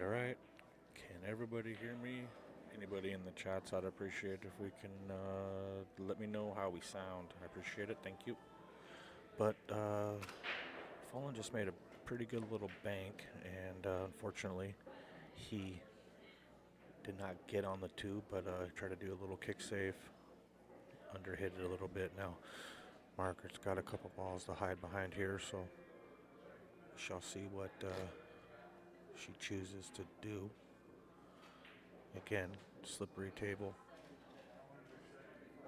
Alright. Can everybody hear me? Anybody in the chats, I'd appreciate if we can let me know how we sound. I appreciate it, thank you. But Fallen just made a pretty good little bank, and unfortunately, he did not get on the tube, but tried to do a little kick save, underhit it a little bit. Now, Margaret's got a couple balls to hide behind here, so we shall see what she chooses to do. Again, slippery table.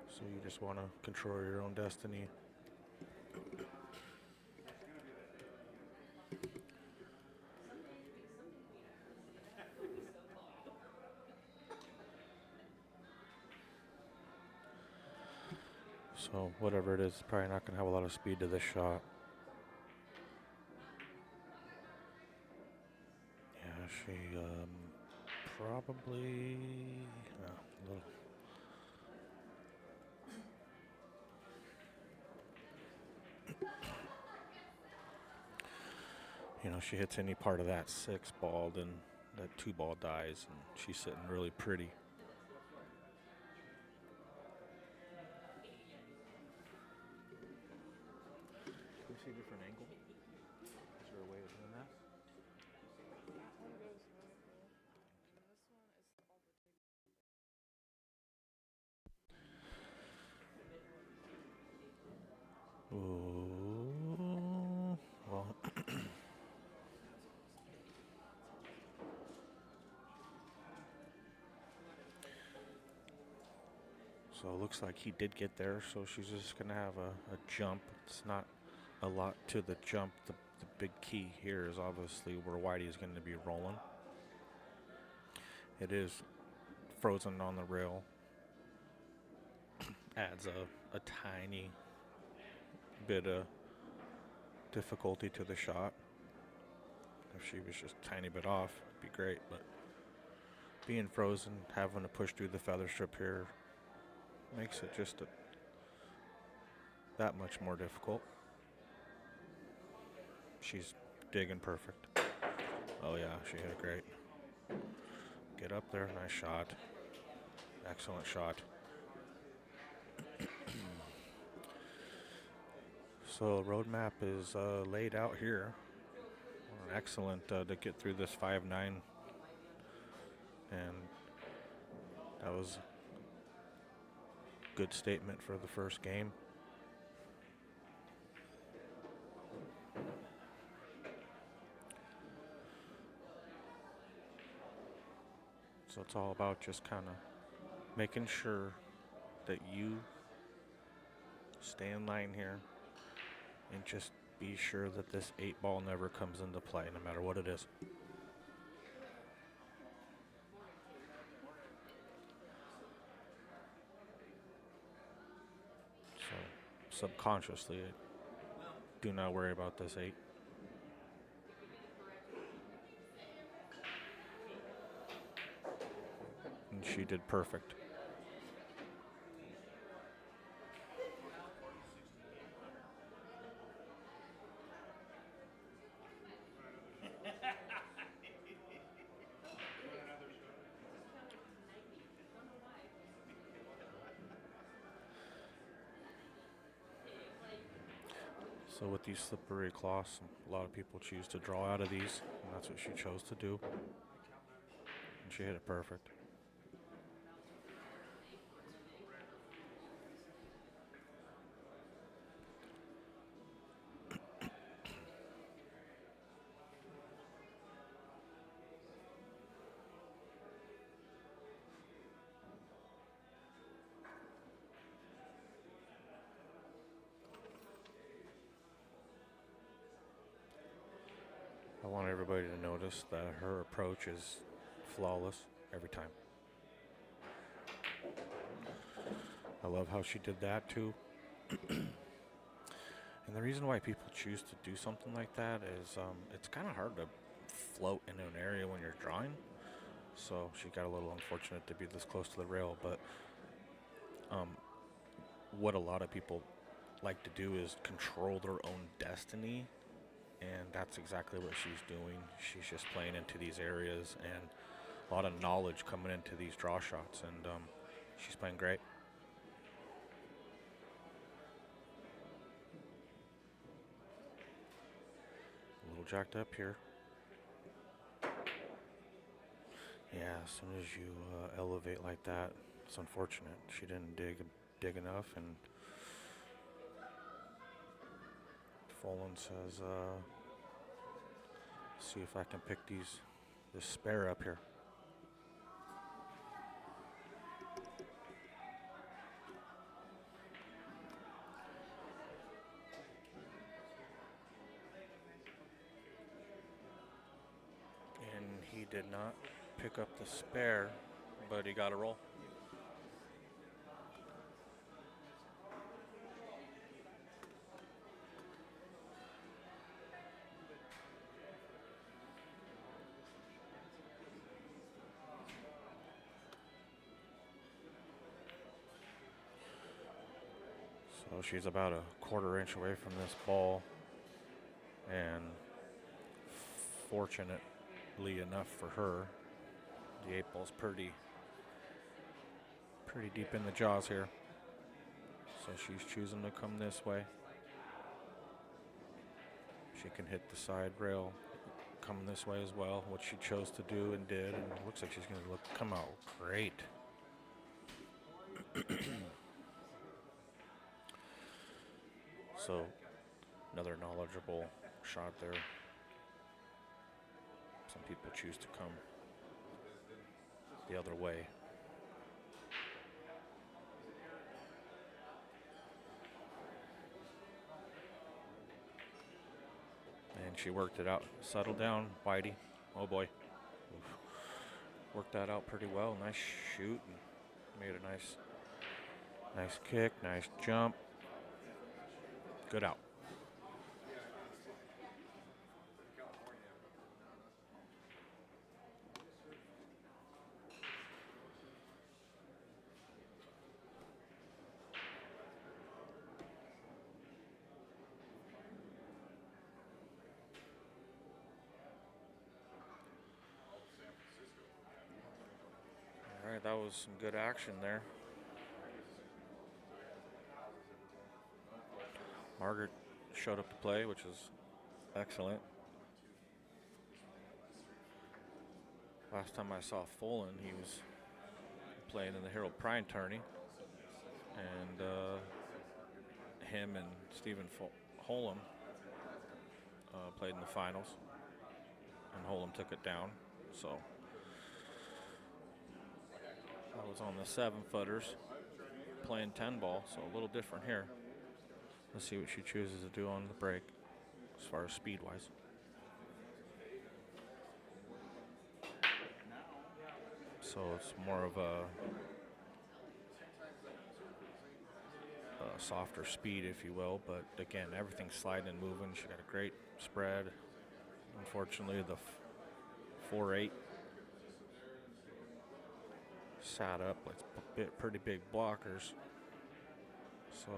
So you just want to control your own destiny. So whatever it is, probably not going to have a lot of speed to this shot. Yeah, she probably a little. You know, she hits any part of that 6 ball, then that 2 ball dies, and she's sitting really pretty. Can we see a different angle? Is there a way of doing that? Ooh, well. So it looks like he did get there, so she's just going to have a jump. It's not a lot to the jump. The big key here is obviously where Whitey is going to be rolling. It is frozen on the rail. Adds a tiny bit of difficulty to the shot. If she was just a tiny bit off, it'd be great, but being frozen, having to push through the feather strip here makes it just that much more difficult. She's digging perfect. Oh yeah, she hit it great. Get up there, nice shot. Excellent shot. So roadmap is laid out here. Excellent to get through this 5-9, and that was a good statement for the first game. So it's all about just kind of making sure that you stay in line here and just be sure that this 8 ball never comes into play, no matter what it is. So subconsciously, do not worry about this 8. And she did perfect. So with these slippery cloths, a lot of people choose to draw out of these, and that's what she chose to do. And she hit it perfect. I want everybody to notice that her approach is flawless every time. I love how she did that too. And the reason why people choose to do something like that is it's kind of hard to float in an area when you're drawing. So she got a little unfortunate to be this close to the rail, but what a lot of people like to do is control their own destiny and that's exactly what she's doing. She's just playing into these areas and a lot of knowledge coming into these draw shots, and she's playing great. A little jacked up here. Yeah, as soon as you elevate like that, it's unfortunate. She didn't dig enough, and Folan says, see if I can pick this spare up here. And he did not pick up the spare, but he got a roll. So she's about a quarter inch away from this ball, and fortunately enough for her, the 8-ball's pretty deep in the jaws here. So she's choosing to come this way. She can hit the side rail, come this way as well, which she chose to do and did, and it looks like she's going to come out great. So another knowledgeable shot there. Some people choose to come the other way. And she worked it out. Settle down, Whitey. Oh boy. Oof. Worked that out pretty well. Nice shoot. And made a nice kick, nice jump. Good out. All right, that was some good action there. Margaret showed up to play, which is excellent. Last time I saw Folan, he was playing in the Harold Prine tourney, and him and Stephen Holm played in the finals, and Holm took it down. So I was on the 7-footers playing 10-ball, so a little different here. Let's see what she chooses to do on the break as far as speed-wise. So it's more of a softer speed, if you will. But again, everything's sliding and moving. She got a great spread. Unfortunately, the 4-8 sat up like pretty big blockers. So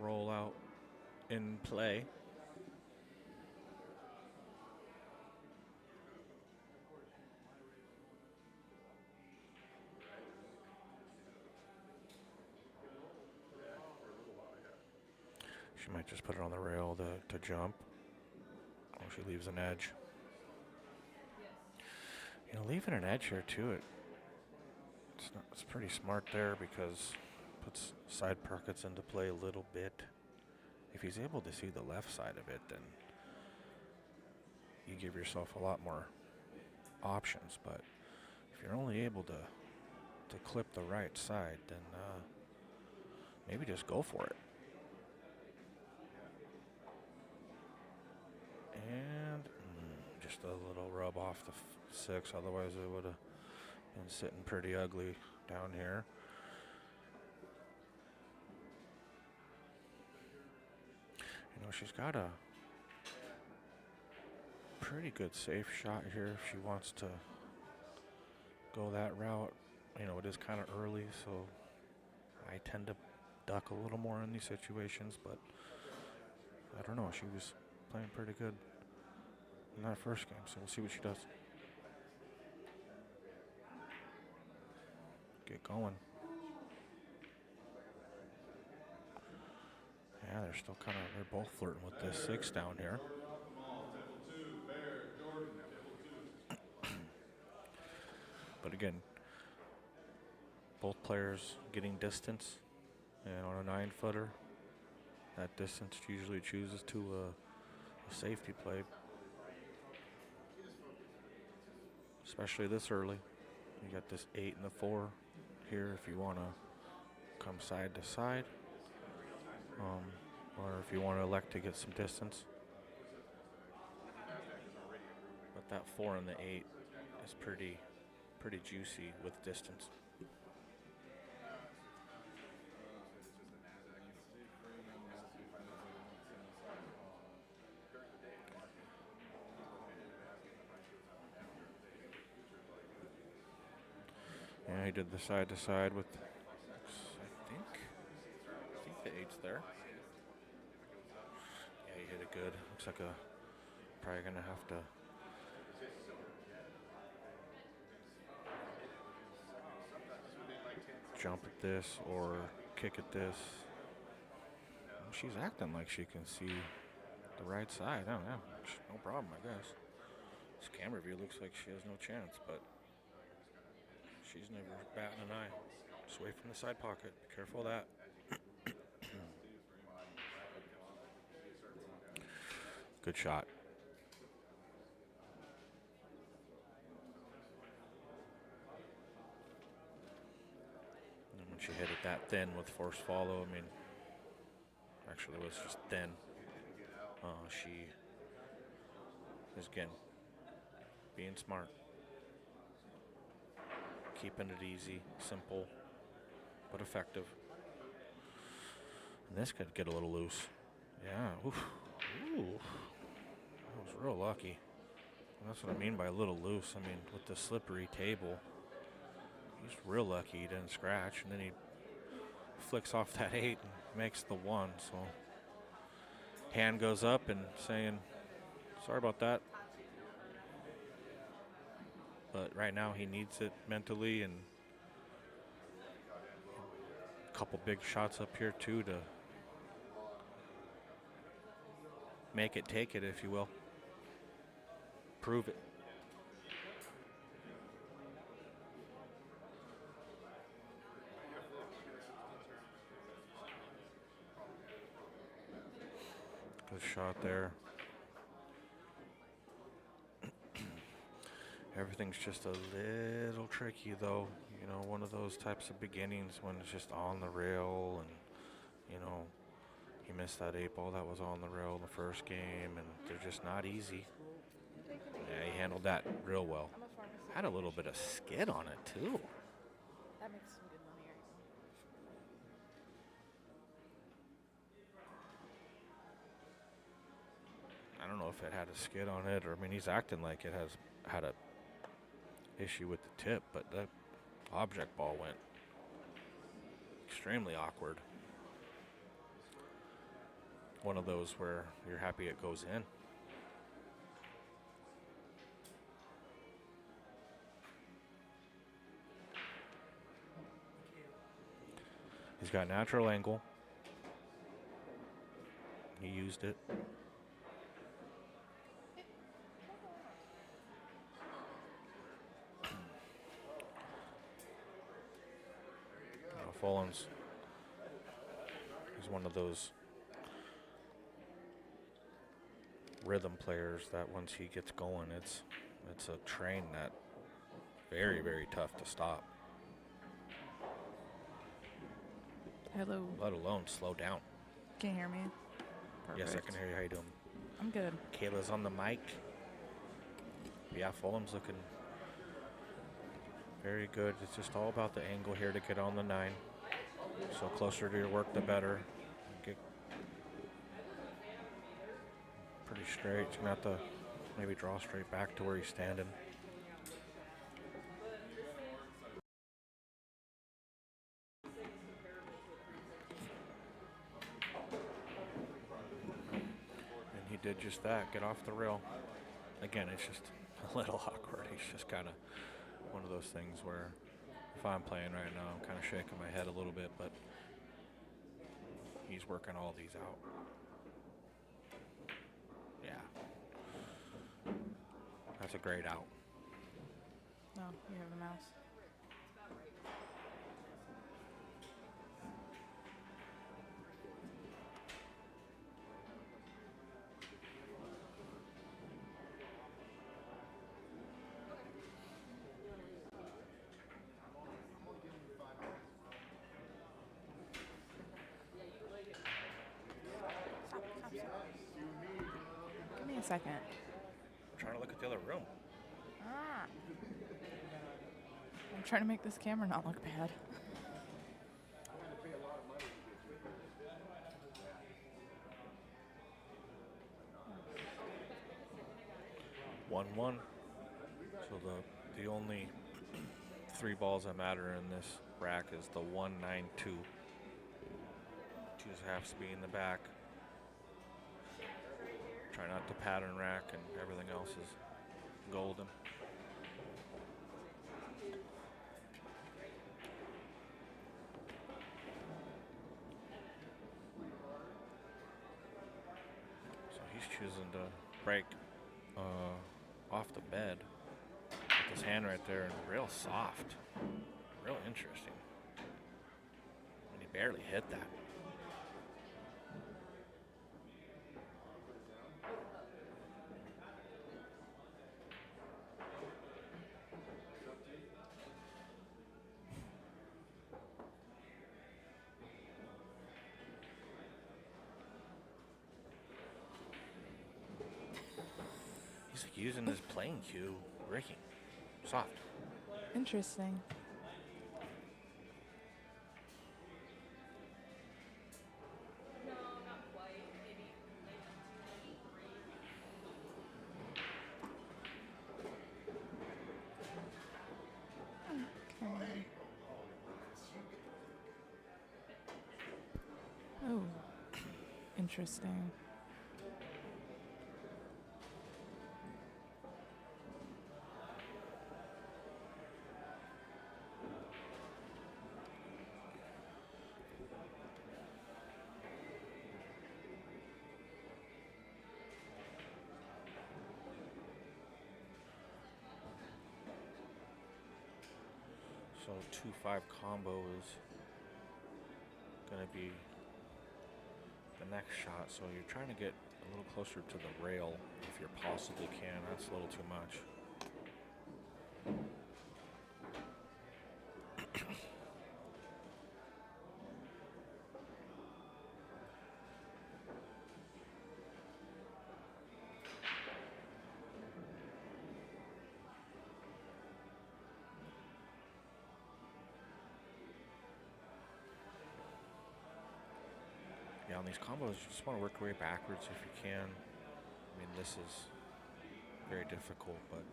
roll out in play. She might just put it on the rail to jump. Oh, she leaves an edge. You know, leaving an edge here too, it's pretty smart there because puts side pockets into play a little bit. If he's able to see the left side of it, then you give yourself a lot more options. But if you're only able to clip the right side, then maybe just go for it. And just a little rub off the 6, otherwise it would have been sitting pretty ugly down here. You know, she's got a pretty good safe shot here if she wants to go that route. You know, it is kind of early, so I tend to duck a little more in these situations, but I don't know. She was playing pretty good in that first game, so we'll see what she does. Get going. Yeah, they're both flirting with this 6 down here. But again, both players getting distance, and on a 9-footer, that distance usually chooses to a safety play, especially this early. You got this 8 and the 4 here if you want to come side to side, or if you want to elect to get some distance. But that 4 and the 8 is pretty juicy with distance. Yeah, he did the side to side with, I think the 8's there. Yeah, he hit it good. Looks like probably gonna have to jump at this or kick at this. She's acting like she can see the right side. I don't know. No problem, I guess. This camera view looks like she has no chance, but she's never batting an eye. Just away from the side pocket. Be careful of that. Good shot. And when she hit it that thin with forced follow, I mean, actually it was just thin. She is, again, being smart. Keeping it easy, simple, but effective. And this could get a little loose. Yeah, oof. Ooh. That was real lucky. And that's what I mean by a little loose. I mean, with the slippery table, he's real lucky he didn't scratch. And then he flicks off that 8 and makes the 1. So hand goes up and saying, sorry about that. But right now he needs it mentally, and a couple big shots up here too to make it, take it, if you will. Prove it. Good shot there. Everything's just a little tricky, though. You know, one of those types of beginnings when it's just on the rail, and, you know, he missed that 8 ball that was on the rail in the first game, and they're just not easy. Yeah, he handled that real well. Had a little bit of skid on it, too. That makes some good money, I don't know if it had a skid on it, or, I mean, he's acting like it has had a issue with the tip, but that object ball went extremely awkward. One of those where you're happy it goes in. He's got natural angle. He used it. Fulham's, he's one of those rhythm players that once he gets going, it's a train that very, very tough to stop. Hello. Let alone slow down. Can you hear me? Perfect. Yes, I can hear you. How you doing? I'm good. Kayla's on the mic. Yeah, Fulham's looking very good. It's just all about the angle here to get on the 9. So closer to your work, the better. Get pretty straight. He's going to have to maybe draw straight back to where he's standing. And he did just that. Get off the rail. Again, it's just a little awkward. He's just kind of one of those things where if I'm playing right now, I'm kind of shaking my head a little bit, but he's working all these out. Yeah. That's a great out. Oh, you have a mouse. Give me a second. I'm trying to look at the other room. I'm trying to make this camera not look bad. One. So the only 3 balls that matter in this rack is the 192. Choose half speed in the back. Try not to pattern rack, and everything else is golden. So he's choosing to break off the bed with his hand right there, and real soft, real interesting. And he barely hit that. He's like using his playing cue, breaking, soft. Interesting. Okay. Oh, interesting. So 2-5 combo is gonna be the next shot. So you're trying to get a little closer to the rail if you possibly can. That's a little too much. Yeah, on these combos, you just want to work your way backwards if you can. I mean, this is very difficult, but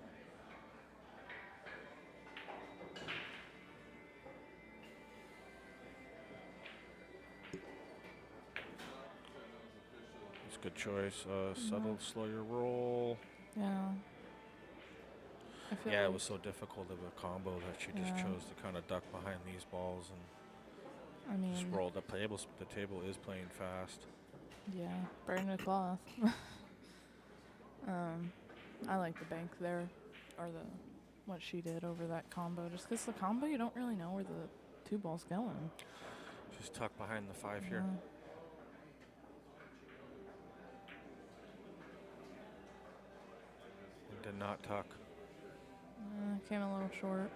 it's a good choice. Subtle, slow your roll. Yeah. I feel Yeah, like it was so difficult of a combo that she just chose to kind of duck behind these balls and just roll. The table is playing fast. Yeah, burn the cloth. I like the bank there, or what she did over that combo. Just because the combo, you don't really know where the 2 ball's going. Just tuck behind the 5 here. Did not tuck. Came a little short.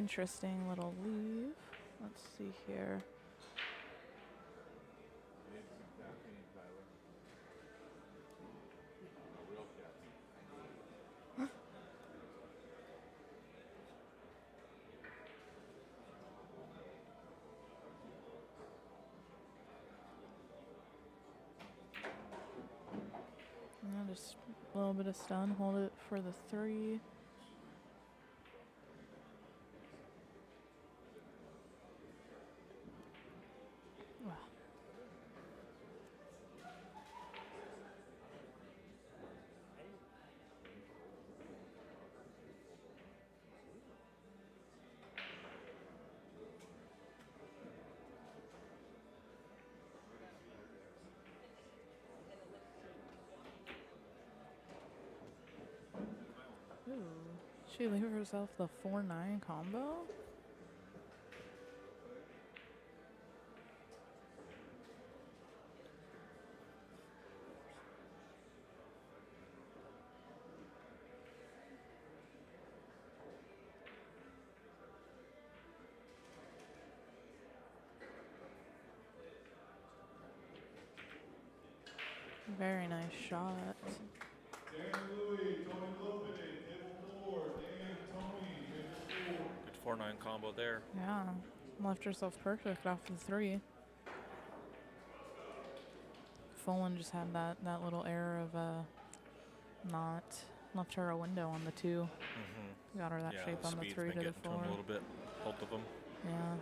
interesting little leave. Let's see here. Yeah, just a little bit of stun. Hold it for the 3. Wow. Ooh. She leave herself the 4-9 combo? Very nice shot. Good 4-9 combo there. Yeah. Left herself perfect off the 3. Folan just had that little error of not left her a window on the 2. Mm-hmm. Got her that Yeah, shape the on the speed's 3 been to the getting to 4. him a little bit, both of them. Yeah.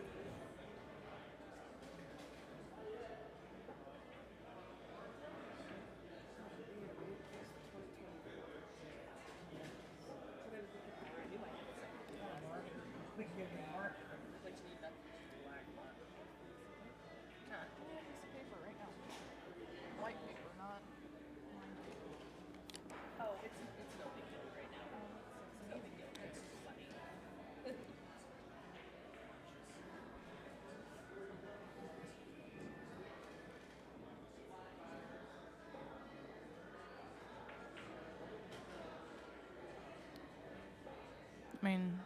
I mean,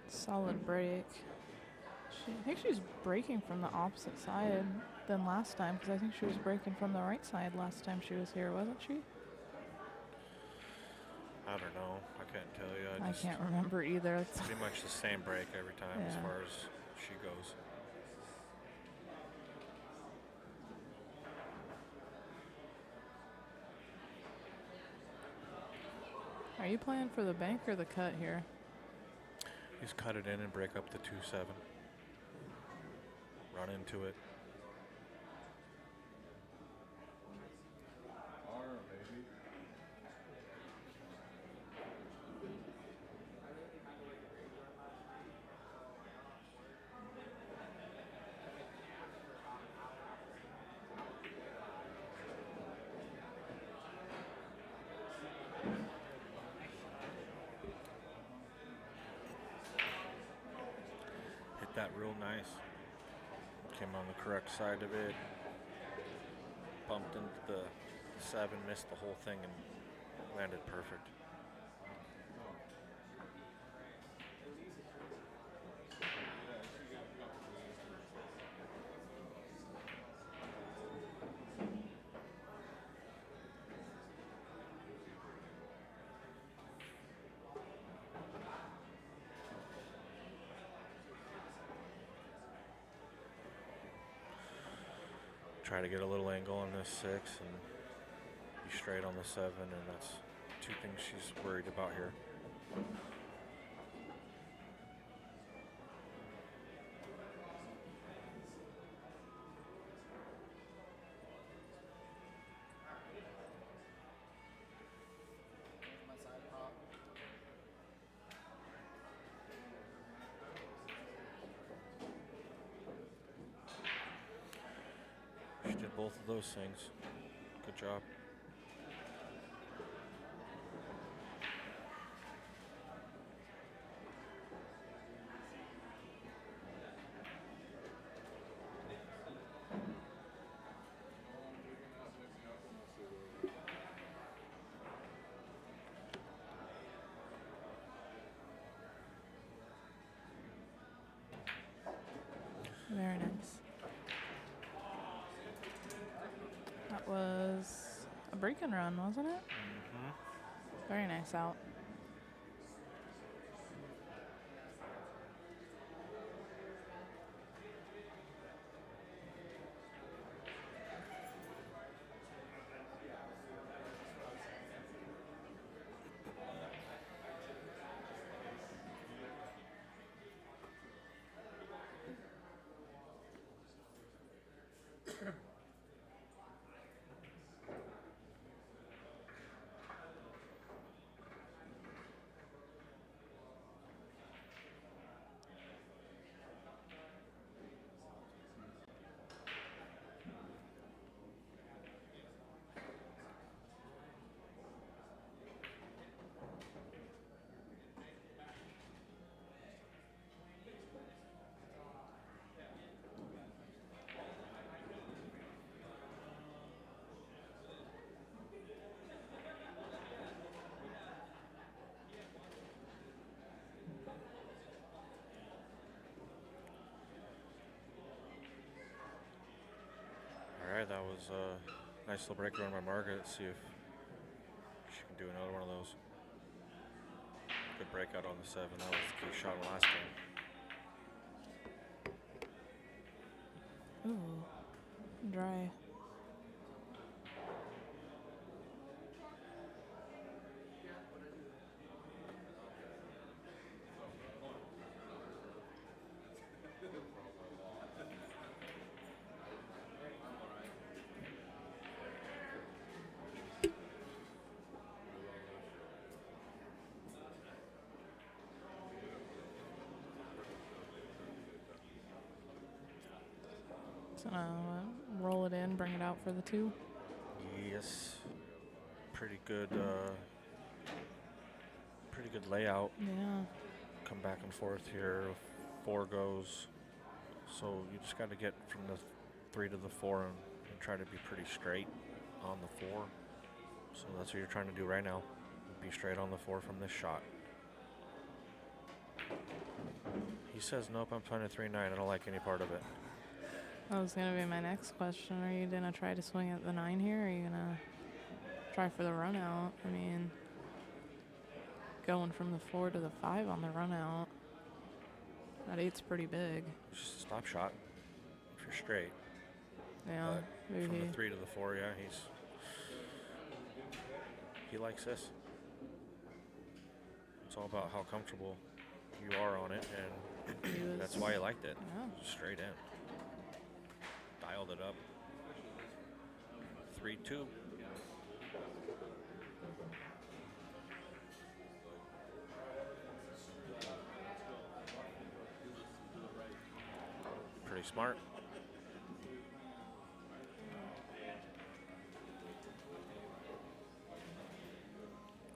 solid break. I think she's breaking from the opposite side than last time, because I think she was breaking from the right side last time she was here, wasn't she? I don't know. I can't tell you. I can't remember either. It's pretty much the same break every time as Yeah. far as she goes. Are you playing for the bank or the cut here? Just cut it in and break up the 2-7. Run into it. Hit that real nice. Came on the correct side of it. Bumped into the 7, missed the whole thing, and landed perfect. Try to get a little angle on this 6 and be straight on the 7, and that's 2 things she's worried about here. She did both of those things. Good job. Very nice. That was a break and run, wasn't it? Mm-hmm. Very nice out. Alright, that was a nice little break around by Margaret. Let's see if she can do another one of those. Good breakout on the 7. That was the key shot in the last game. Ooh, dry. So now roll it in, bring it out for the 2. Yes. Pretty good layout. Yeah. Come back and forth here. 4 goes. So you just got to get from the 3 to the 4 and try to be pretty straight on the 4. So that's what you're trying to do right now. Be straight on the 4 from this shot. He says, nope, I'm playing a 3-9. I don't like any part of it. That was going to be my next question. Are you going to try to swing at the 9 here? Or are you going to try for the run out? I mean, going from the 4 to the 5 on the run out. That 8's pretty big. It's just a stop shot if you're straight. Yeah. But Maybe. from the 3 to the 4, yeah, he likes this. It's all about how comfortable you are on it, and that's why he liked it. Yeah. Just straight in. Dialed it up. 3-2. Pretty smart.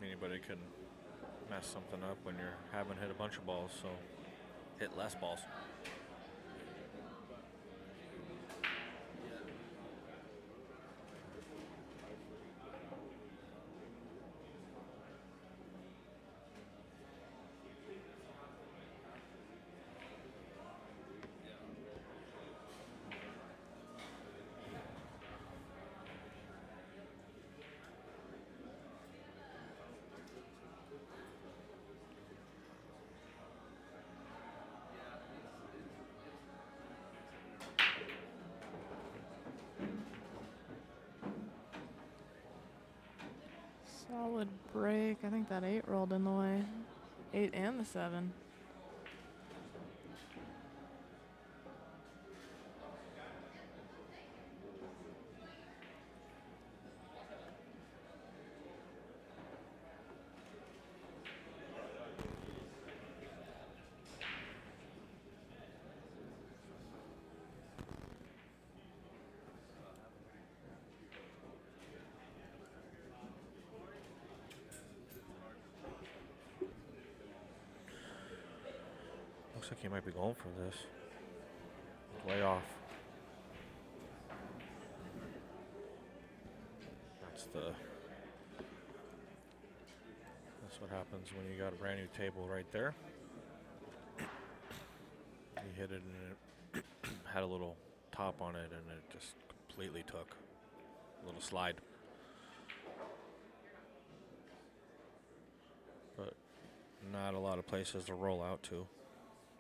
Anybody can mess something up when you're having hit a bunch of balls, so hit less balls. Solid break. I think that 8 rolled in the way. 8 and the 7. Looks like he might be going for this. Way off. That's what happens when you got a brand new table right there. You hit it and it had a little top on it, and it just completely took. A little slide. But not a lot of places to roll out to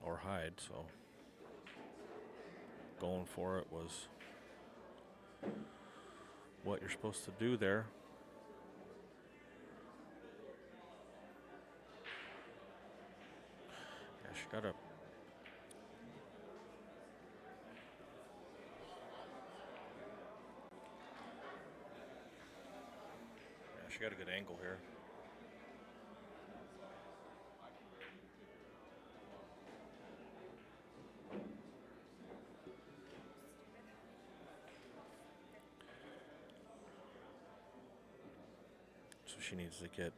or hide, so going for it was what you're supposed to do there. Yeah, she got a good angle here. So she needs to get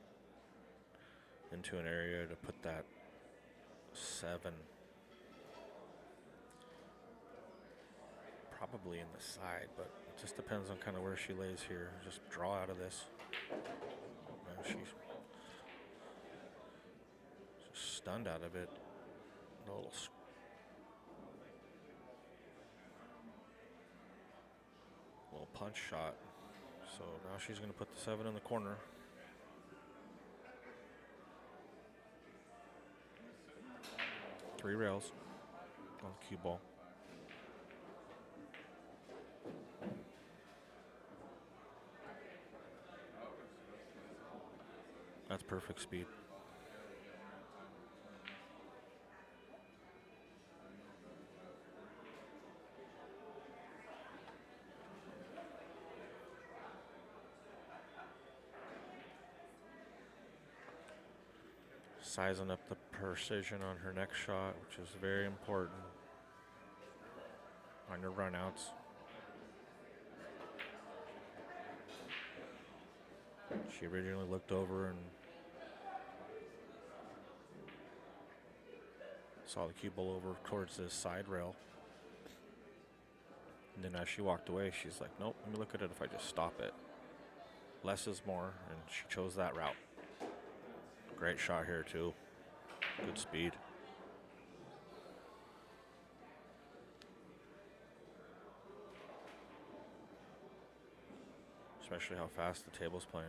into an area to put that 7 probably in the side, but it just depends on kind of where she lays here. Just draw out of this. She's stunned out of it. A little punch shot. So now she's going to put the 7 in the corner. Three rails on the cue ball. That's perfect speed. Sizing up the precision on her next shot, which is very important on your runouts. She originally looked over and saw the cue ball over towards this side rail. And then as she walked away, she's like, nope, let me look at it if I just stop it. Less is more, and she chose that route. Great shot here, too. Good speed. Especially how fast the table's playing.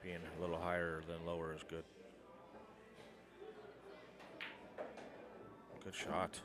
Being a little higher than lower is good. Good shot.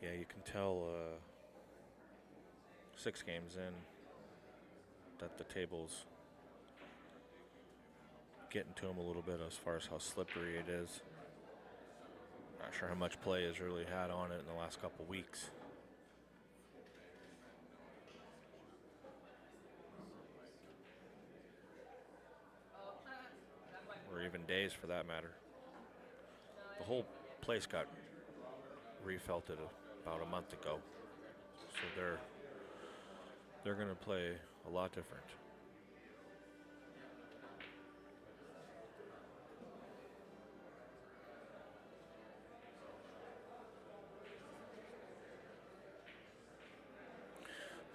Yeah, you can tell 6 games in that the table's getting to him a little bit as far as how slippery it is. Not sure how much play has really had on it in the last couple weeks. Or even days for that matter. The whole place got refelted about a month ago. So they're going to play a lot different.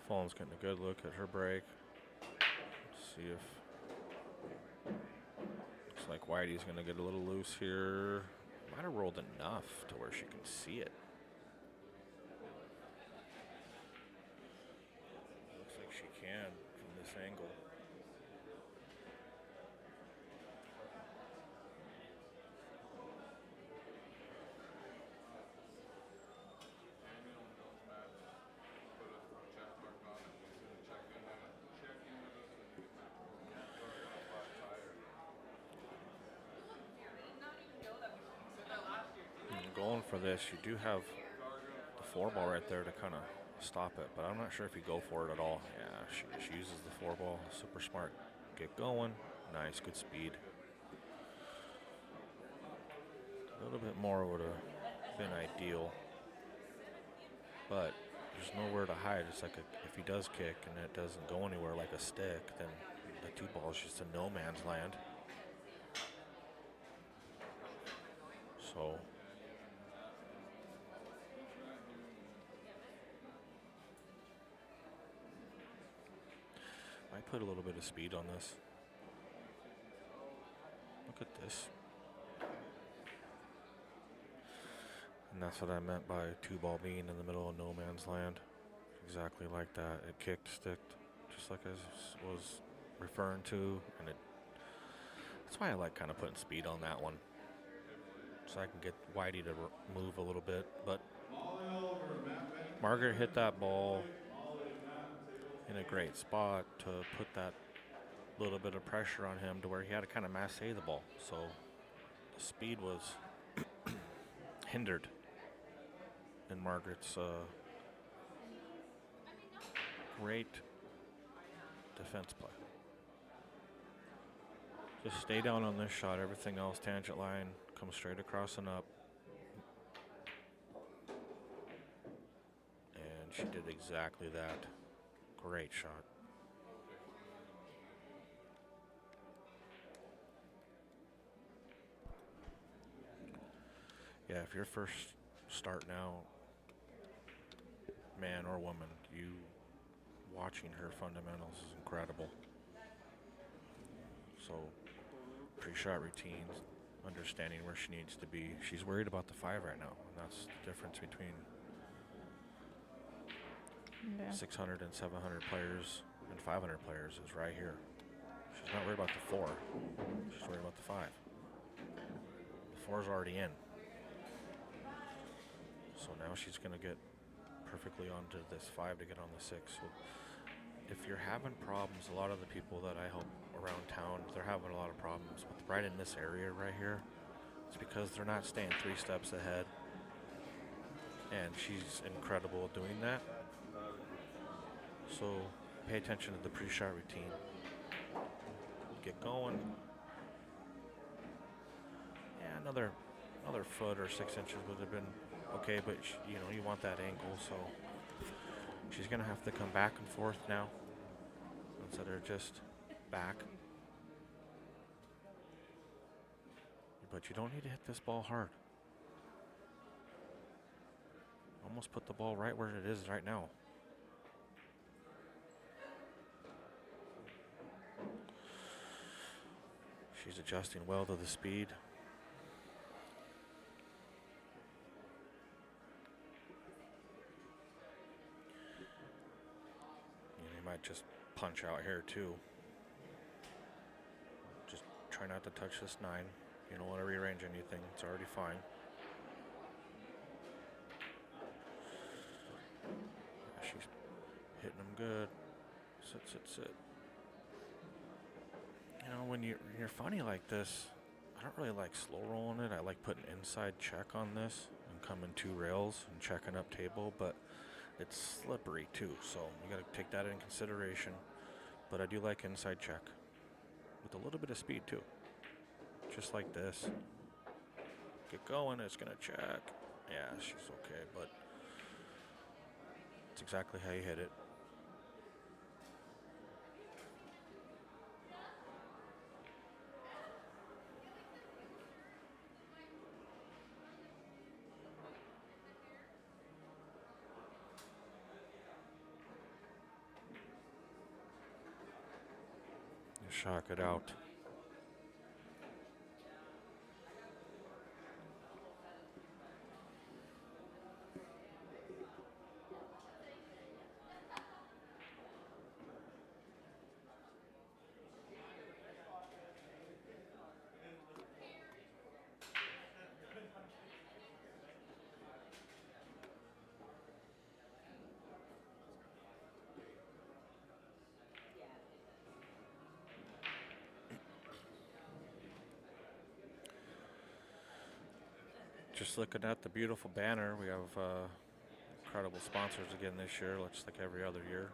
Fallon's getting a good look at her break. Let's see if... Looks like Whitey's going to get a little loose here. Might have rolled enough to where she can see it. Looks like she can from this angle. Going for this, you do have the 4-ball right there to kind of stop it, but I'm not sure if you go for it at all. Yeah, she uses the 4-ball. Super smart. Get going. Nice, good speed. A little bit more would have been ideal, but there's nowhere to hide. It's like if he does kick and it doesn't go anywhere like a stick, then the two ball is just a no man's land. So I put a little bit of speed on this. Look at this. And that's what I meant by two ball being in the middle of no man's land. Exactly like that. It kicked, sticked, just like I was referring to, and that's why I like kind of putting speed on that one, so I can get Whitey to move a little bit. But Margaret hit that ball in a great spot to put that little bit of pressure on him to where he had to kind of masse the ball. So the speed was hindered in Margaret's great defense play. Just stay down on this shot. Everything else, tangent line, come straight across and up. And she did exactly that. Great shot. Yeah, if you're first starting out, man or woman, you watching her fundamentals is incredible. So pre-shot routines, understanding where she needs to be. She's worried about the 5 right now, and that's the difference between 600 and 700 players and 500 players is right here. She's not worried about the 4. She's worried about the 5. The 4's already in. So now she's going to get perfectly onto this 5 to get on the 6. So if you're having problems, a lot of the people that I help around town, they're having a lot of problems with right in this area right here. It's because they're not staying 3 steps ahead. And she's incredible at doing that. So pay attention to the pre-shot routine. Get going. Yeah, another foot or 6 inches would have been okay, but you want that angle, so she's gonna have to come back and forth now instead of just back. But you don't need to hit this ball hard. Almost put the ball right where it is right now. She's adjusting well to the speed. You might just punch out here too. Just try not to touch this 9. You don't want to rearrange anything. It's already fine. She's hitting them good. Sit, sit, sit. When you're funny like this, I don't really like slow rolling it. I like putting inside check on this and coming 2 rails and checking up table, but it's slippery too, so you got to take that into consideration. But I do like inside check with a little bit of speed too. Just like this. Get going, it's going to check. Yeah, she's okay, but it's exactly how you hit it. Shock it out. Just looking at the beautiful banner, we have incredible sponsors again this year, just like every other year.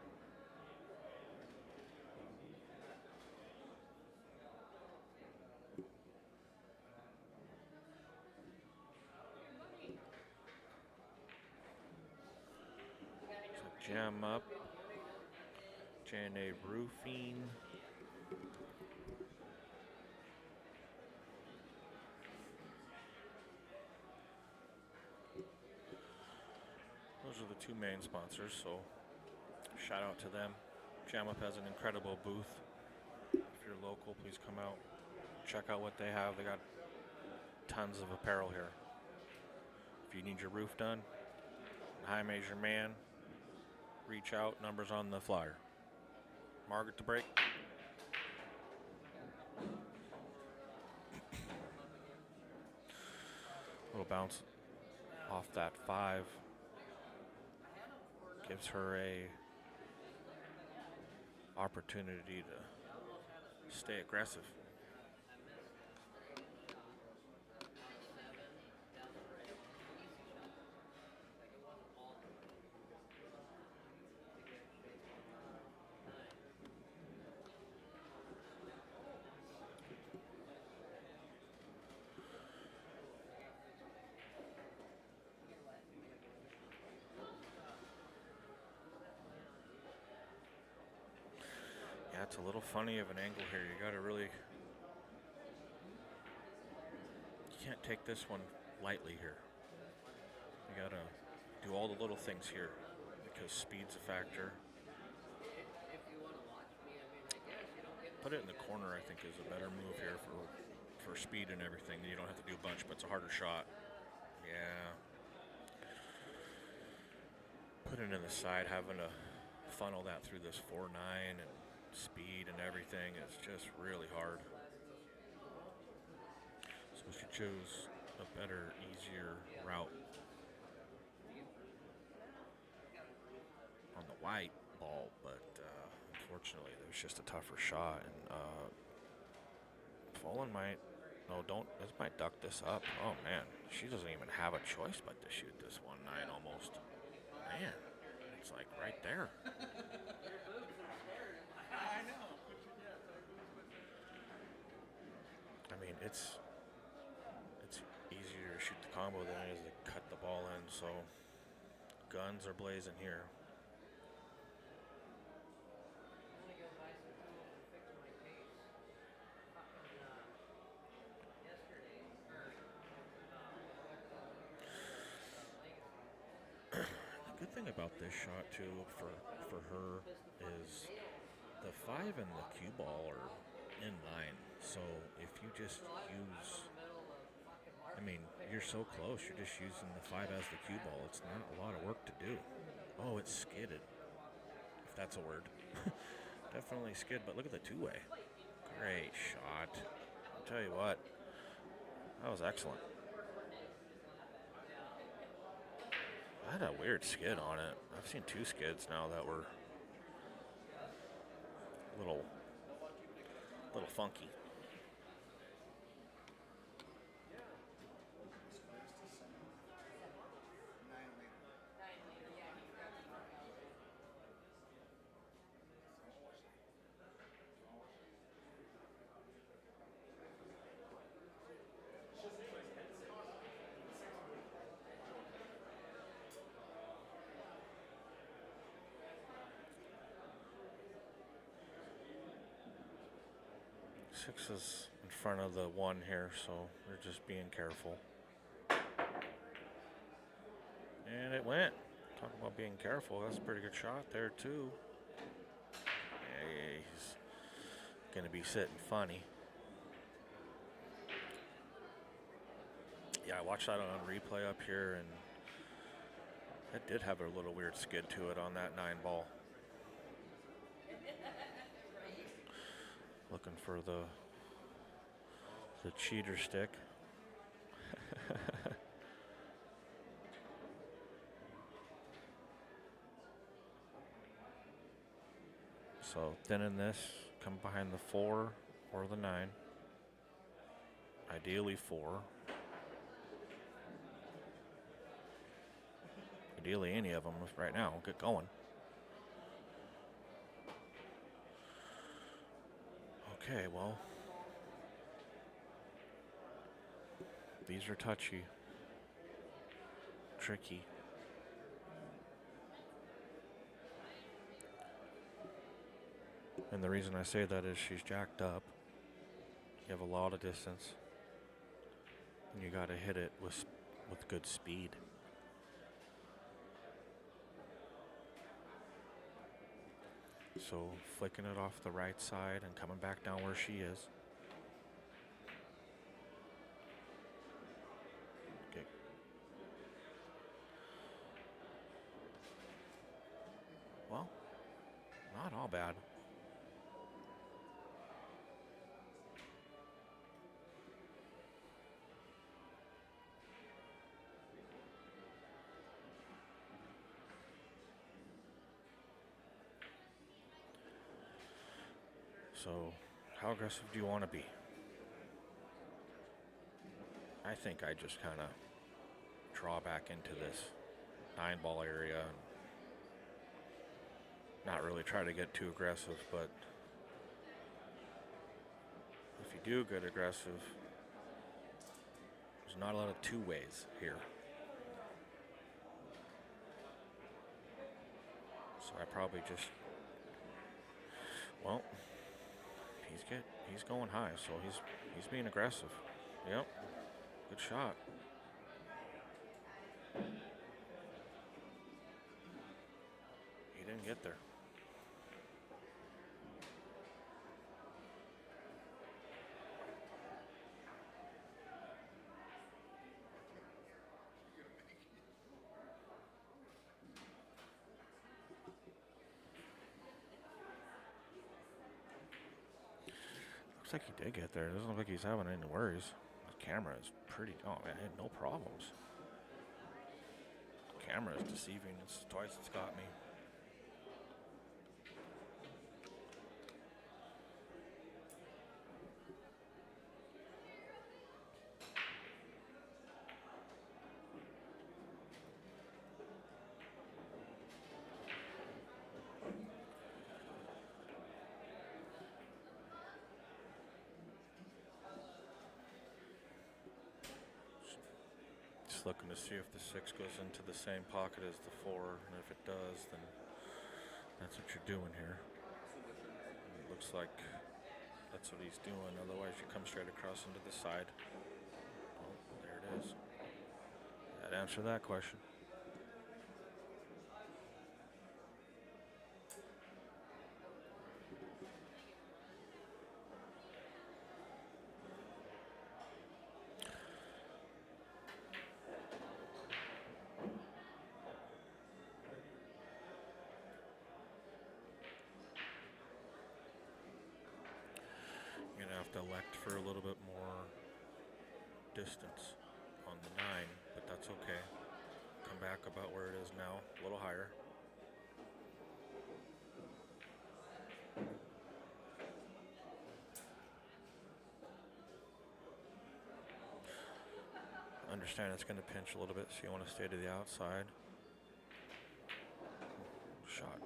Jam up. J&A Roofing. Those are the two main sponsors, so shout out to them. Jam Up has an incredible booth. If you're local, please come out. Check out what they have. They got tons of apparel here. If you need your roof done, high major man, reach out. Numbers on the flyer. Margaret to break. Little bounce off that 5. Gives her a opportunity to stay aggressive. Yeah, it's a little funny of an angle here. You gotta really, you can't take this one lightly here. You gotta do all the little things here because speed's a factor. Put it in the corner, I think, is a better move here for speed and everything. You don't have to do a bunch, but it's a harder shot. Yeah. Put it in the side, having to funnel that through this 4.9 and speed and everything is just really hard. So she chose a better, easier route on the white ball, but unfortunately it was just a tougher shot. And Fallen might, no, don't, this might duck this up. Oh man, she doesn't even have a choice but to shoot this 1.9 almost. Man, it's like right there. I mean, it's easier to shoot the combo than it is to cut the ball in, so guns are blazing here. The good thing about this shot too for her is the 5 and the cue ball are in line. So if you just use, I mean, you're so close, you're just using the 5 as the cue ball. It's not a lot of work to do. Oh, it's skidded, if that's a word. Definitely skid, but look at the 2-way. Great shot. I'll tell you what, that was excellent. I had a weird skid on it. I've seen 2 skids now that were a little funky. Six is in front of the 1 here, so we're just being careful. And it went. Talk about being careful. That's a pretty good shot there, too. Yeah, he's going to be sitting funny. Yeah, I watched that on replay up here, and it did have a little weird skid to it on that 9 ball. Looking for the cheater stick. So thinning this, come behind the 4 or the 9. Ideally 4. Ideally any of them right now. Get going. Okay, well, these are touchy, tricky. And the reason I say that is she's jacked up. You have a lot of distance. And you got to hit it with good speed. So flicking it off the right side and coming back down where she is. Okay. Well, not all bad. So, how aggressive do you want to be? I think I just kind of draw back into this 9-ball area and not really try to get too aggressive, but if you do get aggressive, there's not a lot of two ways here. So I probably just, well, he's going high, so he's being aggressive. Yep, good shot. He didn't get there. Looks like he did get there. It doesn't look like he's having any worries. The camera is pretty, oh man, I had no problems. The camera is deceiving. It's twice it's got me. Looking to see if the 6 goes into the same pocket as the 4, and if it does, then that's what you're doing here. And it looks like that's what he's doing. Otherwise, you come straight across into the side. Oh, there it is. That answered that question. To elect for a little bit more distance on the 9, but that's okay. Come back about where it is now, a little higher. Understand it's going to pinch a little bit, so you want to stay to the outside. Shot.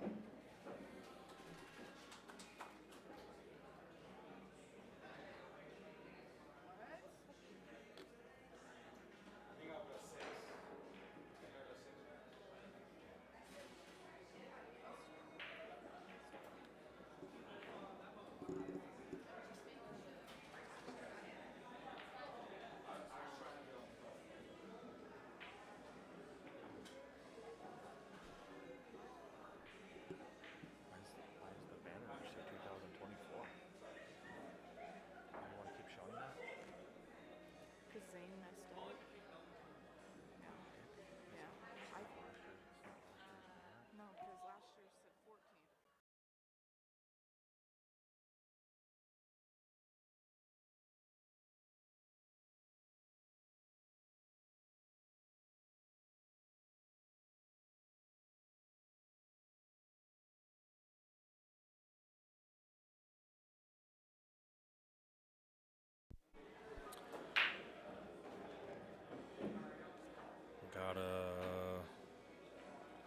Got a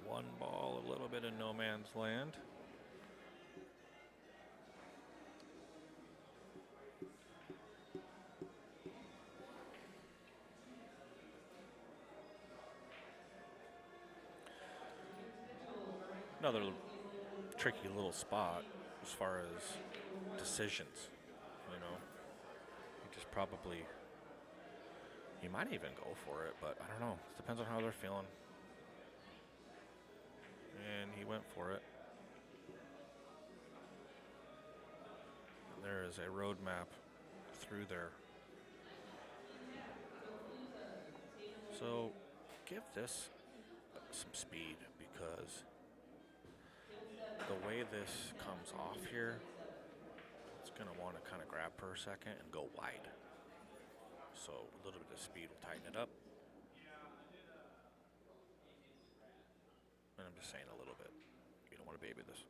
1 ball, a little bit in no man's land. Another tricky little spot. as far as decisions. You know, he just probably, he might even go for it, but I don't know. It depends on how they're feeling. And he went for it. And there is a road map through there. So give this some speed, because the way this comes off here, it's going to want to kind of grab for a second and go wide. So a little bit of speed will tighten it up. And I'm just saying a little bit. You don't want to baby this.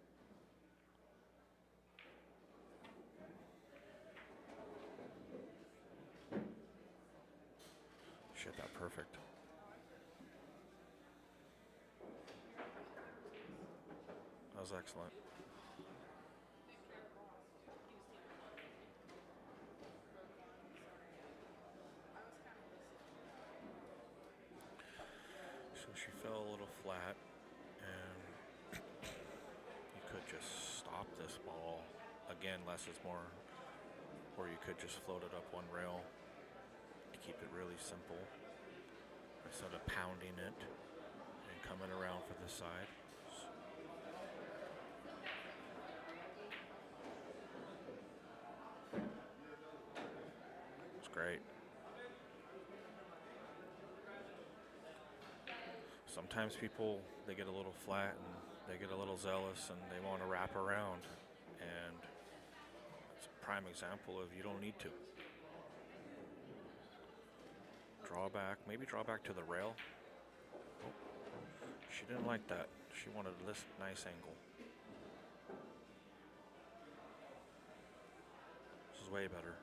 Shit, that perfect. That was excellent. So she fell a little flat, and you could just stop this ball. Again, less is more. Or you could just float it up one rail to keep it really simple, instead of pounding it and coming around for the side. It's great. Sometimes people, they get a little flat and they get a little zealous and they want to wrap around, and it's a prime example of you don't need to. Draw back, maybe draw back to the rail. Oh, she didn't like that. She wanted this nice angle. This is way better.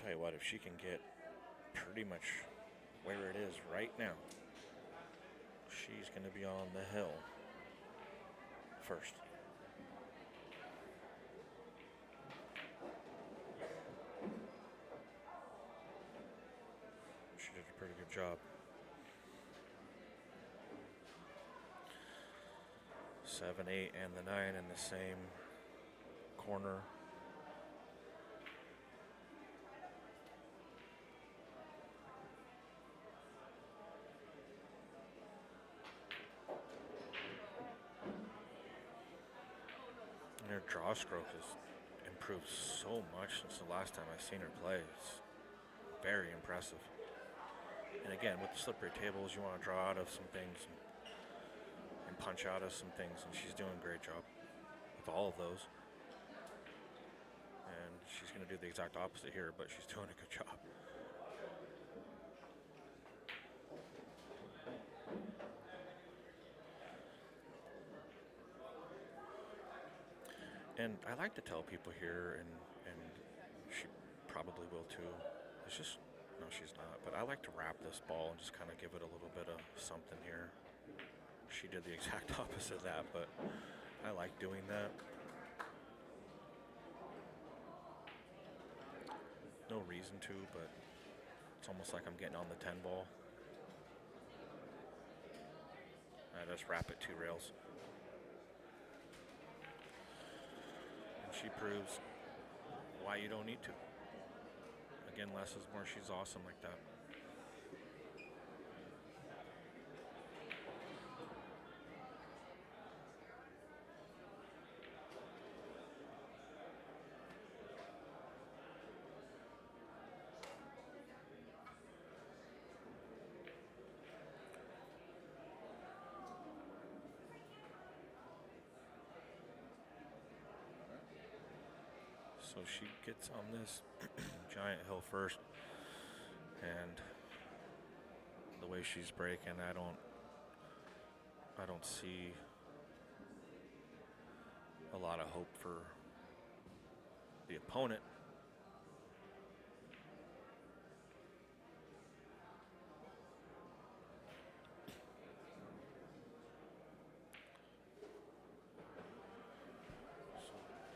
Tell you what, if she can get pretty much where it is right now, she's going to be on the hill first. She did a pretty good job. 7, 8, and the 9 in the same corner. Her draw stroke has improved so much since the last time I seen her play. It's very impressive. And again, with the slippery tables, you want to draw out of some things and punch out of some things, and she's doing a great job with all of those. And she's going to do the exact opposite here, but she's doing a good job. And I like to tell people here, and she probably will too, it's just, no, she's not, but I like to wrap this ball and just kind of give it a little bit of something here. She did the exact opposite of that, but I like doing that. No reason to, but it's almost like I'm getting on the 10 ball. I just wrap it 2 rails. She proves why you don't need to. Again, less is more. She's awesome like that. So she gets on this giant hill first, and the way she's breaking, I don't see a lot of hope for the opponent.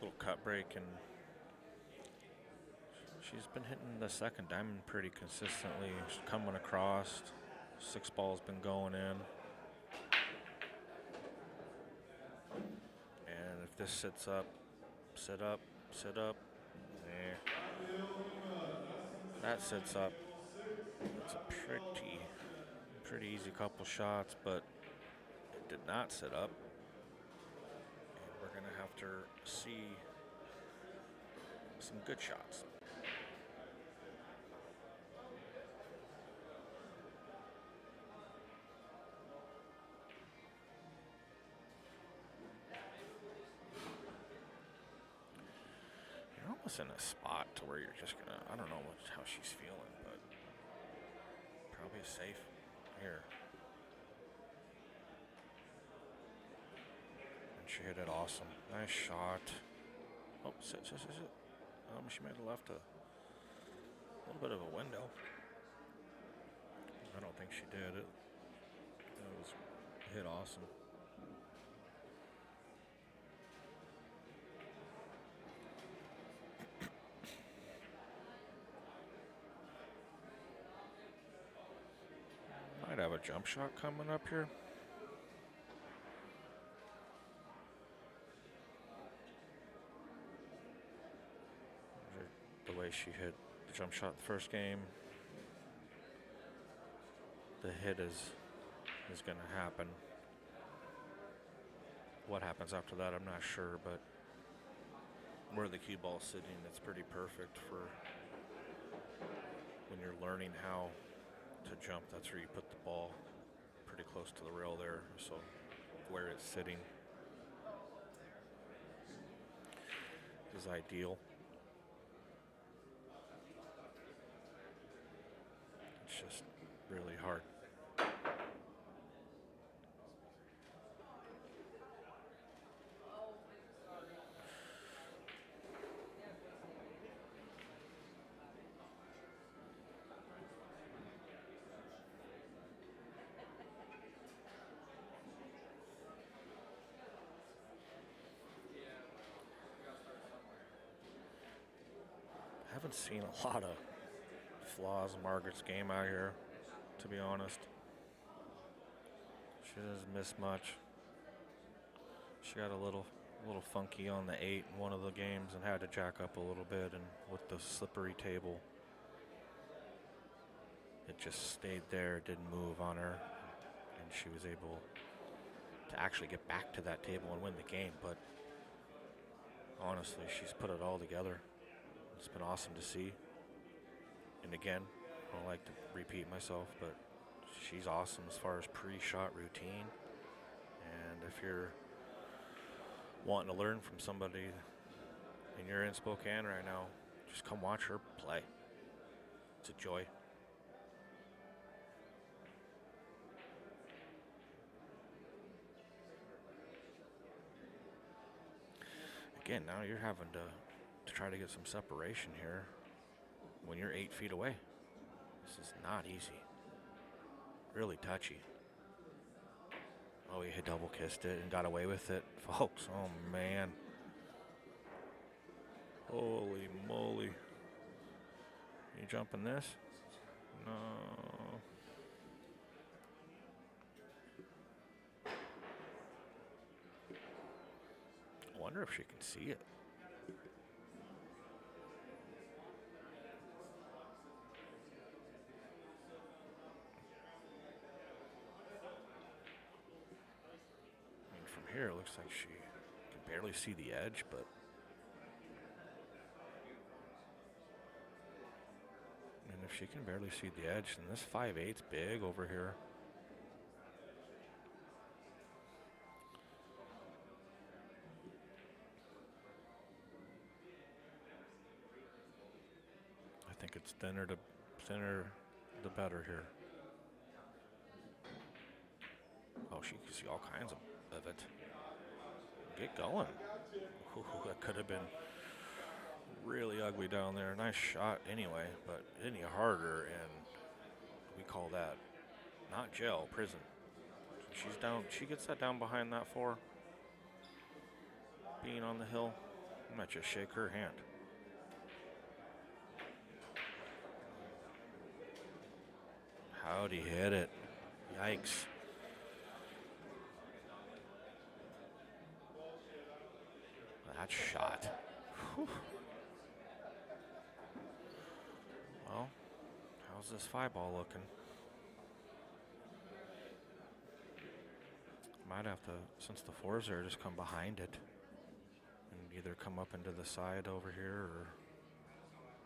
little cut break, and she's been hitting the second diamond pretty consistently. She's coming across. 6 ball's been going in. And if this sits up, sit up, sit up. That sits up. It's a pretty easy couple shots, but it did not sit up. And we're going to have to see some good shots. You're almost in a spot to where you're just going to, I don't know how she's feeling, but probably safe here. And she hit it awesome. Nice shot. Oh, sit. She might have left a little bit of a window. I don't think she did. It was hit awesome. Might have a jump shot coming up here. The way she hit the jump shot the first game, the hit is going to happen. What happens after that, I'm not sure, but where the cue ball's sitting, it's pretty perfect for when you're learning how to jump. That's where you put the ball pretty close to the rail there, so where it's sitting is ideal. It's just really hard. I haven't seen a lot of flaws in Margaret's game out here, to be honest. She doesn't miss much. She got a little funky on the 8 in one of the games and had to jack up a little bit, and with the slippery table, it just stayed there, didn't move on her, and she was able to actually get back to that table and win the game. But honestly, she's put it all together. It's been awesome to see. And again, I don't like to repeat myself, but she's awesome as far as pre-shot routine. And if you're wanting to learn from somebody and you're in Spokane right now, just come watch her play. It's a joy. Again, now you're having to try to get some separation here when you're 8 feet away. This is not easy. Really touchy. Oh, he had double kissed it and got away with it, folks. Oh, man. Holy moly. You jumping this? No. I wonder if she can see it. Here, it looks like she can barely see the edge, but and if she can barely see the edge, then this 5/8's big over here. I think it's thinner the better here. Oh, she can see all kinds of it. Get going. Ooh, that could have been really ugly down there. Nice shot anyway, but any harder, and we call that not jail, prison. She's down. She gets that down behind that 4. Being on the hill. I might just shake her hand. Howdy, hit it. Yikes. That shot. Whew. Well, how's this 5-ball looking? Might have to, since the 4's there, just come behind it. And either come up into the side over here or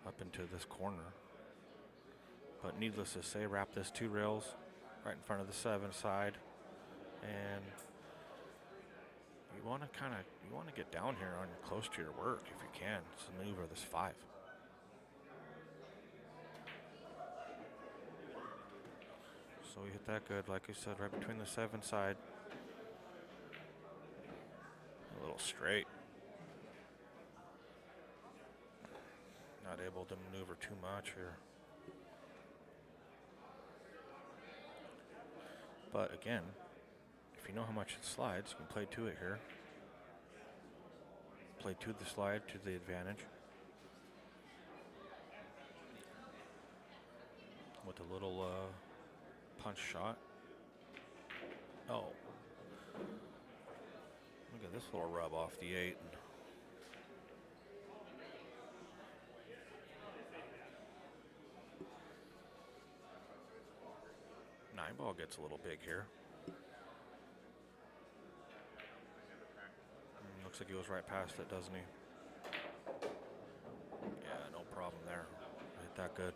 up into this corner. But needless to say, wrap this 2 rails right in front of the 7 side. And you want to get down here on close to your work if you can. To maneuver this 5. So we hit that good, like I said, right between the 7 side. A little straight. Not able to maneuver too much here. But again, if you know how much it slides, you can play to it here. Play to the slide to the advantage. With a little punch shot. Oh. Look at this little rub off the 8. Nine ball gets a little big here. Looks like he goes right past it, doesn't he? Yeah, no problem there. Hit that good.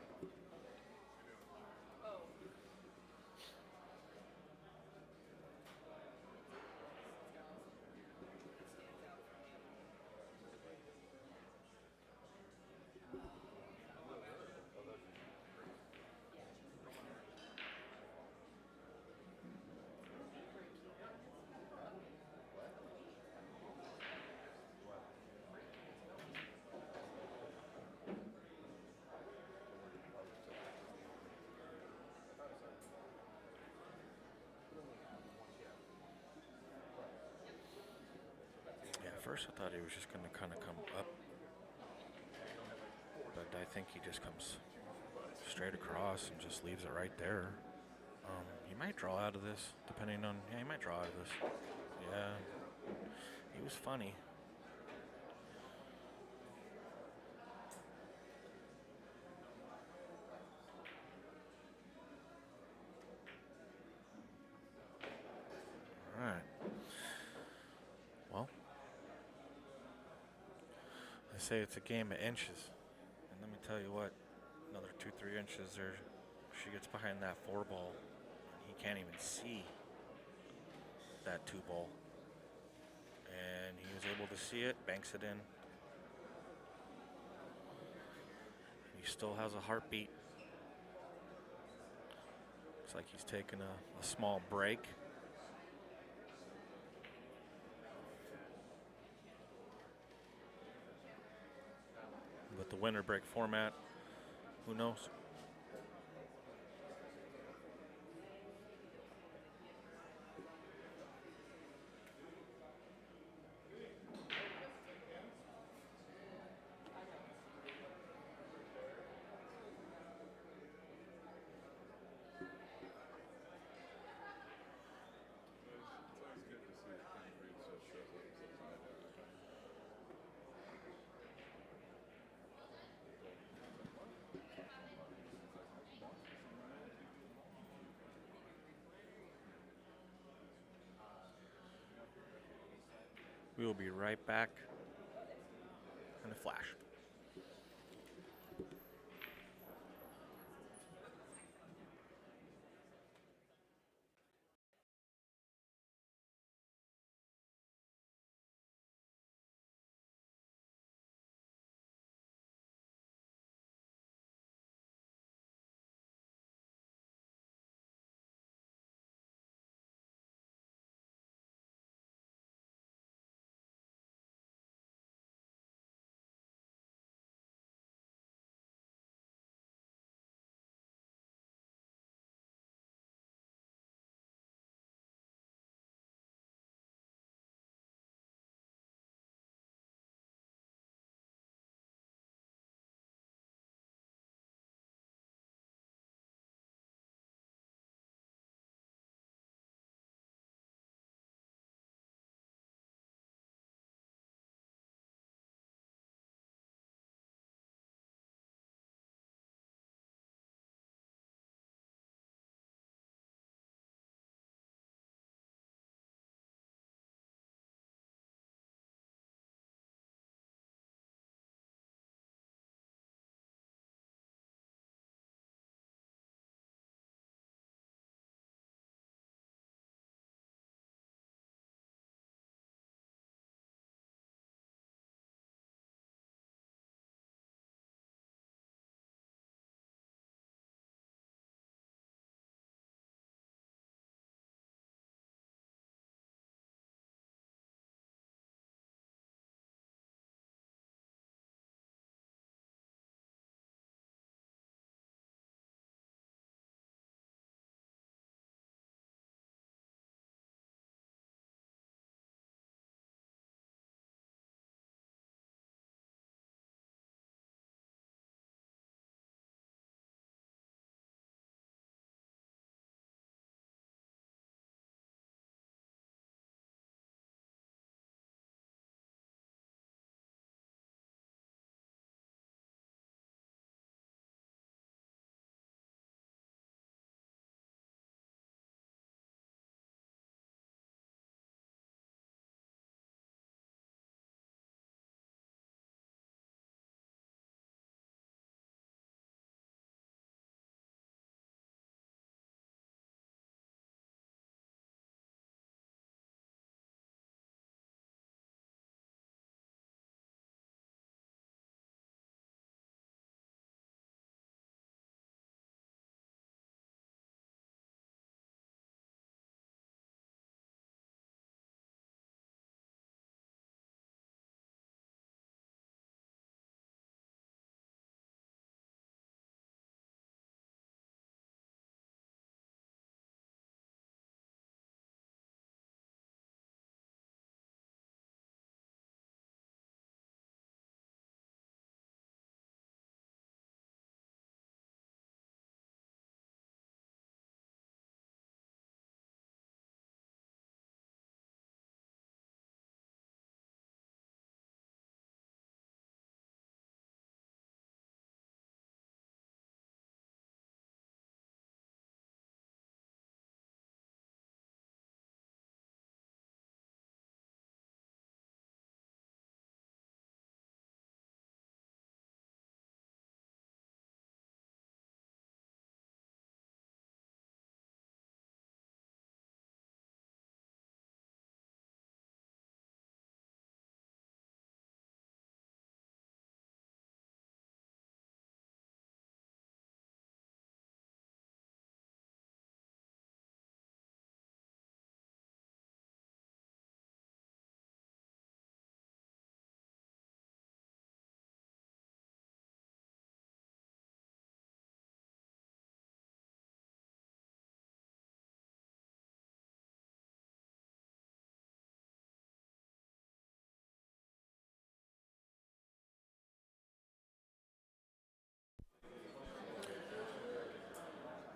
First, I thought he was just going to kind of come up, but I think he just comes straight across and just leaves it right there. He might draw out of this, depending on, yeah, he might draw out of this. Yeah, he was funny. All right. Well, they say it's a game of inches. And let me tell you what, another 2-3 inches there, she gets behind that 4 ball. And he can't even see that 2 ball. And he was able to see it, banks it in. He still has a heartbeat. Looks like he's taking a small break. With the winter break format, who knows? We will be right back in a flash.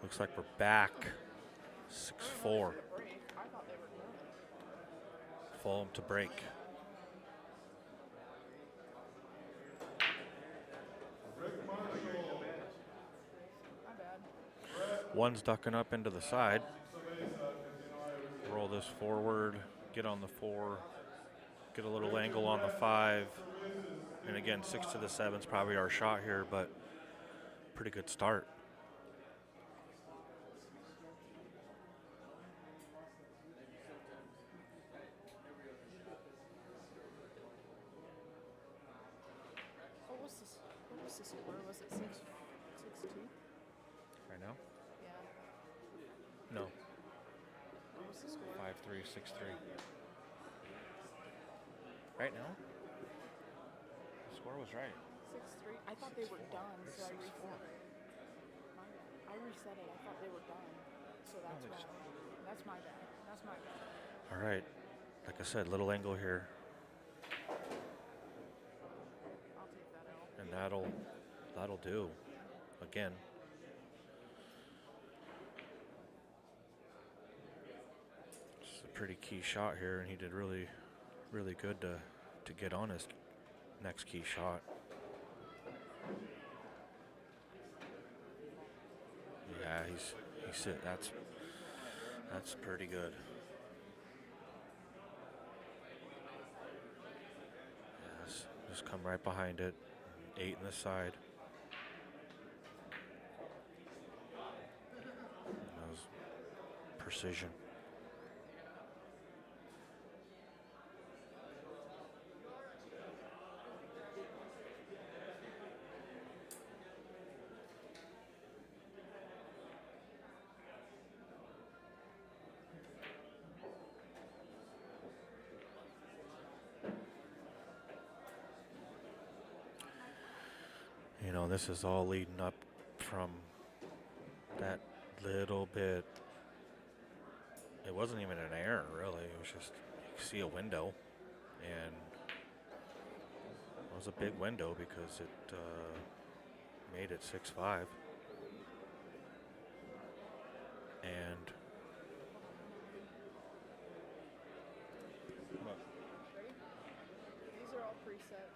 Looks like we're back. 6-4. Fulham to break. One's ducking up into the side. Roll this forward, get on the 4, get a little angle on the 5. And again, 6 to the 7's probably our shot here, but pretty good start. What was the score? Was it 6-2? Right now? Yeah. No. What was the score? 5-3, 6-3. Right now? The score was right. 6-3. I thought they were done, so I reset it. I reset it. I thought they were done. So that's why. That's my bad. That's my bad. All right. Like I said, little angle here. I'll take that out. And that'll do. Again. It's a pretty key shot here, and he did really, really good to get on his next key shot. Yeah, he's hit. That's pretty good. Yes, just come right behind it. 8 in the side. That was precision. You know, this is all leading up from that little bit. It wasn't even an error, really. It was just, you could see a window. And it was a big window because it made it 6-5. And These are all presets.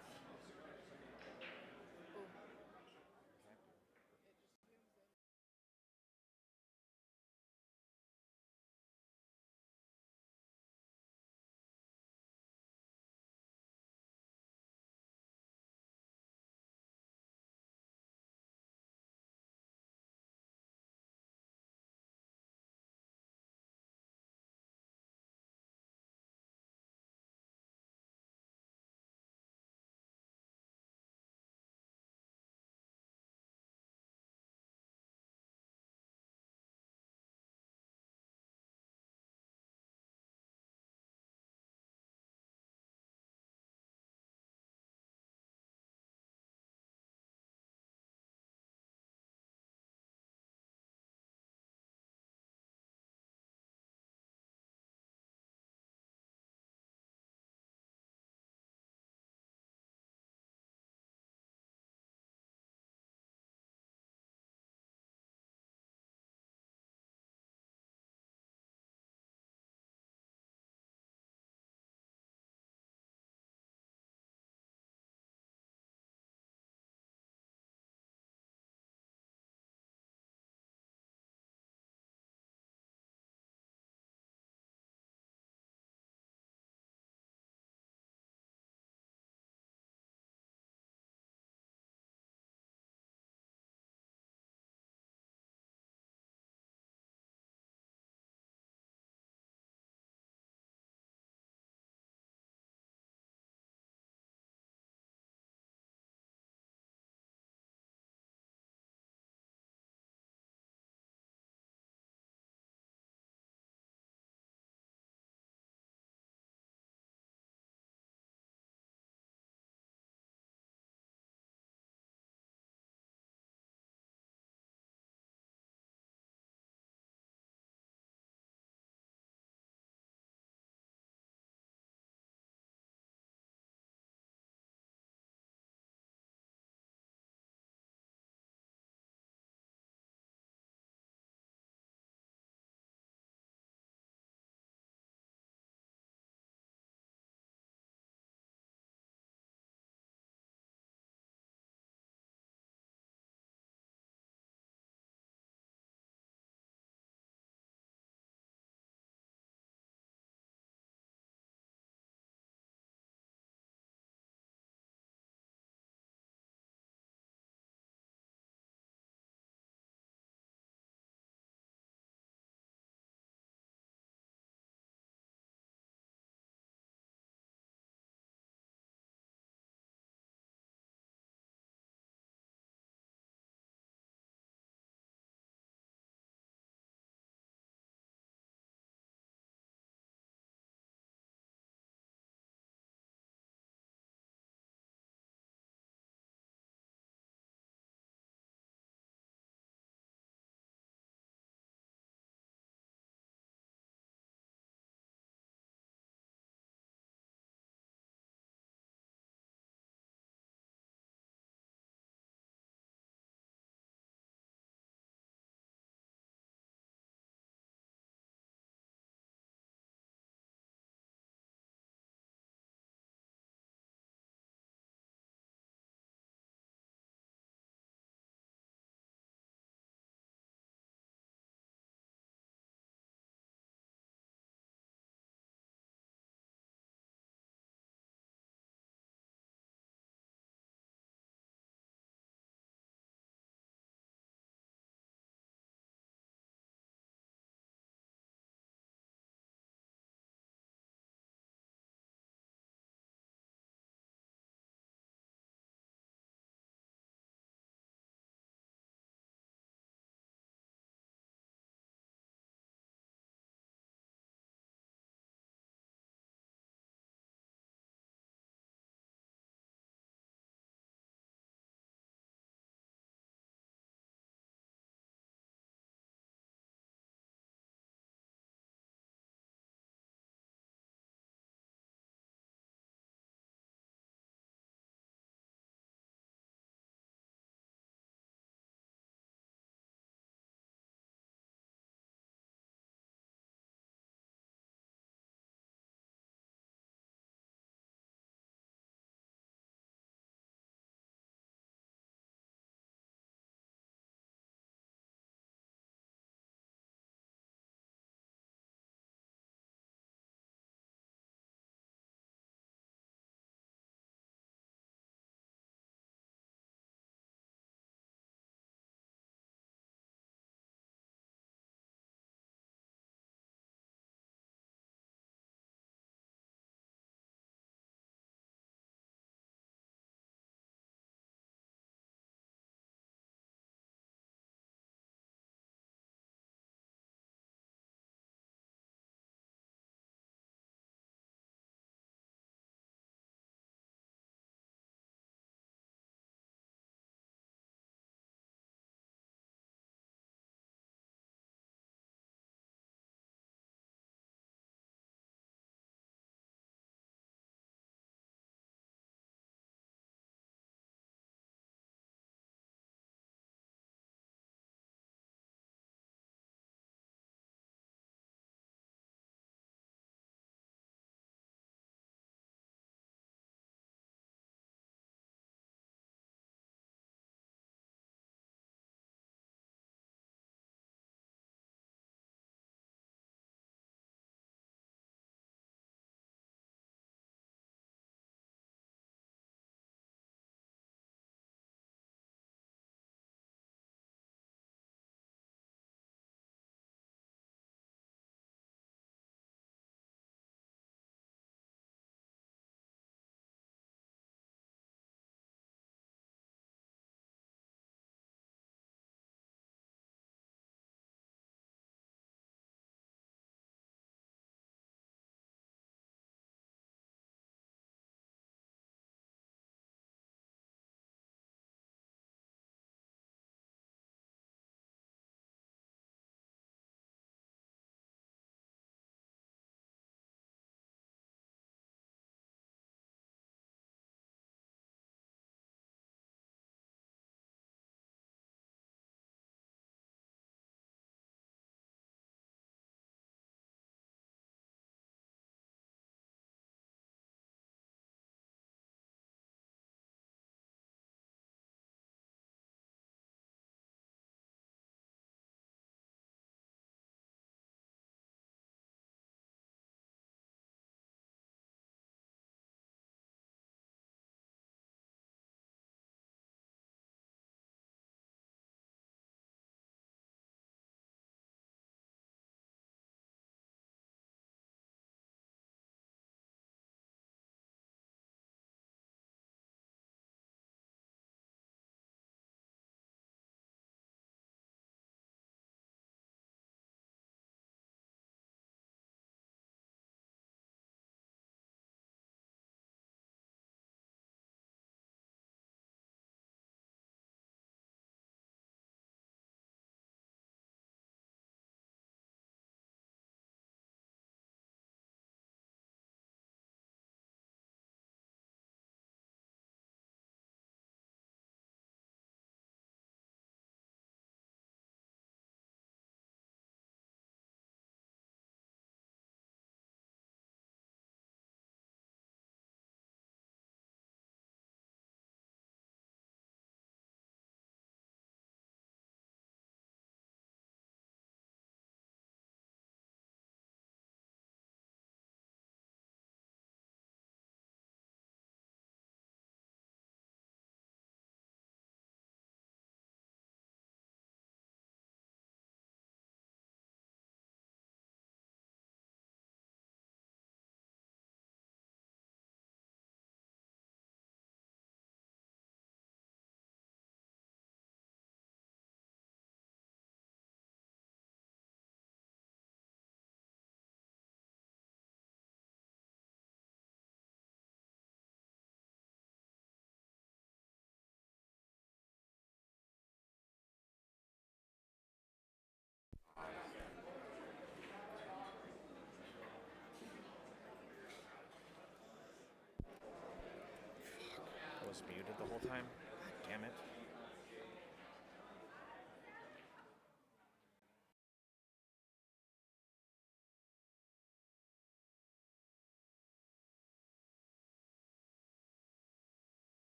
was muted the whole time. God damn it.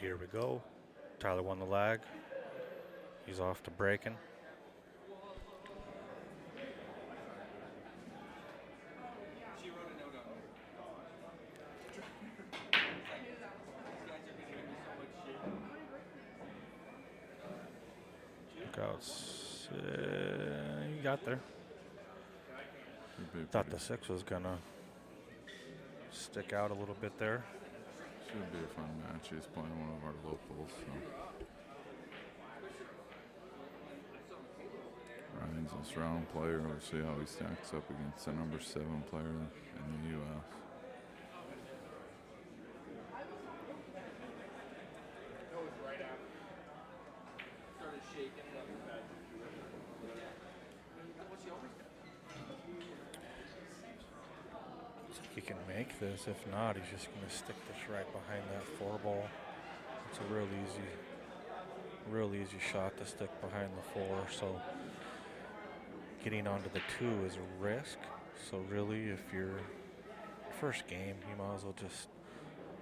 Here we go. Tyler won the lag. He's off to breaking. Lookouts. You got there. Thought the 6 was gonna stick out a little bit there. Should be a fun match. He's playing one of our locals. So. Ryan's a strong player. We'll see how he stacks up against the number 7 player in the U.S. He can make this. If not, he's just going to stick this right behind that 4 ball. It's a real easy shot to stick behind the 4. So getting onto the 2 is a risk. So really, if you're first game, you might as well just,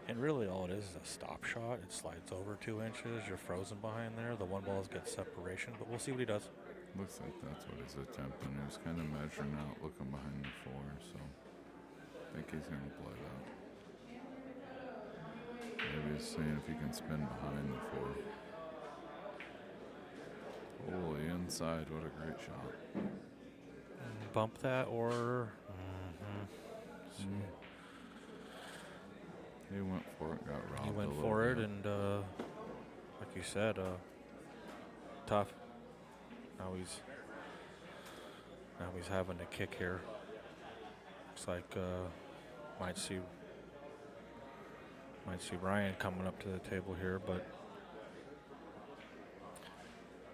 and really all it is a stop shot. It slides over 2 inches. You're frozen behind there. The 1 ball's got separation, but we'll see what he does. Looks like that's what he's attempting. He was kind of measuring out, looking behind the 4, so I think he's going to play that. Maybe he's seeing if he can spin behind the 4. Holy inside, what a great shot. Bump that or... He went for it, got robbed. He went for it, and like you said, tough. Now he's having a kick here. Looks like might see Ryan coming up to the table here, but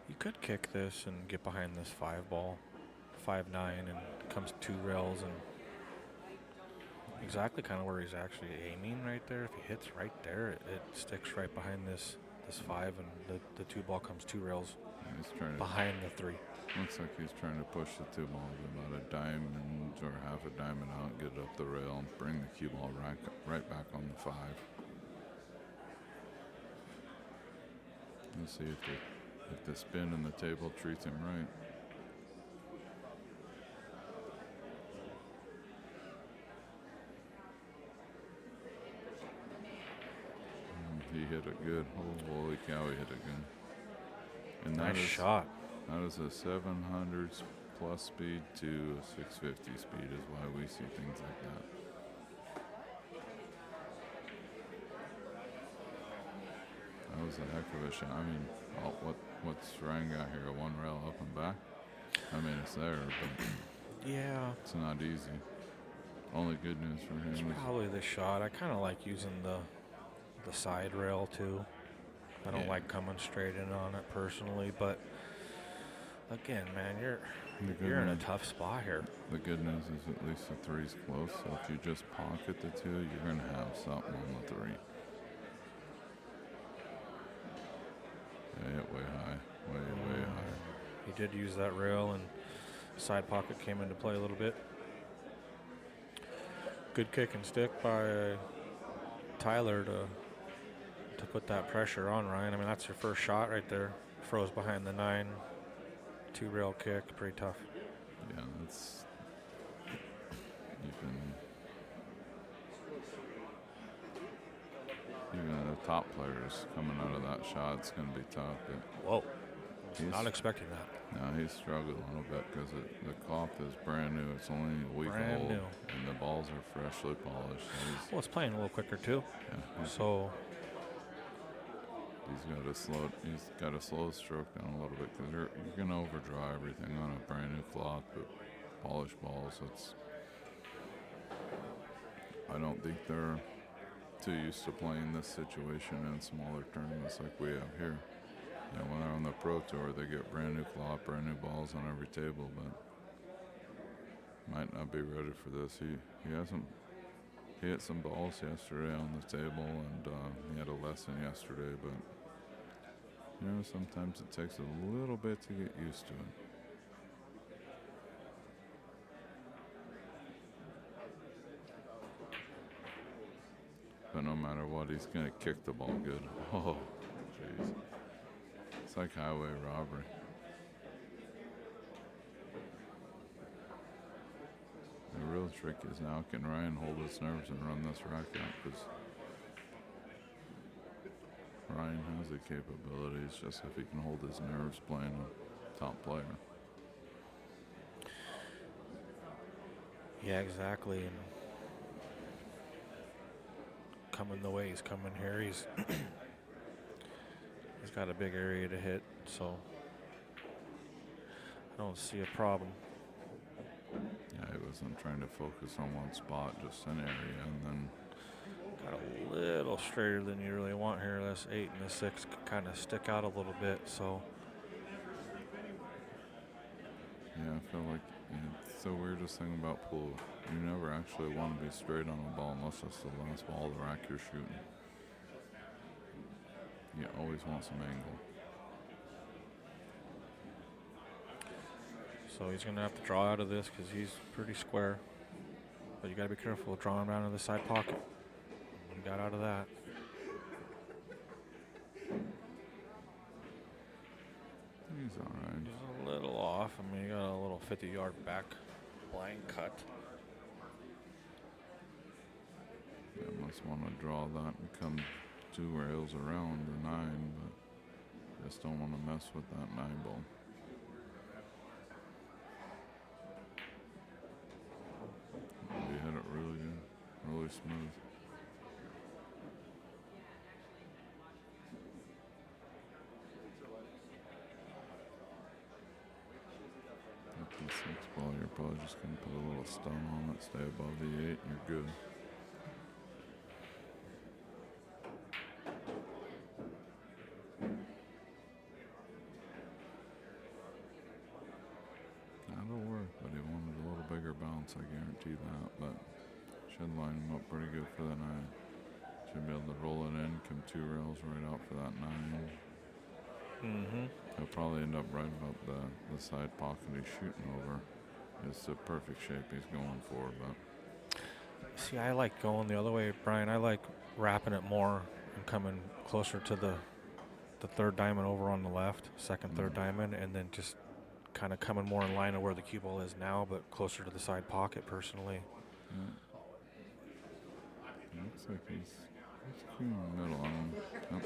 you could kick this and get behind this 5 ball, 5-9, and comes 2 rails and exactly kind of where he's actually aiming right there. If he hits right there, it sticks right behind this 5, and the 2 ball comes 2 rails behind the 3. Looks like he's trying to push the 2 balls about a diamond or half a diamond out, get it up the rail, and bring the cue ball right back on the 5. Let's see if the spin in the table treats him right. He hit it good. Oh, holy cow, he hit it good. And nice shot. That is a 700 plus speed to a 650 speed is why we see things like that. That was a heck of a shot. I mean, what's Ryan got here? A 1 rail up and back? I mean, it's there, but yeah, it's not easy. Only good news for him is probably the shot. I kind of like using the side rail too. I don't like coming straight in on it personally, but again, man, you're in a tough spot here. The good news is at least the 3's close, so if you just pocket the 2, you're going to have something on the 3. Yeah, way high, way high. He did use that rail, and side pocket came into play a little bit. Good kick and stick by Tyler to put that pressure on Ryan. I mean, that's your first shot right there. Froze behind the 9. 2 rail kick, pretty tough. Yeah, that's even the top players coming out of that shot, it's going to be tough. Whoa, not expecting that. No, he's struggled a little bit because the cloth is brand new. It's only a week old, and the balls are freshly polished. So it's playing a little quicker too. Yeah, so he's got to slow the stroke down a little bit because you're going to overdraw everything on a brand new cloth, but polished balls, I don't think they're too used to playing this situation in smaller tournaments like we have here. You know, when they're on the Pro Tour, they get brand new cloth, brand new balls on every table, but might not be ready for this. He hit some balls yesterday on the table, and he had a lesson yesterday, but you know, sometimes it takes a little bit to get used to it. but no matter what, he's going to kick the ball good. Oh, jeez. It's like highway robbery. The real trick is now, can Ryan hold his nerves and run this rack out? Because Ryan has the capabilities, just if he can hold his nerves playing a top player. Yeah, exactly. And coming the way he's coming here, he's he's got a big area to hit, so I don't see a problem. Yeah, he wasn't trying to focus on one spot, just an area, and then Got a little straighter than you really want here. This 8 and the 6 kind of stick out a little bit, so yeah, I feel like it's the weirdest thing about pool. You never actually want to be straight on a ball unless it's the last ball of the rack you're shooting. You always want some angle. so he's going to have to draw out of this because he's pretty square. But you got to be careful of drawing down to the side pocket. He got out of that. He's all right. He's a little off. I mean, he got a little 50-yard back blind cut. Yeah, must want to draw that and come 2 rails around the 9, but just don't want to mess with that 9 ball. You hit it really good, really smooth. At the 6 ball, you're probably just going to put a little stun on it, stay above the 8, and you're good. That'll work, but he wanted a little bigger bounce, I guarantee that, but should line him up pretty good for the 9. Should be able to roll it in, come 2 rails right out for that 9. Mm-hmm. He'll probably end up right about the side pocket he's shooting over. It's the perfect shape he's going for, but See, I like going the other way, Brian. I like wrapping it more and coming closer to the 3rd diamond over on the left, 2nd, 3rd diamond, and then just kind of coming more in line of where the cue ball is now, but closer to the side pocket, personally. yeah. Looks like he's in the middle on him. Yep.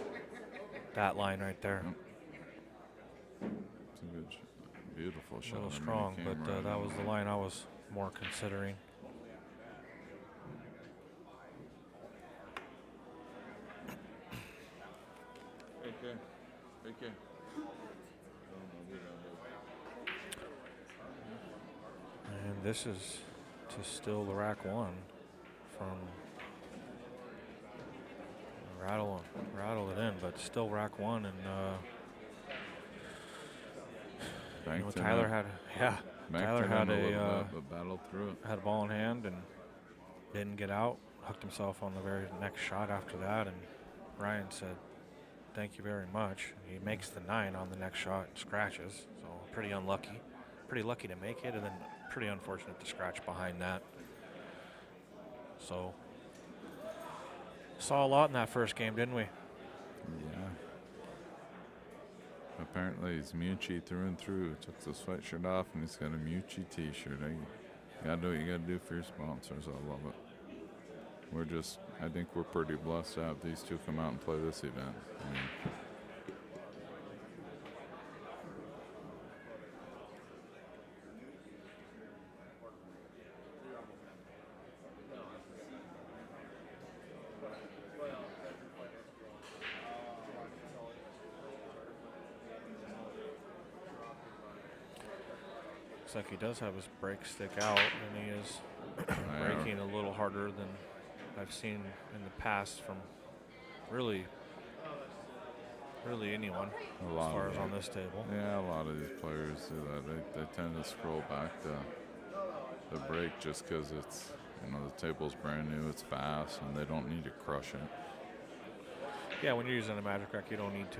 That line right there. Yep. It's a good beautiful A shot. little I mean, he strong, came but right that on was the it. line I was more considering. And this is to still the rack 1 from rattle it in, but still rack 1, and you know, Banked it Tyler up. had Banked Tyler it had in a little a bit, but battled through it. had a ball in hand and didn't get out. Hooked himself on the very next shot after that, and Ryan said, "Thank you very much." He makes the 9 on the next shot, scratches, so pretty unlucky. Pretty lucky to make it, and then pretty unfortunate to scratch behind that. So saw a lot in that first game, didn't we? Yeah. Apparently he's Mucci through and through. Took the sweatshirt off and he's got a Mucci t-shirt. You gotta do what you gotta do for your sponsors. I love it. I think we're pretty blessed to have these two come out and play this event. I mean, Looks like he does have his brake stick out, and he is braking a little harder than I've seen in the past from really anyone a lot as far of as on this table. Yeah, a lot of these players do that. They tend to scroll back the break just because it's, the table's brand new, it's fast, and they don't need to crush it. Yeah, when you're using a magic rack, you don't need to.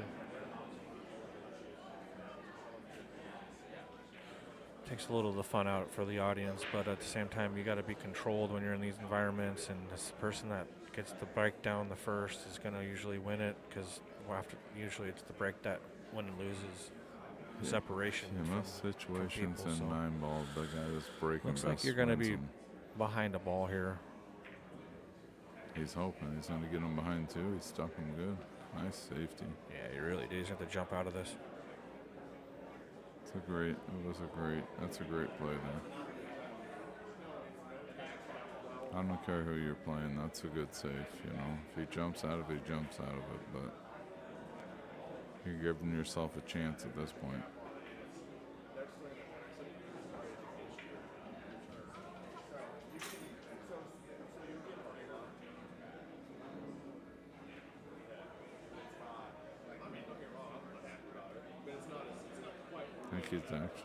Takes a little of the fun out for the audience, but at the same time, you got to be controlled when you're in these environments. And this person that gets the break down the first is going to usually win it because usually it's the break that win and loses separation. In from, most situations people, in so 9-ball, the guy that's breaking looks best like you're going to wins be 'em. behind a ball here. He's hoping he's going to get him behind too. He's stuck him good. Nice safety. Yeah, you really do. He's going to jump out of this. That's a great play there. I don't care who you're playing. That's a good save, you know. If he jumps out of it, he jumps out of it. But you're giving yourself a chance at this point.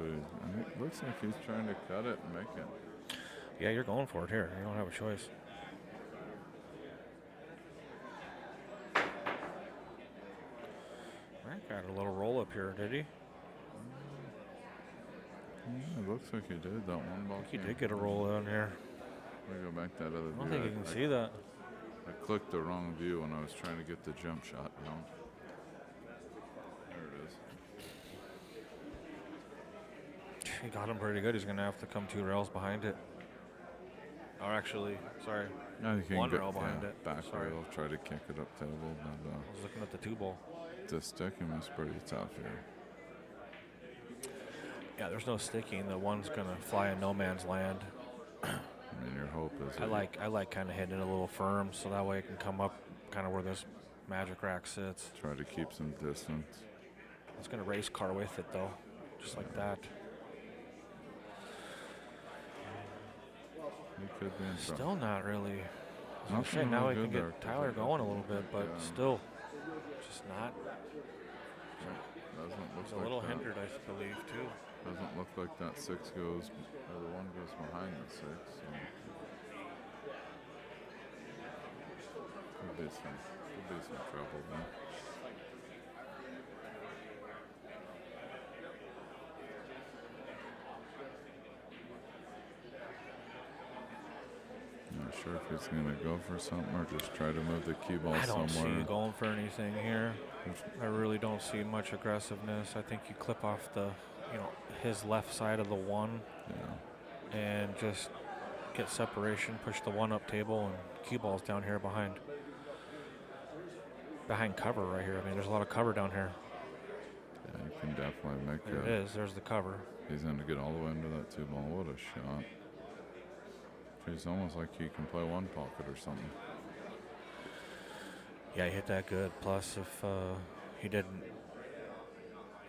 It looks like he's trying to cut it and make it. Yeah, you're going for it here. You don't have a choice. That got a little roll up here, did he? Yeah, it looks like he did. That one ball. He did get a roll down here. Let me go back that other view. I don't think you can see that. I clicked the wrong view when I was trying to get the jump shot down. There it is. He got him pretty good. He's going to have to come 2 rails behind it. Or actually, sorry, Yeah, you can 1 get, rail behind it. Back Sorry. rail, try to kick it up table. But, I was looking at the 2 ball. the sticking is pretty tough here. Yeah, there's no sticking. The one's going to fly in no man's land. I mean, your hope is. I like kind of hitting it a little firm so that way it can come up kind of where this magic rack sits. Try to keep some distance. It's going to race car with it though, just like that. He could be in trouble. Still not really. Nothing Now really we can good get there. Tyler going a little bit, but Yeah. still, just not. Doesn't look He's a like little that. hindered, I believe, too. Doesn't look like that 6 goes, or the 1 goes behind the 6. So. Could be some trouble there. Not sure if he's going to go for something or just try to move the cue ball I don't see somewhere. you going for anything here. I really don't see much aggressiveness. I think you clip off his left side of the 1 Yeah. and just get separation, push the 1 up table, and cue balls down here behind cover right here. I mean, there's a lot of cover down here. Yeah, you can definitely make There it is. There's the cover. He's going to get all the way into that 2 ball. What a shot. It's almost like he can play 1 pocket or something. Yeah, he hit that good. Plus, if he didn't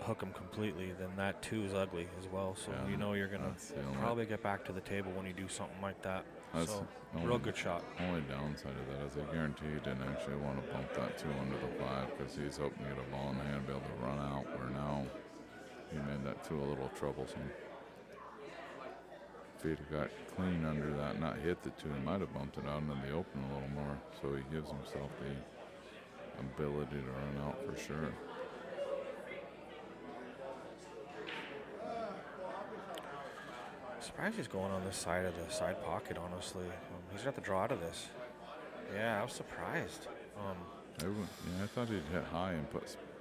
hook him completely, then that 2 is ugly as well. So Yeah, you know you're going that's to the only- probably get back to the table when you do something like that. That's So, the real only- good shot. Only downside of that is I guarantee he didn't actually want to bump that 2 under the 5 because he's hoping to get a ball in the hand and be able to run out, where now he made that 2 a little troublesome. If he'd have got clean under that and not hit the 2, he might have bumped it out into the open a little more, so he gives himself the ability to run out for sure. Surprised he's going on this side of the side pocket, honestly. He's going to have to draw out of this. Yeah, I was surprised. I thought he'd hit high and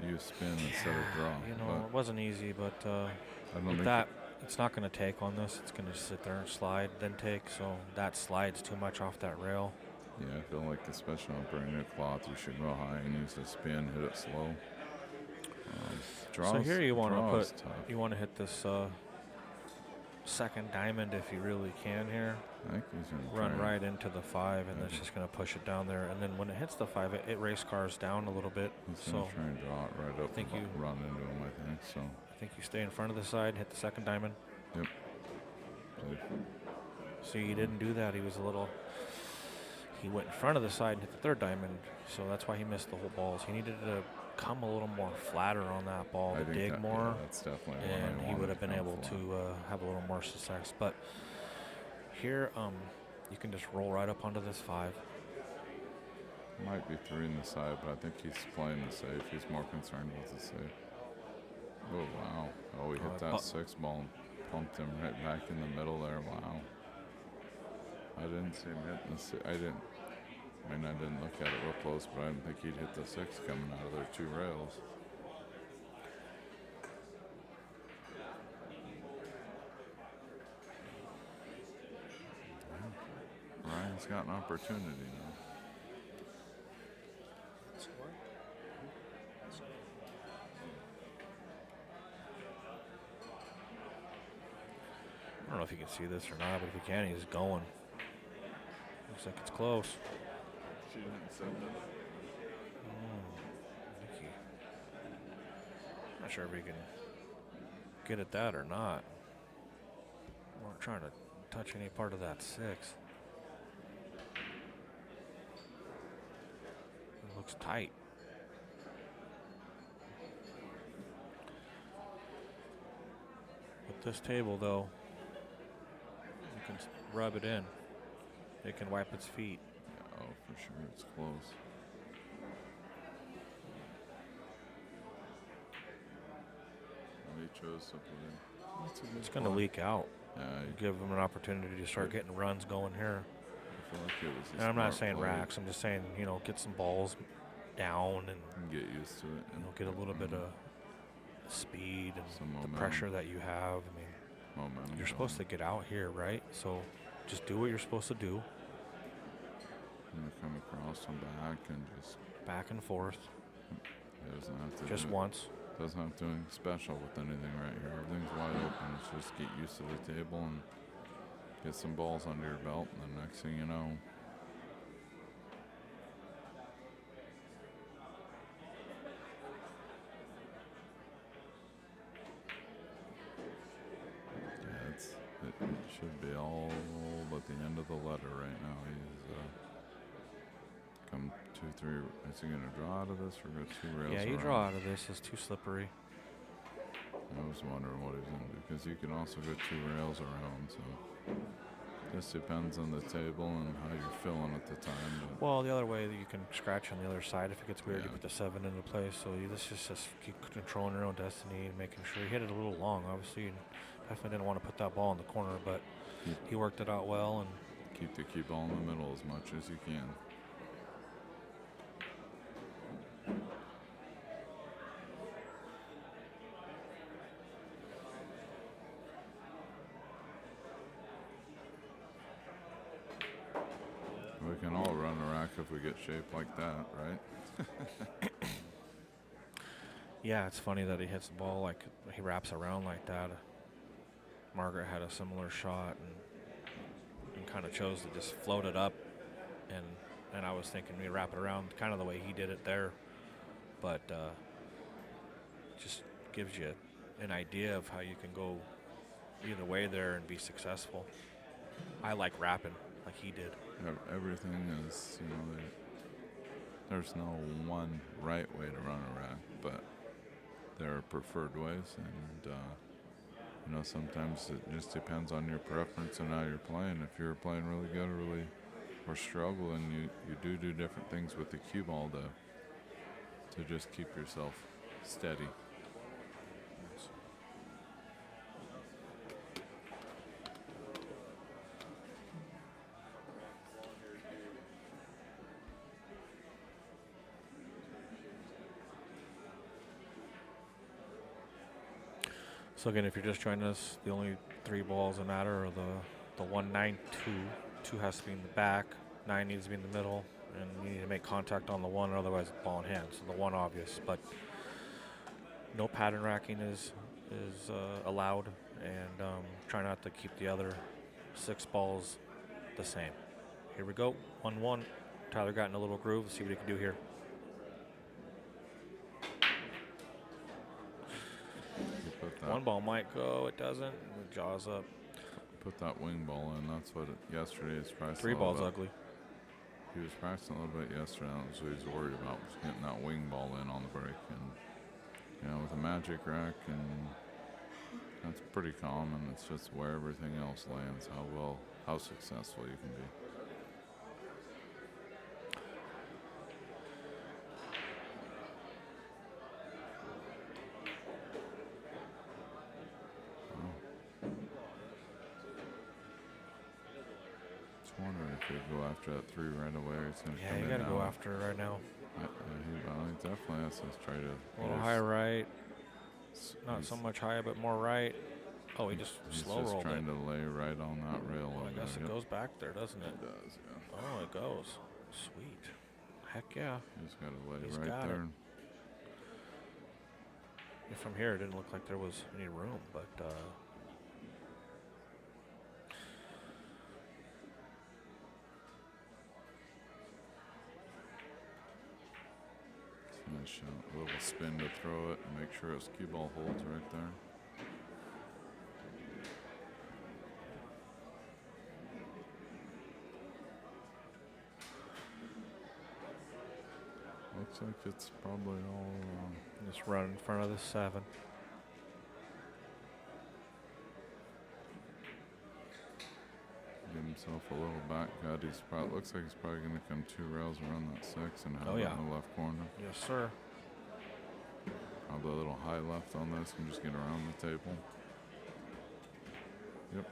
use spin instead of draw. It wasn't easy, but I don't with think that, it's not going to take on this. It's going to sit there and slide, then take. So that slides too much off that rail. Yeah, I feel like especially on brand new cloth, you should go high and use the spin, hit it slow. So here you want draws to tough. you want to hit this second diamond if you really can here. I think he's gonna Run try right into the 5, and that's just going to push it down there. And then when it hits the 5, it race cars down a little bit. He's gonna So try and draw it right up think and you- run into him, I think. So, I think you stay in front of the side, hit the second diamond. yep. Safe. So he didn't do that. He went in front of the side and hit the 3rd diamond. So that's why he missed the whole balls. He needed to come a little more flatter on that ball I to think dig that- more. Yeah, that's definitely one And I he wanted would have to been come able flat. to have a little more success. But here, you can just roll right up onto this 5. Might be 3 in the side, but I think he's playing the safe. He's more concerned with the safe. Oh, wow. Oh, he hit that but- 6 ball and pumped him right back in the middle there. Wow. I didn't see him hitting the 6. I mean, I didn't look at it real close, but I didn't think he'd hit the 6 coming out of their 2 rails. Ryan's got an opportunity now. I don't know if you can see this or not, but if you can, he's going. Looks like it's close. She didn't send it. Mickey. Not sure if he can get at that or not. We're not trying to touch any part of that 6. It looks tight. With this table, though, you can rub it in. It can wipe its feet. Yeah, oh, for sure, it's close. He chose to put in. It's going to leak out. Yeah, Give him an opportunity to start getting runs going here. I feel like it was a And I'm not smart saying play. racks. I'm just saying, you know, get some balls down and Get used to it. you know, get a little bit of speed and Some the momentum. pressure that you have. I mean, Momentum you're supposed to get out here, right? So just do what you're supposed to do, and come across and back and just back and forth, it doesn't have to just do, once. doesn't have to do anything special with anything right here. Everything's wide open. It's just get used to the table and get some balls under your belt, and the next thing you know, yeah, it should be all but the end of the letter right now. He's come 2, 3. Is he gonna draw out of this or go 2 rails? Yeah, you around? draw out of this. It's too slippery. I was wondering what he was going to do because you can also go 2 rails around. So just depends on the table and how you're feeling at the time. But Well, the other way that you can scratch on the other side if it gets weird, you Yeah. put the 7 into place. So this is just keep controlling your own destiny and making sure you hit it a little long. Obviously, you definitely didn't want to put that ball in the corner, but he worked it out well. And keep the cue ball in the middle as much as you can. We can all run a rack if we get shaped like that, right? yeah, it's funny that he hits the ball like he wraps around like that. Margaret had a similar shot and kind of chose to just float it up, and I was thinking we wrap it around kind of the way he did it there, but just gives you an idea of how you can go either way there and be successful. I like wrapping like he did. Everything is, you know, there's no one right way to run a rack, but there are preferred ways, and you know, sometimes it just depends on your preference and how you're playing. If you're playing really good or struggling, you do different things with the cue ball to just keep yourself steady. So again, if you're just joining us, the only 3 balls that matter are the 1, 9, 2. 2 has to be in the back, 9 needs to be in the middle, and you need to make contact on the 1, otherwise it's ball in hand. So the 1 obvious, but no pattern racking is allowed, and try not to keep the other 6 balls the same. Here we go, 1-1. Tyler got in a little groove. Let's see what he can do here. One ball might go, it doesn't. It jaws up. Put that wing ball in. That's what yesterday's practice. 3 balls ugly. He was practicing a little bit yesterday. That's what he was worried about, was getting that wing ball in on the break. And you know, with a magic rack, and that's pretty common. It's just where everything else lands, how successful you can be. wondering if he'd go after that 3 right away or he's going to Yeah, come you in gotta go now. after it right now. He definitely has to try to... A little high right. Not so much high, but more right. Oh, he just slow He's rolled just trying it. to lay right on that rail Well, I over guess there. it goes back there, doesn't it? It does, yeah. Oh, it goes. Sweet. Heck yeah. He's got to lay He's right got there. it. From here, it didn't look like there was any room, but Nice shot. A little spin to throw it and make sure his cue ball holds right there. Looks like it's probably all... just run in front of the 7. Give himself a little back cut. Looks like he's probably going to come 2 rails around that 6 and have it in the left corner. Yes, sir. Probably a little high left on this and just get around the table. Yep.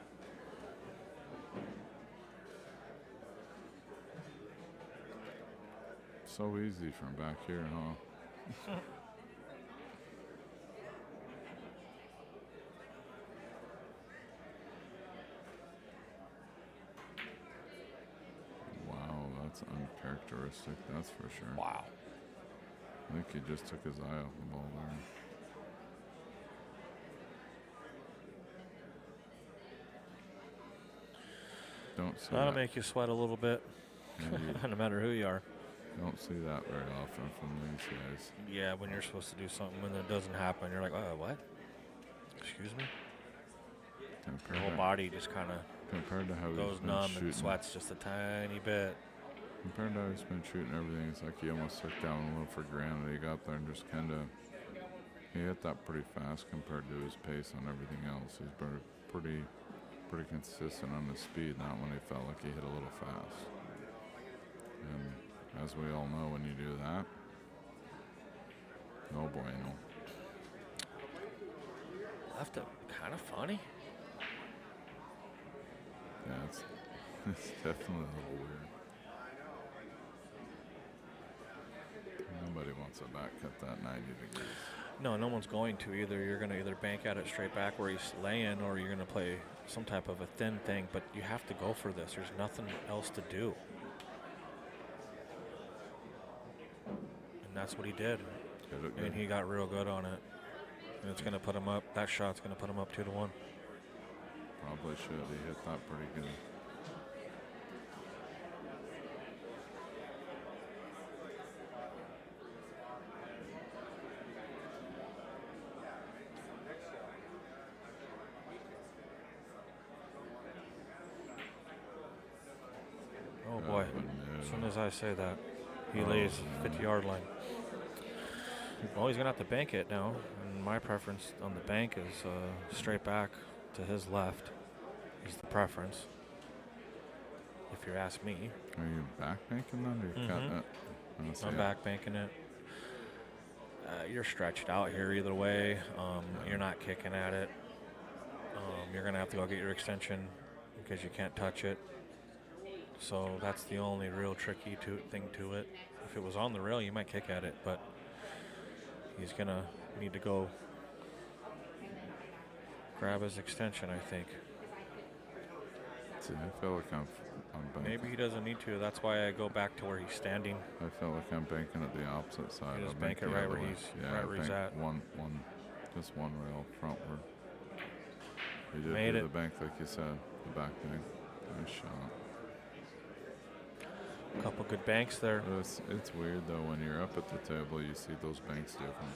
So easy from back here, huh? Wow, that's uncharacteristic, that's for sure. Wow. I think he just took his eye off the ball there. Don't see That'll that. make you sweat a little bit, Yeah, no matter who you are. don't see that very often from these guys. Yeah, when you're supposed to do something and it doesn't happen, you're like, oh, what? Excuse me? Your whole body just kind of Compared to how goes he's been numb shooting, and sweats just a tiny bit. compared to how he's been shooting everything, it's like he almost took down a little for granted. He got there and just kind of, he hit that pretty fast compared to his pace on everything else. He's been pretty consistent on his speed. Not when he felt like he hit a little fast. And as we all know, when you do that, no bueno. Left it kind of funny. Yeah, it's definitely a little weird. Nobody wants a back cut that 90 degrees. No, no one's going to either. You're going to either bank at it straight back where he's laying, or you're going to play some type of a thin thing, but you have to go for this. There's nothing else to do. And that's what he did. And he got real good on it. And it's going to put him up. That shot's going to put him up 2-1. Probably should. He hit that pretty good. Oh boy. As soon as I say that, he lays 50-yard line. Well, he's going to have to bank it now. And my preference on the bank is straight back to his left. Is the preference, if you ask me. Are you back banking that or you cutting it? I'm back banking it. You're stretched out here either way. You're not kicking at it. You're going to have to go get your extension because you can't touch it. So that's the only real tricky thing to it. If it was on the rail, you might kick at it, but he's going to need to go grab his extension, I think. See, I feel like I'm banking. Maybe he doesn't need to. That's why I go back to where he's standing. I feel like I'm banking at the opposite side. You just I'll bank it the right other where way. he's at. Just one rail frontward. You did Made do it. the bank like you said, the back bank. Nice shot. A couple good banks there. It's weird though when you're up at the table, you see those banks different.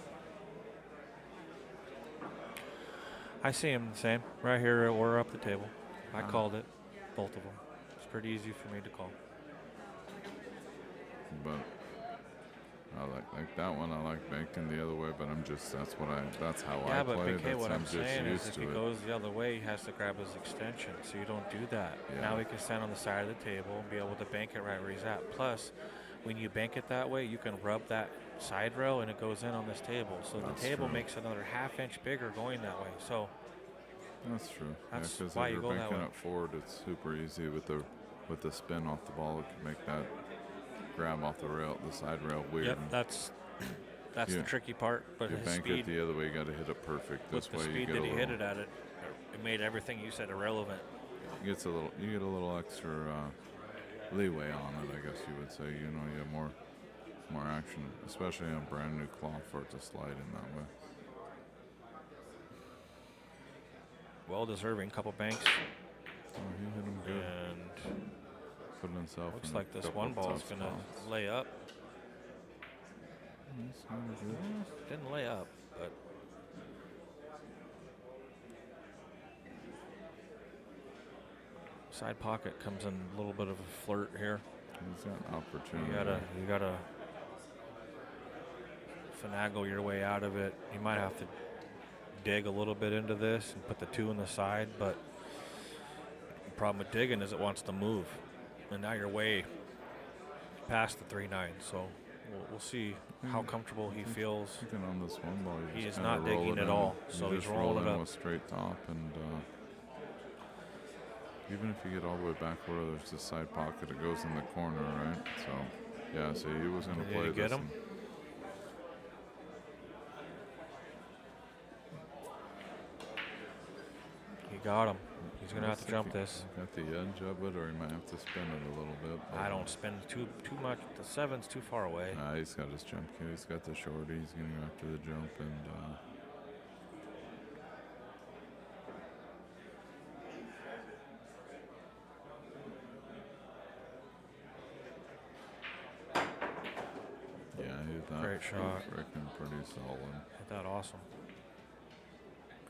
I see him the same. Right here, we're up the table. I called it, both of them. It's pretty easy for me to call. But I like that one. I like banking the other way, but that's how I Yeah, but play. BK, what I'm just saying is used if to he it. goes the other way, he has to grab his extension. So you don't do that. Yeah. Now he can stand on the side of the table and be able to bank it right where he's at. Plus, when you bank it that way, you can rub that side rail and it goes in on this table. So That's the table true. makes another half-inch bigger going that way. So That's true. That's Because why if you you're go that banking way. it forward, it's super easy with the with the spin off the ball, it can make that grab off the rail, the side rail, weird. Yep, that's the tricky part. But you his bank speed, it the other way, you got to hit it perfect. with This the way, you speed get that a he little, hit it at it made everything you said irrelevant. you get a little extra leeway on it, I guess you would say. You know, you have more action, especially on a brand new cloth for it to slide in that way. Well deserving, couple banks, Oh, he hit him good. and Put himself looks in like a this couple one of ball's tough gonna spots. lay up. He's doing good. Didn't lay up, but side pocket comes in a little bit of a flirt here. He's got an opportunity. You gotta finagle your way out of it. You might have to dig a little bit into this and put the 2 on the side, but the problem with digging is it wants to move, and now you're way past the 3-9. So we'll see how comfortable he feels. Thinking on this one ball, He just is kinda not digging roll it at in. all, You so he's just rolling roll it in up. with straight top, and even if you get all the way back where there's the side pocket, it goes in the corner, right? So, yeah, so he was going to Did play you get this. him? He got him. He's gonna have to jump this. Got the edge of it, or he might have to spin it a little bit. I don't spin too much. The 7's too far away. Nah, he's got his jump cue. He's got the shorty. He's going to go after the jump, and yeah, he's that Great shot. freaking pretty solid. Hit that awesome.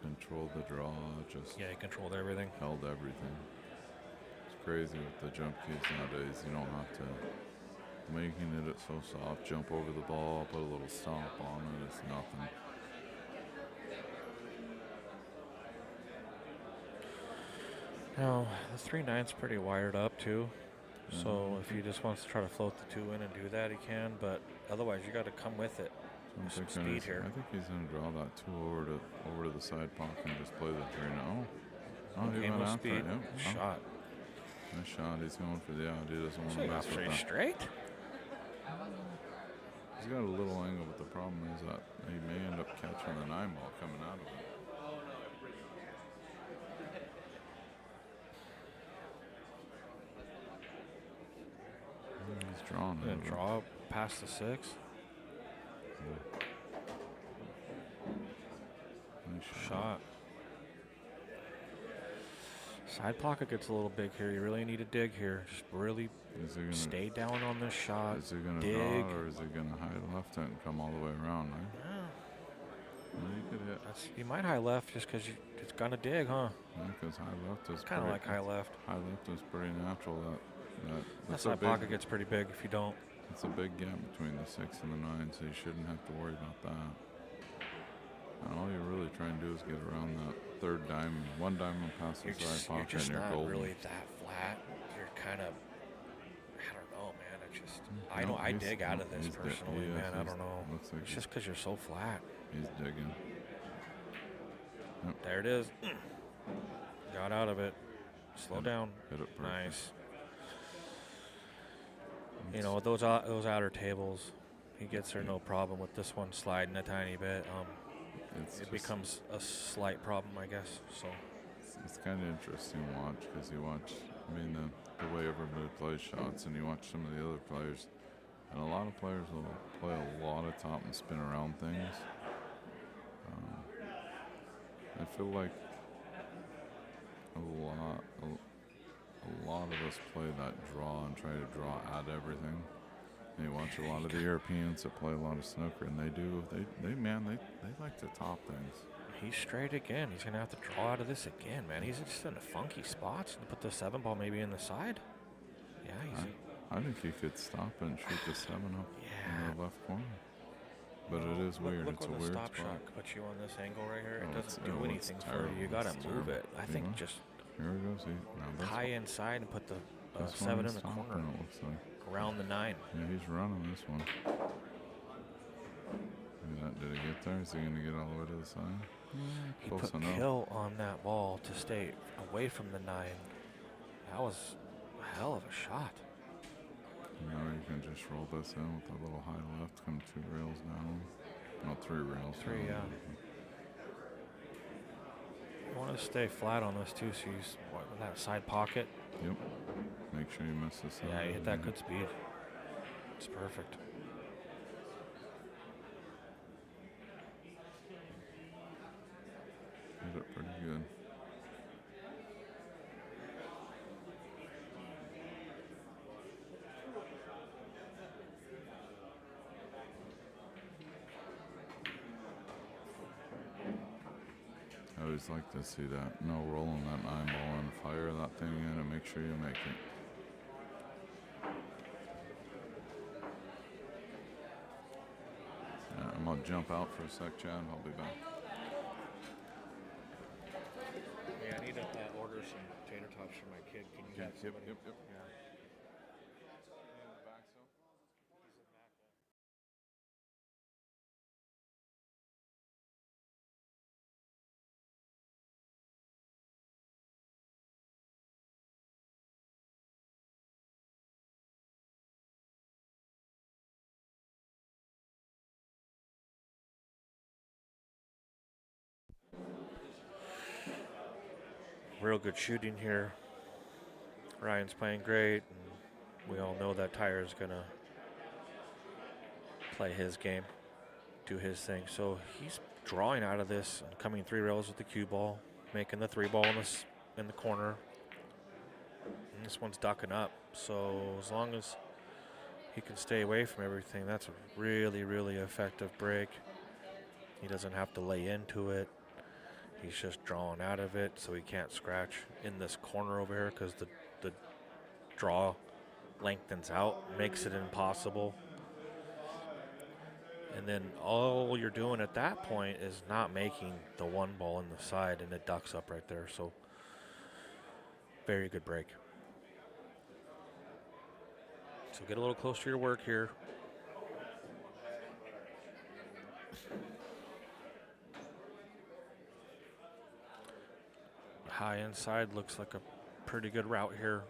Controlled the draw, just Yeah, he controlled everything. held everything. It's crazy with the jump keys nowadays. You don't have to making it so soft. Jump over the ball, put a little stomp on it. It's nothing. Now, the 3-9's pretty wired up too. So if he just wants to try to float the 2 in and do that, he can. But otherwise, you got to come with it. I'm Some thinking speed here. I think he's gonna draw that 2 over to the side pocket and just play the 3 now. Oh, he Game went with after speed. it. Yep. Shot. Nice shot. He's going for the out. He doesn't want So to he got mess with 3 that. straight. He's got a little angle, but the problem is that he may end up catching the 9 ball coming out of it. He's drawn it. Gonna draw past the 6. Nice Shot. Side pocket gets a little big here. You really need to dig here. Just really Is he gonna stay down on this shot. Is he gonna dig. draw, or is he gonna high left it and come all the way around? Right? Yeah, Well, you could hit. you might high left just because it's gonna dig, huh? Because high left is Kind of pretty- like high left. High left is pretty natural. That that's a side big, pocket gets pretty big if you don't. it's a big gap between the 6 and the 9, so you shouldn't have to worry about that. And all you're really trying to do is get around that 3rd diamond, 1 diamond past the You're side just, pocket, you're just and you're not golden. really that flat. You're kind of, I don't know, man. I just, I No, know I he's- dig out of this he's di- personally, he is, man. I he's- don't know. looks like It's just because you're so flat. he's digging. There it is. Got out of it. Slow Hit- down. Hit it perfect. Nice. You know, those outer tables, he gets there no problem. With this one sliding a tiny bit, It's it just- becomes a slight problem, I guess. So It's kind of interesting to watch because you watch, I mean, the way everybody plays shots, and you watch some of the other players, and a lot of players will play a lot of top and spin around things. I feel like a lot of us play that draw and try to draw at everything. And you watch a lot of the Europeans that play a lot of snooker, and they like to top things. he's straight again. He's gonna have to draw out of this again, man. He's just in a funky spot. He's gonna put the 7 ball maybe in the side. Yeah, he's. I think he could stop and shoot the 7 up Yeah. in the left corner. But it is weird. Look It's a where the weird stop spot. shot puts you on this angle right here. Oh, It it's- doesn't do oh, it's anything for terrible. you. You gotta It's move terrible. it. I You think know? just Here he goes. Now that's tie inside and put the this 7 one in he's the stopping, corner it looks like. around the 9. Yeah, he's running this one. Look at that. Did he get there? Is he going to get all the way to the side? He Close put enough. kill on that ball to stay away from the 9. That was hell of a shot. Now you can just roll this in with a little high left, come 2 rails down. No, 3 rails 3, down. yeah. You want to stay flat on this too, so you use that side pocket. Yep. Make sure you miss this out. Yeah, you hit that good speed. It's perfect. Hit it pretty good. I always like to see that. No rolling that 9 ball and fire that thing in and make sure you make it. I'm gonna jump out for a sec, Chad. I'll be back. Yeah, I need to order some tater tots for my kid. Can you have somebody? Yep. Yeah. Real good shooting here. Ryan's playing great, and we all know that Tyre's gonna play his game, do his thing. So he's drawing out of this and coming 3 rails with the cue ball, making the 3 ball in the corner. And this one's ducking up. So as long as he can stay away from everything, that's a really, really effective break. He doesn't have to lay into it. He's just drawing out of it, so he can't scratch in this corner over here because the draw lengthens out, makes it impossible. And then all you're doing at that point is not making the 1 ball in the side, and it ducks up right there. So very good break. So get a little closer to your work here. High inside looks like a pretty good route here.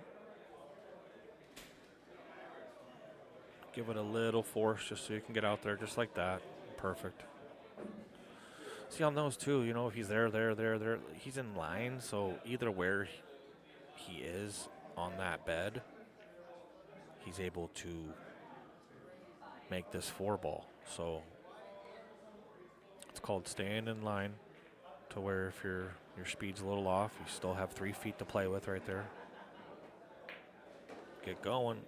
Give it a little force just so you can get out there just like that. Perfect. See on those too, you know, if he's there, he's in line. So either where he is on that bed, he's able to make this 4 ball. So it's called staying in line, to where if your speed's a little off, you still have 3 feet to play with right there. Get going.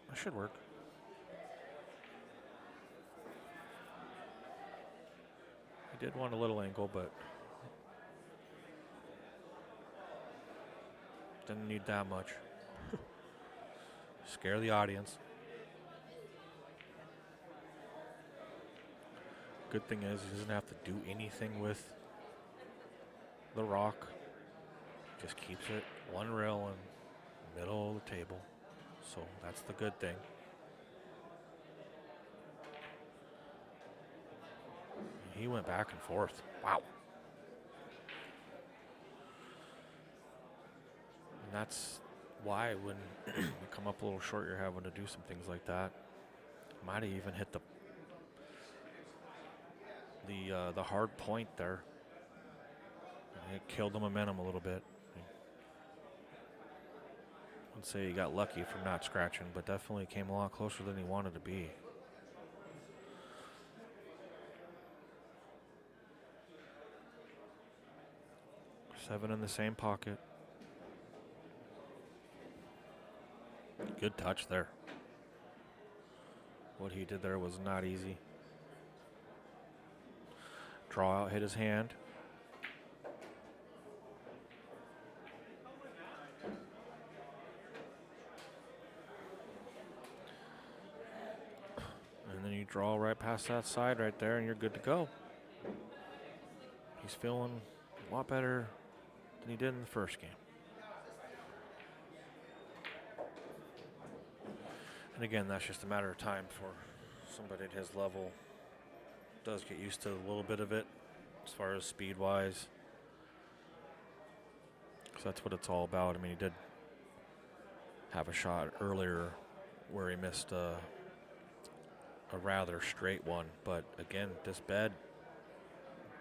That should work. I did want a little angle, but didn't need that much. Scare the audience. Good thing is he doesn't have to do anything with the rock. Just keeps it 1 rail in the middle of the table. So that's the good thing. He went back and forth. Wow. And that's why when you come up a little short, you're having to do some things like that. Might have even hit the hard point there. And it killed the momentum a little bit. I wouldn't say he got lucky from not scratching, but definitely came a lot closer than he wanted to be. Seven in the same pocket. Good touch there. What he did there was not easy. Draw out, hit his hand. And then you draw right past that side right there, and you're good to go. He's feeling a lot better than he did in the first game. And again, that's just a matter of time for somebody at his level. Does get used to a little bit of it as far as speed-wise. because that's what it's all about. I mean, he did have a shot earlier where he missed a rather straight one. But again, this bed,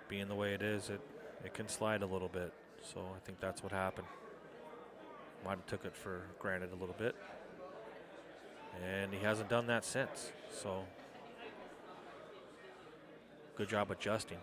being the way it is, it can slide a little bit. So I think that's what happened. Might have took it for granted a little bit. And he hasn't done that since. So good job adjusting.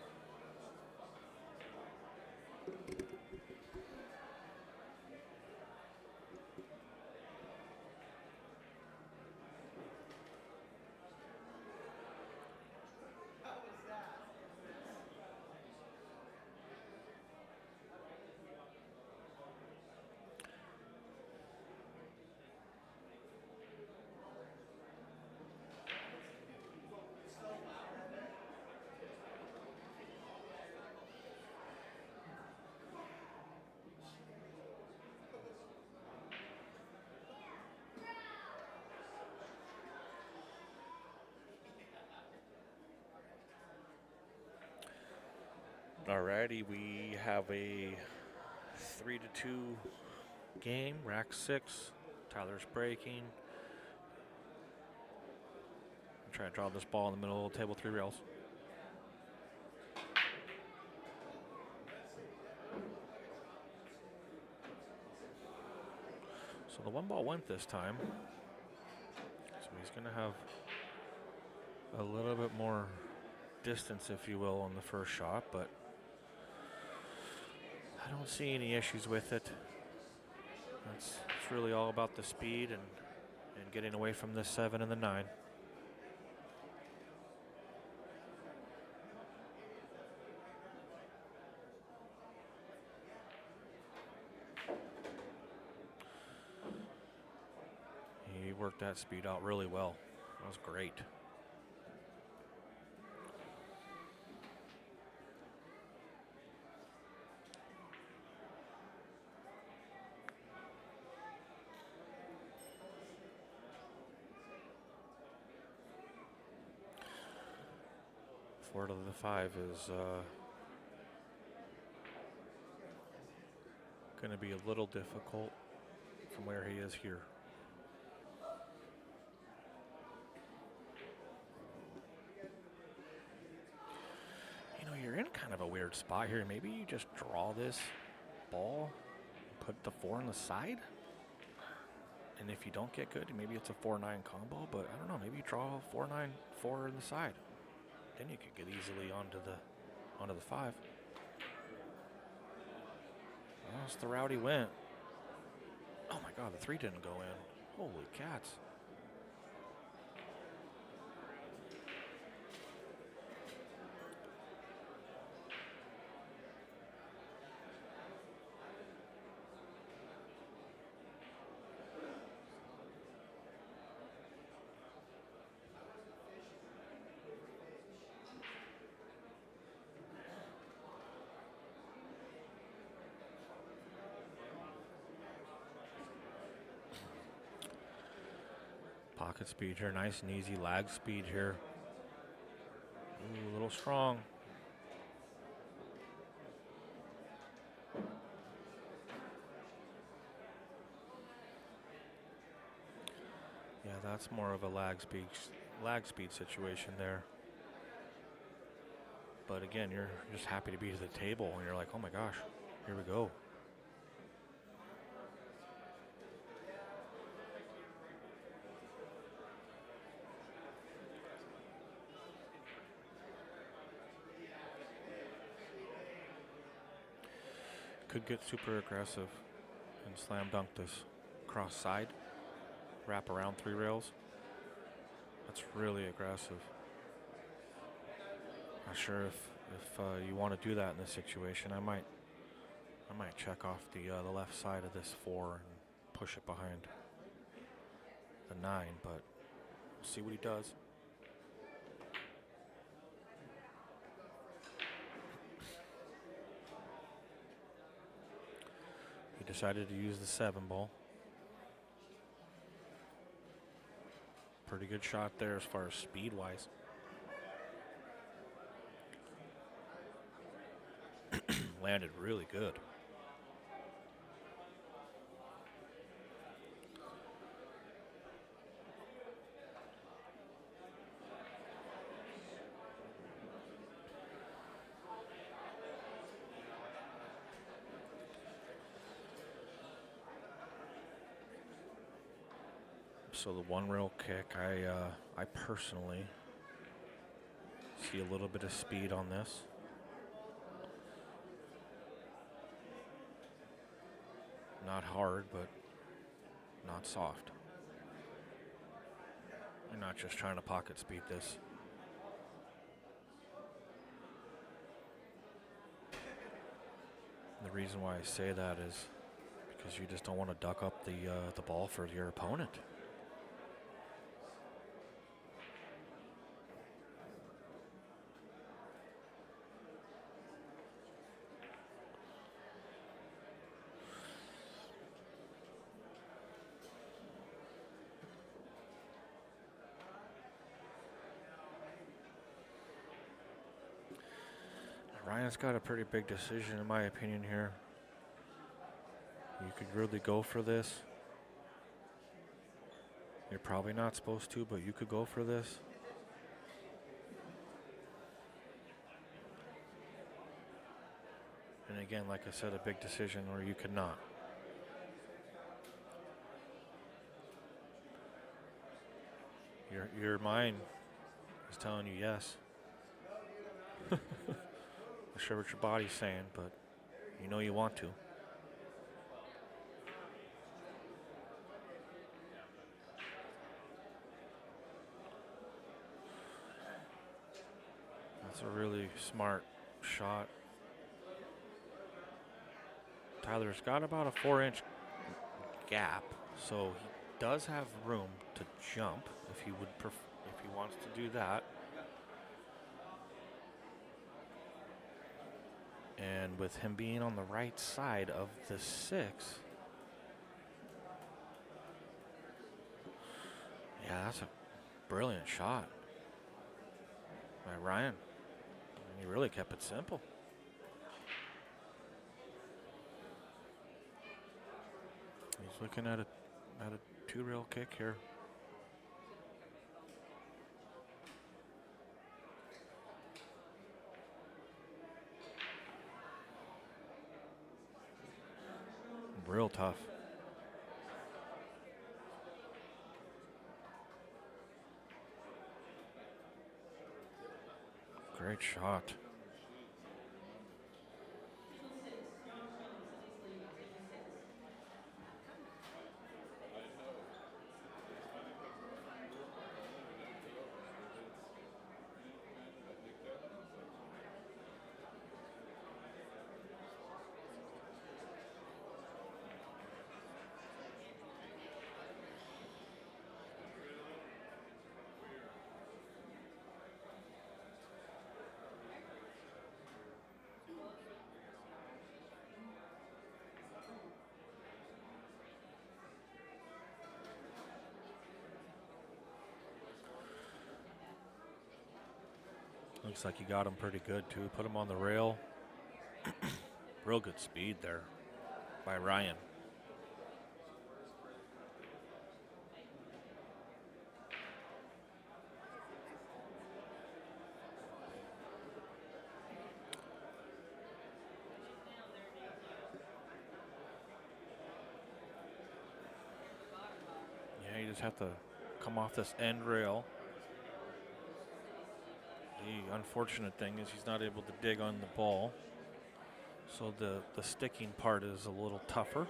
Alrighty, we have a 3-2 game, rack 6. Tyler's breaking. I'm trying to draw this ball in the middle of the table, 3 rails. So the 1 ball went this time. So he's going to have a little bit more distance, if you will, on the first shot, but I don't see any issues with it. It's really all about the speed and getting away from the 7 and the 9. He worked that speed out really well. That was great. Four to the 5 is going to be a little difficult from where he is here. You know, you're in kind of a weird spot here. Maybe you just draw this ball, put the 4 on the side, and if you don't get good, maybe it's a 4-9 combo, but I don't know, maybe you draw 4-9, 4 on the side. Then you could get easily onto the 5. Well, that's the route he went. Oh my God, the 3 didn't go in. Holy cats. Pocket speed here, nice and easy. Lag speed here. Ooh, a little strong. Yeah, that's more of a lag speed situation there. But again, you're just happy to be to the table, and you're like, oh my gosh, here we go. Could get super aggressive and slam dunk this cross side, wrap around 3 rails. That's really aggressive. Not sure if you want to do that in this situation. I might check off the left side of this 4 and push it behind the 9, but we'll see what he does. Decided to use the 7 ball. Pretty good shot there as far as speed wise. Landed really good. So the one rail kick, I personally see a little bit of speed on this. Not hard, but not soft. You're not just trying to pocket speed this. The reason why I say that is because you just don't want to duck up the ball for your opponent. Ryan's got a pretty big decision, in my opinion, here. You could really go for this. You're probably not supposed to, but you could go for this. And again, like I said, a big decision where you could not. Your mind is telling you yes. Not sure what your body's saying, but you know you want to. That's a really smart shot. Tyler's got about a 4-inch gap, so he does have room to jump if he would if he wants to do that. And with him being on the right side of the 6, yeah, that's a brilliant shot by Ryan. He really kept it simple. He's looking at a 2-rail kick here. Real tough. Great shot. Looks like he got him pretty good, too. Put him on the rail. Real good speed there by Ryan. Yeah, you just have to come off this end rail. The unfortunate thing is he's not able to dig on the ball. So the sticking part is a little tougher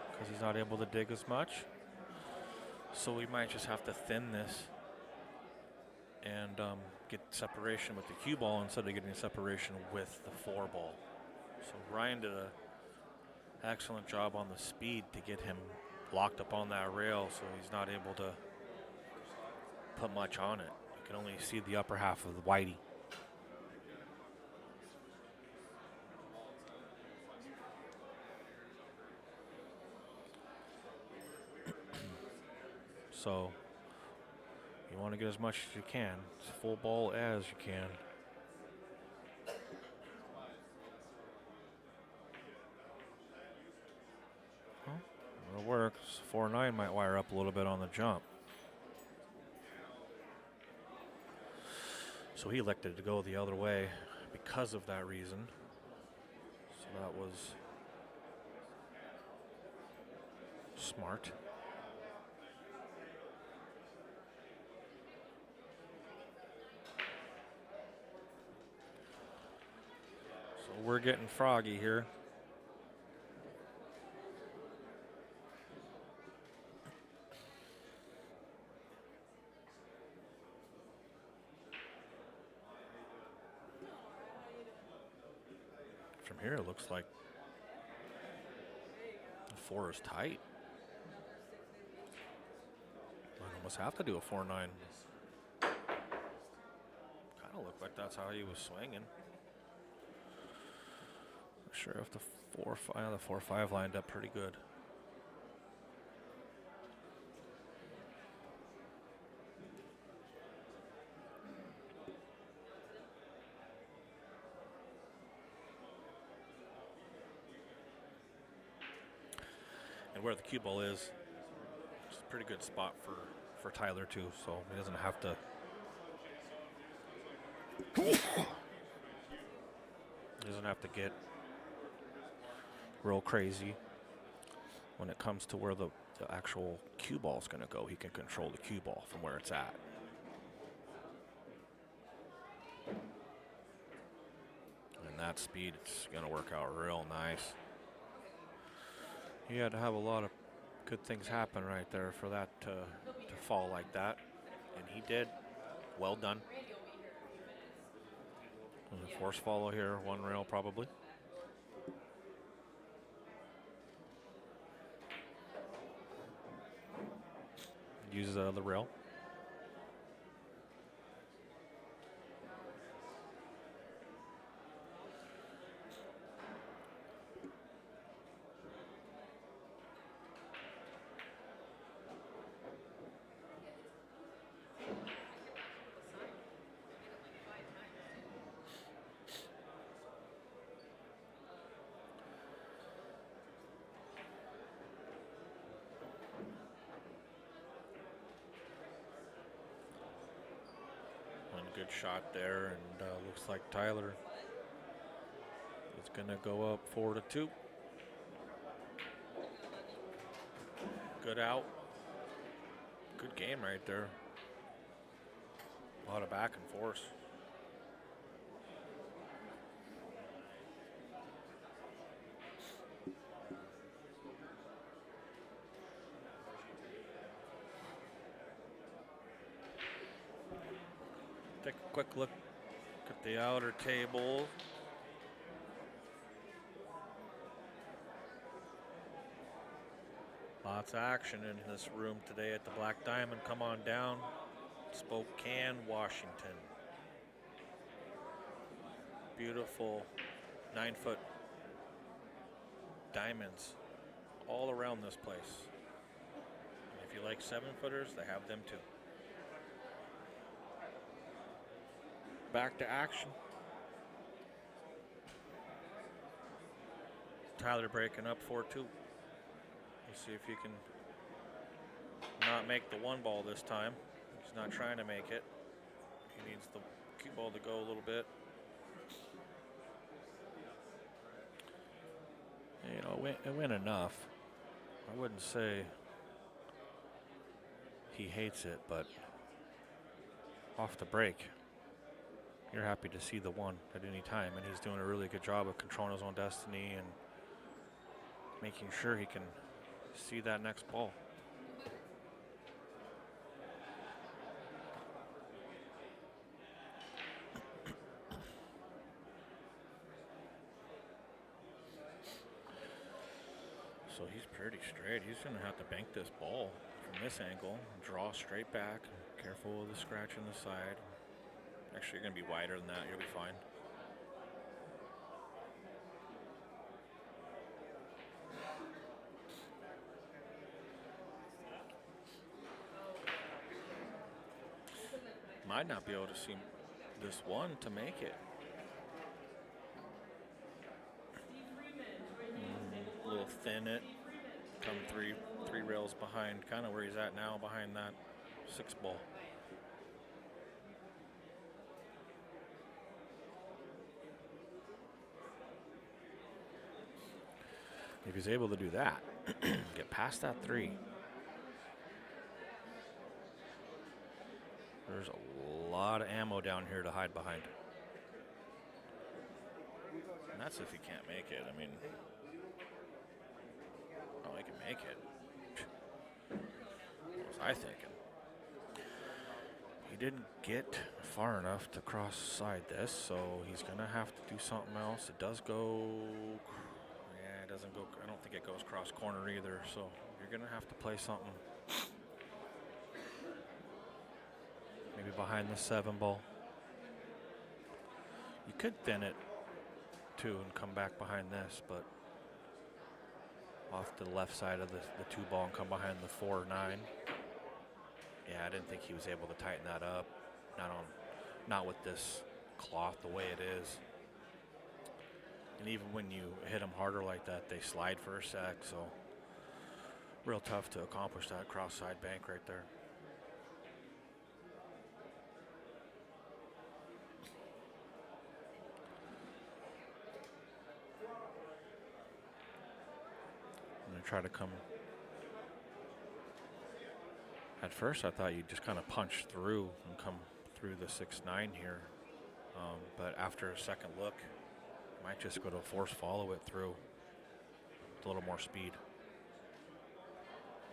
because he's not able to dig as much. So we might just have to thin this and get separation with the cue ball instead of getting separation with the 4 ball. So Ryan did an excellent job on the speed to get him locked up on that rail so he's not able to put much on it. You can only see the upper half of the whitey. So you want to get as much as you can, as full ball as you can. Well, it'll work. 4-9 might wire up a little bit on the jump. So he elected to go the other way because of that reason. So that was smart. we're getting froggy here. From here, it looks like the 4 is tight. Might almost have to do a 4-9. Kind of looked like that's how he was swinging. Not sure if the 4-5, the 4-5 lined up pretty good. And where the cue ball is, it's a pretty good spot for Tyler too, so he doesn't have to. He doesn't have to get real crazy when it comes to where the actual cue ball is going to go. He can control the cue ball from where it's at. And that speed, it's going to work out real nice. He had to have a lot of good things happen right there for that to fall like that. And he did. Well done. And a force follow here, 1 rail probably. Uses the rail. Good shot there, and looks like Tyler is going to go up 4-2. Good out. Good game right there. A lot of back and forth. Take a quick look at the outer table. Lots of action in this room today at the Black Diamond. Come on down. Spokane, Washington. Beautiful 9-foot diamonds all around this place. And if you like 7-footers, they have them too. Back to action. Tyler breaking up 4-2. We'll see if he can not make the 1 ball this time. He's not trying to make it. He needs the cue ball to go a little bit. You know, it went enough. I wouldn't say he hates it, but off the break, you're happy to see the 1 at any time, and he's doing a really good job of controlling his own destiny and making sure he can see that next ball. So he's pretty straight. He's going to have to bank this ball from this angle, draw straight back, careful with the scratch on the side. Actually, you're going to be wider than that. You'll be fine. Might not be able to see this 1 to make it. A little thin it. Come three rails behind, kind of where he's at now, behind that 6 ball. If he's able to do that, get past that 3. There's a lot of ammo down here to hide behind. And that's if he can't make it. I mean, oh, he can make it. What was I thinking? He didn't get far enough to cross side this, so he's going to have to do something else. It does go, yeah, it doesn't go, I don't think it goes cross corner either, so you're going to have to play something. Maybe behind the 7 ball. You could thin it too and come back behind this, but off to the left side of the 2 ball and come behind the 4-9. Yeah, I didn't think he was able to tighten that up. Not with this cloth the way it is. And even when you hit them harder like that, they slide for a sec, so real tough to accomplish that cross side bank right there. I'm gonna try to come. At first, I thought you'd just kind of punch through and come through the 6-9 here. But after a second look, might just go to force follow it through with a little more speed.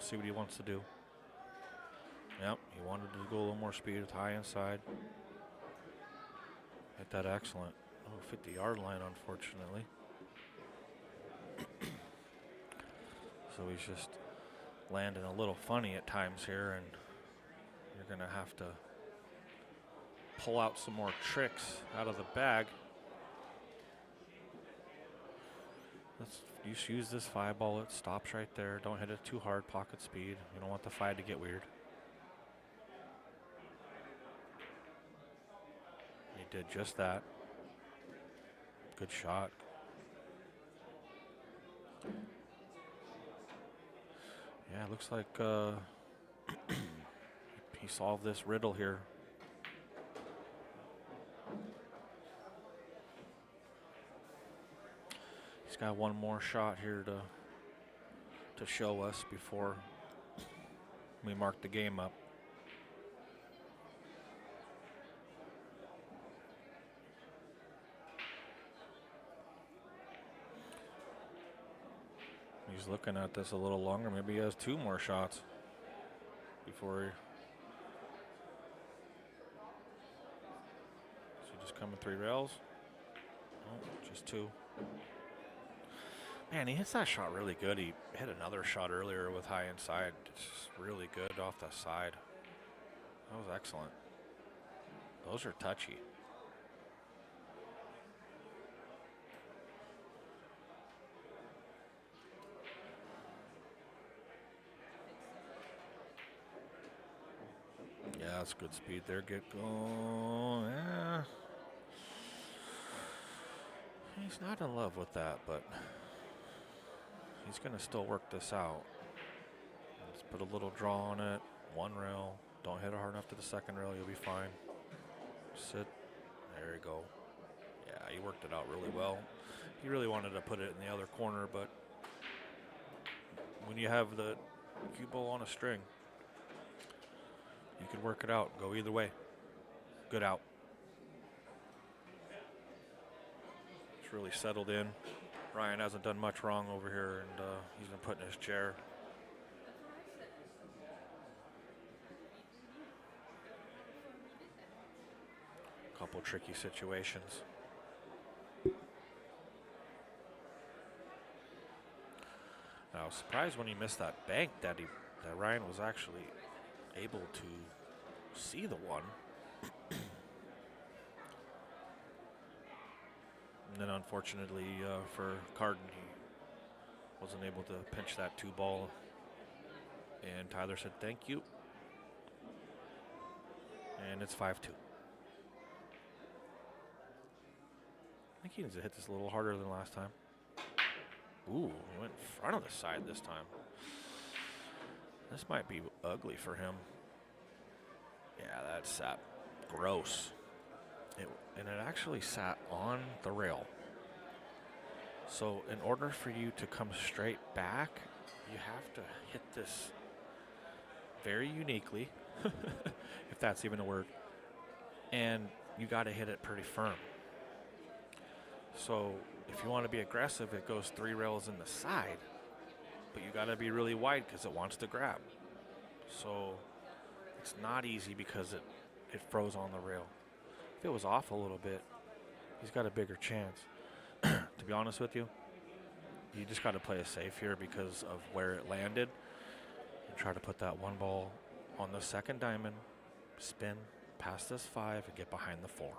See what he wants to do. Yep, he wanted to go a little more speed with high inside. Hit that excellent. Oh, 50-yard line, unfortunately. So he's just landing a little funny at times here, and you're going to have to pull out some more tricks out of the bag. Let's just use this 5 ball. It stops right there. Don't hit it too hard. Pocket speed. You don't want the 5 to get weird. He did just that. Good shot. Yeah, it looks like he solved this riddle here. He's got one more shot here to show us before we mark the game up. He's looking at this a little longer. Maybe he has 2 more shots before he. So just coming 3 rails. Oh, just 2. Man, he hits that shot really good. He hit another shot earlier with high inside. It's just really good off the side. That was excellent. Those are touchy. Yeah, that's good speed there. Get going. Yeah. He's not in love with that, but he's going to still work this out. Let's put a little draw on it. 1 rail. Don't hit it hard enough to the 2nd rail. You'll be fine. Sit. There you go. Yeah, he worked it out really well. He really wanted to put it in the other corner, but when you have the cue ball on a string, you could work it out. Go either way. Good out. It's really settled in. Ryan hasn't done much wrong over here, and he's been put in his chair. Couple tricky situations. I was surprised when he missed that bank that Ryan was actually able to see the one. And then unfortunately for Carden, he wasn't able to pinch that 2 ball. And Tyler said, thank you. And it's 5-2. I think he needs to hit this a little harder than last time. Ooh, he went in front of the side this time. This might be ugly for him. Yeah, that sat gross. And it actually sat on the rail. So in order for you to come straight back, you have to hit this very uniquely, if that's even a word. And you got to hit it pretty firm. So if you want to be aggressive, it goes 3 rails in the side, but you got to be really wide because it wants to grab. So it's not easy because it froze on the rail. If it was off a little bit, he's got a bigger chance. To be honest with you, you just got to play it safe here because of where it landed. And try to put that 1 ball on the second diamond, spin past this 5, and get behind the 4.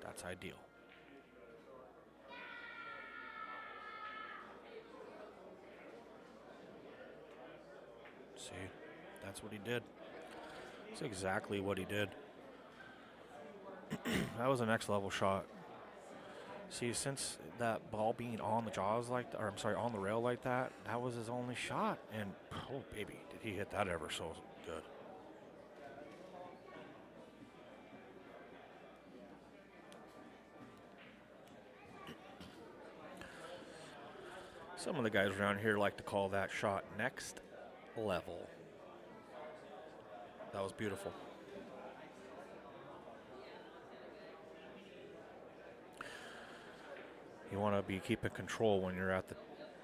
That's ideal. See, that's what he did. That's exactly what he did. That was a next level shot. See, since that ball being on the jaws like that, or I'm sorry, on the rail like that, that was his only shot. And, oh, baby, did he hit that ever so good. Some of the guys around here like to call that shot next level. That was beautiful. You want to be keeping control when you're at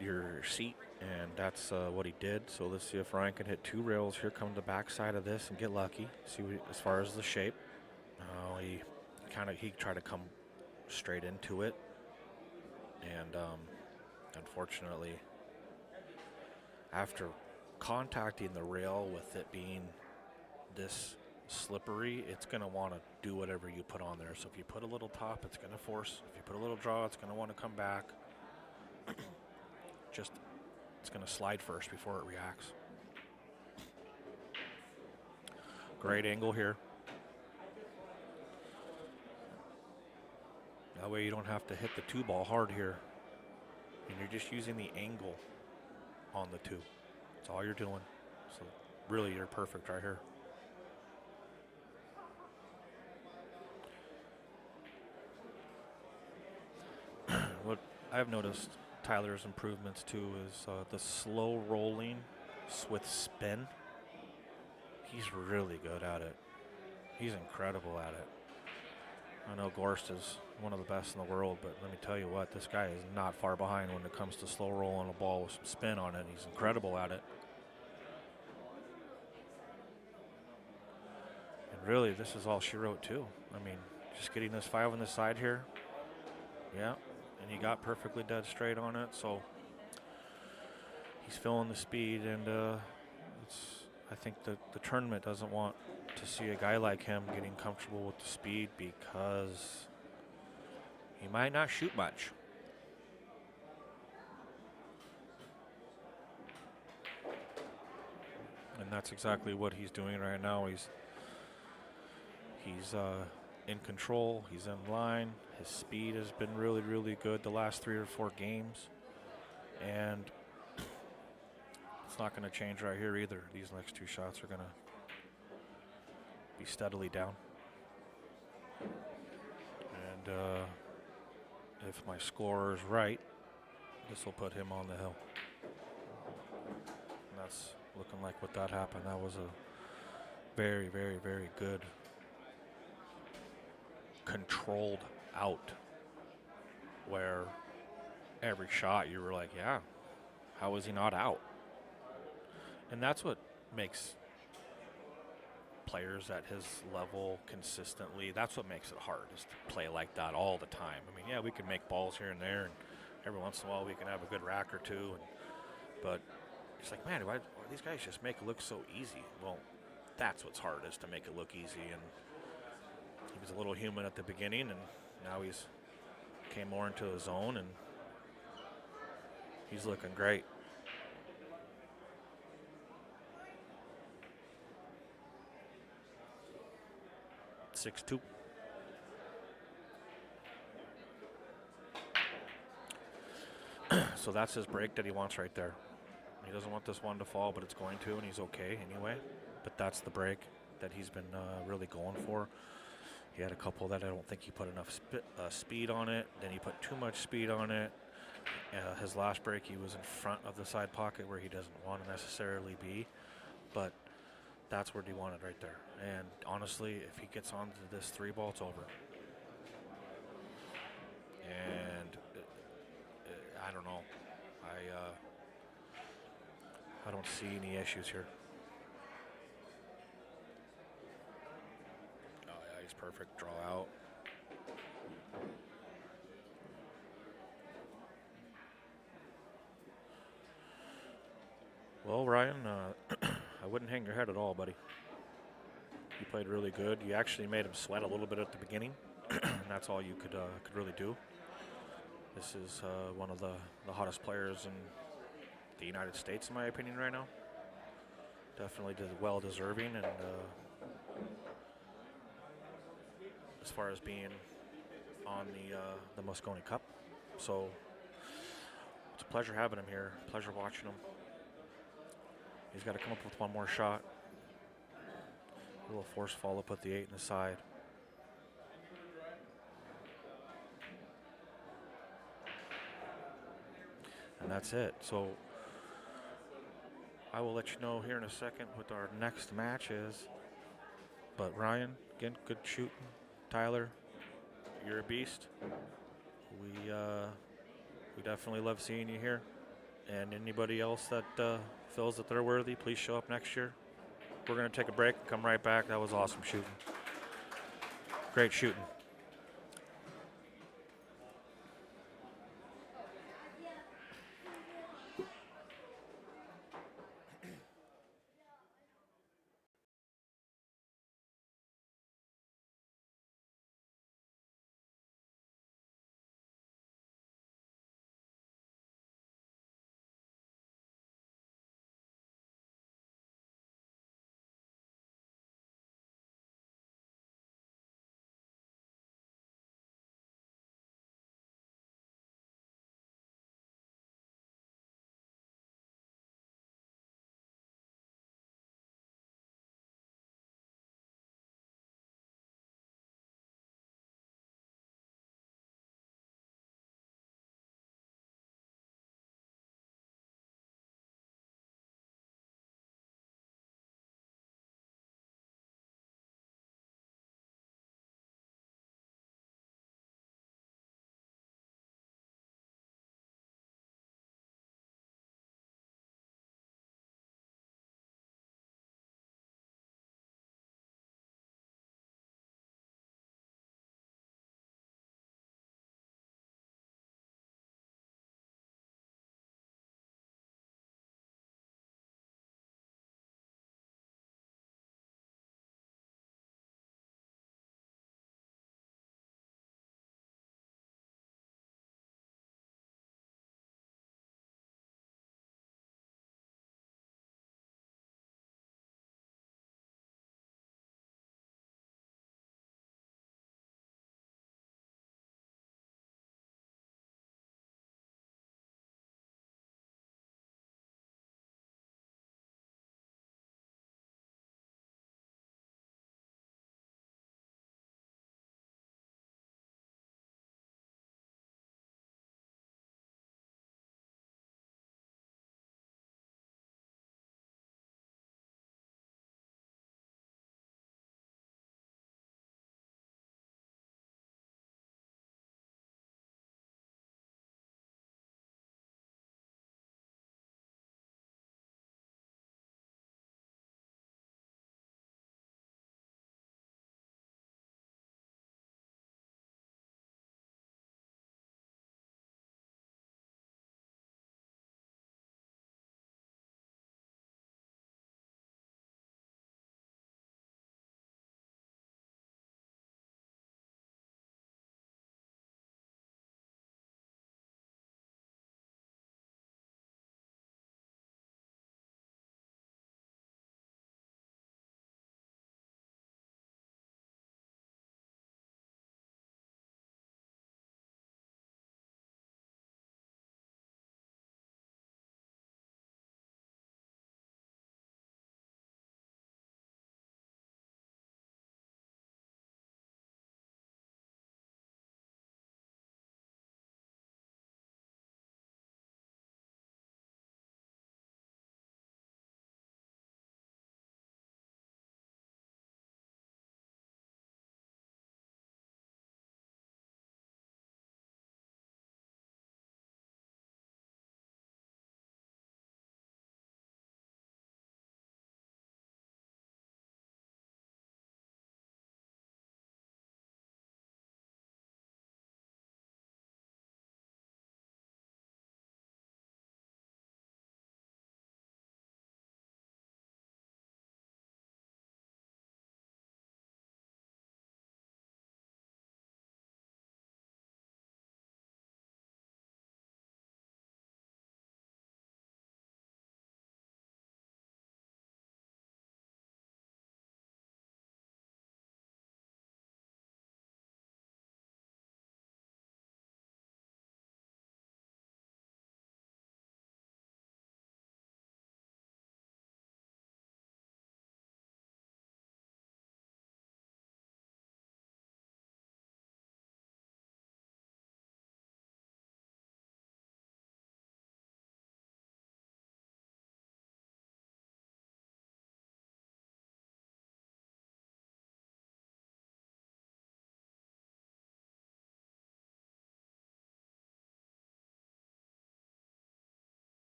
your seat, and that's what he did. So let's see if Ryan can hit 2 rails. Here comes the backside of this and get lucky. See as far as the shape. He tried to come straight into it, and unfortunately, after contacting the rail with it being this slippery, it's going to want to do whatever you put on there. So if you put a little top, it's going to force. If you put a little draw, it's going to want to come back. It's going to slide first before it reacts. Great angle here. That way you don't have to hit the 2 ball hard here. And you're just using the angle on the 2. That's all you're doing. So really, you're perfect right here. What I've noticed Tyler's improvements too is the slow rolling with spin. He's really good at it. He's incredible at it. I know Gorst is one of the best in the world, but let me tell you what, this guy is not far behind when it comes to slow rolling a ball with some spin on it. He's incredible at it. And really, this is all she wrote too. I mean, just getting this 5 on the side here. Yeah. And he got perfectly dead straight on it, so he's feeling the speed, and I think that the tournament doesn't want to see a guy like him getting comfortable with the speed because he might not shoot much. And that's exactly what he's doing right now. He's in control. He's in line. His speed has been really, really good the last 3 or 4 games. And it's not going to change right here either. These next 2 shots are going to be steadily down. And if my score is right, this will put him on the hill. And that's looking like what that happened. That was a very, very, very good controlled out, where every shot you were like, yeah, how is he not out? And that's what makes players at his level consistently, that's what makes it hard, is to play like that all the time. I mean, yeah, we can make balls here and there, and every once in a while we can have a good rack or 2, but it's like, man, why these guys just make it look so easy? Well, that's what's hard, is to make it look easy. And he was a little human at the beginning, and now he's came more into his zone, and he's looking great. Six two. So that's his break that he wants right there. He doesn't want this one to fall, but it's going to, and he's okay anyway. But that's the break that he's been really going for. He had a couple that I don't think he put enough speed on it. Then he put too much speed on it. His last break, he was in front of the side pocket where he doesn't want to necessarily be. But that's where he wanted right there. And honestly, if he gets onto this 3 ball, it's over. And I don't see any issues here. Oh yeah, he's perfect. Draw out. Well, Ryan, I wouldn't hang your head at all, buddy. You played really good. You actually made him sweat a little bit at the beginning, and that's all you could really do. This is one of the hottest players in the United States, in my opinion, right now. Definitely well deserving, and as far as being on the Moscone Cup, so it's a pleasure having him here. Pleasure watching him. He's got to come up with one more shot. A little force follow, put the 8 in the side. And that's it. So I will let you know here in a second what our next match is. But Ryan, again, good shooting. Tyler, you're a beast. We definitely love seeing you here. And anybody else that feels that they're worthy, please show up next year. We're going to take a break and come right back. That was awesome shooting. Great shooting.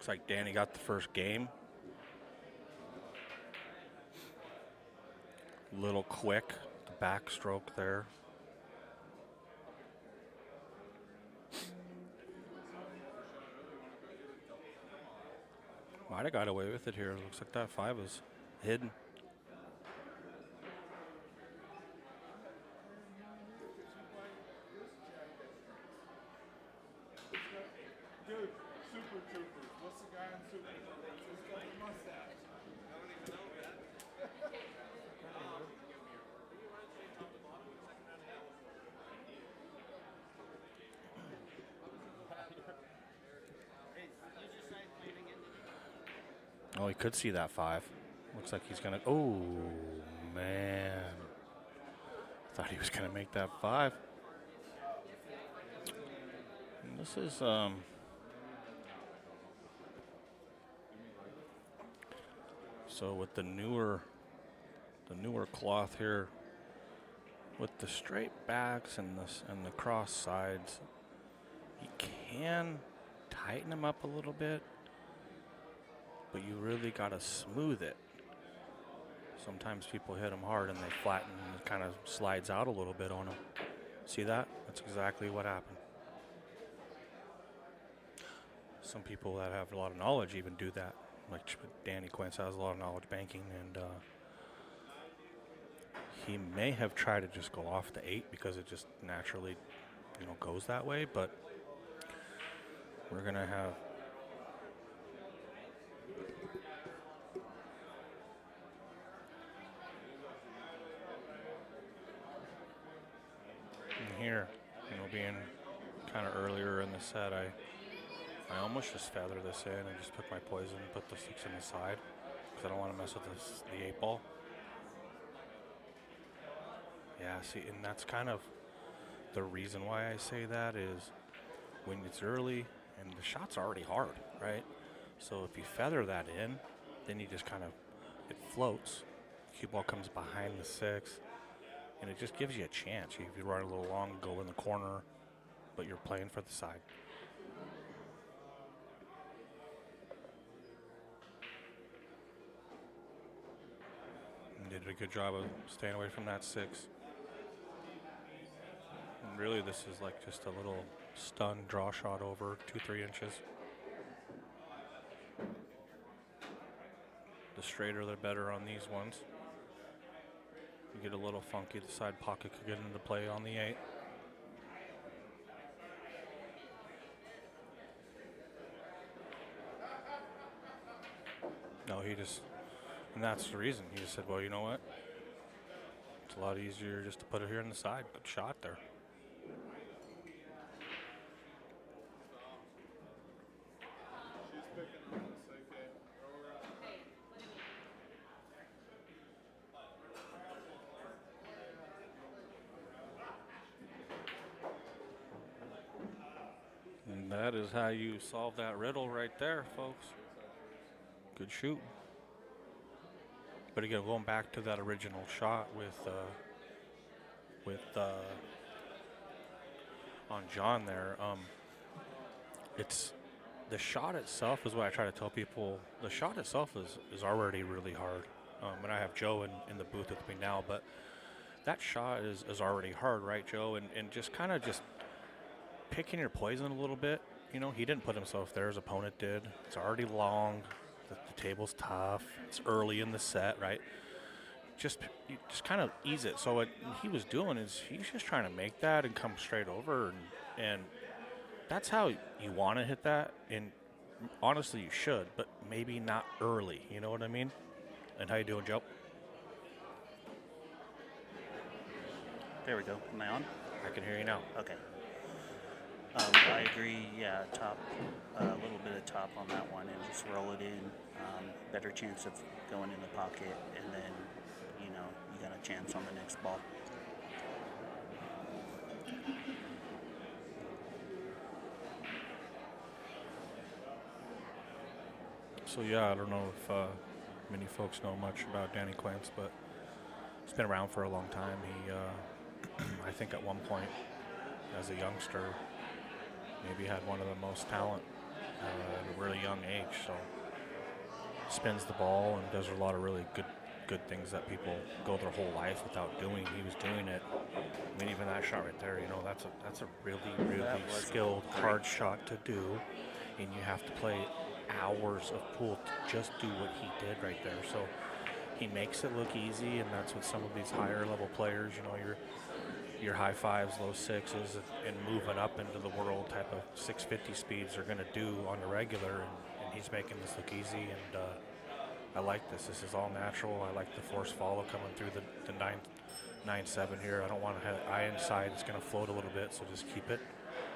Looks like Danny got the first game. Little quick, the backstroke there. Might have got away with it here. Looks like that 5 is hidden. Dude, Super Troopers. What's the guy in Super Troopers? He's got the mustache. Oh, he could see that 5. Looks like he's gonna. Oh man! Thought he was gonna make that 5. And this is So with the newer cloth here, with the straight backs and the cross sides, you can tighten them up a little bit, but you really gotta smooth it. Sometimes people hit them hard and they flatten and it kind of slides out a little bit on them. See that? That's exactly what happened. Some people that have a lot of knowledge even do that. Like Danny Quince has a lot of knowledge banking, and he may have tried to just go off the 8 because it just naturally, goes that way. But we're gonna have here, being kind of earlier in the set, I almost just feather this in and just put my poison and put the 6 in the side because I don't want to mess with the 8 ball. Yeah, see, and that's kind of the reason why I say that is when it's early and the shot's already hard, right? So if you feather that in, then you just kind of, it floats. Cue ball comes behind the 6, and it just gives you a chance. If you run a little long, go in the corner, but you're playing for the side. And did a good job of staying away from that 6. And really, this is like just a little stun draw shot over 2-3 inches. The straighter, the better on these ones. You get a little funky, the side pocket could get into play on the 8. No, and that's the reason. He just said, well, you know what? It's a lot easier just to put it here on the side. Good shot there. And that is how you solve that riddle right there, folks. Good shoot. But again, going back to that original shot with on John there, it's the shot itself is what I try to tell people. The shot itself is already really hard. And I have Joe in the booth with me now, but that shot is already hard, right, Joe? And just kind of just picking your poison a little bit. He didn't put himself there, his opponent did. It's already long. The table's tough. It's early in the set, right? You just kind of ease it. So what he was doing is he's just trying to make that and come straight over, and that's how you want to hit that. And honestly, you should, but maybe not early. You know what I mean? And how you doing, Joe? There we go. Am I on? I can hear you now. Okay. I agree. Yeah, top, a little bit of top on that one, and just roll it in. Better chance of going in the pocket, and then you got a chance on the next ball. So yeah, I don't know if many folks know much about Danny Quince, but he's been around for a long time. He, I think, at one point as a youngster, maybe had one of the most talent at a really young age. So spins the ball and does a lot of really good things that people go their whole life without doing. He was doing it. I mean, even that shot right there, you know, that's a really was skilled, great hard shot to do, and you have to play hours of pool to just do what he did right there. So he makes it look easy, and that's what some of these higher level players, you know, your high fives, low sixes, and moving up into the world type of 650 speeds are going to do on the regular, and he's making this look easy, and I like this. This is all natural. I like the force follow coming through the 9-7 here. I don't want to have eye inside. It's going to float a little bit, so just keep it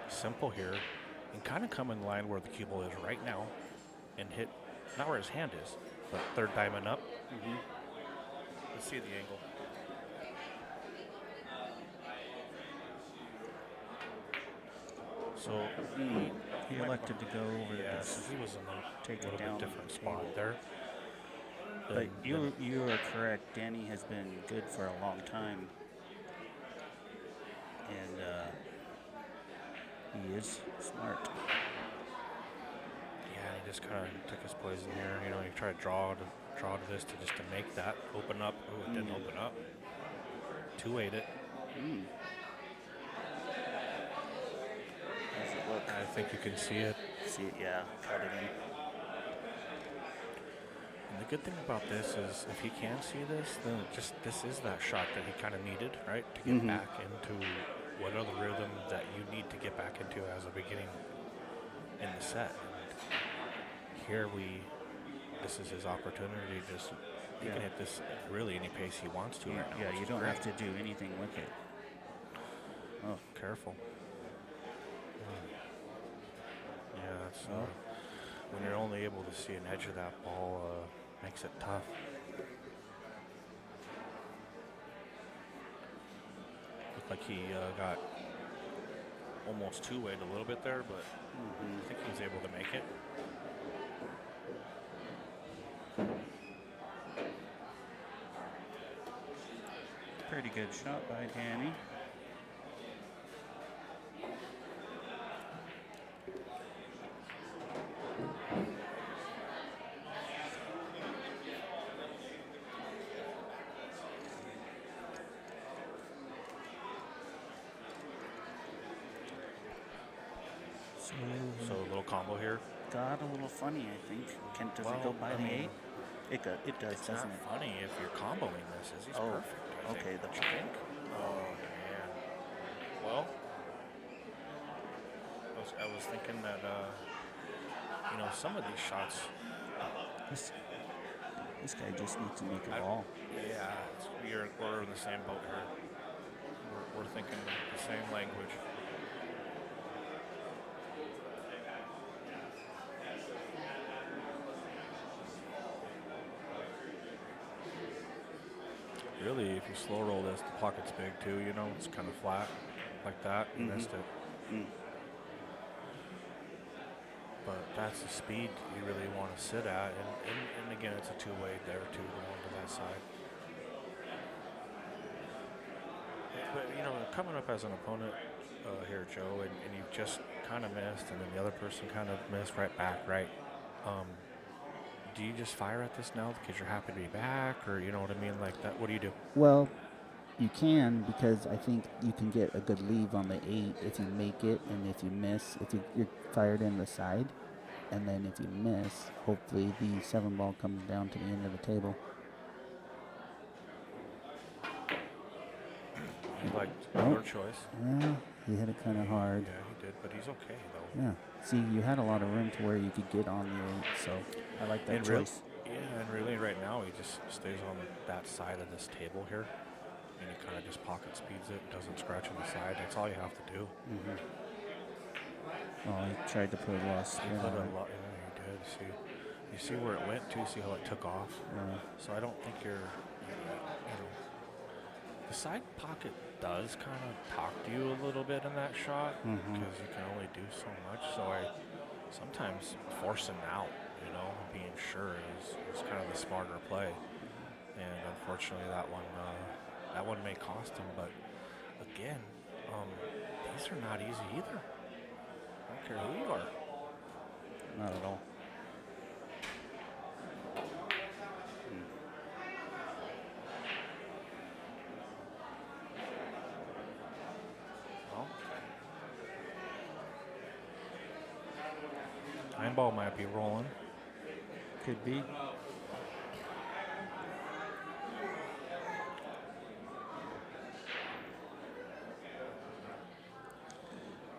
simple here and kind of come in line where the cue ball is right now and hit, not where his hand is, but third diamond up. Let's see the angle. So He elected to go over the distance. he was in Take a it little down bit on different the spot table. there. But Then- you are correct. Danny has been good for a long time, and he is smart. Yeah, he just kind of took his poison here. You know, he tried to draw to this to just to make that open up. Oh, it didn't open up. 2-8 it. How's it look? I think you can see it. See it? Yeah, cut it in. And the good thing about this is if he can see this, then this is that shot that he kind of needed, right? To get back into what other rhythm that you need to get back into as a beginning in the set. And here this is his opportunity. He can hit this really any pace he wants to right now. Yeah, which you is don't great. have to do anything with it. Oh, careful. Yeah, that's when you're only able to see an edge of that ball, makes it tough. Looked like he got almost two-wayed a little bit there, but I think he was able to make it. Pretty good shot by Danny. So a little combo here. Got a little funny, I think. Does Well, it go by I the mean, 8? It does, It's doesn't not it? funny if you're comboing this. He's Oh, perfect. I okay, think. the Don't you think? Oh man. Well, I was thinking that you know, some of these shots. This guy just needs to make a ball. Yeah, we're in the same boat here. We're thinking the same language. Really, if you slow roll this, the pocket's big too, you know, it's kind of flat like that. You missed it. But that's the speed you really want to sit at. And again, it's a two-way there too, going to that side. But, you know, coming up as an opponent here, Joe, and you've just kind of missed, and then the other person kind of missed right back, right? Do you just fire at this now because you're happy to be back, or you know what I mean, like that? What do you do? Well, you can, because I think you can get a good leave on the 8 if you make it, and if you miss, you're fired in the side, and then if you miss, hopefully the 7 ball comes down to the end of the table. You liked Oh. your choice. Yeah, he hit it kind of hard. Yeah, he did, but he's okay though. Yeah. See, you had a lot of room to where you could get on the 8, so I like that And choice. and really right now he just stays on that side of this table here, and he kind of just pocket speeds it, doesn't scratch on the side. That's all you have to do. Oh, he tried to put a lot of He spin put on a it. lot. Yeah, he did. You see where it went too. See how it took off. Yeah. So I don't think you know, the side pocket does kind of talk to you a little bit in that shot because you can only do so much. So I sometimes forcing out, you know, being sure is kind of the smarter play. And unfortunately, that one may cost him. But again, these are not easy either. I don't care who you are. not at all. Well, nine ball might be rolling. Could be.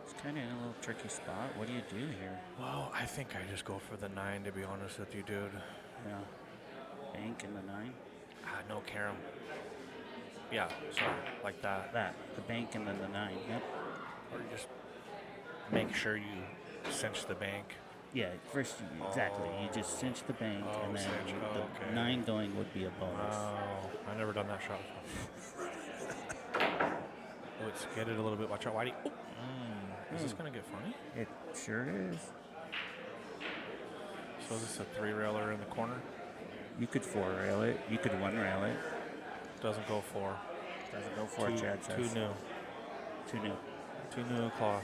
It's kind of in a little tricky spot. What do you do here? Well, I think I just go for the 9, to be honest with you, dude. Yeah. Bank in the 9. No carom. Yeah, sorry, like that. That. The bank and then the 9. Yep. Or just make sure you cinch the bank. Yeah, first, exactly. You just cinch the bank, Oh, and then cinch. the Okay. 9 going would be a bonus. Oh, I've never done that shot before. Oh, it's skidded a little bit. Watch out, Whitey. Oh. Is this going to get funny? It sure is. So is this a 3-railer in the corner? You could 4-rail it. You could 1-rail it. Doesn't go 4. Doesn't go for it, Chad says. Too new. Too new. Too new cloth.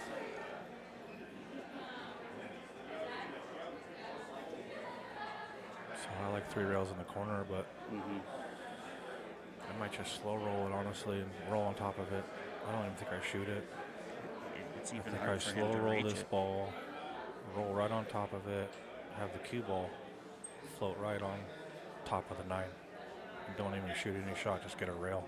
So I like 3 rails in the corner, but I might just slow roll it, honestly, and roll on top of it. I don't even think I shoot it. It's I even think I hard for him slow to roll reach this it. ball, roll right on top of it, have the cue ball float right on top of the 9. And don't even shoot any shot, just get a rail.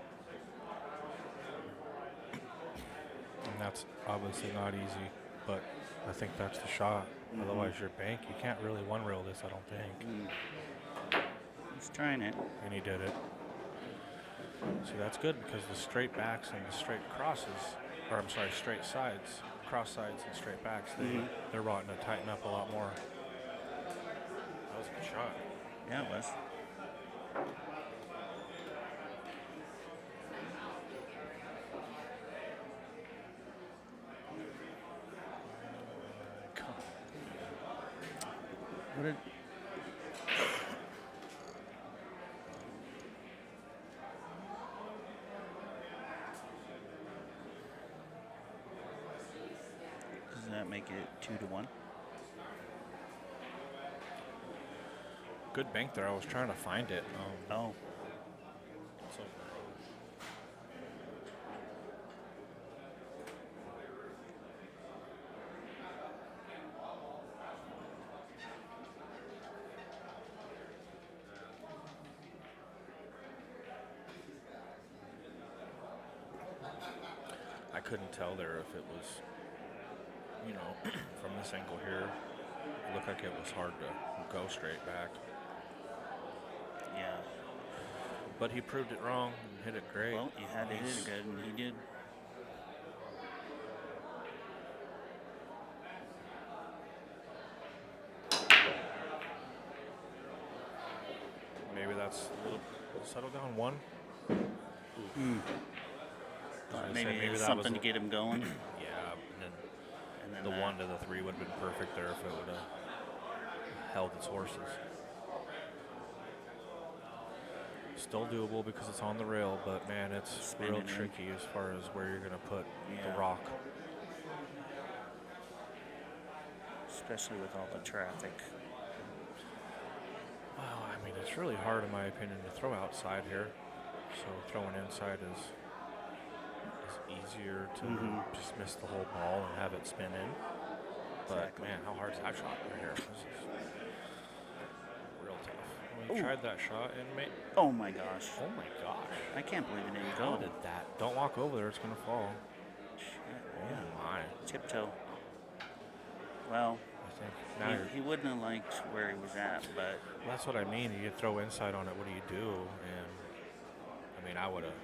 And that's obviously not easy, but I think that's the shot. Otherwise, your bank, you can't really 1-rail this, I don't think. He's trying it. And he did it. See, that's good because the straight backs and the straight crosses, or I'm sorry, straight sides, cross sides and straight backs, they're wanting to tighten up a lot more. That was a good shot. Yeah, it was. What did... Does that make it 2-1? Good bank there. I was trying to find it. Oh. So I couldn't tell there if it was, you know, from this angle here, it looked like it was hard to go straight back. Yeah. But he proved it wrong and hit it great. Well, you had to hit it good, and he did. Maybe that's a little settle down 1. Maybe that something was to get him going. Yeah, And then the that. 1 to the 3 would have been perfect there if it would have held its horses. Still doable because it's on the rail, but man, it's Spinning real in. tricky as far as where you're going to put Yeah. the rock. Especially with all the traffic. Well, I mean, it's really hard, in my opinion, to throw outside here. So throwing inside is easier to just miss the whole ball and have it spin in. But Exactly. man, how hard is that shot right here? This is real tough. We tried that shot and made. Oh my gosh. Oh my gosh! I can't believe it didn't How go. did that? Don't walk over there; it's gonna fall. Shit, Oh yeah. my! Tiptoe. Well, I think now you're. he wouldn't have liked where he was at, but That's what I mean. You throw inside on it. What do you do? And I mean, I would have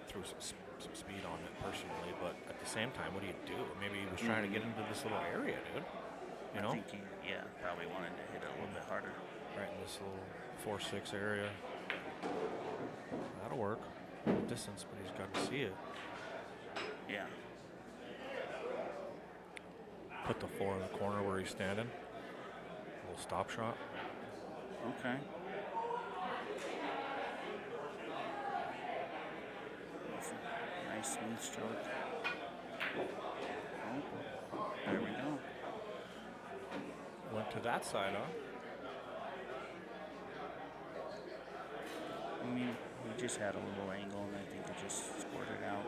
threw some speed on it personally, but at the same time, what do you do? Maybe he was trying to get into this little area, dude. You know, I think he, probably wanted to hit it a little bit harder. right in this little 4-6 area. That'll work. Distance, but he's got to see it. Yeah. Put the 4 in the corner where he's standing. A little stop shot. Okay. That's a nice smooth stroke. Oh, there we go. that side, huh? I mean, we just had a little angle, and I think it just squirted out.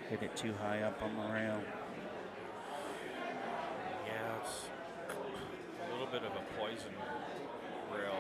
Hit it too high up on the rail. Yeah, it's a little bit of a poison rail.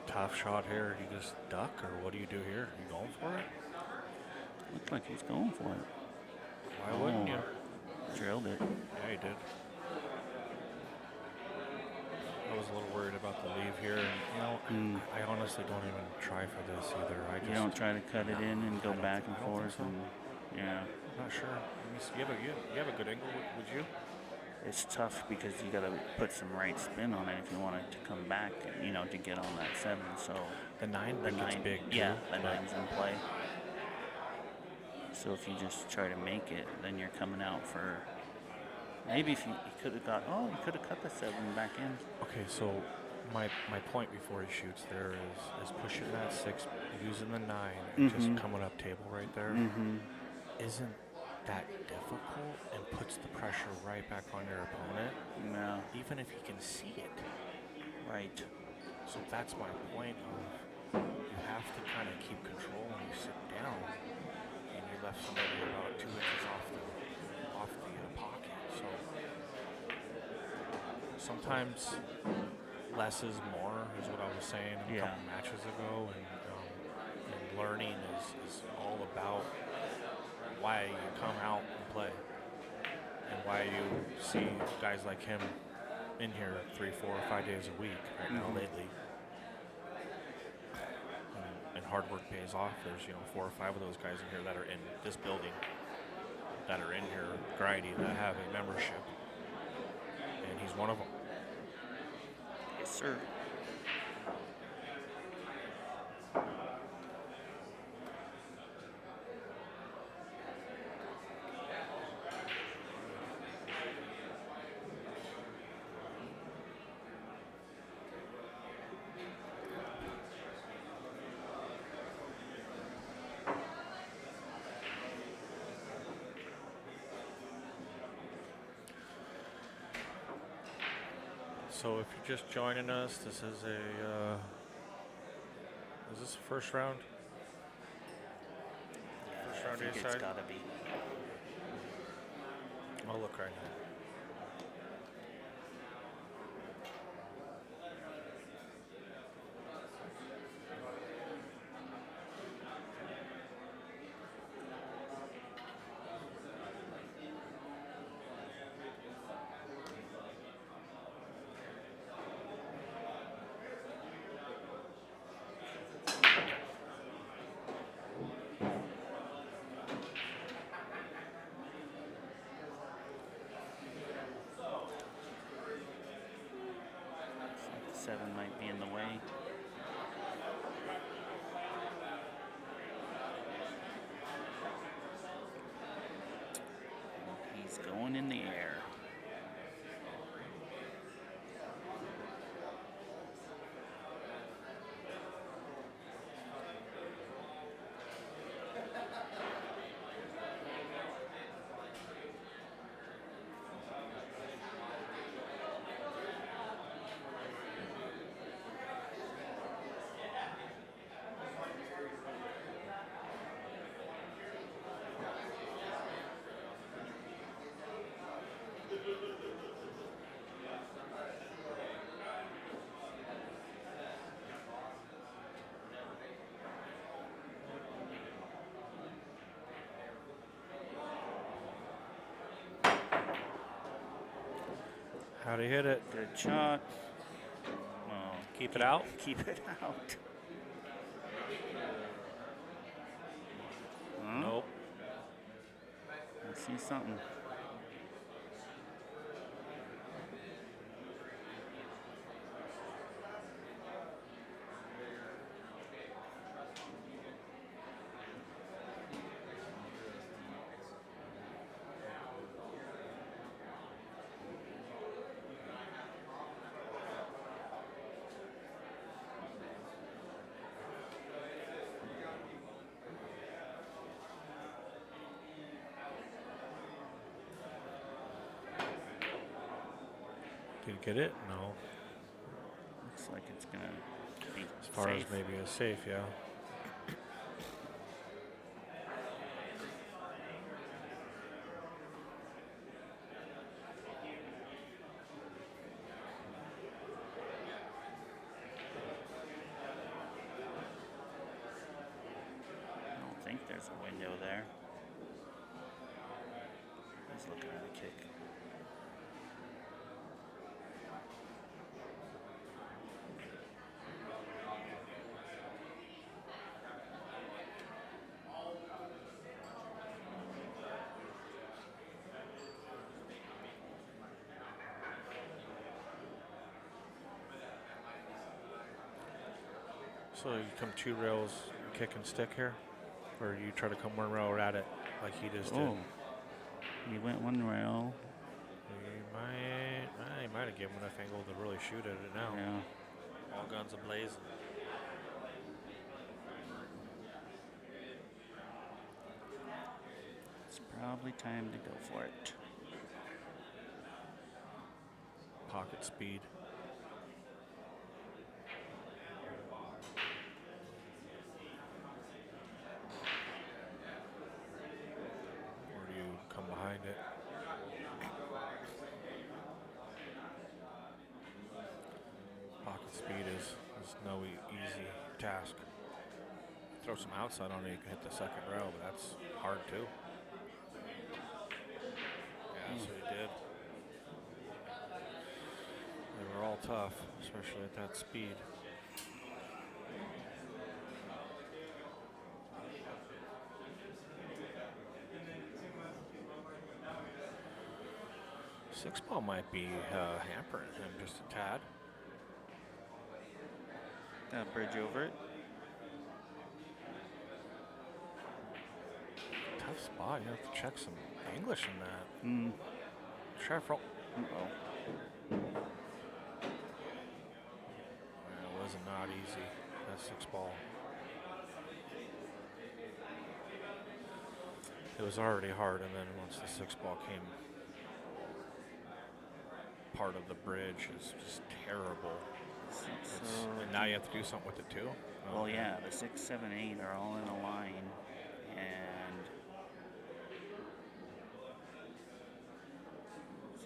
Tough shot here. You just duck, or what do you do here? You going for it? Looked like he's going for it. Why wouldn't you? Drilled it. Yeah, he did. I was a little worried about the leave here, and I honestly don't even try for this either. I just You don't try to cut it in and go back and forth, so. and yeah, I'm not sure. Let me see. You have a good angle, would you? it's tough because you got to put some right spin on it if you want it to come back, to get on that 7. So The 9 the gets 9, big too. yeah, the but 9's in play. So if you just try to make it, then you're coming out for. Maybe if you could have cut the 7 back in. Okay, so my point before he shoots there is pushing that 6, using the 9, and just coming up table right there. Isn't that difficult and puts the pressure right back on your opponent, Yeah, even if he can see it. right. So that's my point of you have to kind of keep control when you sit down, and you left somebody about 2 inches off the pocket. So sometimes less is more, is what I was saying a Yeah. couple matches ago, and learning is all about why you come out and play, and why you see guys like him in here 3, 4, 5 days a week right now lately. And hard work pays off. There's 4 or 5 of those guys in here that are in this building, that are in here grinding, that have a membership, and he's one of them. Yes, sir. So if you're just joining us, this is is this the first round? Yeah, First I round think to your it's side? got to be. I'll look right now. The 7 might be in the way. He's going in the air. How'd he hit it? Good shot. Oh, Keep it out? Keep it out. Huh? Nope. I see something. Did he get it? No. Looks like it's gonna be As far safe. as maybe a safe, yeah. I don't think there's a window there. He's looking at a kick. So you come 2 rails, kick and stick here? Or you try to come 1 rail at it like he just did? Oh, he went 1 rail. He might have given enough angle to really shoot at it now. Yeah. All guns ablaze. It's probably time to go for it. Pocket speed. Or do you come behind it? Pocket speed is no easy task. Throw some outside on it, you can hit the second rail, but that's hard too. Yeah, that's what he did. They were all tough, especially at that speed. Six ball might be hampering him just a tad. Got a bridge over it. Tough spot. You have to check some English in that. Hmm. Careful. Uh-oh. It was not easy. That 6 ball. It was already hard, and then once the 6 ball came, part of the bridge is just terrible. And now you have to do something with it too. Well, yeah, the 6, 7, 8 are all in a line, and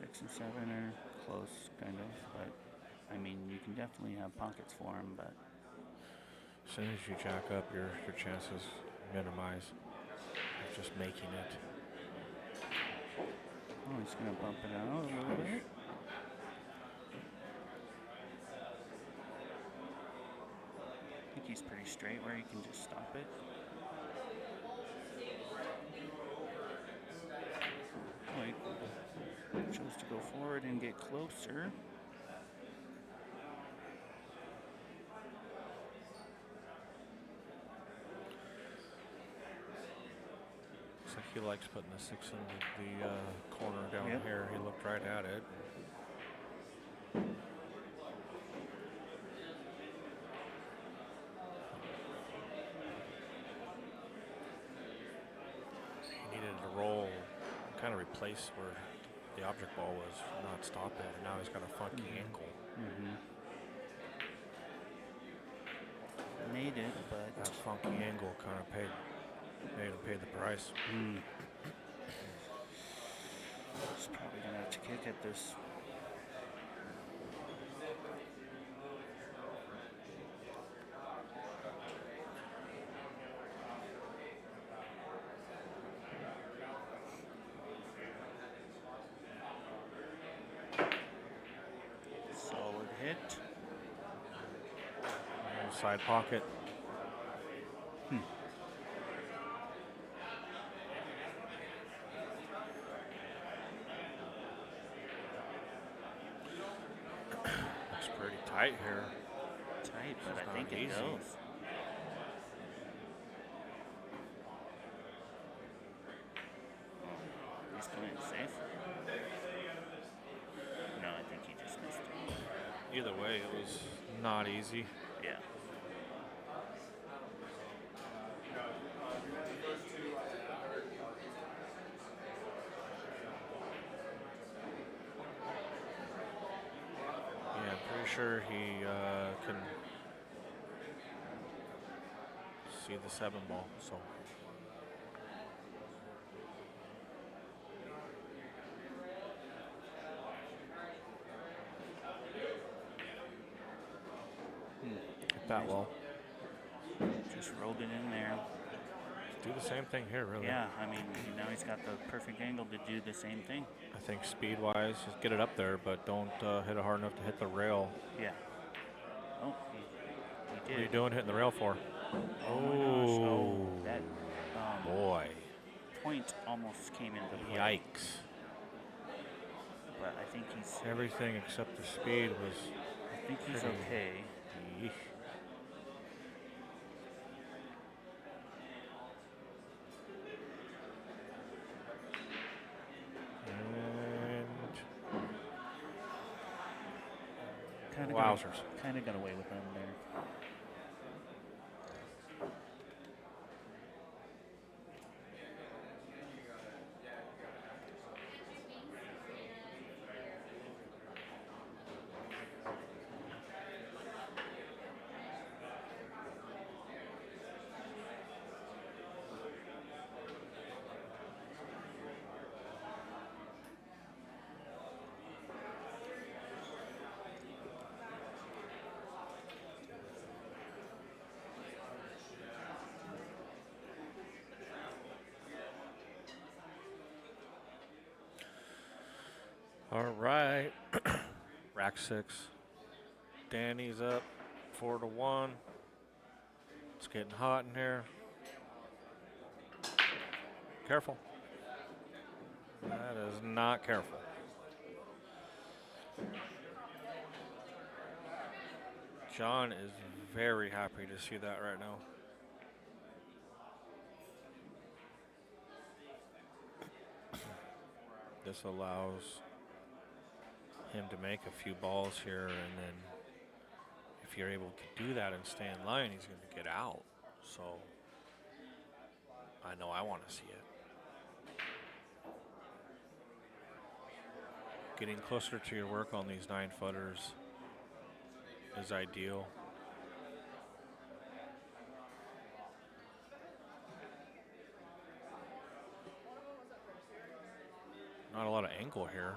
6 and 7 are close, kind of. But I mean, you can definitely have pockets for them. But As soon as you jack up, your chances minimize of just making it. oh, he's gonna bump it out a little bit. I think he's pretty straight where he can just stop it. Like, chose to go forward and get closer. Looks like he likes putting the 6 in the corner down Yep. here. He looked right at it. He needed to roll, kind of replace where the object ball was, not stop it. And now he's got a funky ankle. Made it, but That funky angle kind of made him pay the price. he's probably gonna have to kick at this. pocket. Side pocket. Looks pretty tight here. Tight, but It's I think not it easy. goes. He's playing safe. No, I think he just missed it. Either way, it was not easy. Yeah. Yeah, I'm pretty sure he can see the 7 ball. So hit that well. Just rolled it in there. Do the same thing here, really. Yeah, I mean, now he's got the perfect angle to do the same thing. I think speed-wise, just get it up there, but don't hit it hard enough to hit the rail. Yeah. Oh, he What did. are you doing hitting the rail for? Oh my gosh. Oh, that Boy. point almost came into play. Yikes. But I think he's Everything except the speed was... I think he's pretty- okay. Yeesh. And wowzers. Kind of got away with him there. All right. Rack 6. Danny's up 4-1. It's getting hot in here. Careful. That is not careful. John is very happy to see that right now. This allows him to make a few balls here, and then if you're able to do that and stay in line, he's going to get out. So I know I want to see it. Getting closer to your work on these 9-footers is ideal. Not a lot of angle here.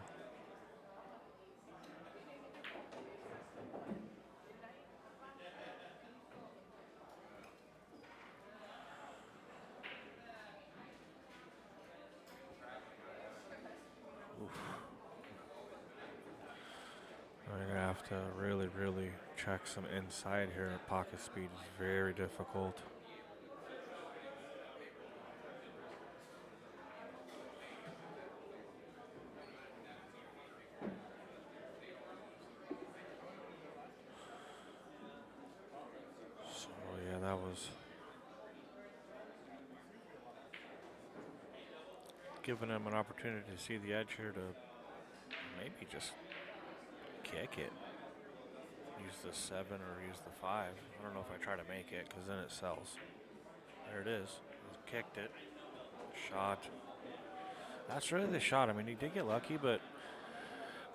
I'm gonna have to really check some inside here. Pocket speed is very difficult. So yeah, that was giving him an opportunity to see the edge here to maybe just kick it. Use the 7 or use the 5. I don't know if I try to make it because then it sells. There it is. He kicked it. Shot. That's really the shot. I mean, he did get lucky, but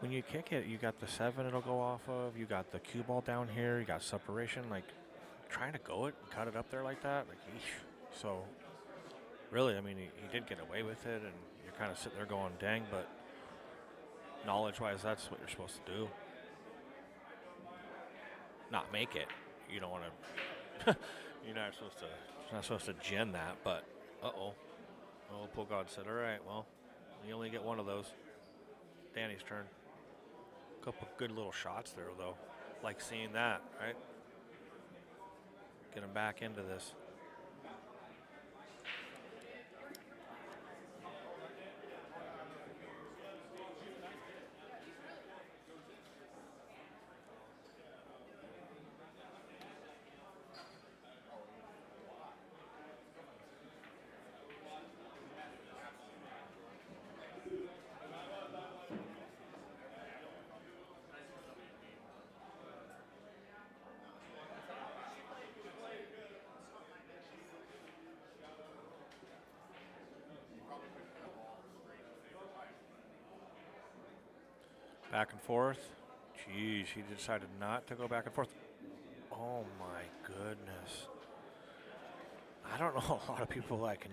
when you kick it, you got the 7 it'll go off of. You got the cue ball down here. You got separation. Like, trying to go it and cut it up there like that. Like, eesh. So, really, I mean, he did get away with it, and you're kind of sitting there going, dang, but knowledge-wise, that's what you're supposed to do. Not make it. You don't want to. You're not supposed to gin that. But oh, Pool God said, "All right, well, you only get one of those." Danny's turn. Couple good little shots there, though. like seeing that, right? Get him back into this. Back and forth. Jeez, he decided not to go back and forth. Oh my goodness. I don't know a lot of people that can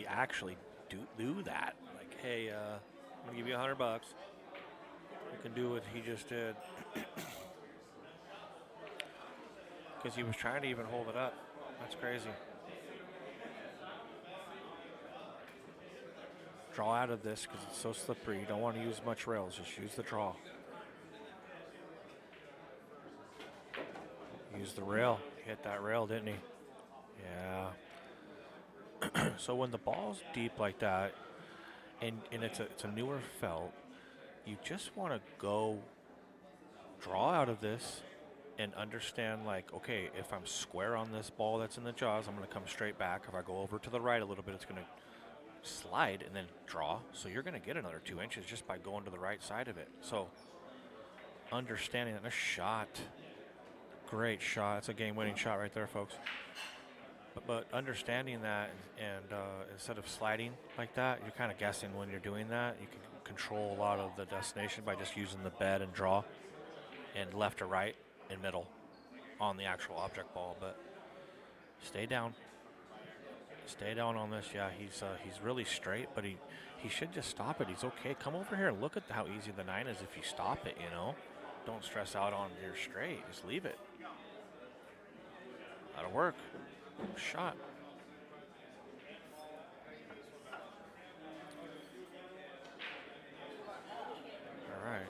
actually do that. Like, hey, I'm gonna give you $100. You can do what he just did. Because he was trying to even hold it up. That's crazy. Draw out of this because it's so slippery. You don't want to use much rails. Just use the draw. Use the rail. He hit that rail, didn't he? Yeah. So when the ball's deep like that, and it's a newer felt, you just want to go draw out of this and understand, like, okay, if I'm square on this ball that's in the jaws, I'm going to come straight back. If I go over to the right a little bit, it's going to slide and then draw. So you're going to get another 2 inches just by going to the right side of it. So understanding that. A shot. Great shot. It's a game-winning shot right there, folks. But understanding that, and instead of sliding like that, you're kind of guessing when you're doing that. You can control a lot of the destination by just using the bed and draw, and left or right and middle on the actual object ball. But stay down. Stay down on this. Yeah, he's really straight, but he should just stop it. He's okay. Come over here and look at how easy the 9 is if you stop it, you know. Don't stress out on your straight. Just leave it. That'll work. Shot. All right.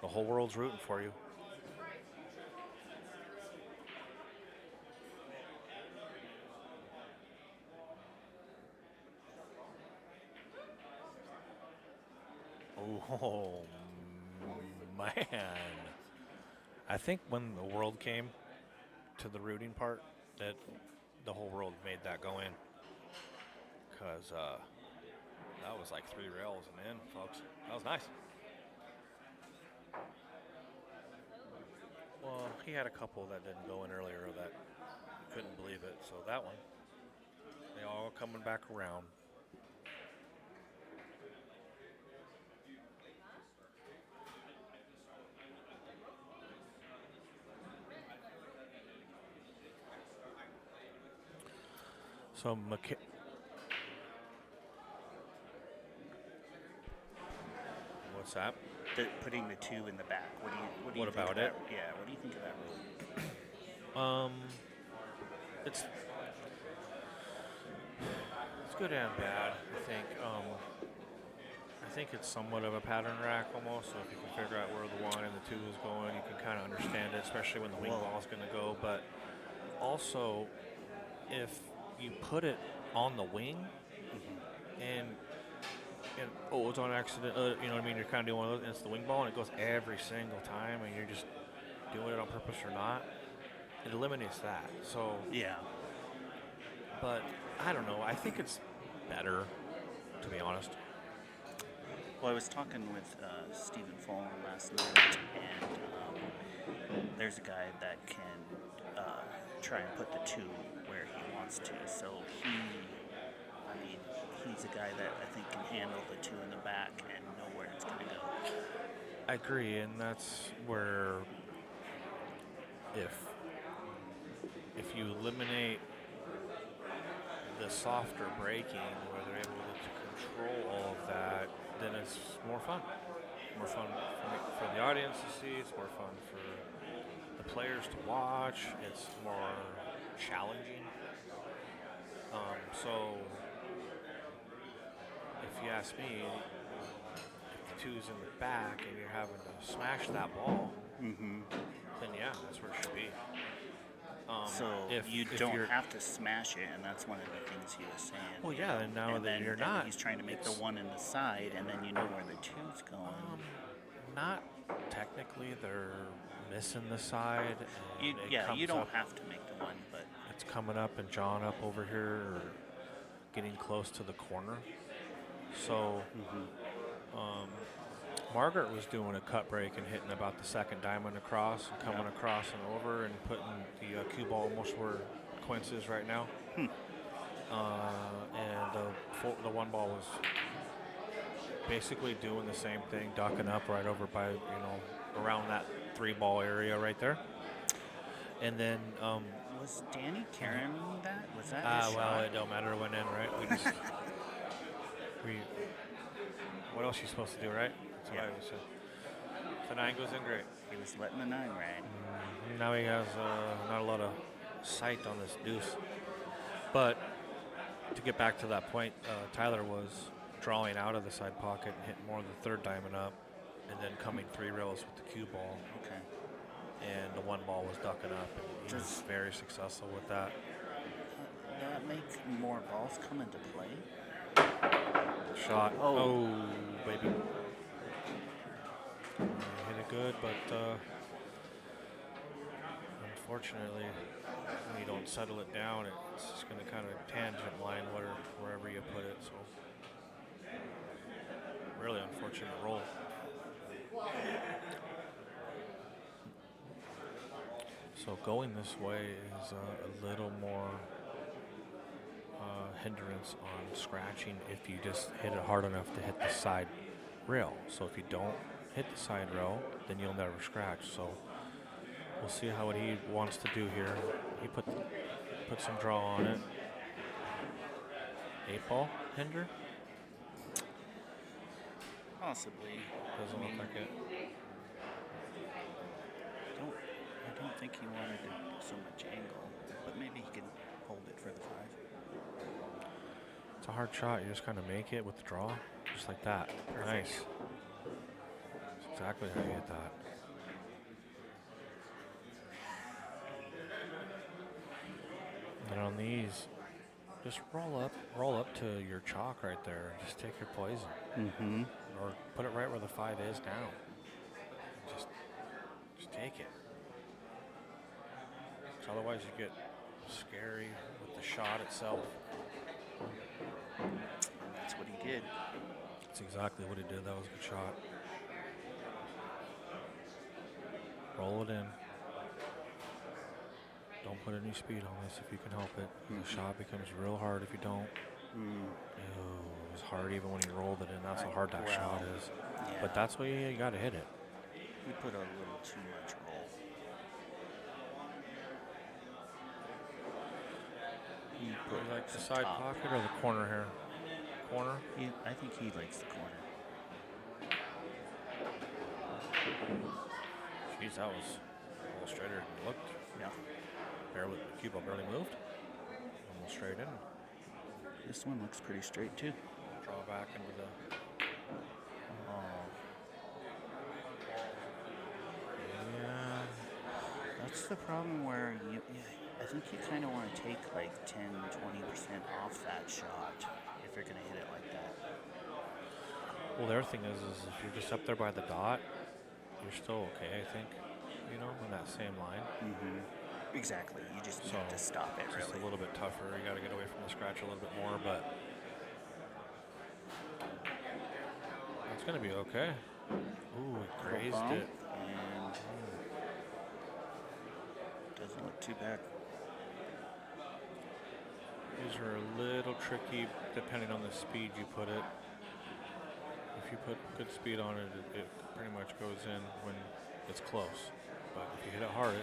The whole world's rooting for you. Oh, man. I think when the world came to the rooting part, that the whole world made that go in. Because that was like 3 rails and in, folks. That was nice. Well, he had a couple that didn't go in earlier that couldn't believe it. So that one, they all coming back around. So what's that? Putting the 2 in the back. What do you What think about of it? that? Yeah. What do you think of that rule? It's good and bad. I think it's somewhat of a pattern rack almost. So if you can figure out where the 1 and the 2 is going, you can kind of understand it, especially when the wing ball is going to go. But also, if you put it on the wing, and oh, it's on accident, you know what I mean? You're kind of doing one of those, and it's the wing ball, and it goes every single time, and you're just doing it on purpose or not. It eliminates that. So Yeah. but I don't know. I think it's better, to be honest. Well, I was talking with Stephen Fulham last night, and there's a guy that can try and put the 2 where he wants to. So he's a guy that I think can handle the 2 in the back and know where it's going to go. I agree, and that's where if you eliminate the softer braking, where they're able to control all of that, then it's more fun. More fun for the audience to see. It's more fun for the players to watch. It's more challenging. So if you ask me, if the two's in the back and you're having to smash that ball, Mm-hmm. then yeah, that's where it should be. So if you if don't you're, have to smash it, and that's one of the things he was saying. Well, you yeah, know, and now that then, you're and not, he's trying to make the it's- one in the side, and then you know where the two's going. not technically they're missing the side. And it You comes don't up, have to make the one, but it's coming up and jawing up over here or getting close to the corner. So Margaret was doing a cut break and hitting about the second diamond across and coming across and over and putting the cue ball almost where Quince is right now. And the one ball was basically doing the same thing, ducking up right over by, around that 3-ball area right there. And then was Danny carrying that? Was that his well, shot? it don't matter when in, right? We just what else you supposed to do, right? That's what I always say. The 9 goes in great. He was letting the 9 ride. Now he has not a lot of sight on this deuce. But to get back to that point, Tyler was drawing out of the side pocket and hitting more of the 3rd diamond up and then coming 3 rails with the cue ball. Okay. And the 1 ball was ducking up. And he was very successful with that. That make more balls come into play? Shot. Oh. Oh, baby. Hit it good, but unfortunately, when you don't settle it down, it's just going to kind of tangent line wherever you put it. So, really unfortunate roll. So going this way is a little more hindrance on scratching if you just hit it hard enough to hit the side rail. So if you don't hit the side rail, then you'll never scratch. So we'll see how what he wants to do here. He put some draw on it. 8-ball hinder? Possibly. Doesn't look like it. I don't think he wanted so much angle, but maybe he can hold it for the 5. It's a hard shot. You just kind of make it with the draw, just like that. Perfect. Nice. That's exactly how you hit that. And on these, just roll up to your chalk right there. Just take your poison. Mm-hmm. Or put it right where the 5 is now. Just take it. 'Cause otherwise you get scary with the shot itself. And that's what he did. That's exactly what he did. That was a good shot. Roll it in. Don't put any speed on this if you can help it. The shot becomes real hard if you don't. It was hard even when he rolled it in. That's how hard that shot is. Yeah. But that's why you got to hit it. He put a little too much roll. He put You like the the side top. pocket or the corner here? Corner? I think he likes the corner. Jeez, that was a little straighter than it looked. Yeah. Barely, the cue ball barely moved. Almost straight in. This one looks pretty straight too. Draw back into the. Oh, Yeah. that's the problem where I think you kind of want to take like 10, 20% off that shot if you're going to hit it like that. Well, the other thing is if you're just up there by the dot, you're still okay, I think. In that same line. Mm-hmm. Exactly. You just So need to stop it, it's just really. a little bit tougher. You got to get away from the scratch a little bit more, but it's going to be okay. Ooh, it grazed Bump, it. and doesn't look too bad. These are a little tricky depending on the speed you put it. If you put good speed on it, it pretty much goes in when it's close. But if you hit it hard,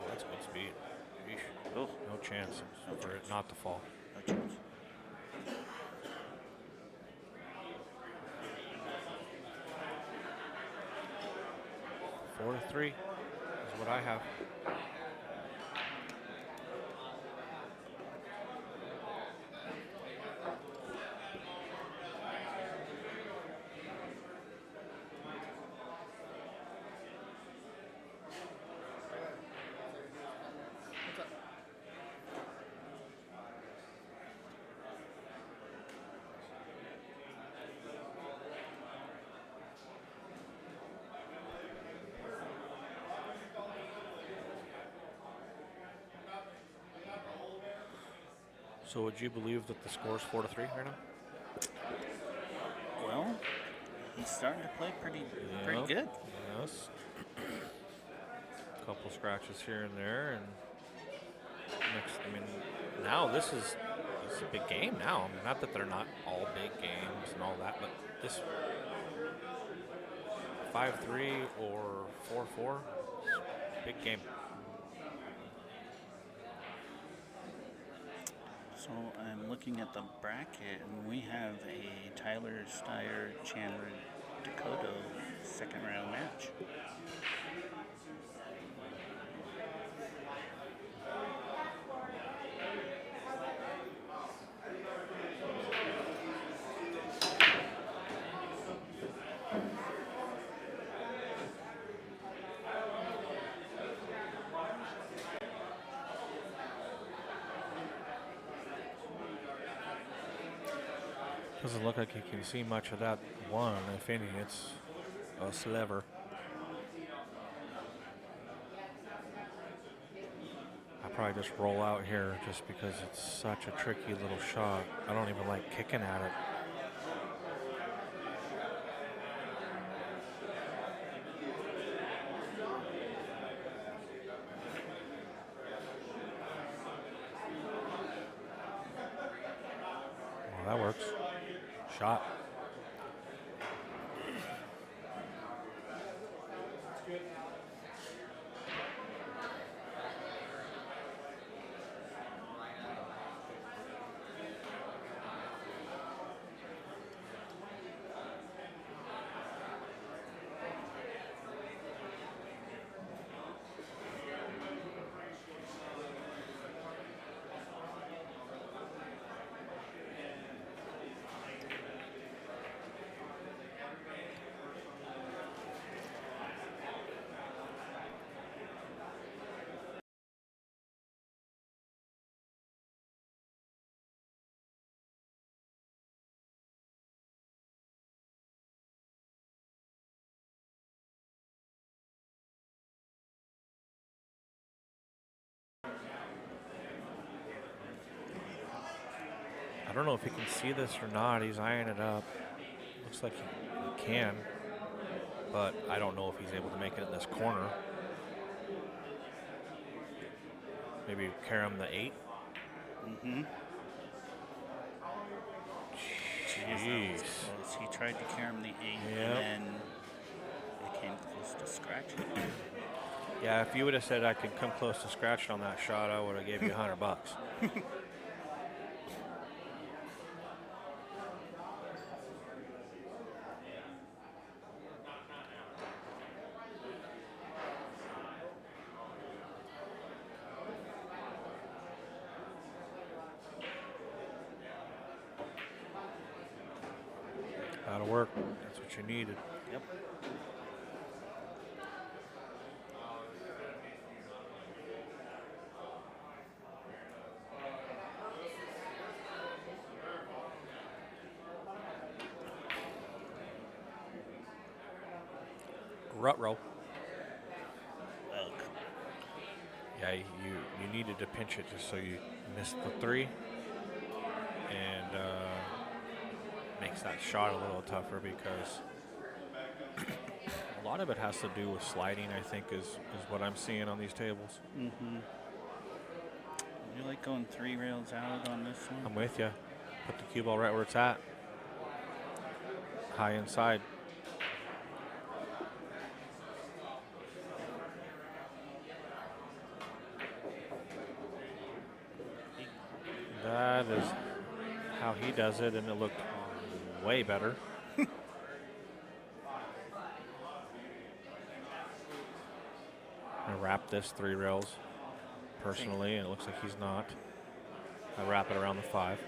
that's good speed. Yeesh. Oh, No chance No for chance. it not to fall. no chance. Four to 3 is what I have. So would you believe that the score's 4-3 right now? Well, he's starting to play pretty Yep. good. Yes. Couple scratches here and there, and now this is a big game now. I mean, not that they're not all big games and all that, but this 5-3 or 4-4, big game. So I'm looking at the bracket, and we have a Tyler Steyer Chandler Dakota second round match. Doesn't look like you can see much of that one. If any, it's a sliver. I'll probably just roll out here just because it's such a tricky little shot. I don't even like kicking at it. Well, that works. Shot. I don't know if he can see this or not. He's eyeing it up. Looks like he can, but I don't know if he's able to make it in this corner. Maybe carry him the 8. Mm-hmm. Jeez. Close. He tried to carry him the 8, Yep. and then it came close to scratching. Yeah, if you would have said I could come close to scratching on that shot, I would have gave you $100. That'll work. That's what you needed. Yep. Ruh-roh. Ugh. Yeah, you needed to pinch it just so you missed the 3. And makes that shot a little tougher because a lot of it has to do with sliding, I think, is what I'm seeing on these tables. Mm-hmm. You like going 3 rails out on this one? I'm with you. Put the cue ball right where it's at. High inside. That is how he does it, and it looked way better. I wrap this 3 rails personally, and it looks like he's not. I wrap it around the 5.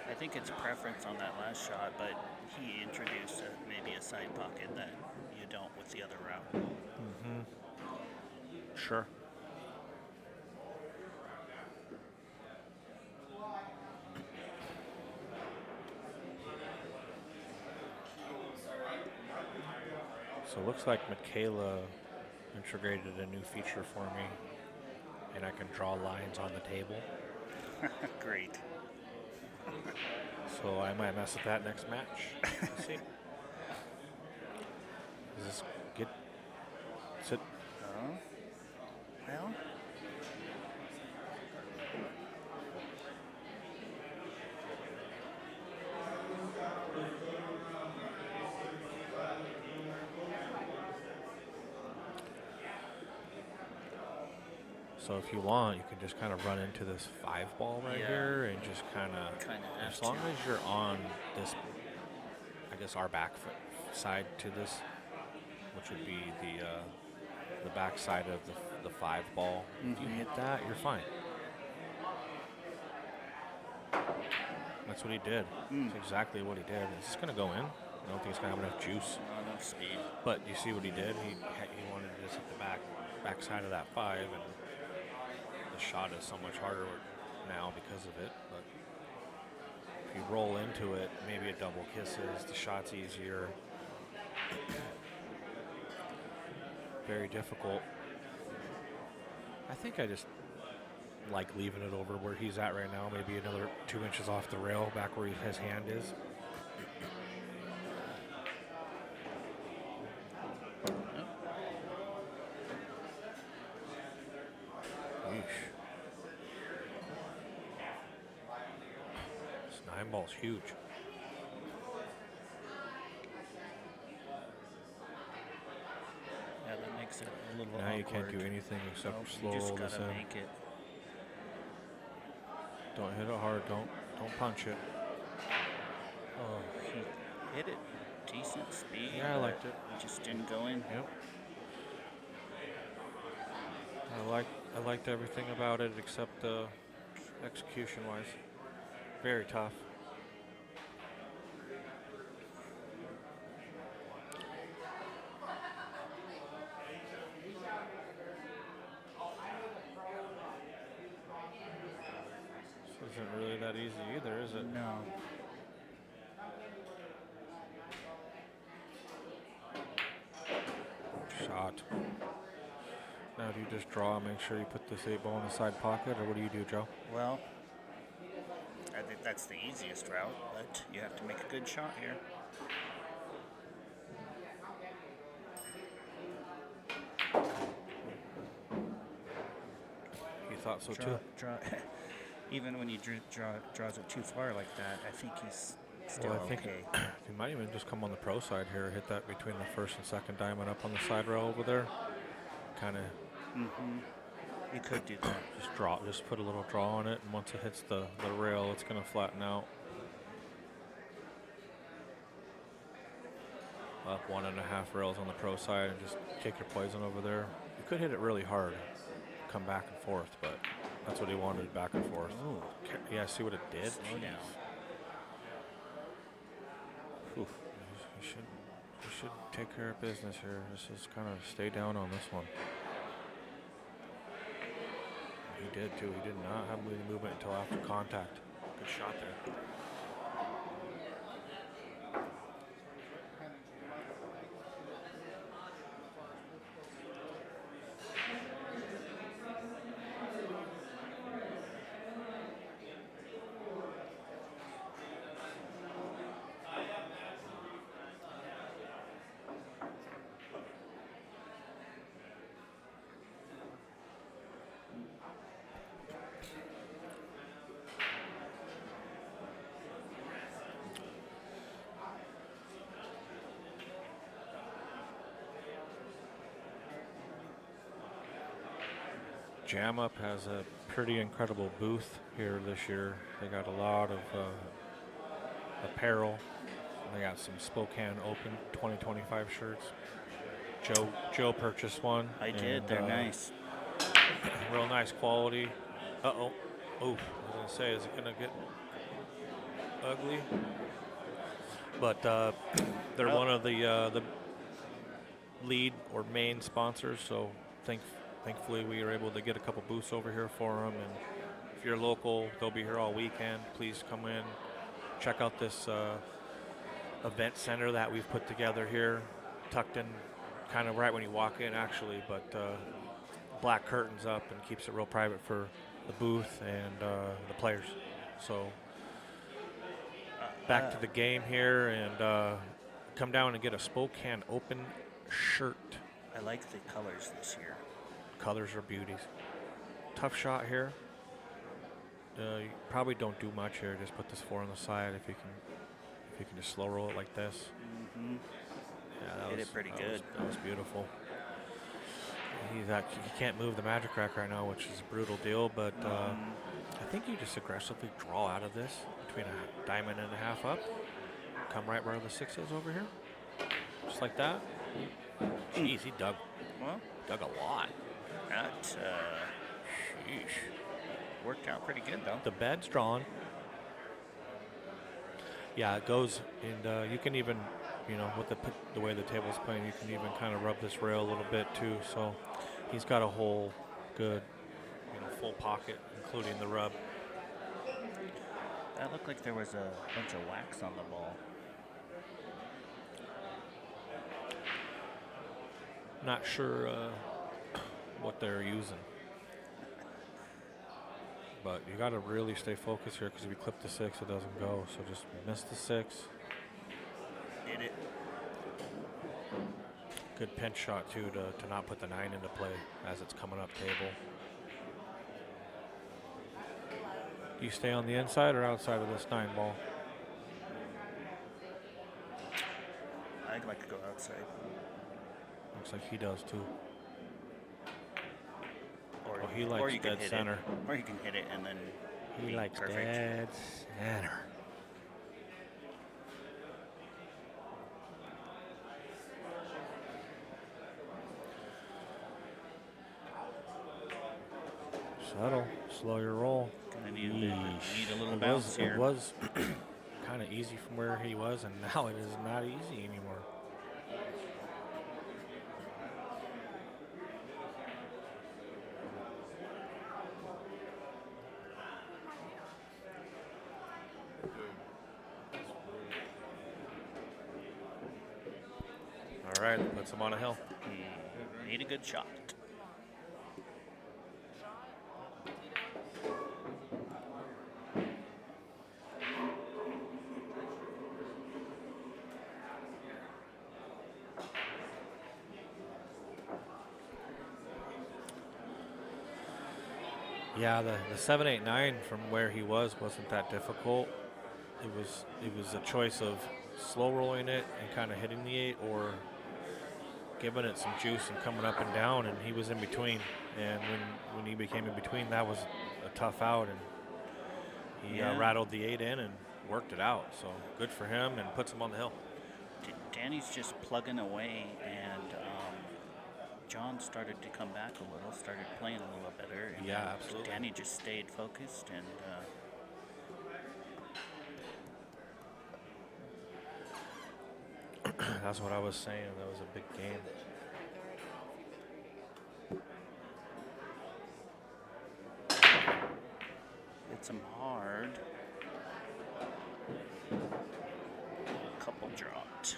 I think it's preference on that last shot, but he introduced maybe a side pocket that you don't with the other route. Mm-hmm. Sure. So it looks like Michaela integrated a new feature for me, and I can draw lines on the table. Great. So I might mess with that next match. Let's see. Is this get sit? Oh. Well. So if you want, you can just kind of run into this 5-ball right Yeah. here and just kind of, have as long to. as you're on this, I guess our back side to this, which would be the back side of the 5-ball. If you hit that, you're fine. That's what he did. That's exactly what he did. Is this going to go in? I don't think it's going to have enough juice. Not enough speed. But you see what he did? He wanted to just hit the back side of that 5, and the shot is so much harder now because of it. But if you roll into it, maybe it double kisses. The shot's easier. Very difficult. I think I just like leaving it over where he's at right now, maybe another 2 inches off the rail, back where his hand is. Yeesh. This 9-ball's huge. Yeah, that makes it a little Now awkward. you can't do anything except Nope, slow you just roll this gotta in. make it. Don't hit it hard. Don't punch it. Oh, he hit it decent speed. Yeah, I but liked it. He just didn't go in. Yep. I liked everything about it except execution-wise. Very tough. This isn't really that easy either, is it? No. Shot. Now do you just draw and make sure you put this 8-ball in the side pocket, or what do you do, Joe? Well, I think that's the easiest route, but you have to make a good shot here. You thought so too. Draw. Even when he draws it too far like that, I think he's still Well, I think okay. you might even just come on the pro side here, hit that between the first and second diamond up on the side rail over there. Kind of You could do that. just put a little draw on it, and once it hits the rail, it's going to flatten out. Up 1.5 rails on the pro side and just kick your poison over there. You could hit it really hard, come back and forth, but that's what he wanted, back and forth. Ooh. Yeah, see what it did? Slow down. Oof. You should take care of business here. Just kind of stay down on this one. He did too. He did not have any movement until after contact. Good shot there. Jam Up has a pretty incredible booth here this year. They got a lot of apparel. They got some Spokane Open 2025 shirts. Joe purchased one. I did. They're nice. Real nice quality. Uh-oh. Oh, I was going to say, is it going to get ugly? But they're one of the lead or main sponsors, so thankfully we were able to get a couple booths over here for them. And if you're local, they'll be here all weekend. Please come in, check out this event center that we've put together here, tucked in kind of right when you walk in, actually, but black curtains up and keeps it real private for the booth and the players. So back to the game here and come down and get a Spokane Open shirt. I like the colors this year. Colors are beauties. Tough shot here. You probably don't do much here. Just put this 4 on the side if you can just slow roll it like this. Mm-hmm. Yeah, that Hit was it pretty that good. That was beautiful. He can't move the magic rack right now, which is a brutal deal. But I think you just aggressively draw out of this between a diamond and a half up. Come right where the 6 is over here, just like that. Jeez, he dug a lot. That Sheesh. worked out pretty good, though. The bed's drawn. Yeah, it goes, and you can even, with the way the table's playing, you can even kind of rub this rail a little bit too. So he's got a whole good, full pocket, including the rub. That looked like there was a bunch of wax on the ball. Not sure what they're using. But you got to really stay focused here because if you clip the 6, it doesn't go. So just miss the 6. Did it? Good pinch shot, too, to not put the 9 into play as it's coming up table. Do you stay on the inside or outside of this 9 ball? I'd like to go outside. Looks like he does, too. Or, He likes or you can dead hit center. It. Or you can hit it and then He be likes perfect. dead center. Settle. Slow your roll. Gonna need a little It bounce was, here. It was kind of easy from where he was, and now it is not easy anymore. All right, puts him on a hill. He made a good shot. Yeah, the 7, 8, 9 from where he wasn't that difficult. It was a choice of slow rolling it and kind of hitting the 8, or giving it some juice and coming up and down, and he was in between. And when he became in between, that was a tough out, and he rattled the 8 in and worked it out. So good for him, and puts him on the hill. Danny's just plugging away, and John started to come back a little, started playing a little better. And Yeah, absolutely. Danny just stayed focused, and That's what I was saying. That was a big game. hits him hard. Couple dropped.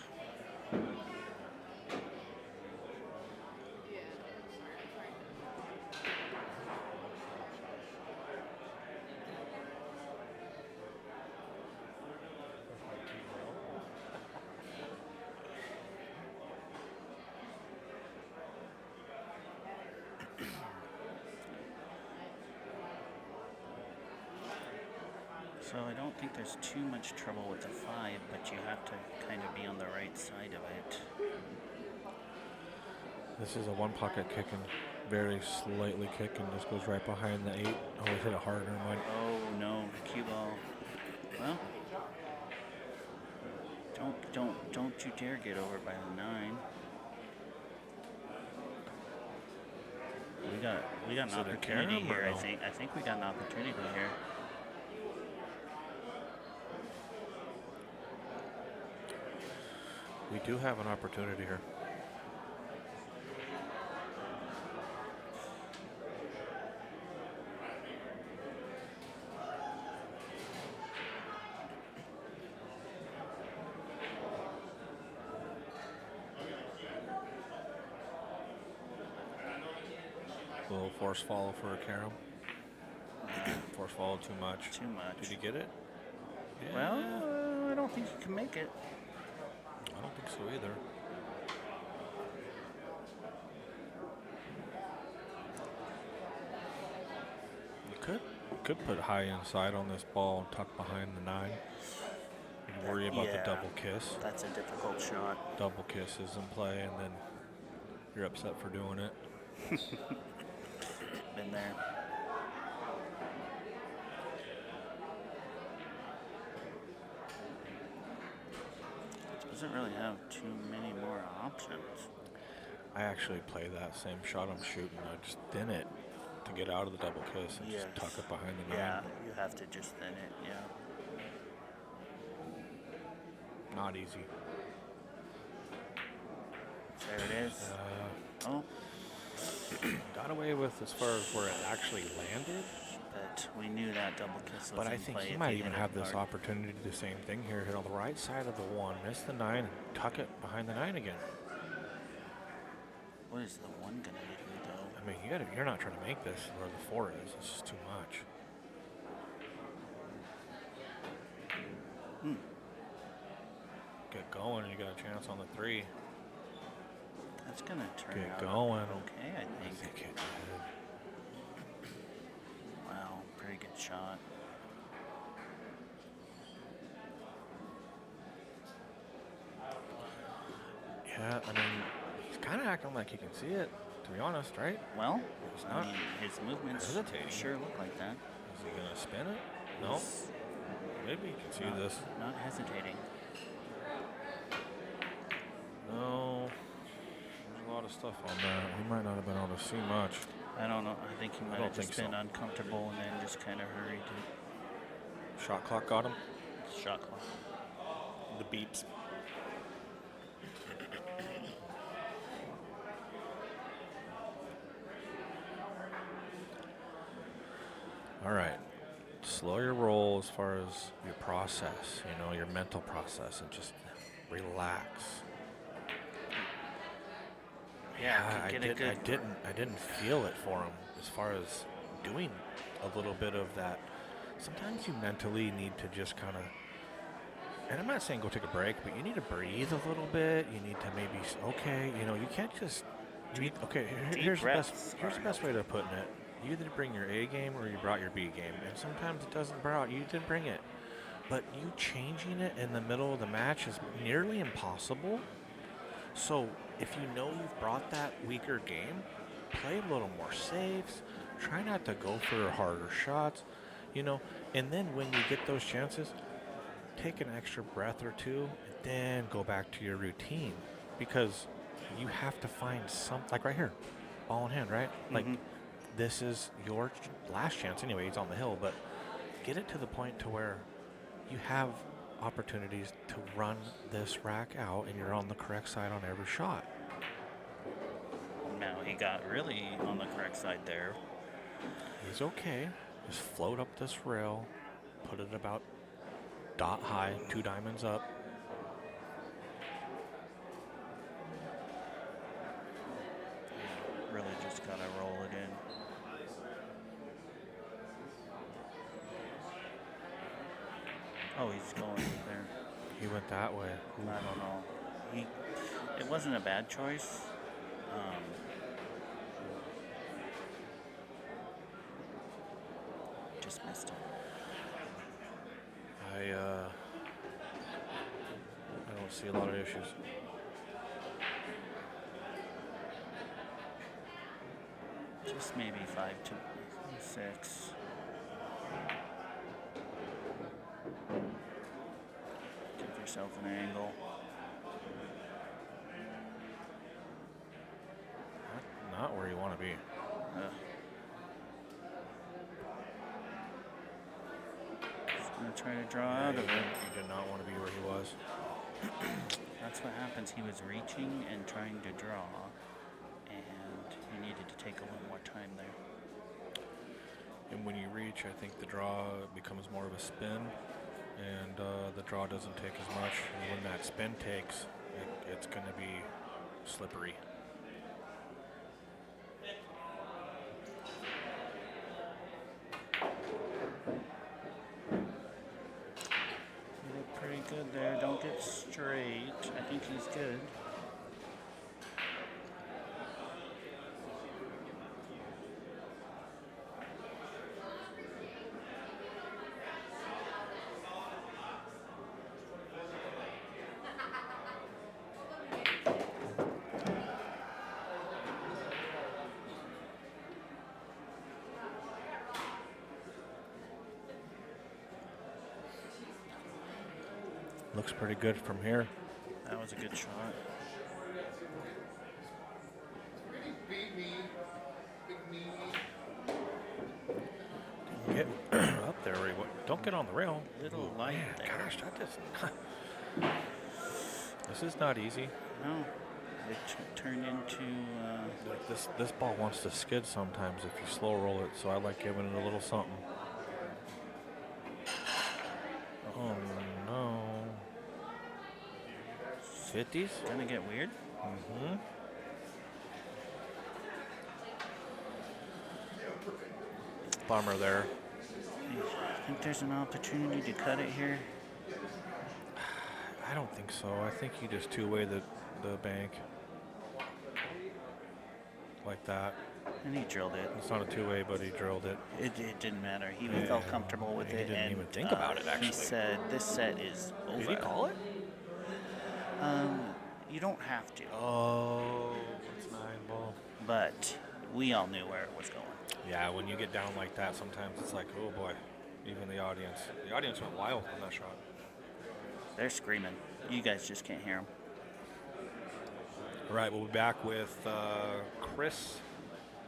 So I don't think there's too much trouble with the 5, but you have to kind of be on the right side of it. This is a one pocket kicking, very slightly kicking. This goes right behind the 8. Oh, he hit it harder. Oh no, cue ball. Well, don't you dare get over by the 9. We got Is an it a opportunity carom or here. no? I think we got an opportunity here. We do have an opportunity here. Little force follow for a carom. Force follow too much. Too much. Did you get it? Well, I don't think you can make it. I don't think so either. You could put high inside on this ball and tuck behind the 9. You worry about the Yeah. double kiss. That's a difficult shot. Double kiss is in play, and then you're upset for doing it. Been there. Doesn't really have too many more options. I actually play that same shot I'm shooting. I just thin it to get out of the double kiss and just tuck it behind the 9. Yeah, you have to just thin it, yeah. Not easy. There it is. Oh, Got away with as far as where it actually landed. but we knew that double kiss was But I in think play he if might hit even it have this hard. opportunity to do the same thing here. Hit on the right side of the 1, miss the 9, and tuck it behind the 9 again. What is the 1 gonna do, though? I mean, you're not trying to make this where the 4 is. It's just too much. Get going, and you got a chance on the 3. That's gonna turn Get out going. okay, I I think. think it did. Wow, pretty good shot. Yeah, I mean, he's kind of acting like he can see it, to be honest, right? Well, He's I not mean, his movements hesitating. sure look like that. Is he going to spin it? No. He's Maybe you can see not, this. Not hesitating. No. There's a lot of stuff on that. He might not have been able to see much. I don't know. I think he might don't have just think been so. uncomfortable and then just kind of hurried to Shot clock got him. shot clock. The beeps. All right. Slow your roll as far as your process, your mental process, and just relax. Yeah, I didn't feel it for him as far as doing a little bit of that. Sometimes you mentally need to just kind of, and I'm not saying go take a break, but you need to breathe a little bit. You need to maybe, you can't just, here's the best way to put it. You either bring your A game or you brought your B game. And sometimes it doesn't brought, you didn't bring it. But you changing it in the middle of the match is nearly impossible. So if you know you've brought that weaker game, play a little more saves. Try not to go for harder shots, And then when you get those chances, take an extra breath or two and then go back to your routine. Because you have to find like right here, ball in hand, right? Like, this is your last chance anyway. He's on the hill, but get it to the point to where you have opportunities to run this rack out and you're on the correct side on every shot. Now he got really on the correct side there. He's okay. Just float up this rail, put it about dot high, 2 diamonds up. Really just gotta roll it in. Oh, he's going there. He went that way. I don't know. It wasn't a bad choice. Just missed it. I don't see a lot of issues. Just maybe 5 to 6. Give yourself an angle. Not where you want to be. Just gonna try to draw out of it. He did not want to be where he was. That's what happens. He was reaching and trying to draw, and he needed to take a little more time there. And when you reach, I think the draw becomes more of a spin, and the draw doesn't take as much. And when that spin takes, it's going to be slippery. You look pretty good looks pretty good from here. That was a good shot. Get up there. Don't get on the rail. Little Ooh, light man, there. gosh, that just. This is not easy. No, it turned into. Like this ball wants to skid sometimes if you slow roll it, so I like giving it a little something. Oh no. 50s? Gonna get weird. Mm-hmm. Bummer there. I think there's an opportunity to cut it here. I don't think so. I think you just two-way the bank. Like that. And he drilled it. It's not a two-way, but he drilled it. It didn't matter. He Yeah. felt comfortable with He it. didn't and even think about it, actually. He said, this set is over. Did he call it? You don't have to. Oh, it's 9 ball. But we all knew where it was going. Yeah, when you get down like that, sometimes it's like, oh boy. Even the audience. The audience went wild on that shot. They're screaming. You guys just can't hear them. All right, we'll be back with Chris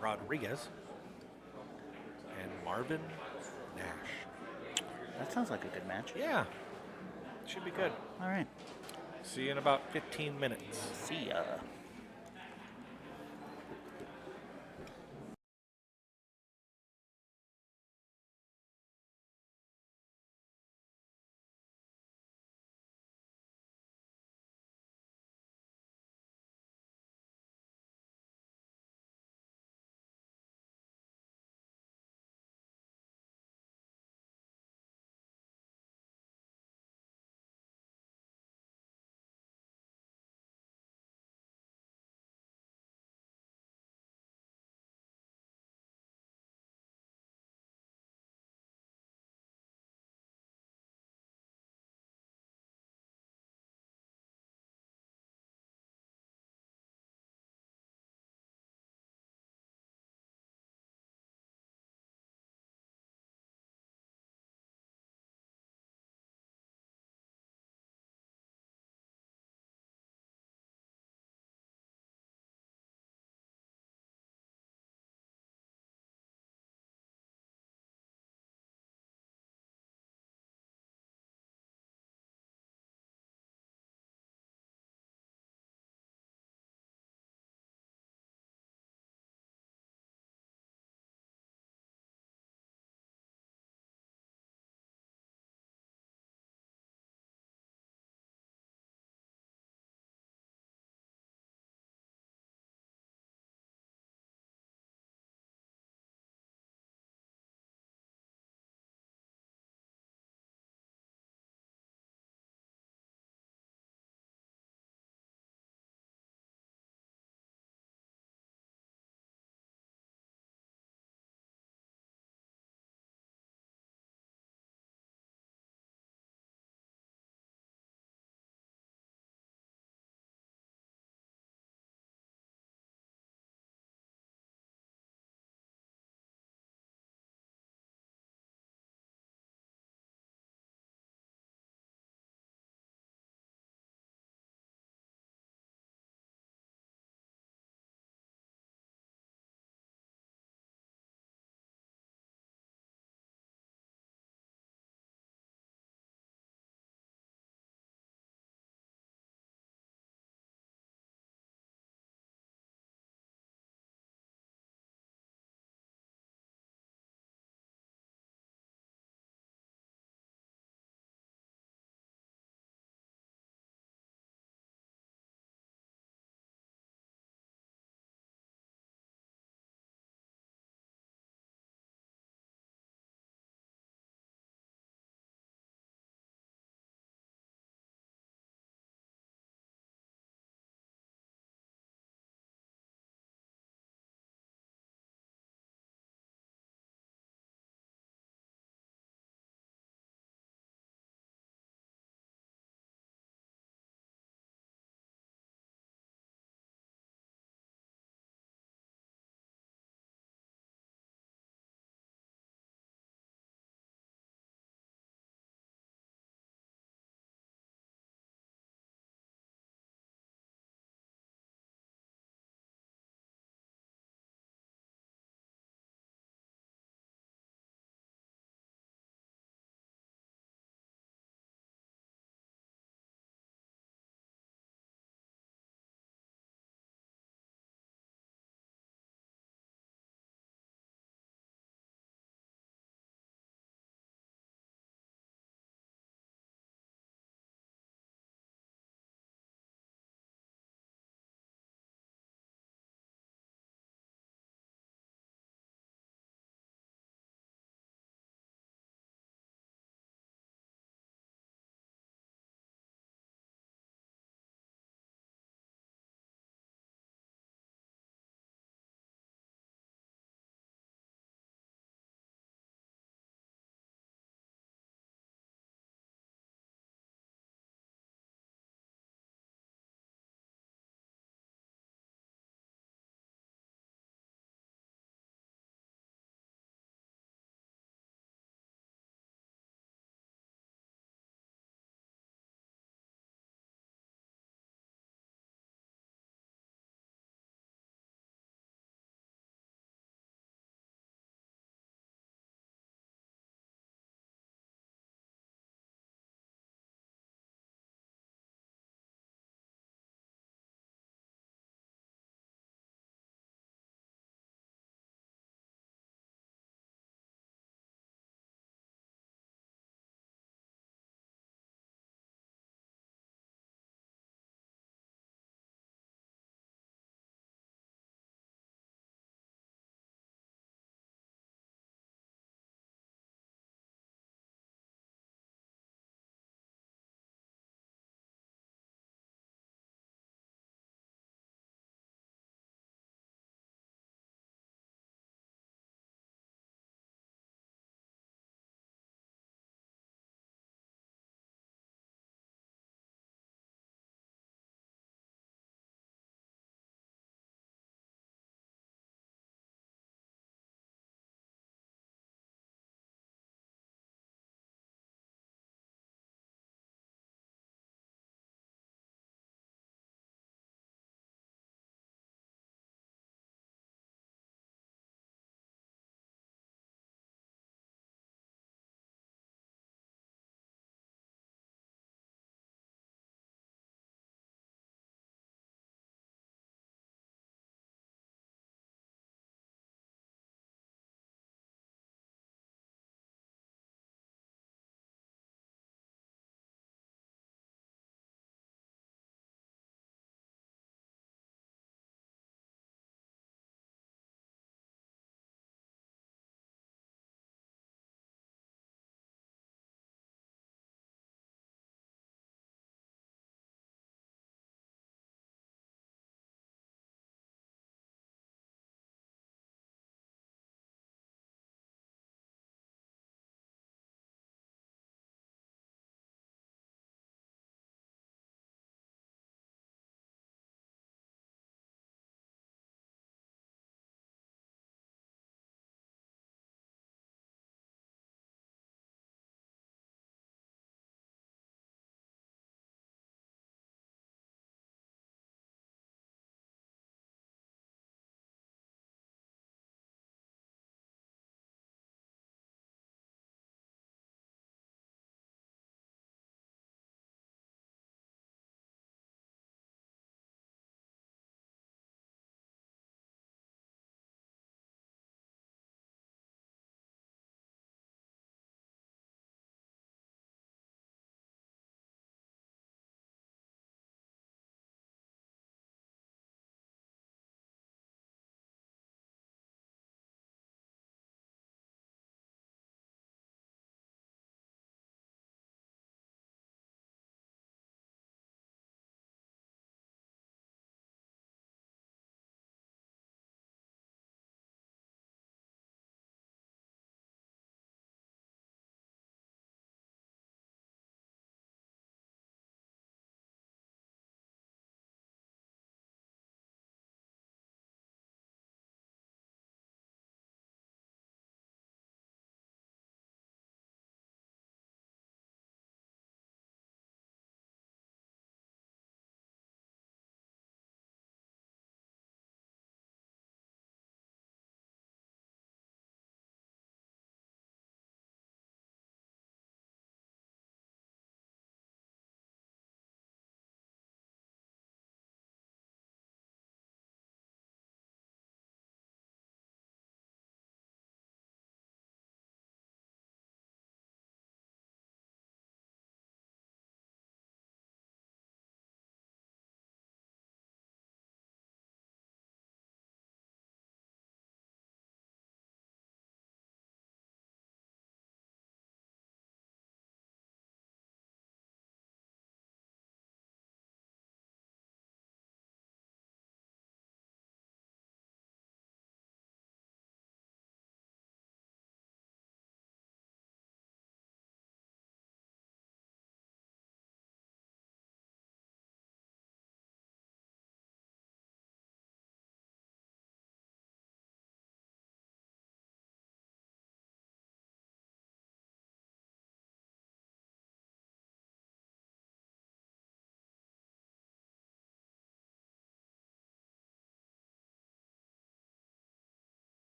Rodriguez and Marvin Nash. That sounds like a good match. Yeah, should be good. All right. See you in about 15 minutes. See ya.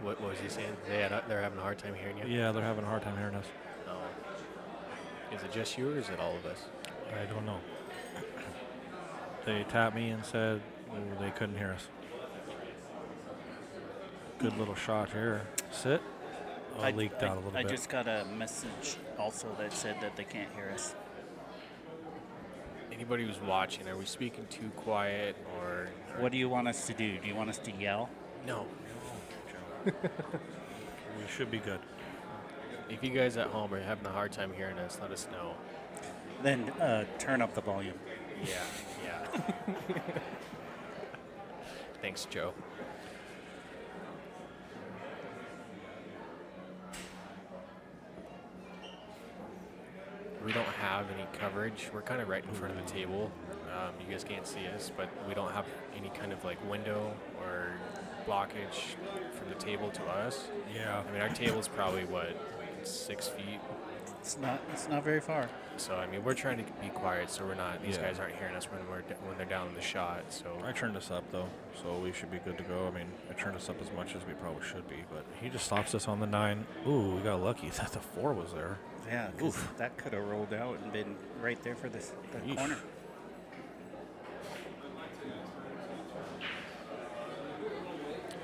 What was he saying? They're having a hard time hearing you? Yeah, they're having a hard time hearing us. Oh. Is it just you or is it all of us? I don't know. They tapped me and said they couldn't hear us. Good little shot here. Sit. Oh, I leaked out a little I bit. just got a message also that said that they can't hear us. Anybody who's watching, are we speaking too quiet or? What do you want us to do? Do you want us to yell? No. We should be good. If you guys at home are having a hard time hearing us, let us know. Then turn up the volume. Yeah. Thanks, Joe. We don't have any coverage. We're kind of right in front of the table. You guys can't see us, but we don't have any kind of like window or blockage from the table to us. Yeah. I mean, our table's probably 6 feet. It's not very far. So I mean, we're trying to be quiet, so we're not. These Yeah. guys aren't hearing us when they're down in the shot. So I turned us up though, so we should be good to go. I mean, I turned us up as much as we probably should be, but he just stops us on the 9. Ooh, we got lucky that the 4 was there. Yeah, 'cause Oof. that could have rolled out and been right there for the Yeesh. corner.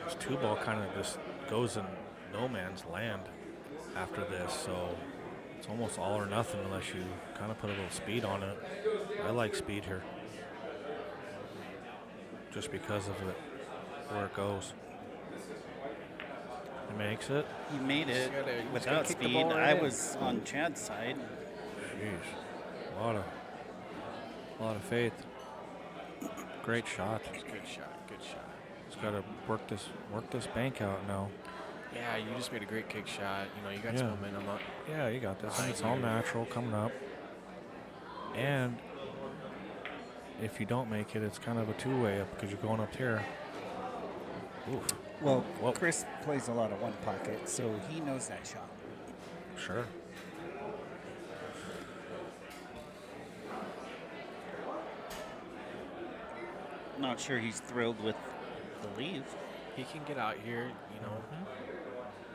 This 2 ball kind of just goes in no man's land after this, so it's almost all or nothing unless you kind of put a little speed on it. I like speed here, just because of it, where it goes. It makes it. He made it gotta without kick the speed. ball right I in. was on Chad's side. Jeez, a lot of faith. Great shot. good shot. Good shot. Just gotta work this bank out now. Yeah, you just made a great kick shot. You know, you got Yeah. some momentum up. Yeah, you got this. And it's all Behind you. natural coming up. And if you don't make it, it's kind of a 2-way up because you're going up here. Oof. Well, Whoa. Chris plays a lot of one pocket, so he knows that shot. Sure. Not sure he's thrilled with the leave. He can get out here. You know,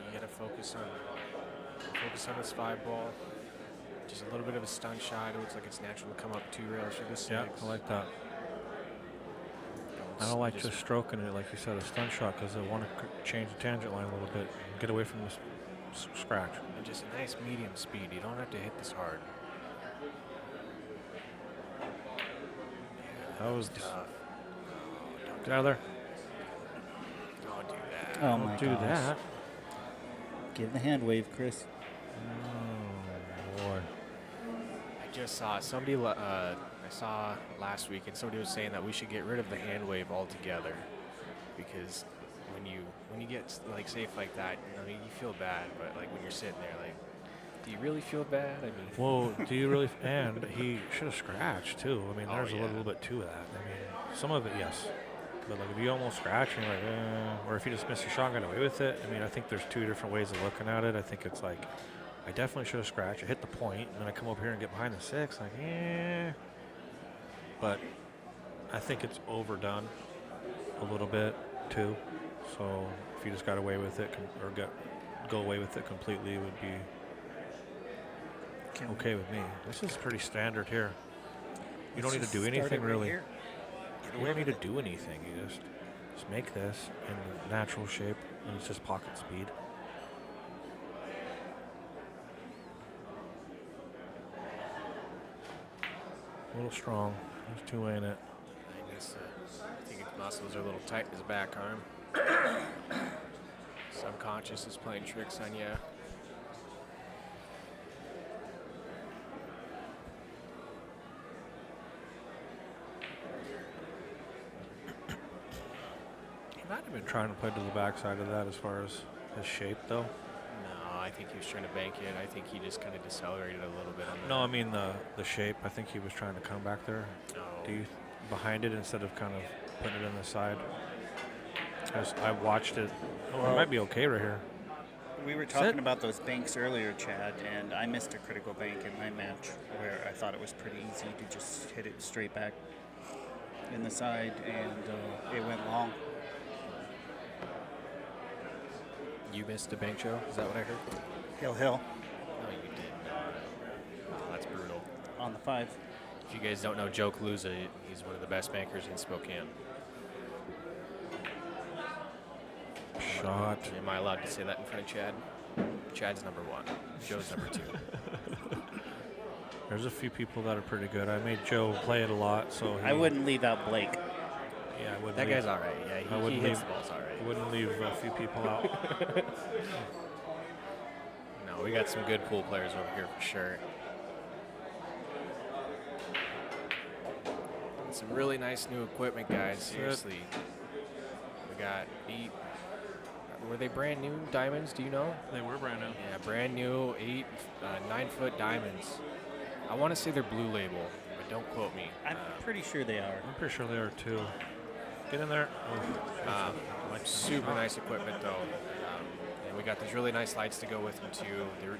you gotta focus on his 5 ball. Just a little bit of a stun shot. It looks like it's natural to come up 2 rails for the 6. Yeah, I like that. I don't like just stroking it, like you said, a stun shot, because I want to change the tangent line a little bit, get away from this scratch. And just a nice medium speed. You don't have to hit this hard. That was Tough. get out of there. Don't do that. Oh Don't my do gosh. that. Give the hand wave, Chris. Oh boy. I just saw somebody. I saw last week, and somebody was saying that we should get rid of the hand wave altogether, because when you get like safe like that, I mean, you feel bad, but like when you're sitting there, like, do you really feel bad? I mean, Whoa, do you really? And he should have scratched too. I mean, Oh, there's a yeah. little bit to that. I mean, some of it, yes. But like if you almost scratch and you're like, or if you just miss your shot and got away with it, I mean, I think there's 2 different ways of looking at it. I think it's like, I definitely should have scratched. I hit the point, and then I come over here and get behind the 6. Like, But I think it's overdone a little bit too. So if you just got away with it go away with it completely, it would be okay with me. This is pretty standard here. You don't need to do anything really. You don't need to do anything. You just make this in the natural shape, and it's just pocket speed. A little strong. There's 2 in it. I think his muscles are a little tight in his back arm. Subconscious is playing tricks on you. He might have been trying to play to the backside of that as far as his shape, though. No, I think he was trying to bank it. I think he just kind of decelerated a little bit on that. No, I mean the shape. I think he was trying to come back there. No. Do you behind it instead of kind of putting it in the side? I watched it. Oh, it might be okay right here. We were talking about those banks earlier, Chad, and I missed a critical bank in my match where I thought it was pretty easy to just hit it straight back in the side, and it went long. You missed a bank show? Is that what I heard? Hill. No, you did not. Oh, that's brutal. On the 5. If you guys don't know Joe Kaluza, he's one of the best bankers in Spokane. Shot. Am I allowed to say that in front of Chad? Chad's number 1. Joe's number 2. There's a few people that are pretty good. I made Joe play it a lot, so I wouldn't leave out Blake. Yeah, I wouldn't. That leave, guy's all right. Yeah, I he wouldn't hits leave- the balls all right. I wouldn't leave a few people out. No, we got some good pool players over here for sure. And some really nice new equipment, guys. That's it. Seriously. We got 8. Were they brand new diamonds? Do you know? They were brand new. Yeah, brand new 9-foot diamonds. I want to say they're blue label, but don't quote me. I'm pretty sure they are. I'm pretty sure they are too. Get in there. Oh, Super nice equipment, though. And we got these really nice lights to go with them, too. They're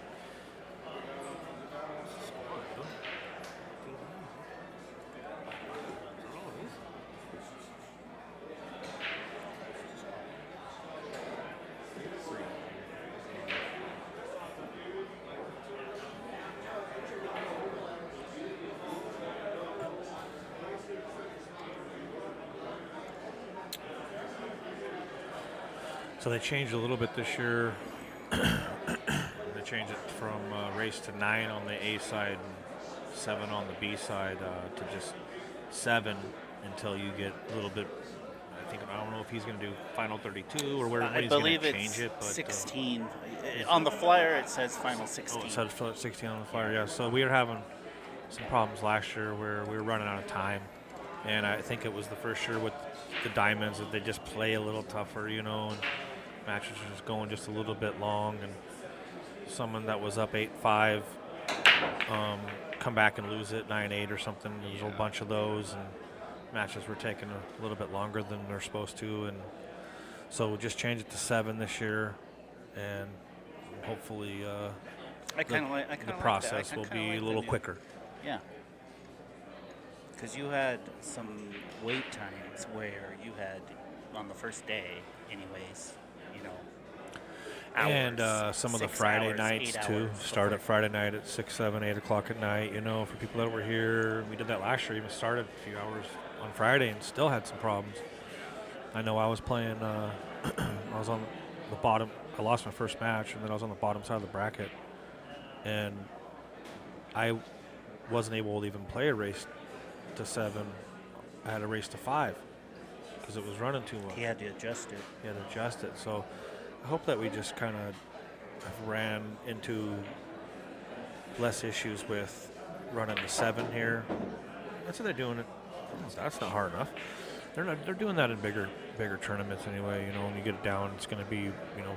So they changed a little bit this year. They changed it from race to 9 on the A side and 7 on the B side to just 7 until you get a little bit. I don't know if he's going to do final 32 or where I he's going believe to it's change it. But 16. On the flyer, it says final 16. it said 16 on the flyer. Yeah. So we were having some problems last year where we were running out of time, and I think it was the first year with the diamonds that they just play a little tougher, and matches are just going just a little bit long, and someone that was up 8-5 come back and lose it 9-8 or something. There's a bunch of those, and matches were taking a little bit longer than they're supposed to, and so we'll just change it to 7 this year, and hopefully the process will be a little quicker. Yeah. Because you had some wait times where you had, on the first day, anyways, hours, And some of the 6 Friday hours, nights 8 too. hours, Start at Friday night at 6, 7, 8 o'clock at night. For people that were here, we did that last year. Even started a few hours on Friday and still had some problems. I know I was playing. I was on the bottom. I lost my first match, and then I was on the bottom side of the bracket, and I wasn't able to even play a race to 7. I had a race to 5 because it was running too much. He had to adjust it. He had to adjust it. So I hope that we just kind of ran into less issues with running to 7 here. That's what they're doing it. That's not hard enough. They're doing that in bigger tournaments anyway. When you get it down, it's going to be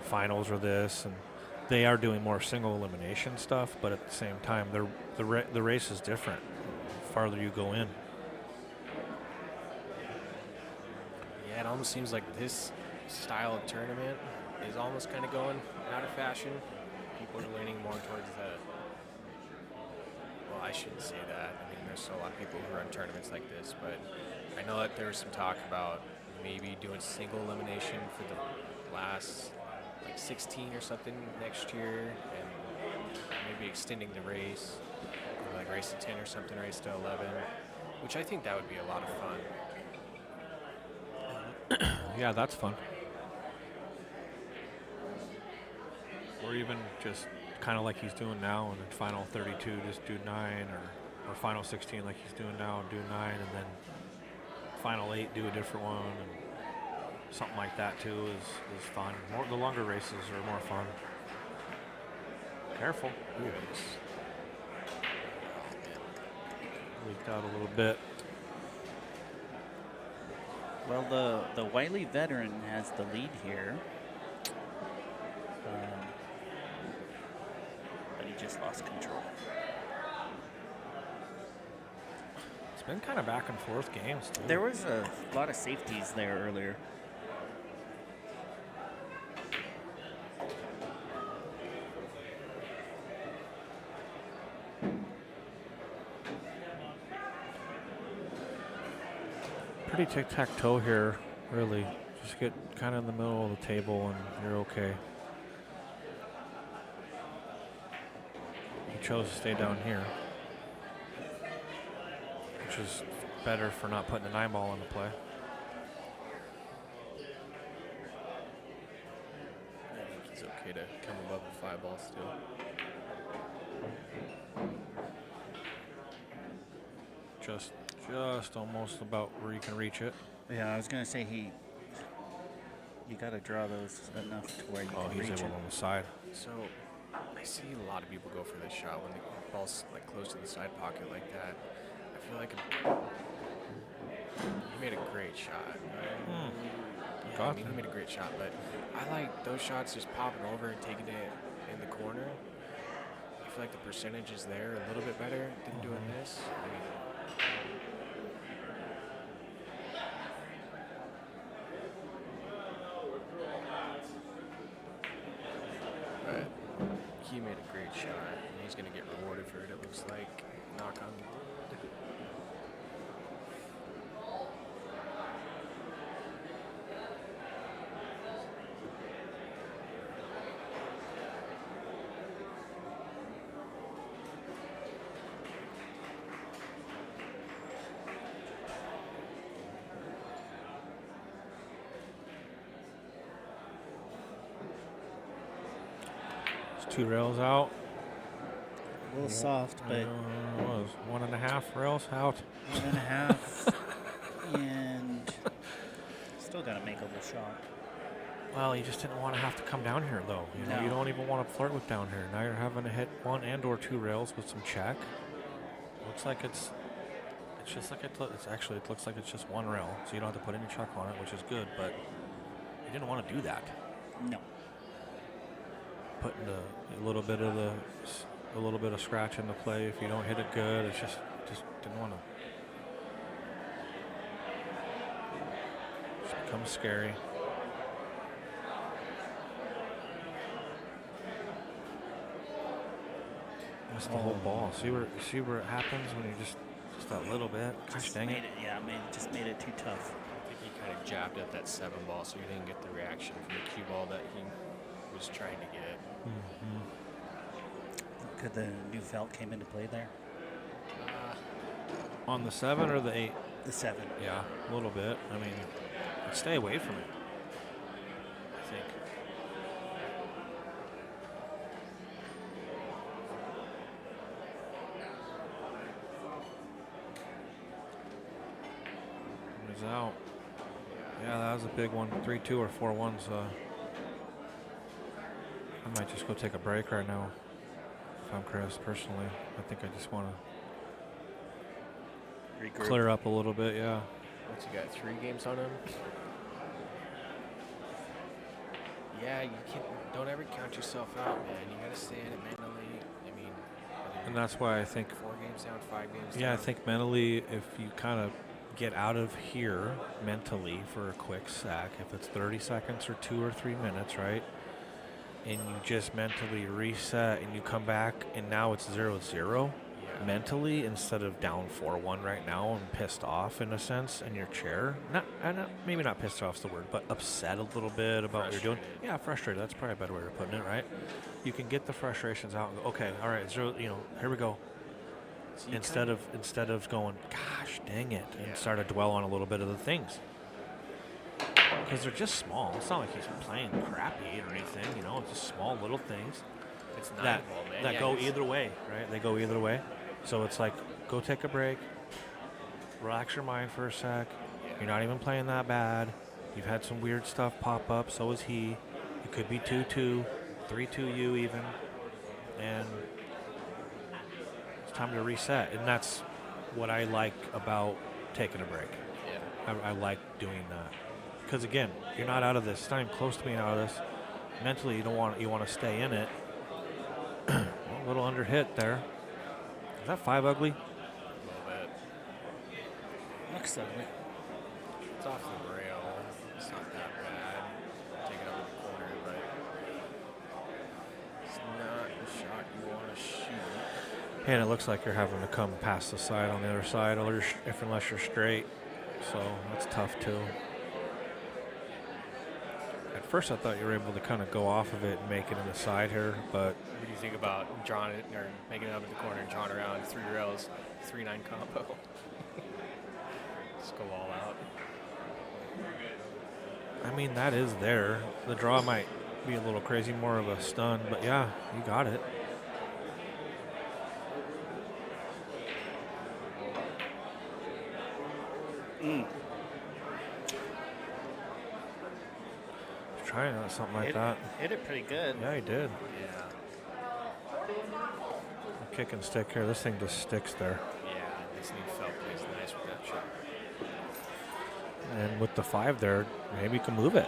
finals or this, and they are doing more single elimination stuff. But at the same time, the race is different. The farther you go in. Yeah, it almost seems like this style of tournament is almost kind of going out of fashion. People are leaning more towards the. Well, I shouldn't say that. I mean, there's a lot of people who run tournaments like this, but I know that there was some talk about maybe doing single elimination for the last 16 or something next year, and maybe extending the race, like race to 10 or something, race to 11, which I think that would be a lot of fun. Yeah, that's fun. Or even just kind of like he's doing now, and then final 32, just do 9, or final 16 like he's doing now, and do 9, and then final 8, do a different one, and something like that too is fun. The longer races are more fun. Careful. Ooh, leaked out a little bit. Well, the Wiley veteran has the lead here. But he just lost control. It's been kind of back and forth games too. There was a lot of safeties there earlier. Pretty tic-tac-toe here, really. Just get kind of in the middle of the table and you're okay. chose to stay down here, which is better for not putting the 9 ball into play. I think he's okay to come above the 5 ball still. Just almost about where you can reach it. Yeah, I was gonna say you gotta draw those enough to where you Oh, can he's reach able it. on the side. So I see a lot of people go for this shot when the ball's like close to the side pocket like that. I feel like he made a great shot. Yeah, I mean, he made a great shot, but I like those shots just popping over and taking it in the corner. I feel like the percentage is there a little bit better than doing this. I mean, but he made a great shot, and he's going to get rewarded for it, it looks like. Knock on wood. It's 2 rails out. A little soft, but What was 1.5 rails out? 1.5, and still got a makeable shot. Well, you just didn't want to have to come down here, though. You know, No. you don't even want to flirt with down here. Now you're having to hit 1 and/or 2 rails with some check. Looks like it's just like it looks like it's just 1 rail, so you don't have to put any check on it, which is good. But you didn't want to do that. No. Putting a little bit of scratch into play if you don't hit it good. It's just didn't want to. It becomes scary. That's the whole ball. See where it happens when you just that little bit. Gosh dang it. Just made it too tough. I think he kind of jabbed at that 7 ball, so he didn't get the reaction from the cue ball that he was trying to get. Could the new felt came into play there? On the 7 or the 8? The 7. Yeah, a little bit. I mean, stay away from it, I think. It's out. Yeah, that was a big one. 3-2 or 4-1s. I might just go take a break right now. If I'm Chris, personally, I think I just want to clear up a little bit. Yeah. What's he got? 3 games on him? Yeah, you can't. Don't ever count yourself out, man. You gotta stay in it mentally. I mean, And that's why I think. 4 games down, 5 games down. Yeah, I think mentally, if you kind of get out of here mentally for a quick sack, if it's 30 seconds or 2 or 3 minutes, right? And you just mentally reset and you come back and now it's 0-0 mentally instead of down 4-1 right now and pissed off in a sense in your chair. Maybe not pissed off's the word, but upset a little bit about what you're doing. Yeah, frustrated. That's probably a better way of putting it, right? You can get the frustrations out and go, okay, all right, 0, here we go. So instead of going, gosh, dang it, and start to dwell on a little bit of the things. Because they're just small. It's not like he's playing crappy or anything, It's just small little things It's that ball, man. that go either way, right? They go either way. So it's like, go take a break, relax your mind for a sec. You're not even playing that bad. You've had some weird stuff pop up. So is he. It could be 2-2, 3-2 you even, and it's time to reset. And that's what I like about taking a break. Yeah. I like doing that. Because again, you're not out of this. It's not even close to being out of this. Mentally, you want to stay in it. A little under hit there. Is that 5 ugly? A little bit. Looks ugly. It's off the rail. It's not that bad. Take it out of the corner, but it's not the shot you want to shoot. And it looks like you're having to come past the side on the other side, unless you're straight. So that's tough too. At first, I thought you were able to kind of go off of it and make it in the side here, but What do you think about drawing it or making it up in the corner and drawing around 3 rails, 3-9 combo. Just go all out. I mean, that is there. The draw might be a little crazy, more of a stun, but yeah, you got it. Trying something like that. Hit it pretty good. Yeah, he did. Yeah. Kick and stick here. This thing just sticks there. Yeah, this new felt plays nice with that shot. And with the 5 there, maybe you can move it.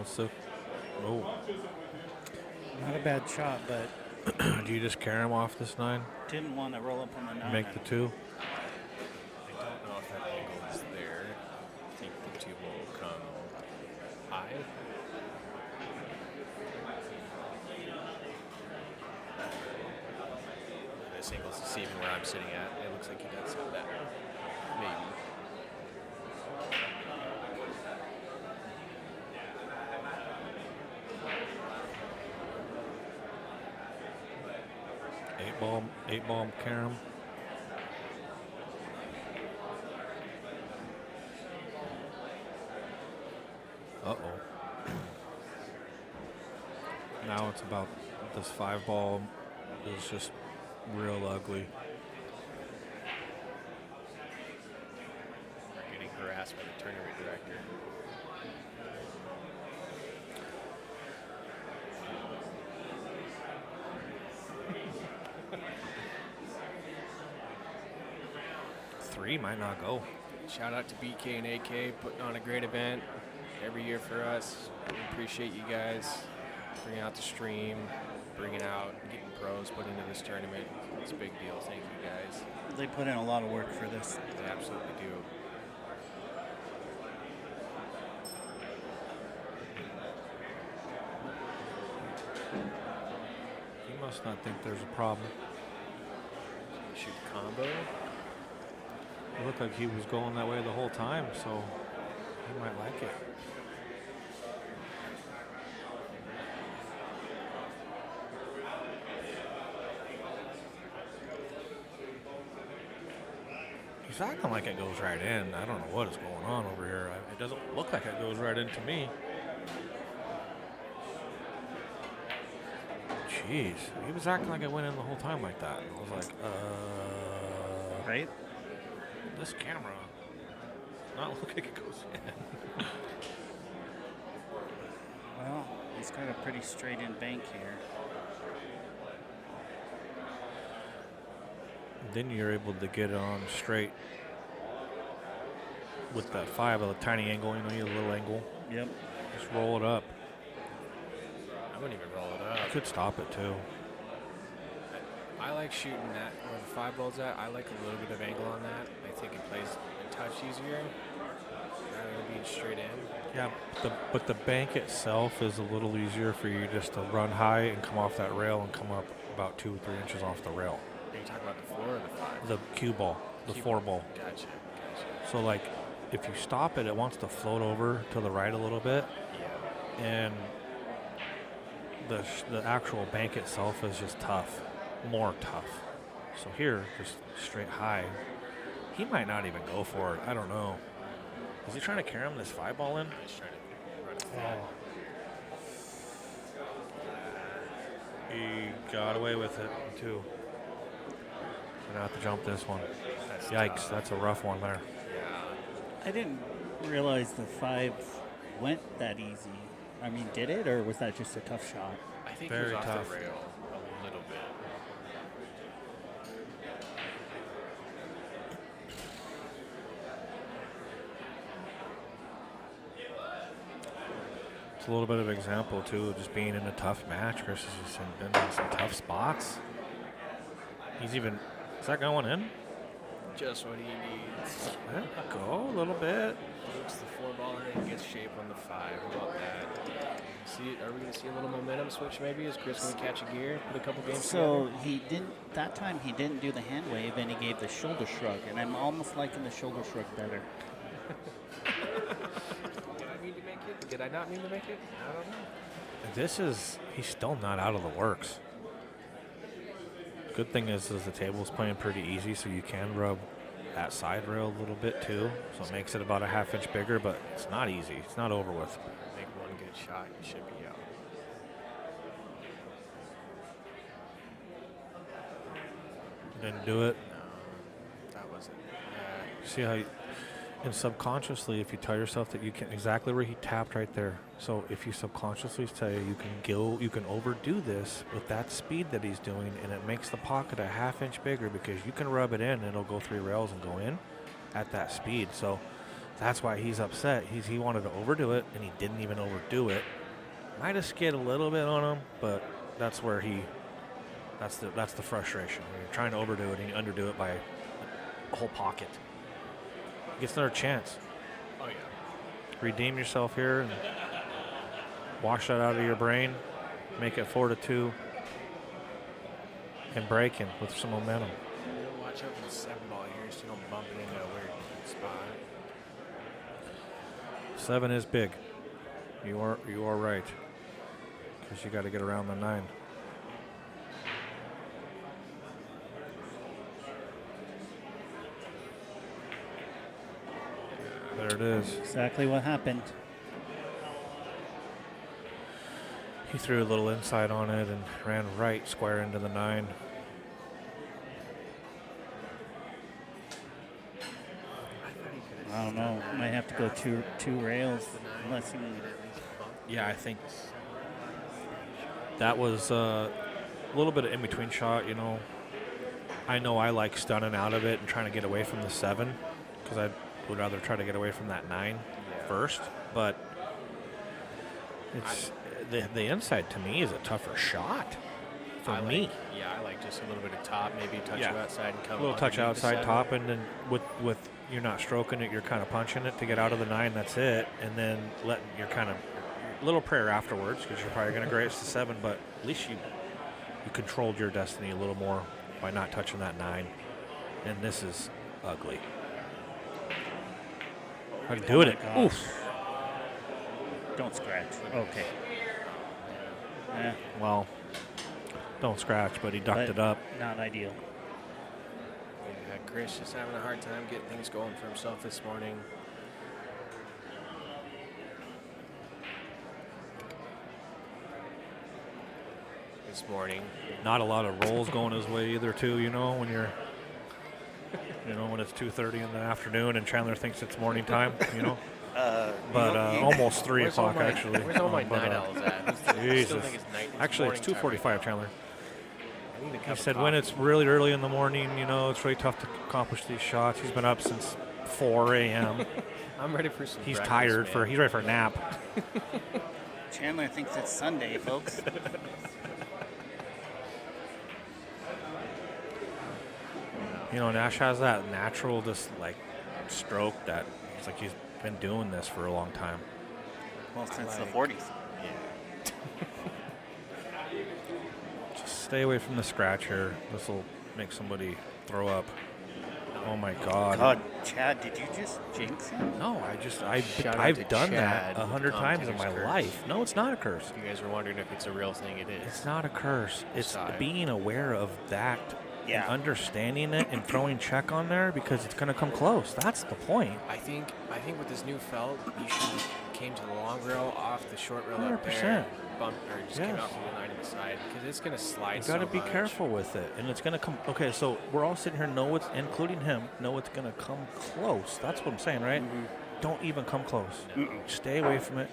What's the... Oh. Not a bad shot, but Do you just carry him off this 9? didn't want to roll up on the 9. Make the 2? I don't know if that angle is there. I think the 2 will come high. This angle's deceiving where I'm sitting at. It looks like he does have that. Maybe. Eight ball carom. Uh-oh. Now it's about this 5 ball is just real ugly. We're getting harassed by the tournament director. Three might not go. Shout out to BK and AK putting on a great event every year for us. We appreciate you guys bringing out the stream, bringing out, getting pros put into this tournament. It's a big deal. Thank you guys. They put in a lot of work for this. They absolutely do. He must not think there's a problem. Shoot combo. It looked like he was going that way the whole time, so he might like it. He's acting like it goes right in. I don't know what is going on over here. It doesn't look like it goes right into me. Jeez, he was acting like it went in the whole time like that. I was like, Right? this camera not look like it goes in. Well, he's got a pretty straight in bank here. Then you're able to get it on straight with that 5 of a tiny angle, you know, you have a little angle. Yep. Just roll it up. I wouldn't even roll it up. You could stop it too. I like shooting that where the 5 ball's at. I like a little bit of angle on that. I think it plays a touch easier rather than being straight in. Yeah, but the bank itself is a little easier for you just to run high and come off that rail and come up about 2 or 3 inches off the rail. Are you talking about the 4 or the 5? The cue ball, the 4 ball. Gotcha. So like, if you stop it, it wants to float over to the right a little bit, Yeah. and the actual bank itself is just tough, more tough. So here, just straight high. He might not even go for it. I don't know. Is he trying to carry him this 5 ball in? He's trying to run a flat. He got away with it too. Gonna have to jump this one. That's Yikes, tough. that's a rough one there. Yeah. I didn't realize the 5 went that easy. I mean, did it, or was that just a tough shot? I think Very he was tough. off the rail a little bit. It's a little bit of example too of just being in a tough match. Chris has just been in some tough spots. He's even, is that going in? Just what he needs. Yeah, go a little bit. Looks the 4-ball and gets shape on the 5. How about that? Are we going to see a little momentum switch maybe? Is Chris going to catch a gear, put a couple games So together? he didn't, that time he didn't do the hand wave and he gave the shoulder shrug, and I'm almost liking the shoulder shrug better. Did I mean to make it? Did I not mean to make it? I don't know. He's still not out of the works. Good thing is the table's playing pretty easy, so you can rub that side rail a little bit too. So it makes it about a ½ inch bigger, but it's not easy. It's not over with. Make one good shot, you should be out. Didn't do it. No, that wasn't. See how, and subconsciously, if you tell yourself that you can, exactly where he tapped right there. So if you subconsciously say you can overdo this with that speed that he's doing, and it makes the pocket a ½ inch bigger because you can rub it in and it'll go 3 rails and go in at that speed. So that's why he's upset. He wanted to overdo it and he didn't even overdo it. Might have skid a little bit on him, but that's where that's the frustration. When you're trying to overdo it and you underdo it by a whole pocket. He gets another chance. Oh, yeah. Redeem yourself here and wash that out of your brain. Make it 4-2 and break him with some momentum. Watch out for the 7-ball here so you don't bump it into a weird spot. 7 is big. You are right. Because you got to get around the 9. There it is. Exactly what happened. He threw a little inside on it and ran right square into the 9. I don't know. Might have to go two rails unless he. Yeah, I think that was a little bit of in-between shot, you know. I know I like stunning out of it and trying to get away from the 7 because I would rather try to get away from that 9 first. But it's the inside to me is a tougher shot for me. I like just a little bit of top, maybe touch you outside and come a little touch underneath the outside 7. top, and then with you're not stroking it, you're kind of punching it to get out of the 9. That's it, and then letting your kind of little prayer afterwards because you're probably going to grace the 7, but at least you controlled your destiny a little more by not touching that 9. And this is ugly. I'm doing it. gosh. Oof. Don't scratch. Okay. Yeah, Well, don't scratch, but he ducked it up. not ideal. Yeah, Chris just having a hard time getting things going for himself this morning. Not a lot of rolls going his way either, too, you know, when you're, when it's 2:30 in the afternoon and Chandler thinks it's morning time, you know. But almost 3 o'clock, actually. Where's all my But, night owls at? I Jesus. still think it's night. Actually, it's morning time. 2:45, Chandler. I need a cup He of said coffee. when it's really early in the morning, you know, it's really tough to accomplish these shots. He's been up since 4 a.m. I'm ready for some He's breakfast, tired man. he's ready for a nap. Chandler thinks it's Sunday, folks. You know, Nash has that natural, just like stroke that it's like he's been doing this for a long time. Well, since the 40s. Just stay away from the scratch here. This will make somebody throw up. Oh my God. God, Chad, did you just jinx him? No, Shout out I've to done Chad that 100 with times in my commentator's curse. life. No, it's not a curse. If you guys were wondering if it's a real thing, it is. It's not a curse. It's Sorry. being aware of that Yeah. and understanding it and throwing check on there because it's going to come close. That's the point. I think with this new felt, you should have came to the long rail off the short rail up 100%. there, bump, or just came Yes. out through the line to the side because it's going to slide. You got to so be much. careful with it, and it's going to come. Okay, so we're all sitting here, including him, know it's going to come close. That's what I'm saying, right? Mm-hmm. Don't even come close. Stay away from it,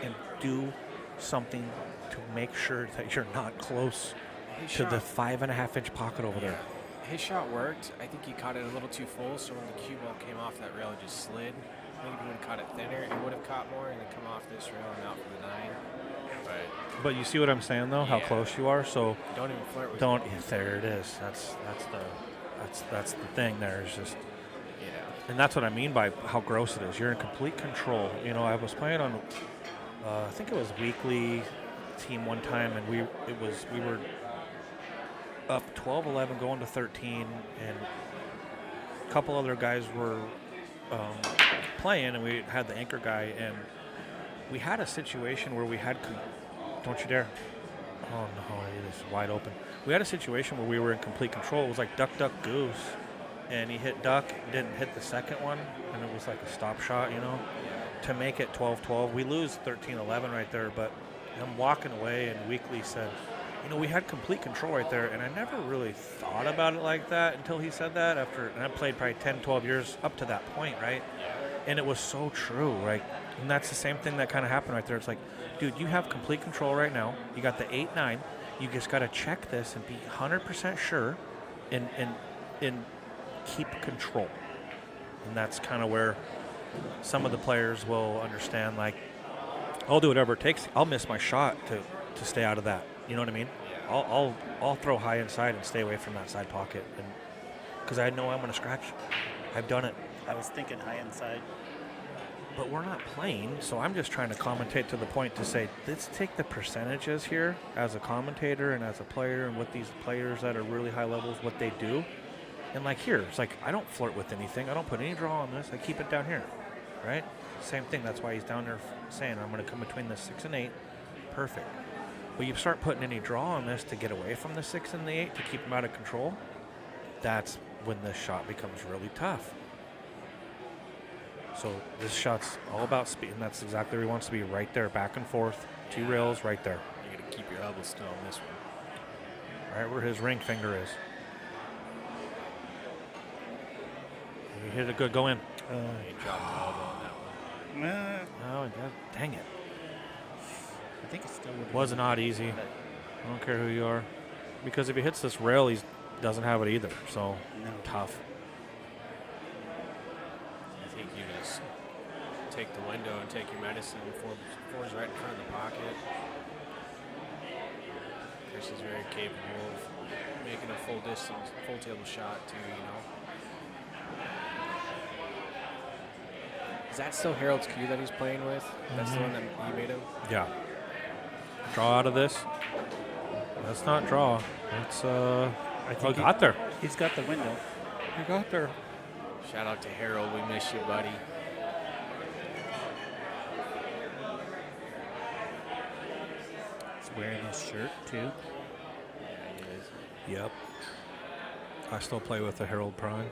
and do something to make sure that you're not close His to the shot- 5.5 inch pocket over there. His shot worked. I think he caught it a little too full, so when the cue ball came off that rail, it just slid. I think if he would have caught it thinner, it would have caught more and then come off this rail and out for the 9. But you see what I'm saying, though? How Yeah. close you are. So Don't even flirt with don't. it. There it is. That's That's the thing. There is just, Yeah. and that's what I mean by how gross it is. You're in complete control. You know, I was playing on, I think it was weekly team one time, and we were up 12-11 going to 13, and a couple other guys were playing, and we had the anchor guy, and we had a situation where we had don't you dare. Oh no, it is wide open. We had a situation where we were in complete control. It was like duck, duck, goose, and he hit duck, didn't hit the second one, and it was like a stop shot, you know, to make it 12-12. We lose 13-11 right there, but I'm walking away, and Weekly said, you know, we had complete control right there, and I never really thought about it like that until he said that and I played probably 10, 12 years up to that point, right? And it was so true, right? And that's the same thing that kind of happened right there. It's like, dude, you have complete control right now. You got the 8-9. You just got to check this and be 100% sure and keep control. And that's kind of where some of the players will understand, like, I'll do whatever it takes. I'll miss my shot to stay out of that. You know what I mean? Yeah. I'll throw high inside and stay away from that side pocket, and because I know I'm going to scratch. I've done it. I was thinking high inside. But we're not playing, so I'm just trying to commentate to the point to say, let's take the percentages here as a commentator and as a player, and what these players that are really high levels, what they do. And like here, it's like, I don't flirt with anything. I don't put any draw on this. I keep it down here, right? Same thing. That's why he's down there saying, I'm going to come between the 6 and 8. Perfect. But you start putting any draw on this to get away from the 6 and the 8 to keep him out of control, that's when this shot becomes really tough. So this shot's all about speed, and that's exactly where he wants to be, right there, back and forth, 2 rails, right there. You're going to keep your elbow still on this one. Right where his ring finger is. You hit it good, go in. He dropped the elbow on that one. Oh, dang it. I think it still would. Was not easy. I don't care who you are. Because if he hits this rail, he doesn't have it either, so No. tough. I think you just take the window and take your medicine. Four's right in front of the pocket. Chris is very capable of making a full distance, full table shot too, you know. Is that still Harold's cue that he's playing with? That's the one that you made him? Yeah. Draw out of this. That's not draw. That's, I think got there. He's got the window. You got there. Shout out to Harold. We miss you, buddy. He's wearing his shirt too. Yeah, he is. Yep. I still play with the Herald Prime.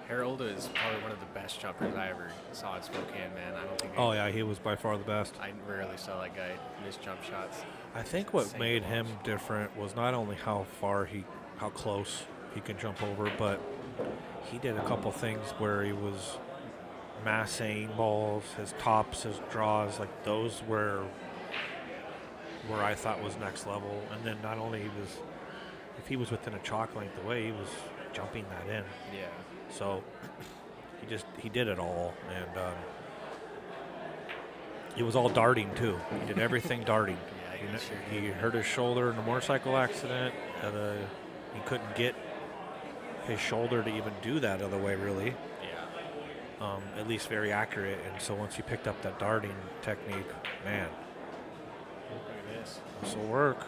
Harold is probably one of the best jumpers I ever saw at Spokane, man. I don't think. Oh, yeah, he was by far the best. I rarely saw that guy miss jump shots. I think what Insane made to him watch. different was not only how close he can jump over, but he did a couple things where he was massing balls, his tops, his draws, like those were where I thought was next level. And then not only if he was within a chalk length away, he was jumping that in. Yeah. So he did it all, and it was all darting too. He did everything darting. Yeah, He hurt his shoulder in a motorcycle accident. He couldn't get his shoulder to even do that other way, really. Yeah. At least very accurate. And so once he picked up that darting technique, man, Look at this. this will work.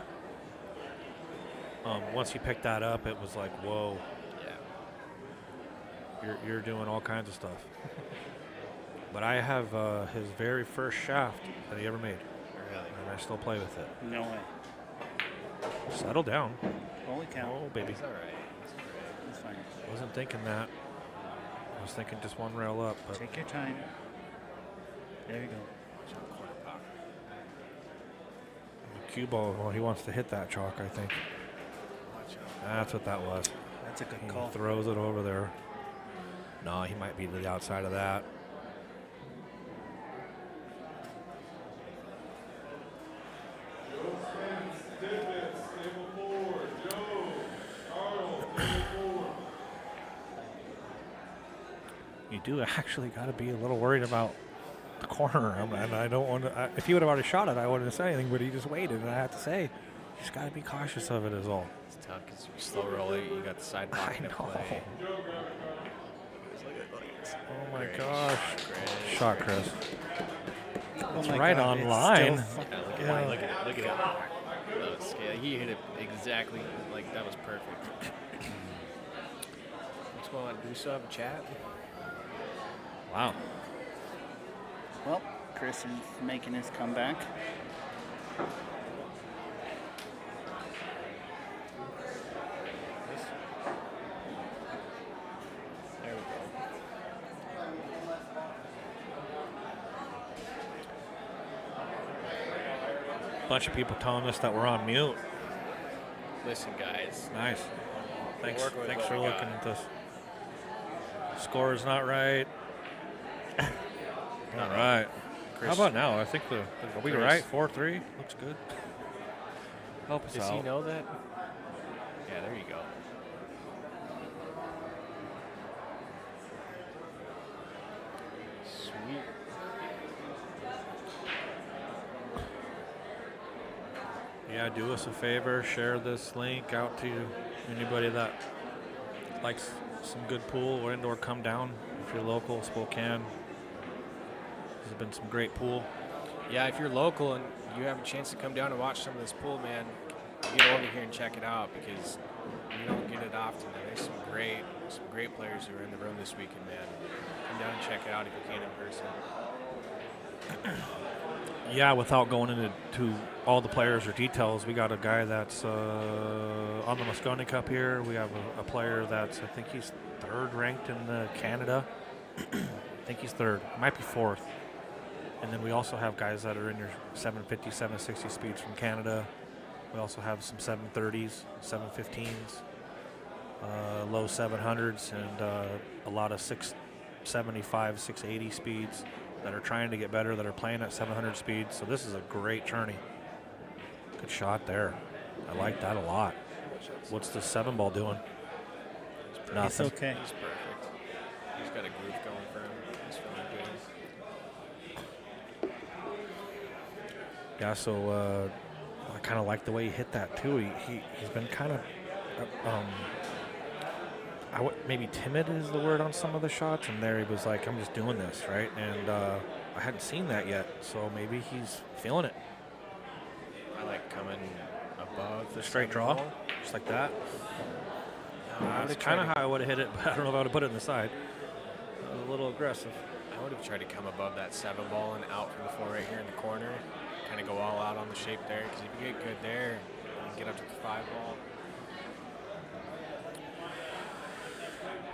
Once he picked that up, it was like, whoa, Yeah. you're doing all kinds of stuff. But I have his very first shaft that he ever made, Really. and I still play with it. No way. Settle down. Holy cow. Oh, baby. It's all right. It's all right. That's fine. Wasn't thinking that. I was thinking just one rail up, but Take your time. There you go. Watch out, corner pocket. cue ball, well, he wants to hit that chalk, I think. Watch out. That's what that was. That's a good He call. throws it over there. No, he might be to the outside of that. You do actually got to be a little worried about the corner. And I don't want to. If he would have already shot it, I wouldn't have said anything. But he just waited, and I have to say, just got to be cautious of it is all. It's tough because you slow roll it. You got the side pocket to know. play. Oh my Great gosh. Chris. Shot, Chris. Oh It's my right God, on it's line. still Yeah, look at Yeah. it. Look at it. Look at it. That was scary. He hit it exactly like that was perfect. What's going on? Do we still have a chat? Wow. Well, Chris is making his comeback. There we go. Bunch of people telling us that we're on mute. Listen, guys. Nice. Thanks. working with Thanks what for we looking got. at this. Score is not right. All right. Chris, How about now? I think are we Chris. right? 4-3. Looks good. Help us does out. he know that? Yeah, there you go. Sweet. Yeah, do us a favor. Share this link out to anybody that likes some good pool or indoor. Come down if you're local, Spokane. There's been some great pool. Yeah, if you're local and you have a chance to come down and watch some of this pool, man, get over here and check it out because you don't get it often. And there's some great players who are in the room this weekend, man. Come down and check it out if you can in person. Yeah, without going into all the players or details, we got a guy that's on the Moscone Cup here. We have a player that's, I think he's third ranked in Canada. I think he's third. Might be fourth. And then we also have guys that are in your 750, 760 speeds from Canada. We also have some 730s, 715s, low 700s, and a lot of 675, 680 speeds that are trying to get better, that are playing at 700 speeds. So this is a great tourney. Good shot there. I like that a lot. What's the 7 ball doing? It's Nothing. okay. He's perfect. He's got a groove going for him. He's feeling good. Yeah, so I kind of like the way he hit that too. He's been kind of maybe timid is the word on some of the shots, and there he was like, I'm just doing this, right? And I hadn't seen that yet, so maybe he's feeling it. I like coming above the Straight 7 draw, ball. just like that. That's That's kind of how I would have hit it, but I don't know how to put it in the side. It was a little aggressive. I would have tried to come above that 7 ball and out from the 4 right here in the corner. Kind of go all out on the shape there, because if you get good there, you can get up to the 5 ball.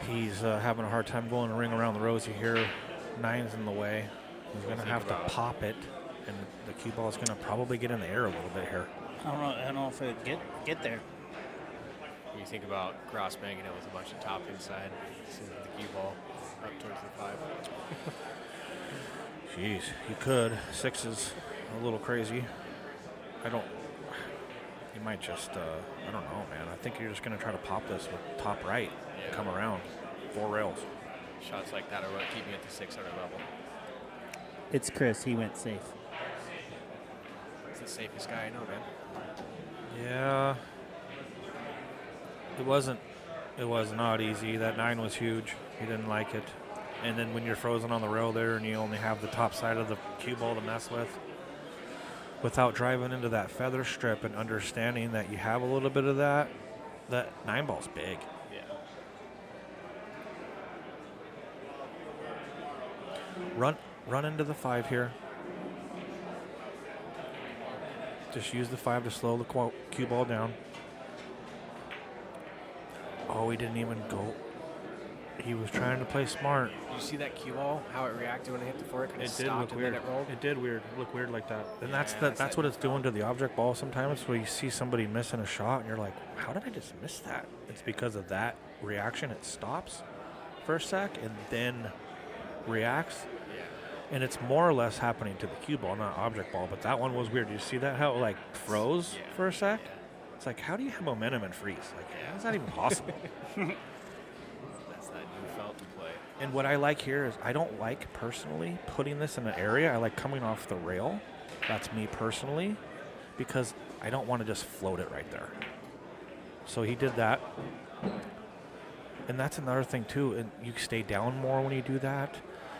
He's having a hard time going a ring around the rosy here. 9's in the way. He's going to have to pop it, and the cue ball is going to probably get in the air a little bit here. I don't know if it get there. When you think about cross banging it with a bunch of top inside, send the cue ball up towards the 5. Jeez, he could. 6 is a little crazy. You might just, I don't know, man. I think you're just going to try to pop this with top right. Yeah. Come around. 4 rails. Shots like that are what keep me at the 600 level. It's Chris. He went safe. It's the safest guy I know, man. Yeah. It was not easy. That 9 was huge. He didn't like it. And then when you're frozen on the rail there and you only have the top side of the cue ball to mess with, without driving into that feather strip and understanding that you have a little bit of that 9 ball's big. Yeah. Run into the 5 here. Just use the 5 to slow the cue ball down. Oh, he didn't even go. He was trying to play smart. Did you see that cue ball? How it reacted when it hit the fork and it It did stopped look and weird. then it rolled? It did look weird like that. And Yeah, that's that- what it's doing to the object ball sometimes, where you see somebody missing a shot and you're like, how did I just miss that? It's because of that reaction. It stops for a sec and then reacts. Yeah. And it's more or less happening to the cue ball, not object ball. But that one was weird. Did you see that? How it like froze Yeah. for a sec? Yeah. It's like, how do you have momentum and freeze? Like, how is that even possible? That's that new felt to play. And what I like here is I don't like personally putting this in an area. I like coming off the rail. That's me personally. Because I don't want to just float it right there. So he did that. And that's another thing, too. And you stay down more when you do that.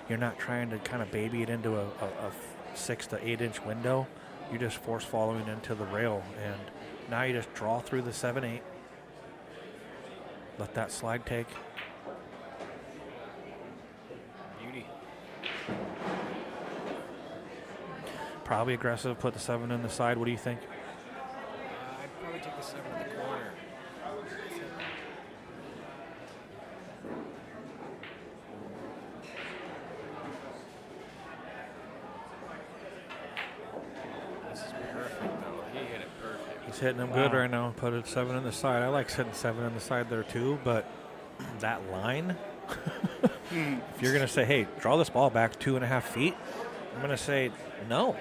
You're not trying to kind of baby it into a 6 to 8 inch window. You're just force following into the rail. And now you just draw through the 7/8. Let that slide take. Beauty. Probably aggressive. Put the 7 in the side. What do you think? I'd probably take the 7 in the corner. This is perfect, though. He hit it perfect. He's hitting them good right now. Put a 7 in the side. I like hitting 7 in the side there too, but that line, if you're going to say, hey, draw this ball back 2.5 feet, I'm going to say no.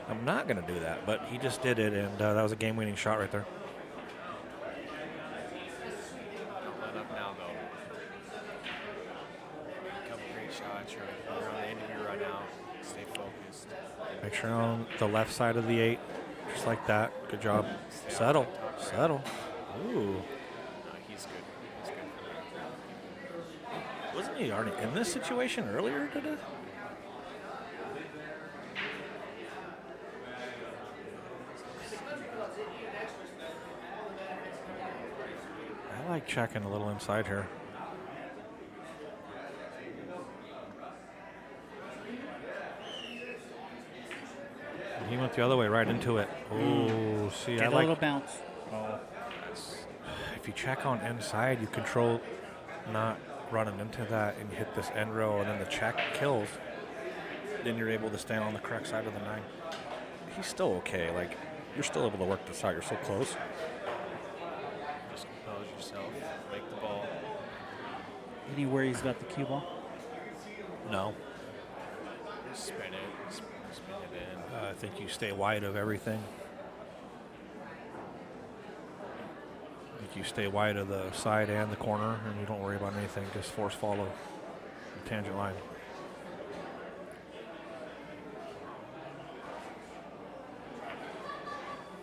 I'm not going to do that, but he just did it, and that was a game-winning shot right there. Don't let up now, though. A couple great shots. You're on the end of your run out. Stay focused. Make sure on the left side of the 8, just like that. Good job. Settle. Settle. Ooh. No, he's good. He's good. Wasn't he already in this situation earlier today? I like checking a little inside here. He went the other way, right into it. Oh, see, Get I a like. little bounce. If you check on inside, you control not running into that and hit this end row, and then the check kills. Then you're able to stand on the correct side of the 9. He's still okay. Like, you're still able to work the side. You're so close. Just compose yourself. Make the ball. Any worries about the cue ball? No. Just spin it. Spin it in. I think you stay wide of everything. I think you stay wide of the side and the corner, and you don't worry about anything. Just force follow the tangent line.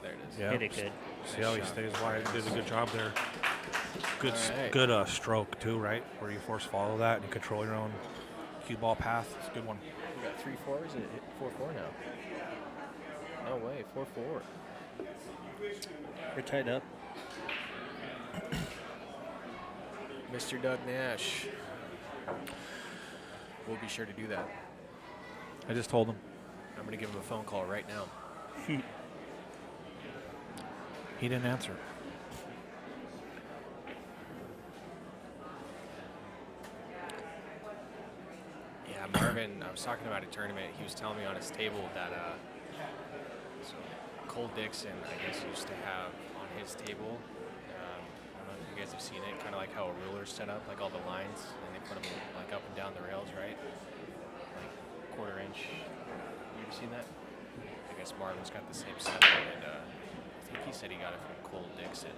There it is. Yeah. Hit it good. See how he stays wide. Did a good job there. Good, All right. good stroke too, right? Where you force follow that and you control your own cue ball path. It's a good one. We got 3-4. Is it 4-4 now? No way. 4-4. We're tied up. Mr. Doug Nash. We'll be sure to do that. I just told him. I'm going to give him a phone call right now. He didn't answer. Yeah, Marvin, I was talking about a tournament. He was telling me on his table that so Cole Dixon, I guess, used to have on his table. I don't know if you guys have seen it, kind of like how a ruler's set up, like all the lines, and they put them like up and down the rails, right? Like quarter inch. You ever seen that? I guess Marvin's got the same setup, and I think he said he got it from Cole Dixon.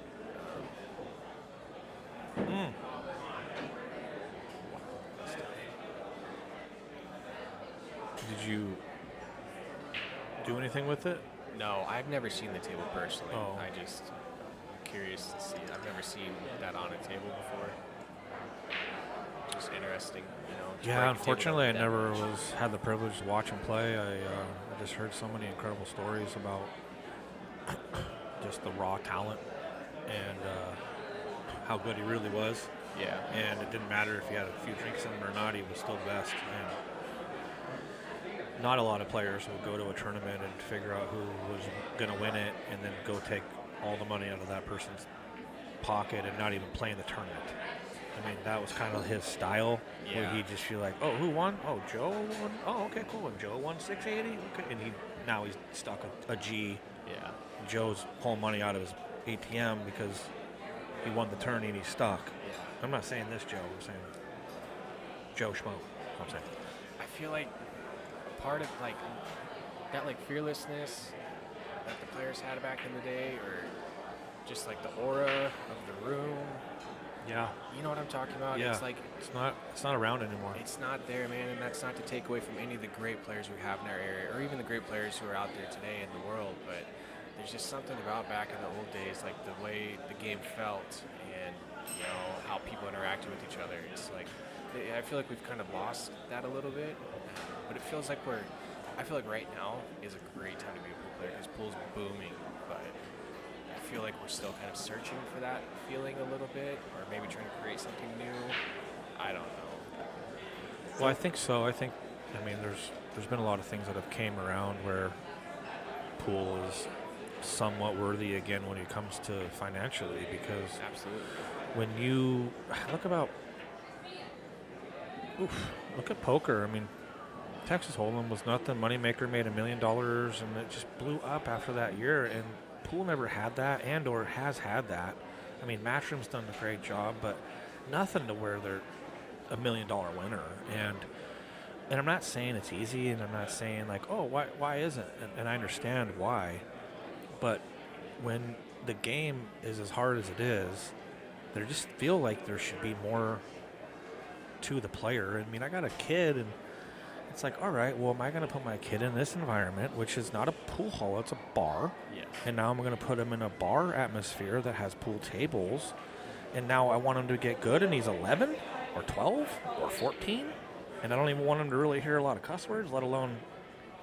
Did you do anything with it? No, I've never seen the table personally. Oh. I'm curious to see. I've never seen that on a table before. Just interesting, you know. to break Yeah, a table unfortunately, I down that never much. had the privilege to watch him play. I just heard so many incredible stories about just the raw talent and how good he really was. Yeah. And it didn't matter if he had a few drinks in him or not, he was still the best. And not a lot of players will go to a tournament and figure out who was going to win it and then go take all the money out of that person's pocket and not even play in the tournament. I mean, that was kind of his style, where Yeah. he'd just feel like, oh, who won? Oh, Joe won? Oh, okay, cool. And Joe won 680? Okay. And now he's stuck a G. Yeah. Joe's pulling money out of his ATM because he won the tourney and he's stuck. Yeah. I'm not saying this Joe. I'm saying Joe Schmo. That's what I'm saying. I feel like part of like that like fearlessness that the players had back in the day, or just like the aura of the room. Yeah. You know what I'm talking about? Yeah. It's like It's not around anymore. it's not there, man, and that's not to take away from any of the great players we have in our area, or even the great players who are out there today in the world. But there's just something about back in the old days, like the way the game felt, and how people interacted with each other. It's like I feel like we've kind of lost that a little bit, but it feels like I feel like right now is a great time to be a pool player because pool's booming, but I feel like we're still kind of searching for that feeling a little bit, or maybe trying to create something new. I don't know. Well, I think so. I mean, there's been a lot of things that have came around where pool is somewhat worthy again when it comes to financially, because Absolutely. when you look at poker. I mean, Texas Hold'em was nothing. Moneymaker made $1 million, and it just blew up after that year. And pool never had that, or has had that. I mean, Matchroom's done a great job, but nothing to where they're $1 million winner. And I'm not saying it's easy, and I'm not saying like, oh, why isn't? And I understand why, but when the game is as hard as it is, there just feel like there should be more to the player. I mean, I got a kid, and it's like, all right, well, am I going to put my kid in this environment, which is not a pool hall, it's a bar, Yes. and now I'm going to put him in a bar atmosphere that has pool tables, and now I want him to get good, and he's 11 or 12 or 14, and I don't even want him to really hear a lot of cuss words, let alone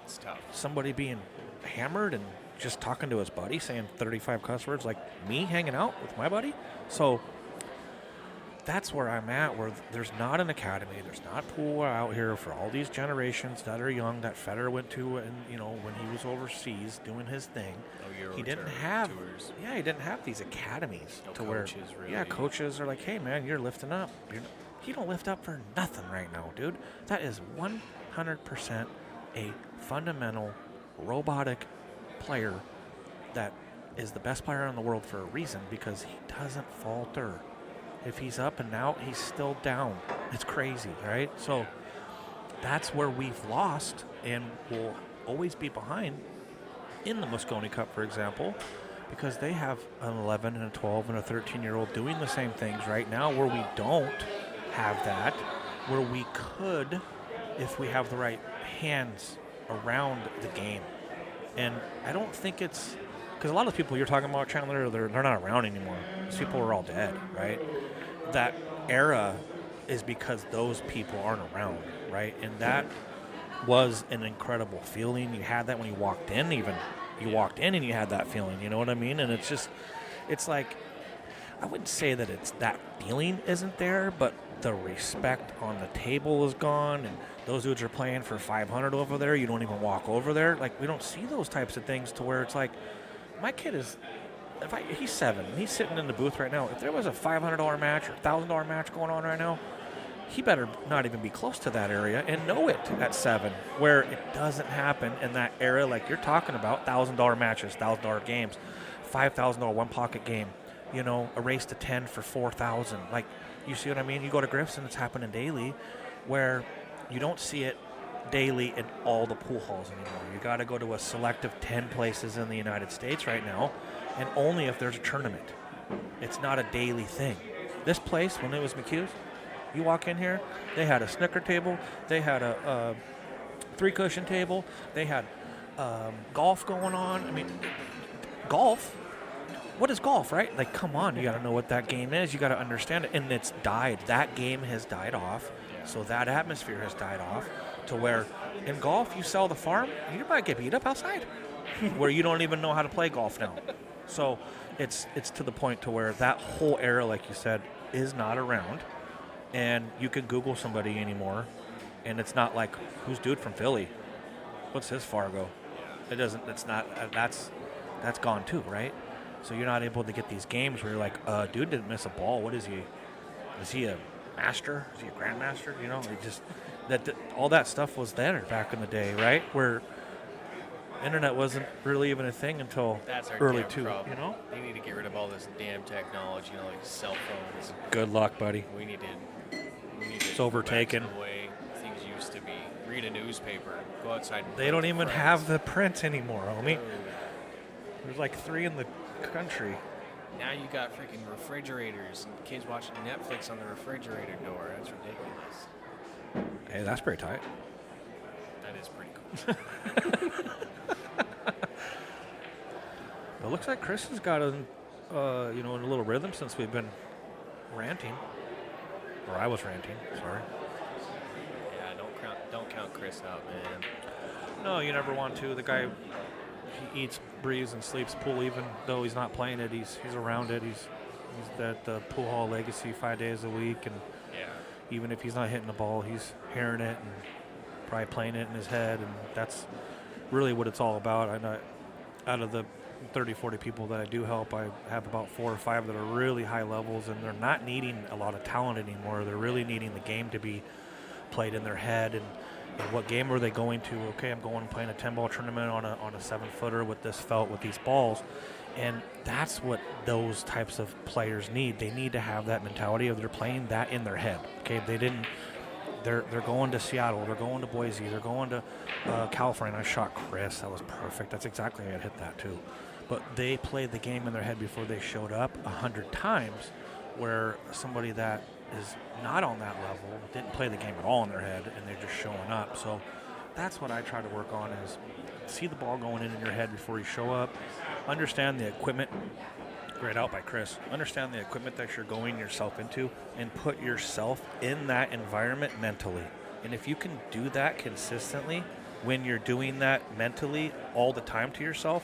It's tough. somebody being hammered and just talking to his buddy saying 35 cuss words like me hanging out with my buddy. So that's where I'm at, where there's not an academy, there's not pool out here for all these generations that are young that Federer went to, and when he was overseas doing his thing. Euro He didn't tour, have tours. he didn't have these academies No to where coaches, yeah, really. coaches are like, hey man, you're lifting up. You don't lift up for nothing right now, dude. That is 100% a fundamental robotic player that is the best player in the world for a reason, because he doesn't falter. If he's up and out, he's still down. It's crazy, right? So that's where we've lost and will always be behind in the Moscone Cup, for example, because they have an 11 and a 12 and a 13-year-old doing the same things right now, where we don't have that, where we could, if we have the right hands around the game. And I don't think it's because a lot of the people you're talking about, Chandler, they're not around anymore. These people are all dead, right? That era is because those people aren't around, right? And that was an incredible feeling. You had that when you walked in, even. You walked in and you had that feeling, you know what I mean? And it's like, I wouldn't say that it's that feeling isn't there, but the respect on the table is gone, and those dudes are playing for 500 over there. You don't even walk over there. Like, we don't see those types of things to where it's like, my kid is, he's 7, and he's sitting in the booth right now. If there was a $500 match or $1,000 match going on right now, he better not even be close to that area and know it at 7, where it doesn't happen in that area like you're talking about. $1,000 matches, $1,000 games, $5,000 one pocket game, a race to 10 for 4,000. Like, you see what I mean? You go to Griff's and it's happening daily, where you don't see it daily in all the pool halls anymore. You got to go to a selective 10 places in the United States right now, and only if there's a tournament. It's not a daily thing. This place, when it was McHugh's, you walk in here, they had a snooker table, they had a 3-cushion table, they had golf going on. I mean, golf? What is golf, right? Like, come on, you got to know what that game is. You got to understand it. And it's died. That game has died off. So that atmosphere has died off to where in golf, you sell the farm, you might get beat up outside where you don't even know how to play golf now. So it's to the point to where that whole era, like you said, is not around. And you can Google somebody anymore, and it's not like, who's dude from Philly? What's his Fargo? It doesn't. It's not. That's gone too, right? So you're not able to get these games where you're like, dude didn't miss a ball. What is he? Is he a master? Is he a grandmaster? It just all that stuff was there back in the day, right? Where internet wasn't really even a thing until That's our early damn too. problem. They need to get rid of all this damn technology, like cell phones. Good luck, buddy. We need to It's overtaken. go back to the way things used to be. Read a newspaper. Go outside. And They play don't with even friends. have the print anymore, homie. No. There's like 3 in the country. Now you got freaking refrigerators and kids watching Netflix on the refrigerator door. That's ridiculous. Hey, that's pretty tight. That is pretty cool. It looks like Chris has got in a little rhythm since we've been ranting. Or I was ranting, sorry. Yeah, don't count Chris out, man. No, you never want to. The guy, he eats, breathes, and sleeps pool. Even though he's not playing it, he's around it. He's that pool hall legacy 5 days a week, and Yeah. even if he's not hitting the ball, he's hearing it and probably playing it in his head, and that's really what it's all about. I know out of the 30, 40 people that I do help, I have about 4 or 5 that are really high levels, and they're not needing a lot of talent anymore. They're really needing the game to be played in their head, and what game are they going to? Okay, I'm going and playing a 10-ball tournament on a 7-footer with this felt, with these balls, and that's what those types of players need. They need to have that mentality of they're playing that in their head. Okay, they're going to Seattle, they're going to Boise, they're going to California. I shot Chris, that was perfect. That's exactly how I hit that too. But they played the game in their head before they showed up 100 times, where somebody that is not on that level didn't play the game at all in their head, and they're just showing up. So that's what I try to work on, is see the ball going in your head before you show up. Understand the equipment. Great out by Chris. Understand the equipment that you're going yourself into, and put yourself in that environment mentally. And if you can do that consistently, when you're doing that mentally all the time to yourself,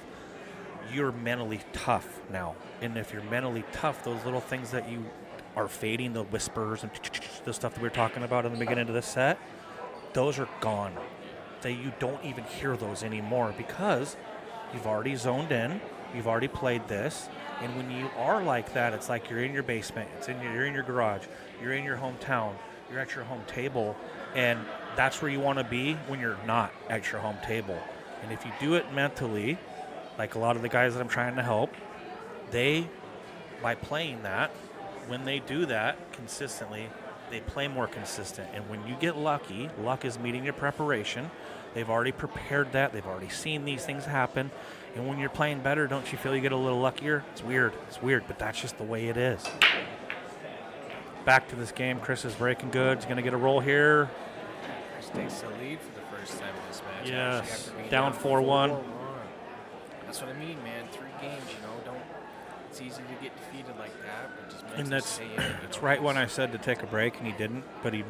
you're mentally tough now. And if you're mentally tough, those little things that you are fading, the whispers and the stuff that we were talking about in the beginning of this set, those are gone. You don't even hear those anymore, because you've already zoned in, you've already played this, and when you are like that, it's like you're in your basement, you're in your garage, you're in your hometown, you're at your home table, and that's where you want to be when you're not at your home table. And if you do it mentally, like a lot of the guys that I'm trying to help, by playing that, when they do that consistently, they play more consistent. And when you get lucky, luck is meeting your preparation. They've already prepared that. They've already seen these things happen. And when you're playing better, don't you feel you get a little luckier? It's weird, but that's just the way it is. Back to this game. Chris is breaking good. He's going to get a roll here. Chris takes the lead for the first time in this match. Yes, After being down 4-1. That's what I mean, man. 3 games, it's easy to get defeated like that, but just And that's right when I said to take a break, and he didn't, but he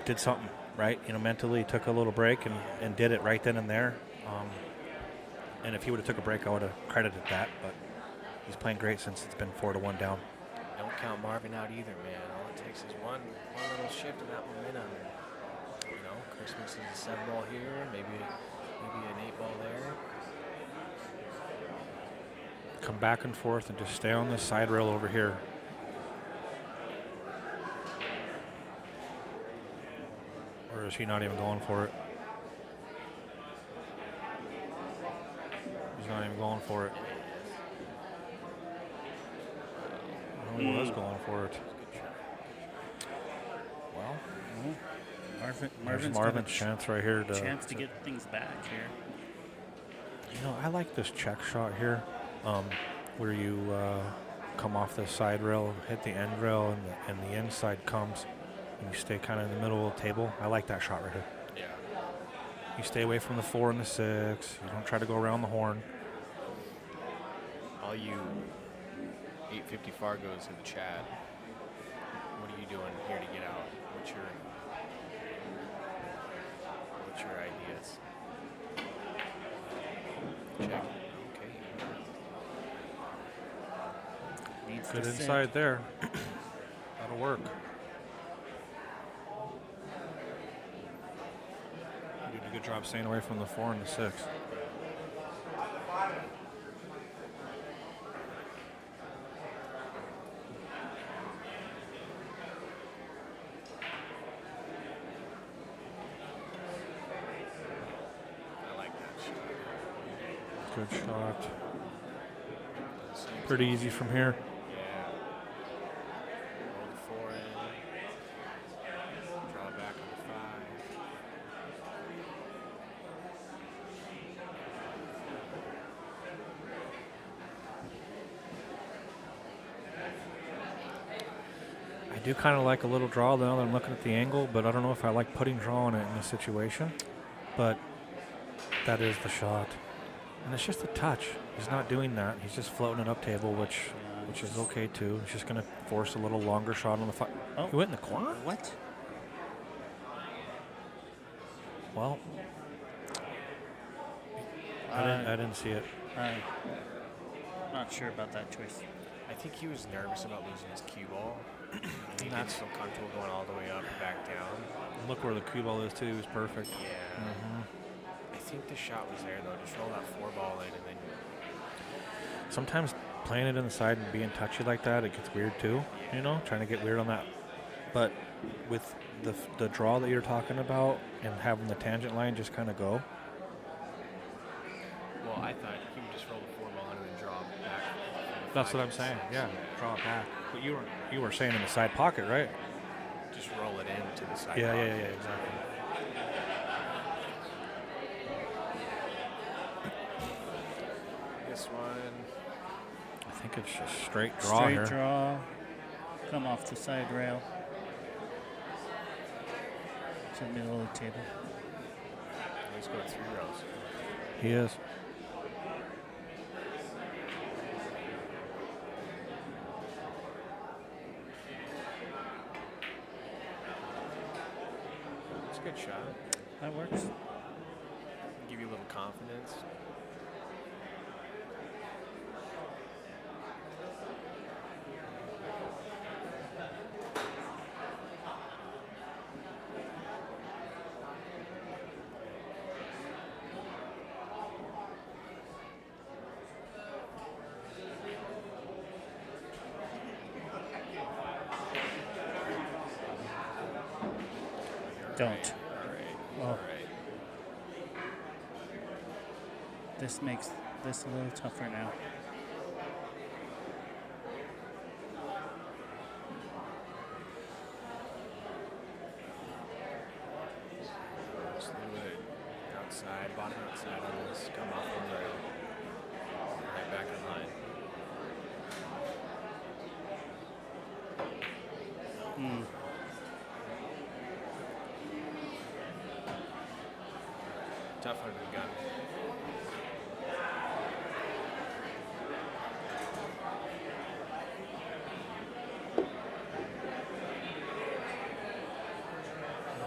did something, right? Mentally he took a little break and did it right then and there. And if he would have took a break, I would have credited that, but he's playing great since it's been 4-1 down. Don't count Marvin out either, man. All it takes is one little shift in that momentum. Chris misses a 7-ball here, maybe an 8-ball there. Come back and forth and just stay on this side rail over here. Or is he not even going for it? He's not even going for it. No, he was going for it. Well, There's Marvin's Marvin's chance right here to get things back here. I like this check shot here, where you come off the side rail, hit the end rail, and the inside comes, and you stay kind of in the middle of the table. I like that shot right here. Yeah. You stay away from the 4 and the 6. You don't try to go around the horn. All you 850 Fargos in the chat, what are you doing here to get out? What's your ideas? Check. Okay. Needs Good to sit. inside there. That'll work. You did a good job staying away from the 4 and the 6. I like that shot. Good shot. Pretty easy from here. Yeah. Roll the 4 in. Draw back on the 5. do kind of like a little draw now that I'm looking at the angle, but I don't know if I like putting draw on it in this situation. But that is the shot. And it's just a touch. He's not doing that. He's just floating it up table, which is okay too. He's just going to force a little longer shot on the Oh. He went in the corner? What? Well, I didn't see it. Not sure about that choice. I think he was nervous about losing his cue ball. And he didn't That's- feel comfortable going all the way up and back down. Look where the cue ball is too. He was perfect. Yeah. Mm-hmm. I think the shot was there though. Just roll that 4-ball in and then Sometimes playing it inside and being touchy like that, it gets weird too. You know, trying to get weird on that. But with the draw that you're talking about and having the tangent line just kind of go. well, I thought he would just roll the 4-ball in and then draw back. That's what I'm saying. Yeah, draw it back. But you were saying in the side pocket, right? Just roll it into the side. Yeah, pocket. exactly. This one. I think it's just straight draw Straight here. draw. Come off the side rail. To the middle of the table. He's going 3 rows. He is. It's a good shot. That works. Give you a little confidence. Don't. All right. Well, All right. this makes this a little tougher now. Just a little bit outside, bottom outside on this. Come off on the rail. Right back in line. Tough under the gun.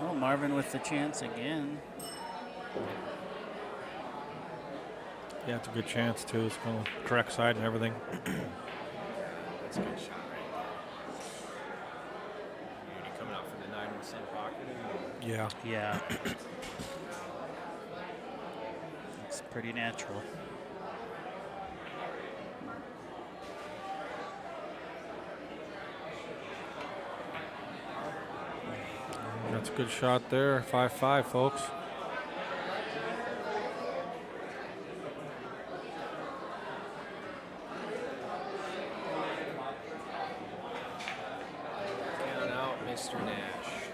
Oh, Marvin with the chance again. Yeah, it's a good chance too. It's going to correct side and everything. That's a good shot right there. You coming out from the 9 in the same pocket? Yeah. Yeah. It's pretty natural. That's a good shot there. 5-5, folks. Count out Mr. Nash.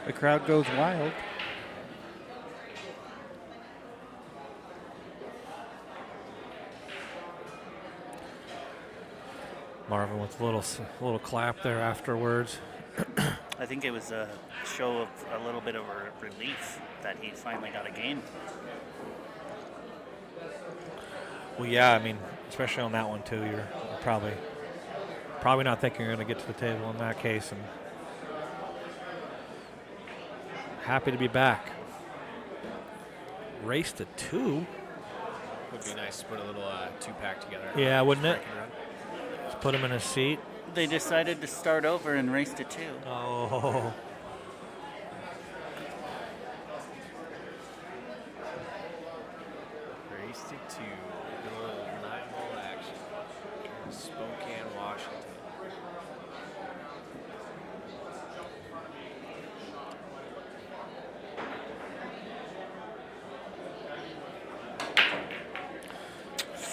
The crowd goes wild. Marvin with a little clap there afterwards. I think it was a show of a little bit of a relief that he finally got a game. Well, yeah, I mean, especially on that one too. You're probably not thinking you're going to get to the table in that case, and happy to be back. Race to 2. Would be nice to put a little 2-pack together. Yeah, wouldn't it? Break and run. Let's put him in his seat. They decided to start over and race to 2. Oh. Race to 2. Good little 9-ball action. Spokane, Washington.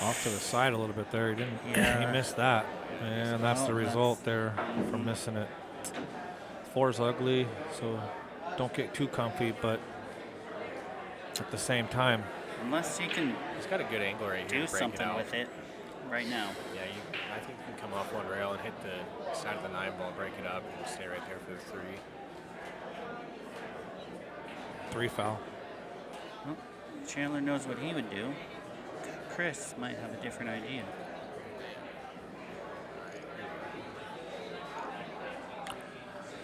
Off to the side a little bit there. He didn't. Yeah. He missed that. And that's the Well, result there from missing it. 4's ugly, so don't get too comfy, but at the same time, Unless you can He's got a good angle right here. do to break something it out. with it right now. Yeah, I think you can come off one rail and hit the side of the 9 ball, break it up, and stay right there for the 3. 3 foul. Well, Chandler knows what he would do. Chris might have a different idea.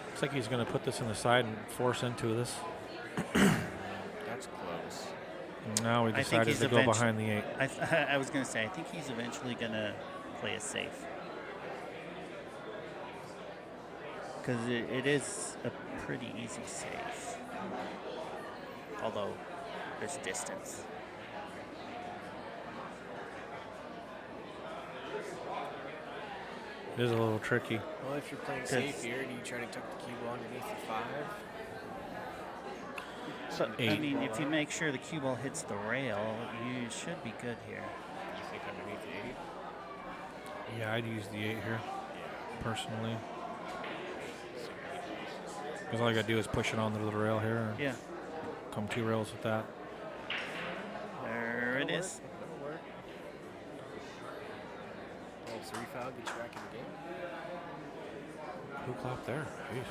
Looks like he's going to put this in the side and force into this. That's close. Now we I think decided he's to go behind the 8. I was going to say, I think he's eventually going to play it safe. Because it is a pretty easy save. Although, there's distance. It is a little tricky. Well, if you're playing safe here, do you try to tuck the cue ball underneath the 5? So, I 8. mean, if you make sure the cue ball hits the rail, you should be good here. You think underneath the 8? Yeah, I'd use the 8 here, personally. Because all I got to do is push it on the little rail here. Yeah. Come 2 rails with that. There it is. That'll work. Little 3 foul, get you back in the game. Who clapped there? Jeez.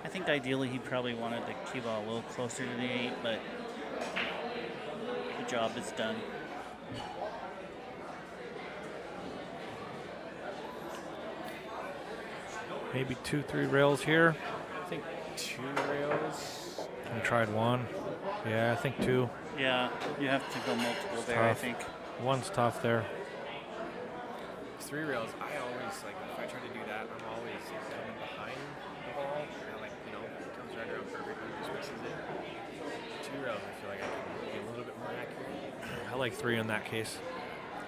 I think ideally he probably wanted the cue ball a little closer to the 8, but the job is done. Maybe 2, 3 rails here. I think 2 rails. I tried 1. Yeah, I think 2. Yeah, you have to go multiple It's there, I tough. think. 1's tough there. 3 rails, I always, like, if I try to do that, I'm always coming behind the ball. And, like, it comes right around perfectly, just misses it. 2 rails, I feel like I can be a little bit more accurate. I like 3 in that case.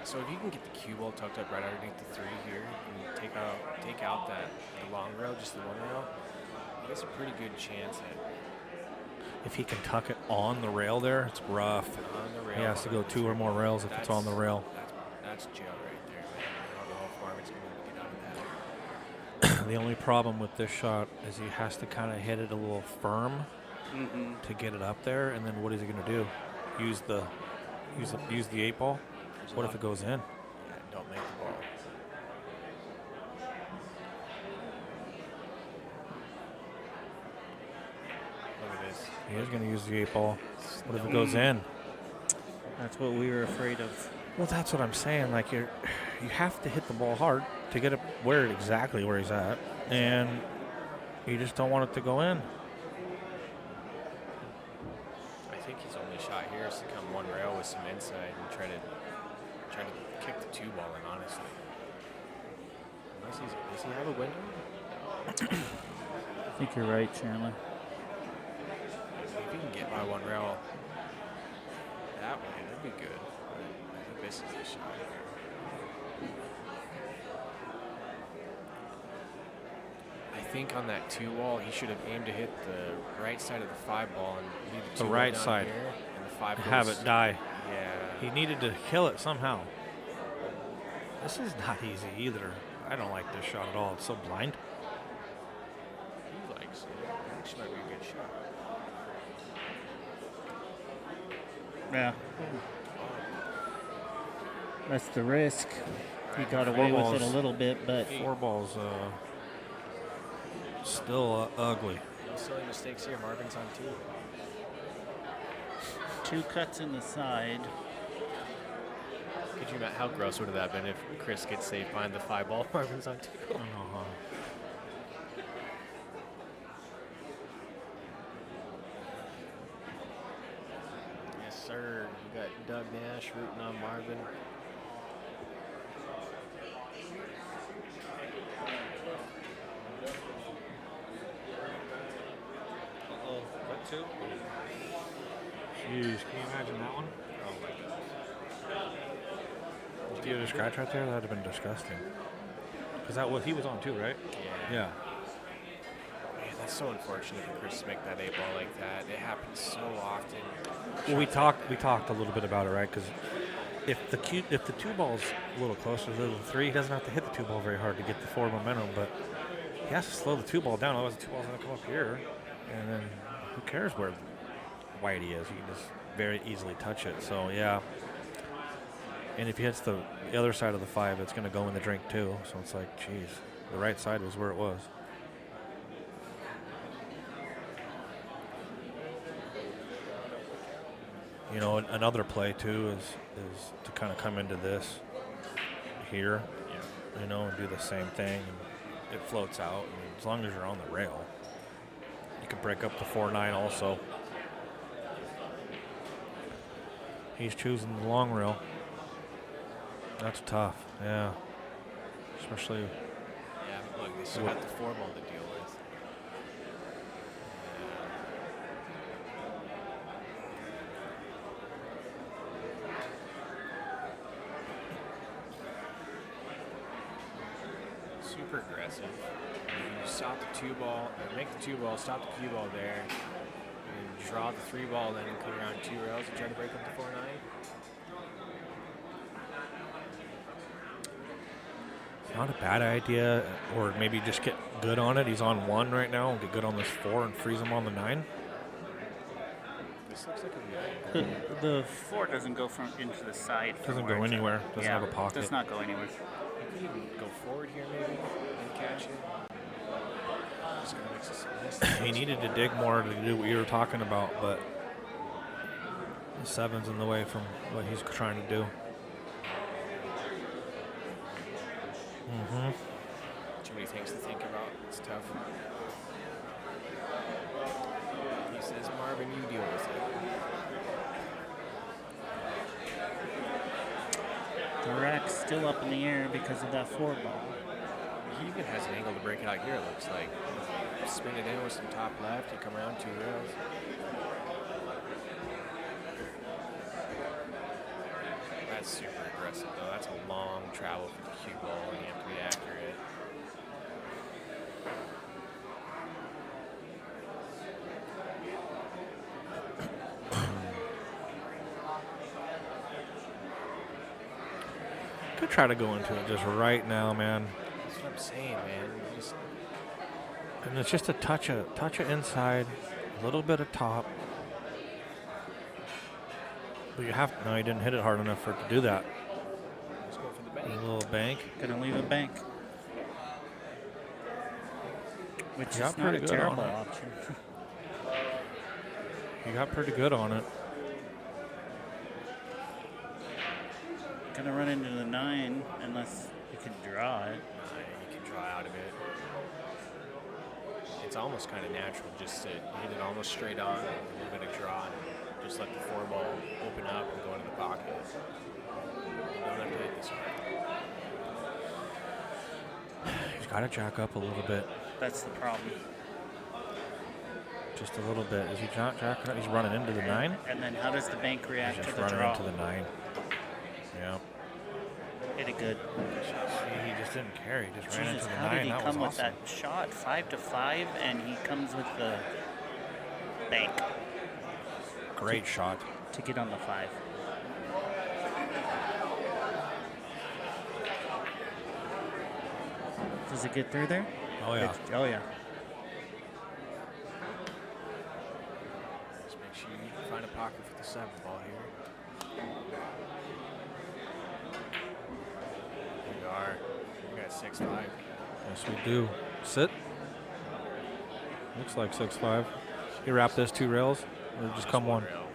So if you can get the cue ball tucked up right underneath the 3 here, and take out the long rail, just the 1 rail, that's a pretty good chance at If he can tuck it on the rail there, it's rough. on the rail. He has to go 2 or more rails if it's on the rail. That's jail right there, man. I don't know if Marvin's going to get out of that. The only problem with this shot is he has to kind of hit it a little firm to get it up there, and then what is he going to do? Use the 8 ball? What if it goes in? Yeah, don't make the ball. Look at this. He is going to use the 8 ball. What if it goes in? That's what we were afraid of. Well, that's what I'm saying. Like you have to hit the ball hard to get it exactly where he's at, and you just don't want it to go in. I think his only shot here is to come 1 rail with some inside and try to kick the 2 ball in, honestly. Does he have a window? I think you're right, Chandler. If he can get by 1 rail that way, that'd be good. But this is the shot here. I think on that 2 wall, he should have aimed to hit the right side of the 5 ball and leave the 2 The ball right down side. here, and the 5 Have goes- it die. Yeah. He needed to kill it somehow. This is not easy either. I don't like this shot at all. It's so blind. He likes it. Actually might be a good shot. Yeah. That's the risk. He got Four away with balls. it a little bit, but 4 balls still ugly. No silly mistakes here. Marvin's on 2. 2 cuts in the side. Could you imagine how gross would have that been if Chris gets safe behind the 5 ball? Marvin's on 2. I don't know, huh? Yes, sir. We got Doug Nash rooting on Marvin. Uh-oh. What 2? Jeez, can you imagine that one? Oh my God. If you had a scratch right there, that would have been disgusting. Because he was on 2, right? Yeah. Man, that's so unfortunate for Chris to make that 8 ball like that. It happens so often. Well, we talked a little bit about it, right? Because if the 2 ball's a little closer to the 3, he doesn't have to hit the 2 ball very hard to get the forward momentum, but he has to slow the 2 ball down, otherwise the 2 ball's going to come up here, and then who cares where Whitey is? He can just very easily touch it. So yeah. And if he hits the other side of the 5, it's going to go in the drink too. So it's like, geez, the right side was where it was. You know, another play too is to kind of come into this here, you know, and do the same thing. And it floats out. And as long as you're on the rail, you can break up the 4-9 also. He's choosing the long rail. That's tough, yeah. Especially. Yeah, but look, they still got the 4 ball to deal with. Super aggressive. You stop the 2 ball, or make the 2 ball, stop the cue ball there, and draw the 3 ball, then come around 2 rails and try to break up the 4-9. Not a bad idea, or maybe just get good on it. He's on 1 right now, and get good on this 4 and freeze him on the 9. This looks like a good idea. The 4 doesn't go from into the side. Doesn't go anywhere. Doesn't have a pocket. Does not go anywhere. You could even go forward here maybe and catch it. Just gonna mix this. He needed to dig more to do what you were talking about, but the 7's in the way from what he's trying to do. Mm-hmm. Too many things to think about. It's tough. He says, Marvin, you deal with it. The rack's still up in the air because of that 4 ball. He even has an angle to break it out here, it looks like. Spin it in with some top left, you come around 2 rails. That's super aggressive, though. That's a long travel for the cue ball, and you have to be accurate. Could try to go into it just right now, man. That's what I'm saying, man. And it's just a touch of inside, a little bit of top. But you have no, he didn't hit it hard enough for it to do that. Let's go for the bank. A little bank. Gonna leave a bank. Which Got is not a pretty good terrible on it. option. You got pretty good on it. Gonna run into the 9 unless you can draw it. You can draw out of it. It's almost kind of natural just to hit it almost straight on, a little bit of draw, and just let the 4 ball open up and go into the pocket. You don't have to hit this hard. He's got to jack up a little bit. That's the problem. Just a little bit. Is he jacking up? He's running into the 9? And then how does the bank react He's to just the running draw? into the 9. Yeah. Hit it good. See, he just didn't care. He just ran Jesus, into the how 9. did he That come was with awesome. that shot? 5 to 5, and he comes with the bank Great shot. to get on the 5. Does it get through there? Oh, yeah. Oh, yeah. Just make sure you find a pocket for the 7 ball here. Here we are. We got 6-5. Yes, we do. Sit. Looks like 6-5. You wrap this 2 rails, or just come 1? One rail.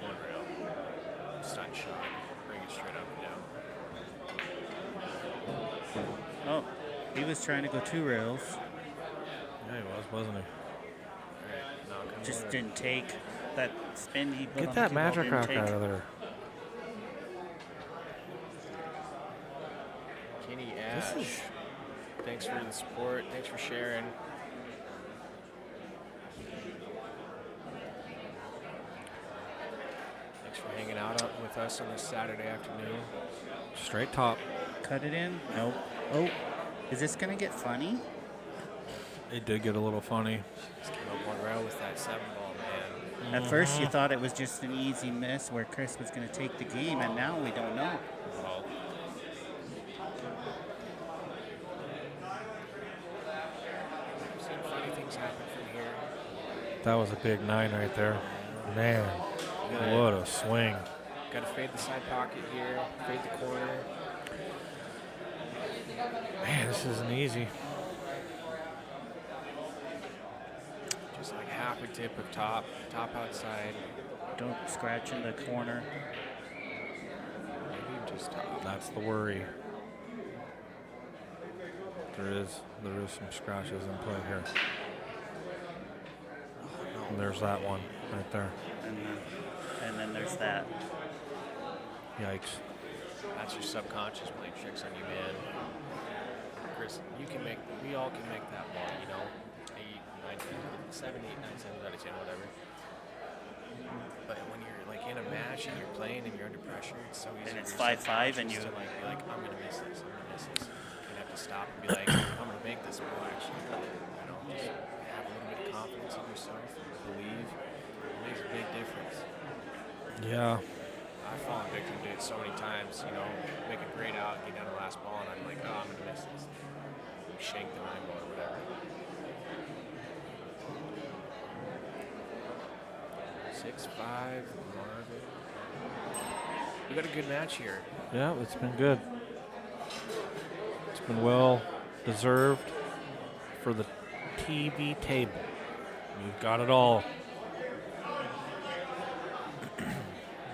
Stun shot. Bring it straight up and down. Oh, he was trying to go 2 rails. Yeah, he was, wasn't he? Alright, now come Just over. didn't take that spin he put Get on that the cue ball, magic didn't rock take. out of there. Kenny Ash. Thanks for the support. Thanks for sharing. Thanks for hanging out with us on this Saturday afternoon. Straight top. Cut it in? Nope. Oh, is this going to get funny? It did get a little funny. Just came up 1 rail with that 7 ball, man. At first, you thought it was just an easy miss where Chris was going to take the game, and now we don't know. Well, I've seen funny things happen from here. That was a big 9 right there. Man. What a swing. Got to fade the side pocket here, fade the corner. Man, this isn't easy. Just like half a tip of top outside. Don't scratch in the corner. Maybe just top. That's the worry. There is some scratches in play here. And there's that one right there. And then there's that. Yikes. That's your subconscious playing tricks on you, man. Chris, we all can make that ball, you know, 7, 8, 9, 7 out of 10, whatever. But when you're like in a match and you're playing and you're under pressure, it's so easy. And it's for your 5-5 and you subconscious to like be like, I'm gonna miss this. You have to stop and be like, I'm gonna make this ball actually. You know, just have a little bit of confidence in yourself and believe. It makes a big difference. Yeah. I've fallen victim to it so many times, you know, make a great out, get down to the last ball, and I'm like, oh, I'm gonna miss this. Shank the 9 ball or whatever. 6-5, Marvin. We got a good match here. Yeah, it's been good. It's been well deserved for the TV table. We've got it all.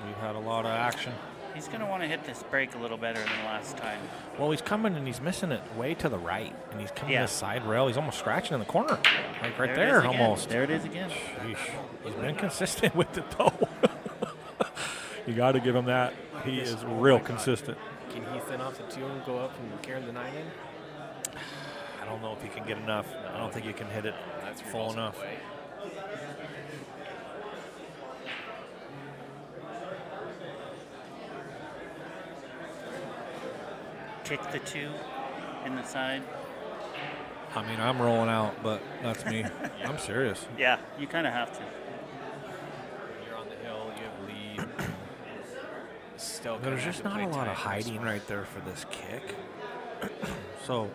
We've had a lot of action. He's going to want to hit this break a little better than last time. Well, he's coming and he's missing it way to the right. And he's coming to the side rail. He's almost scratching in the corner. Like right there almost. There it is again. Sheesh. He's been consistent with it, though. You got to give him that. He is real consistent. Can he thin off the 2 and go up and carry the 9 in? I don't know if he can get enough. I don't think he can hit it full enough. Kick the 2 in the side. I mean, I'm rolling out, but that's me. I'm serious. Yeah, you kind of have to. You're on the hill, you have lead. Still There's just not a lot of hiding right there for this kick. So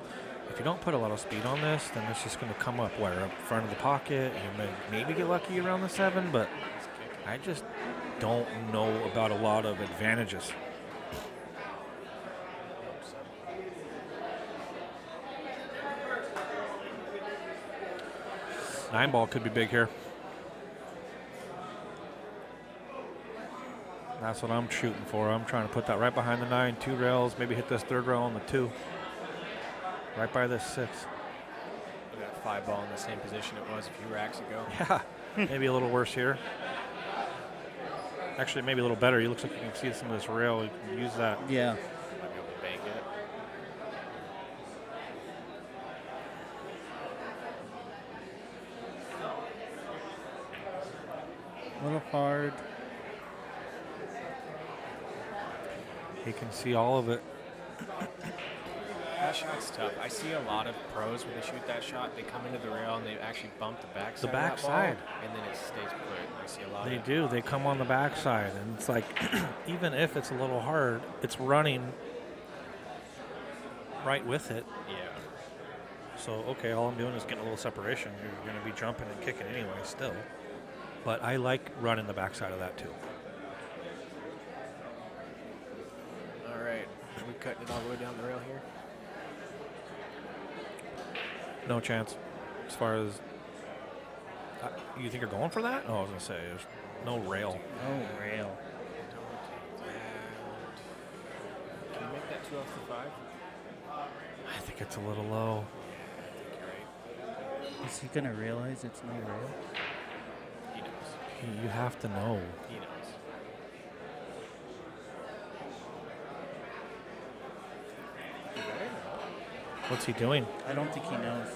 if you don't put a lot of speed on this, then it's just going to come up up front of the pocket. You may maybe get lucky around the 7, but I just don't know about a lot of advantages. Nine ball could be big here. That's what I'm shooting for. I'm trying to put that right behind the 9, 2 rails, maybe hit this 3rd rail on the 2. Right by this 6. Look at that 5 ball in the same position it was a few racks ago. Yeah, maybe a little worse here. Actually, maybe a little better. It looks like you can see some of this rail. You can use that. Yeah. Might be able to bank it. A little hard. He can see all of it. That shot's tough. I see a lot of pros when they shoot that shot, they come into the rail and they actually bump the backside. The backside. And then it stays put. I see a lot They of do. They come on the backside, and it's like, even if it's a little hard, it's running right with it. Yeah. So, okay, all I'm doing is getting a little separation. You're going to be jumping and kicking anyway still. But I like running the backside of that too. All right. Are we cutting it all the way down the rail here? No chance. As far as, you think you're going for that? Oh, I was going to say, there's no rail. Oh, rail. Can you make that 2 off the 5? I think it's a little low. Is he going to realize it's no rail? He knows. You have to know. He knows. What's he doing? I don't think he knows.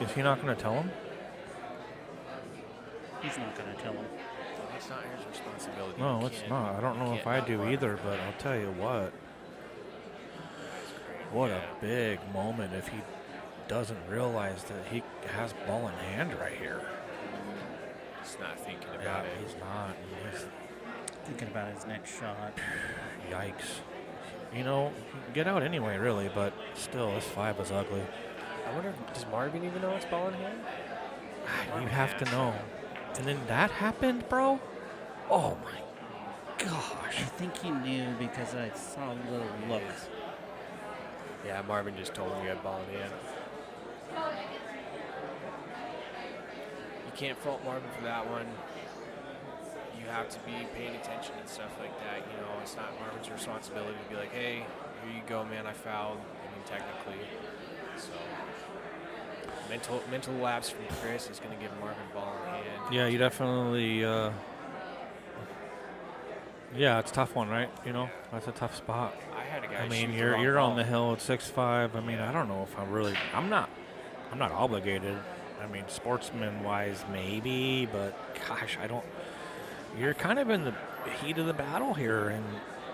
Is he not going to tell him? He's not going to tell him. It's not his responsibility. No, You it's can't- not. I don't know you if can't I not do run. either, but I'll tell you what. What a big moment if he doesn't realize that he has ball in hand right here. He's not thinking Yeah, about it. he's not. He's, Thinking about his next shot. yikes. You know, get out anyway, really, but still, this 5 is ugly. I wonder, does Marvin even know it's ball in hand? You have to know. And then that happened, bro? Oh my gosh. I think he knew because I saw a little look. Yeah, Marvin just told him you had ball in hand. You can't fault Marvin for that one. You have to be paying attention and stuff like that. You know, it's not Marvin's responsibility to be like, hey, here you go, man, I fouled. I mean, technically. So, mental lapse from Chris is going to give Marvin ball in hand. Yeah, you definitely. Yeah, it's a tough one, right? You know, that's a tough spot. I had a guy I mean, shoot the you're wrong on ball. the hill at 6'5". I mean, I don't know if I'm not obligated. I mean, sportsman-wise, maybe, but gosh, I don't. You're kind of in the heat of the battle here, and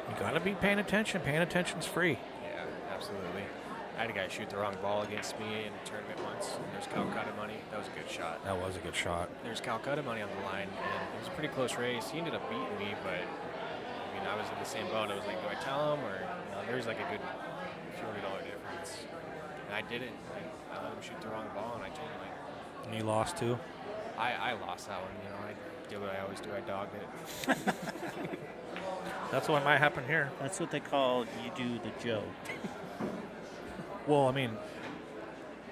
you got to be paying attention. Paying attention's free. Yeah, absolutely. I had a guy shoot the wrong ball against me in a tournament once. And there's Calcutta money. That was a good shot. That was a good shot. There's Calcutta money on the line, and it was a pretty close race. He ended up beating me, but I mean, I was in the same boat. I was like, do I tell him, or there's like a good $200 difference. And I did it. I let him shoot the wrong ball, and I told him. And you lost too. I lost that one. You know, I did what I always do. I dogged it. That's what might happen here. That's what they call you do the joke. Well, I mean,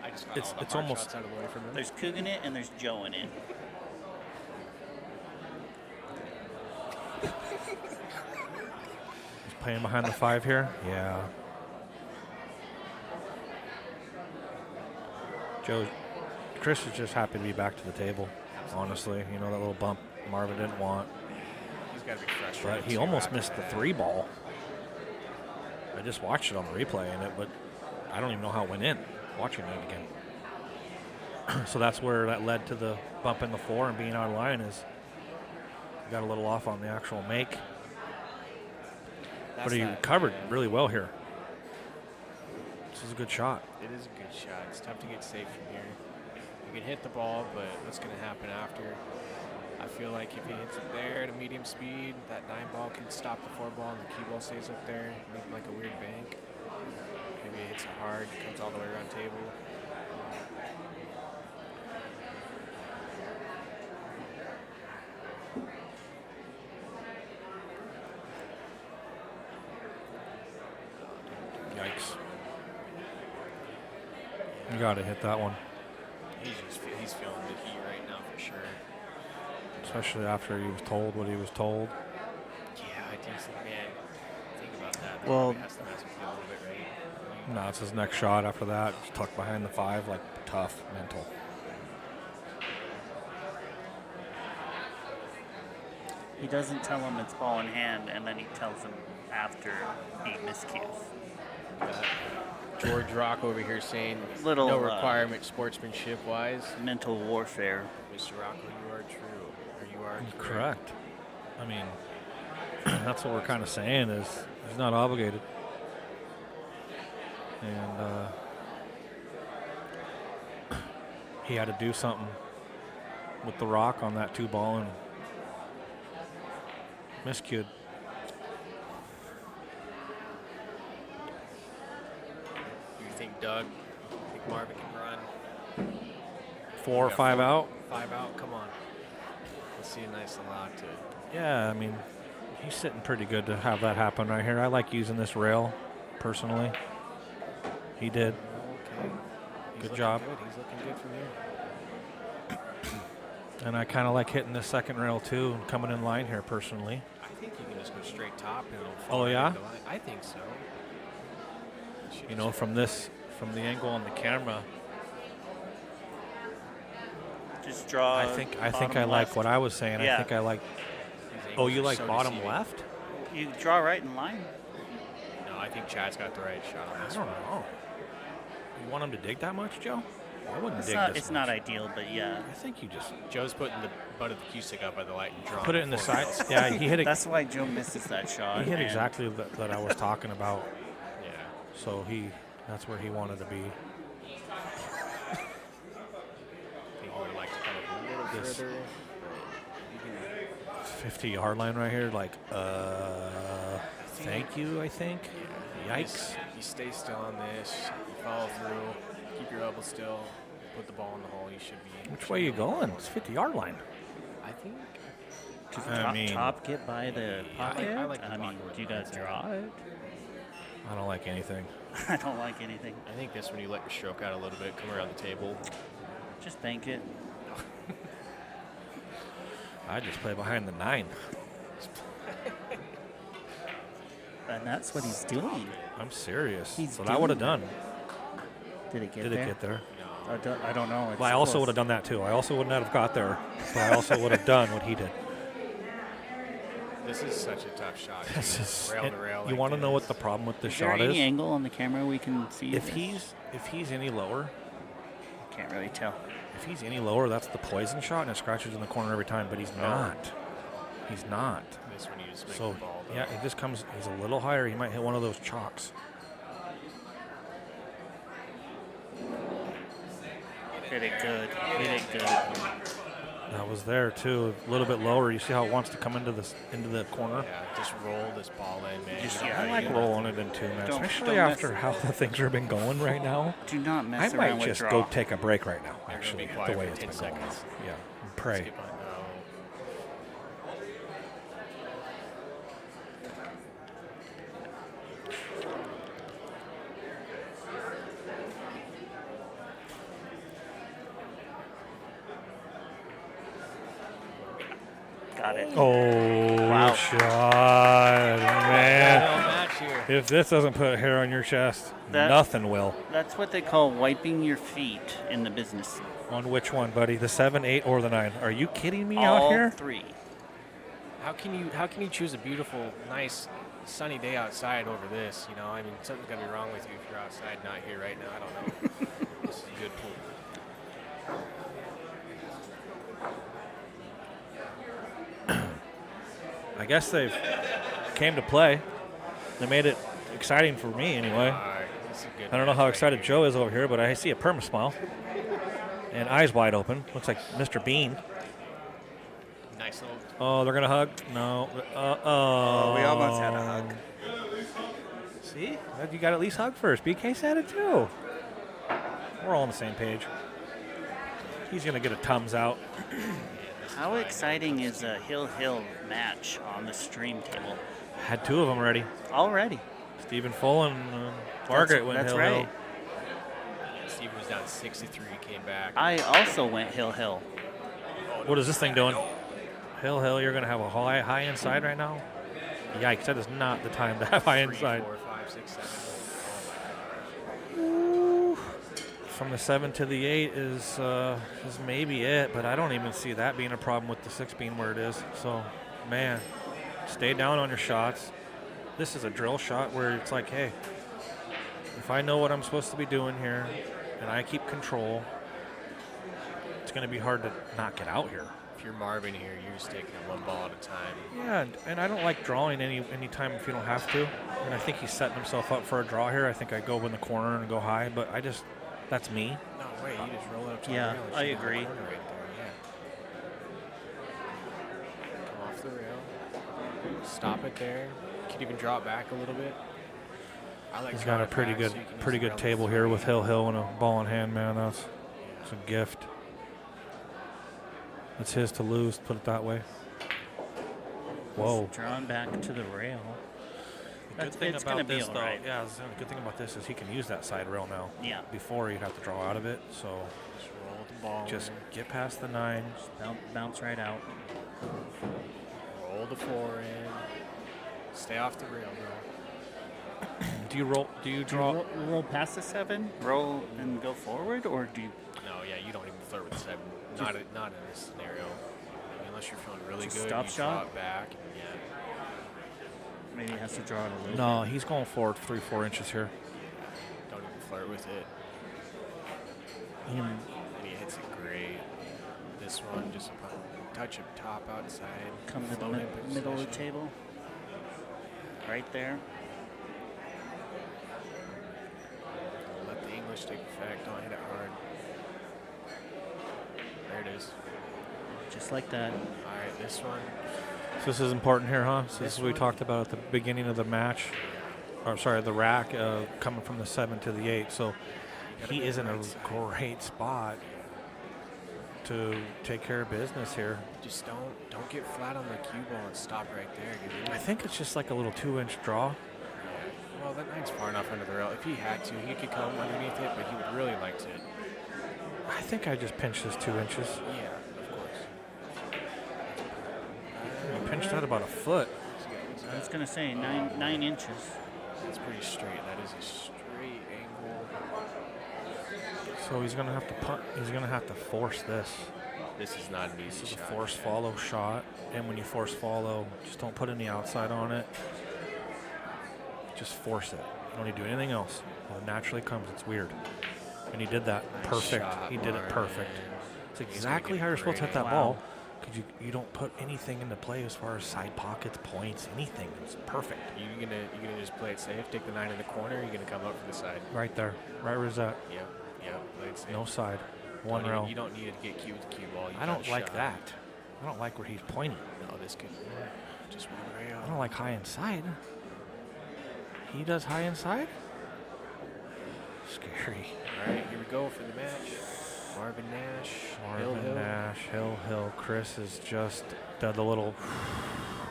I just got It's- all the it's hard almost- shots out of the way from him. There's Coogan it and there's Joe in it. he's playing behind the 5 here. Yeah. Chris is just happy to be back to the table. Honestly, you know, that little bump Marvin didn't want, He's got to be frustrated. but he too almost after missed the that. 3 ball. I just watched it on the replay in it, but I don't even know how it went in. Watching it again. So that's where that led to the bump in the 4 and being out of line is got a little off on the actual make. That's But he that, recovered yeah. really well here. This is a good shot. It is a good shot. It's tough to get safe from here. You can hit the ball, but what's going to happen after? I feel like if he hits it there at a medium speed, that 9 ball can stop the 4 ball and the cue ball stays up there, making like a weird bank. Maybe he hits it hard, comes all the way around table. Yikes. You got to hit that one, He's feeling the heat right now for sure. especially after he was told what he was told. Yeah, I think so, man. Think about that. That Well- probably has to mess with you a little bit, right? No, it's his next shot after that. Just tucked behind the 5, like tough, mental. He doesn't tell him it's ball in hand, and then he tells him after he miscues. George Rock over here saying Little, no requirement sportsmanship wise. Mental warfare. Mr. Rocco, you are true. Or you are Correct. I mean, that's what we're kind of saying is he's not obligated. And he had to do something with the rock on that 2 ball and miscued. You think Doug, you think Marvin can run? 4 or Yeah, 5 out. 5 out, come on. Let's see a nice lot to. Yeah, I mean, he's sitting pretty good to have that happen right here. I like using this rail, personally. He did. Okay. He's Good looking job. Good. He's looking good from here. And I kind of like hitting the second rail, too, and coming in line here, personally. I think you can just go straight top and it'll fall Oh, right yeah? into line. I think so. You know, from the angle on the camera, Just draw. I think I bottom like left. what I was saying. Yeah. I think I like. These Oh, angles you are like so bottom deceiving. left? You draw right in line. No, I think Chad's got the right shot on I this don't one. know. You want him to dig that much, Joe? I wouldn't It's dig not. this It's much. not ideal, but yeah. I think you just Joe's putting the butt of the cue stick up by the light and drawing. put it in the four side. rails. Yeah, he hit it. That's why Joe misses that shot. He hit and exactly that I was talking about. Yeah. So that's where he wanted to be. I think he would like to come up a little This- further. 50-yard line right here. Like, thank you, I think. Yikes. You stay still on this. You follow through. Keep your elbow still. Put the ball in the hole. You should be. Which way you going? It's 50-yard line. I think. Does I mean- top get by the pocket? I like the mean, pocket do you one guys better. draw it? I don't like anything. I don't like anything. I think this one you let your stroke out a little bit, come around the table. Just bank it. I just play behind the 9. And that's what he's doing. I'm serious. He's That's what I would have doing done. Did it get Did there? it get there? I don't know. It's Well, I also close. would have done that too. I also would not have got there, but I also would have done what he did. This is such a tough shot. This too. is, rail and to rail. you like want to know what this. the problem with this Is there shot any is? angle on the camera we can see? If this? he's any lower, Can't really tell. if he's any lower, that's the poison shot, and it scratches in the corner every time. But he's not. He's not. This one you just make So the ball. Though. yeah, it just comes. He's a little higher. He might hit one of those chalks. Hit it good. Hit it good. That was there too. A little bit lower. You see how it wants to come into the corner. Yeah, just roll this ball in, man. Just- You don't yeah, I gotta like get rolling it in 2 minutes, Don't especially mess- after how the things have been going right now. Do not I mess might around with just draw. go take a break right now. You're gonna Actually, be quiet the way for it's 10 been going on. seconds. Yeah, and pray. Skip on, no. Got it. Oh, Wow. shot, man! Final match here. If this doesn't put hair on your chest, That- nothing will. That's what they call wiping your feet in the business. On which one, buddy? The 7, 8, or the 9? Are you kidding me All out here? 3. How can you choose a beautiful, nice, sunny day outside over this? You know, I mean, something's gonna be wrong with you if you're outside, not here right now. I don't know. This is a good pool. I guess they've came to play. They made it exciting for me anyway. This is a good I don't know match how right excited here. Joe is over here, but I see a perma smile and eyes wide open. Looks like Mr. Bean. Nice little. Oh, they're gonna hug? No. Oh, we almost had a hug. See, you got to at least hug first. BK said it too. We're all on the same page. He's gonna get a thumbs out. How exciting is a Hill match on the stream table? Had 2 of them already. Already. Stephen Full and Margaret went That's Hill right. Hill. Steve was down 63, came back. I also went Hill. What is this thing doing? Hill Hill, you're gonna have a high inside right now. Yikes! That is not the time to have high 3, inside. 4, 5, 6, 7. From the 7 to the 8 is maybe it, but I don't even see that being a problem with the 6 being where it is. So, man, stay down on your shots. This is a drill shot where it's like, hey, if I know what I'm supposed to be doing here and I keep control, it's going to be hard to not get out here. If you're Marvin here, you're just taking it one ball at a time. Yeah, and I don't like drawing any time if you don't have to. And I think he's setting himself up for a draw here. I think I go in the corner and go high, but that's me. No way, you just roll it up to Yeah, the rail. and I shoot it in the agree. corner right there, yeah. Come off the rail. Stop it there. You can even draw it back a little bit. I like He's drawing got a it pretty back good so you can use pretty the good rail to table throw here it with in. Hill Hill and a ball in hand, man. That's a gift. It's his to lose, put it that way. Whoa. Drawn back to the rail. The good thing It's gonna about be this, all though, right. yeah, the good thing about this is he can use that side rail now. Yeah. Before he'd have to draw out of it, so Just roll the ball just in. get past the 9. Bounce right out. Roll the 4 in. Stay off the rail, bro. Do you roll? Do you draw? Roll past the 7? Roll and go forward, or do you No, yeah, you don't even flirt with 7. Not in this scenario. Unless you're feeling really Just good, stop you shot? draw it back. And yeah. maybe he has to draw it a little No, bit? he's going forward 3-4 inches here. Don't even flirt with it. He- And he hits it great. This one, just a touch of top outside. Come to the float in middle of the position. table. Right there. Let the English take effect. Don't hit it hard. There it is. Just like that. All right, this one. So this is important here, huh? So this This is what we one- talked about at the beginning of the match. Or sorry, the rack coming from the 7 to the 8. So he is in a great spot to take care of business here. Just don't get flat on the cue ball and stop right there. I think it's just like a little 2-inch draw. Well, that 9's far enough under the rail. If he had to, he could come underneath it, but he would really like to. I think I just pinched this 2 inches. Yeah, of course. I pinched that about a foot. I was going to say 9 inches. That's pretty straight. That is a straight angle. So he's gonna have to punt. He's gonna have to force this. This is not an easy This is a shot. force follow shot, and when you force follow, just don't put any outside on it. Just force it. You don't need to do anything else. It naturally comes. It's weird. And he did that perfect. shot, He did it perfect. It's exactly how you're supposed to hit that Wow. ball. Because you don't put anything into play as far as side pockets, points, anything. It's perfect. You gonna just play it safe? Take the 9 in the corner. You're gonna come up from the side. Right there. Right where's that? Yep. Play it safe. No side. One Don't rail. even- You don't need to get cue with the cue ball. You I don't got a like shot. that. I don't like where he's pointing. No, this could just one rail. I don't like high inside. He does high inside? Scary. All right, here we go for the match. Marvin Nash, Marvin Hill. Nash, Hill. Chris has just done the little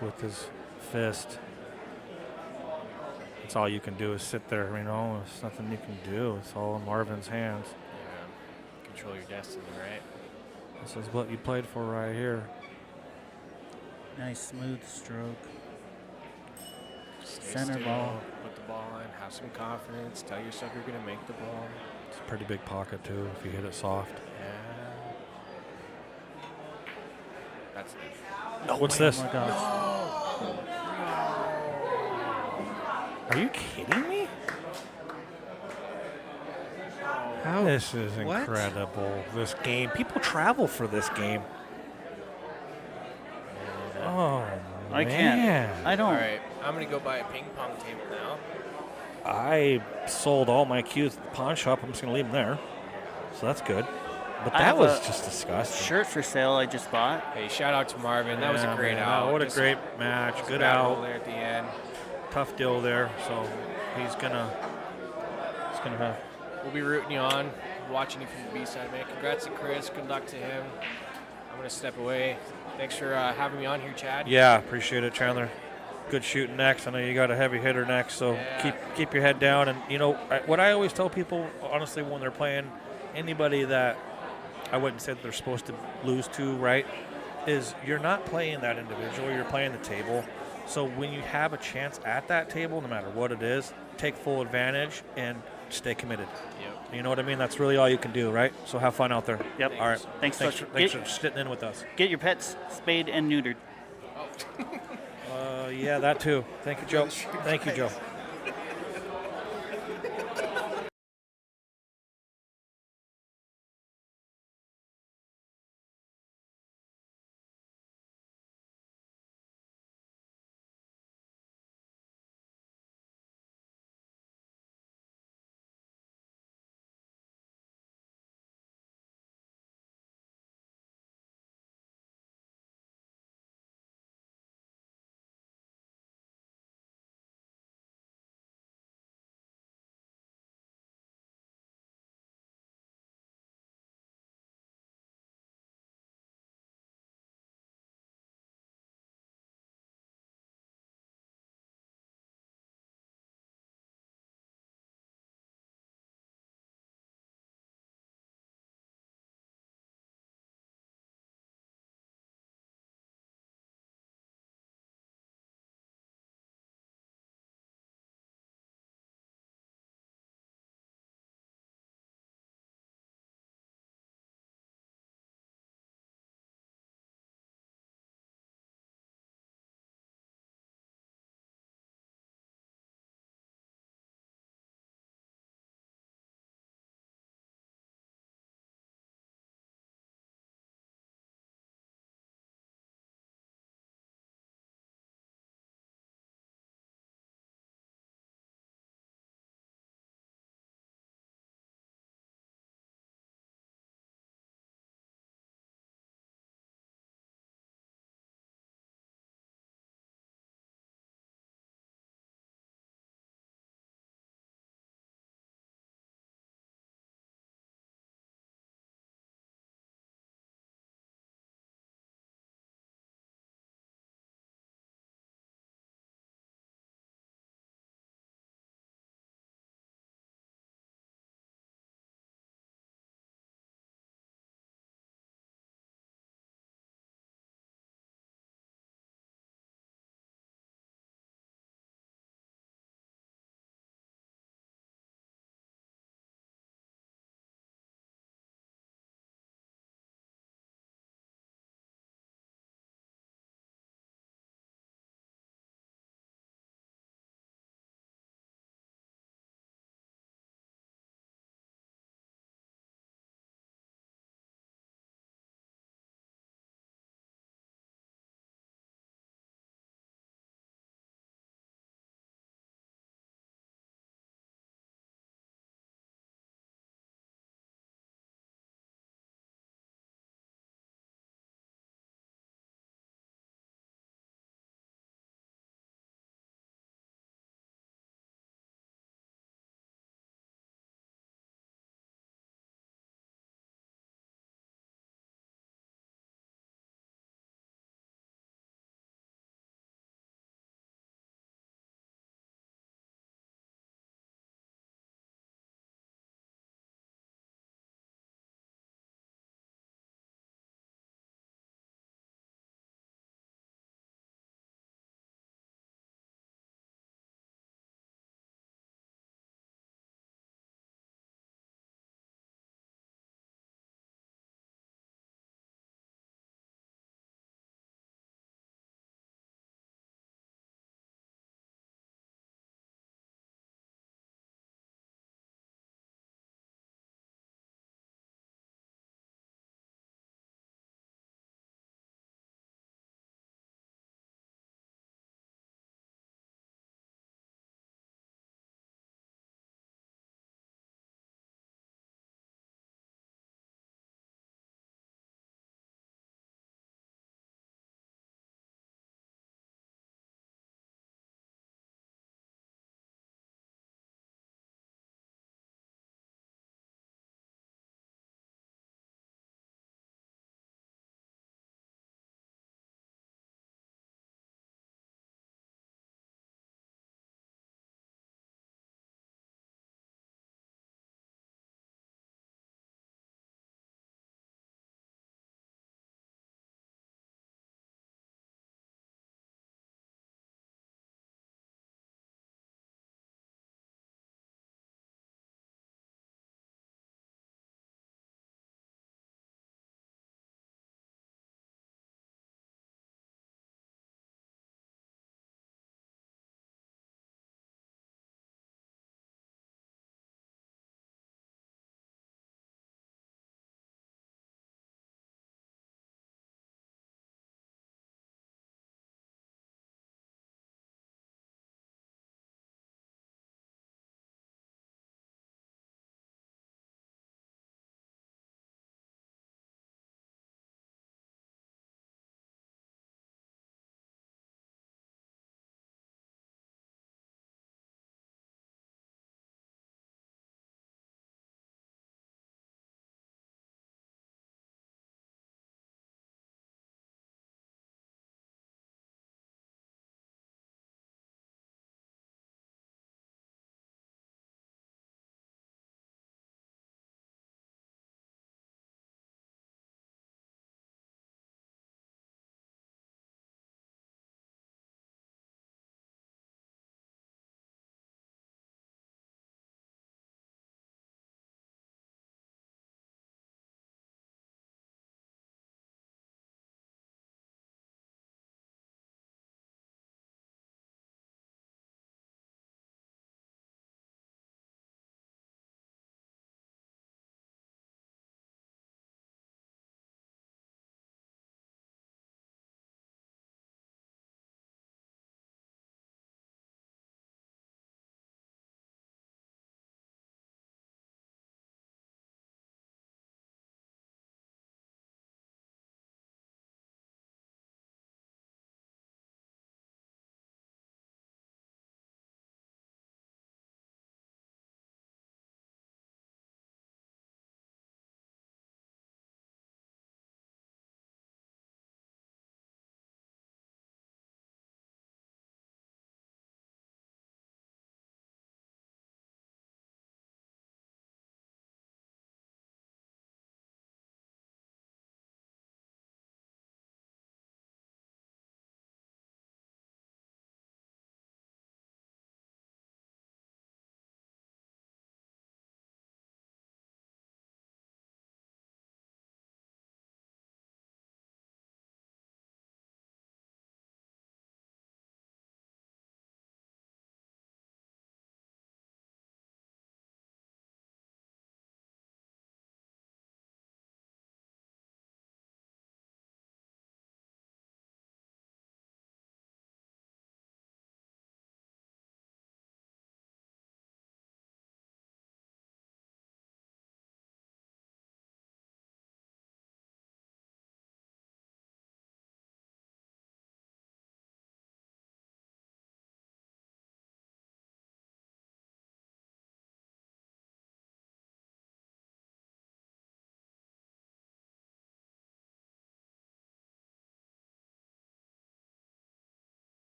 with his fist. That's all you can do is sit there, you know. There's nothing you can do. It's all in Marvin's hands. Yeah. Control your destiny, right? This is what you played for right here. Nice smooth stroke. Stay Center still, ball. Put the ball in. Have some confidence. Tell yourself you're gonna make the ball. It's a pretty big pocket, too, if you hit it soft. Yeah. That's it. What's this? Oh my gosh. Are you kidding me? How? This is What? incredible. This game. People travel for this game. Oh, I man. can't. I don't. All right, I'm gonna go buy a ping pong table now. I sold all my cues at the pawn shop. I'm just going to leave them there. So that's good. But I that have was a just disgusting. Shirt for sale I just bought. Hey, shout out to Marvin. That was a Yeah, great man. out. What a Just great match. just Good bad roll out. there at the end. Tough deal there. So he's going to have. We'll be rooting you on, watching you from the B-side, man. Congrats to Chris. Good luck to him. I'm going to step away. Thanks for having me on here, Chad. Yeah, appreciate it, Chandler. Good shooting next. I know you got a heavy hitter next, so Yeah. keep your head down. And, you know, what I always tell people, honestly, when they're playing anybody that I wouldn't say that they're supposed to lose to, right, is you're not playing that individual. You're playing the table. So when you have a chance at that table, no matter what it is, take full advantage and stay committed. Yep. You know what I mean? That's really all you can do, right? So have fun out there. Yep. All right. Thanks Thanks so- for sitting in with us. Get your pets spayed and neutered. Yeah, that too. Thank you, Joe. Thank you, Joe.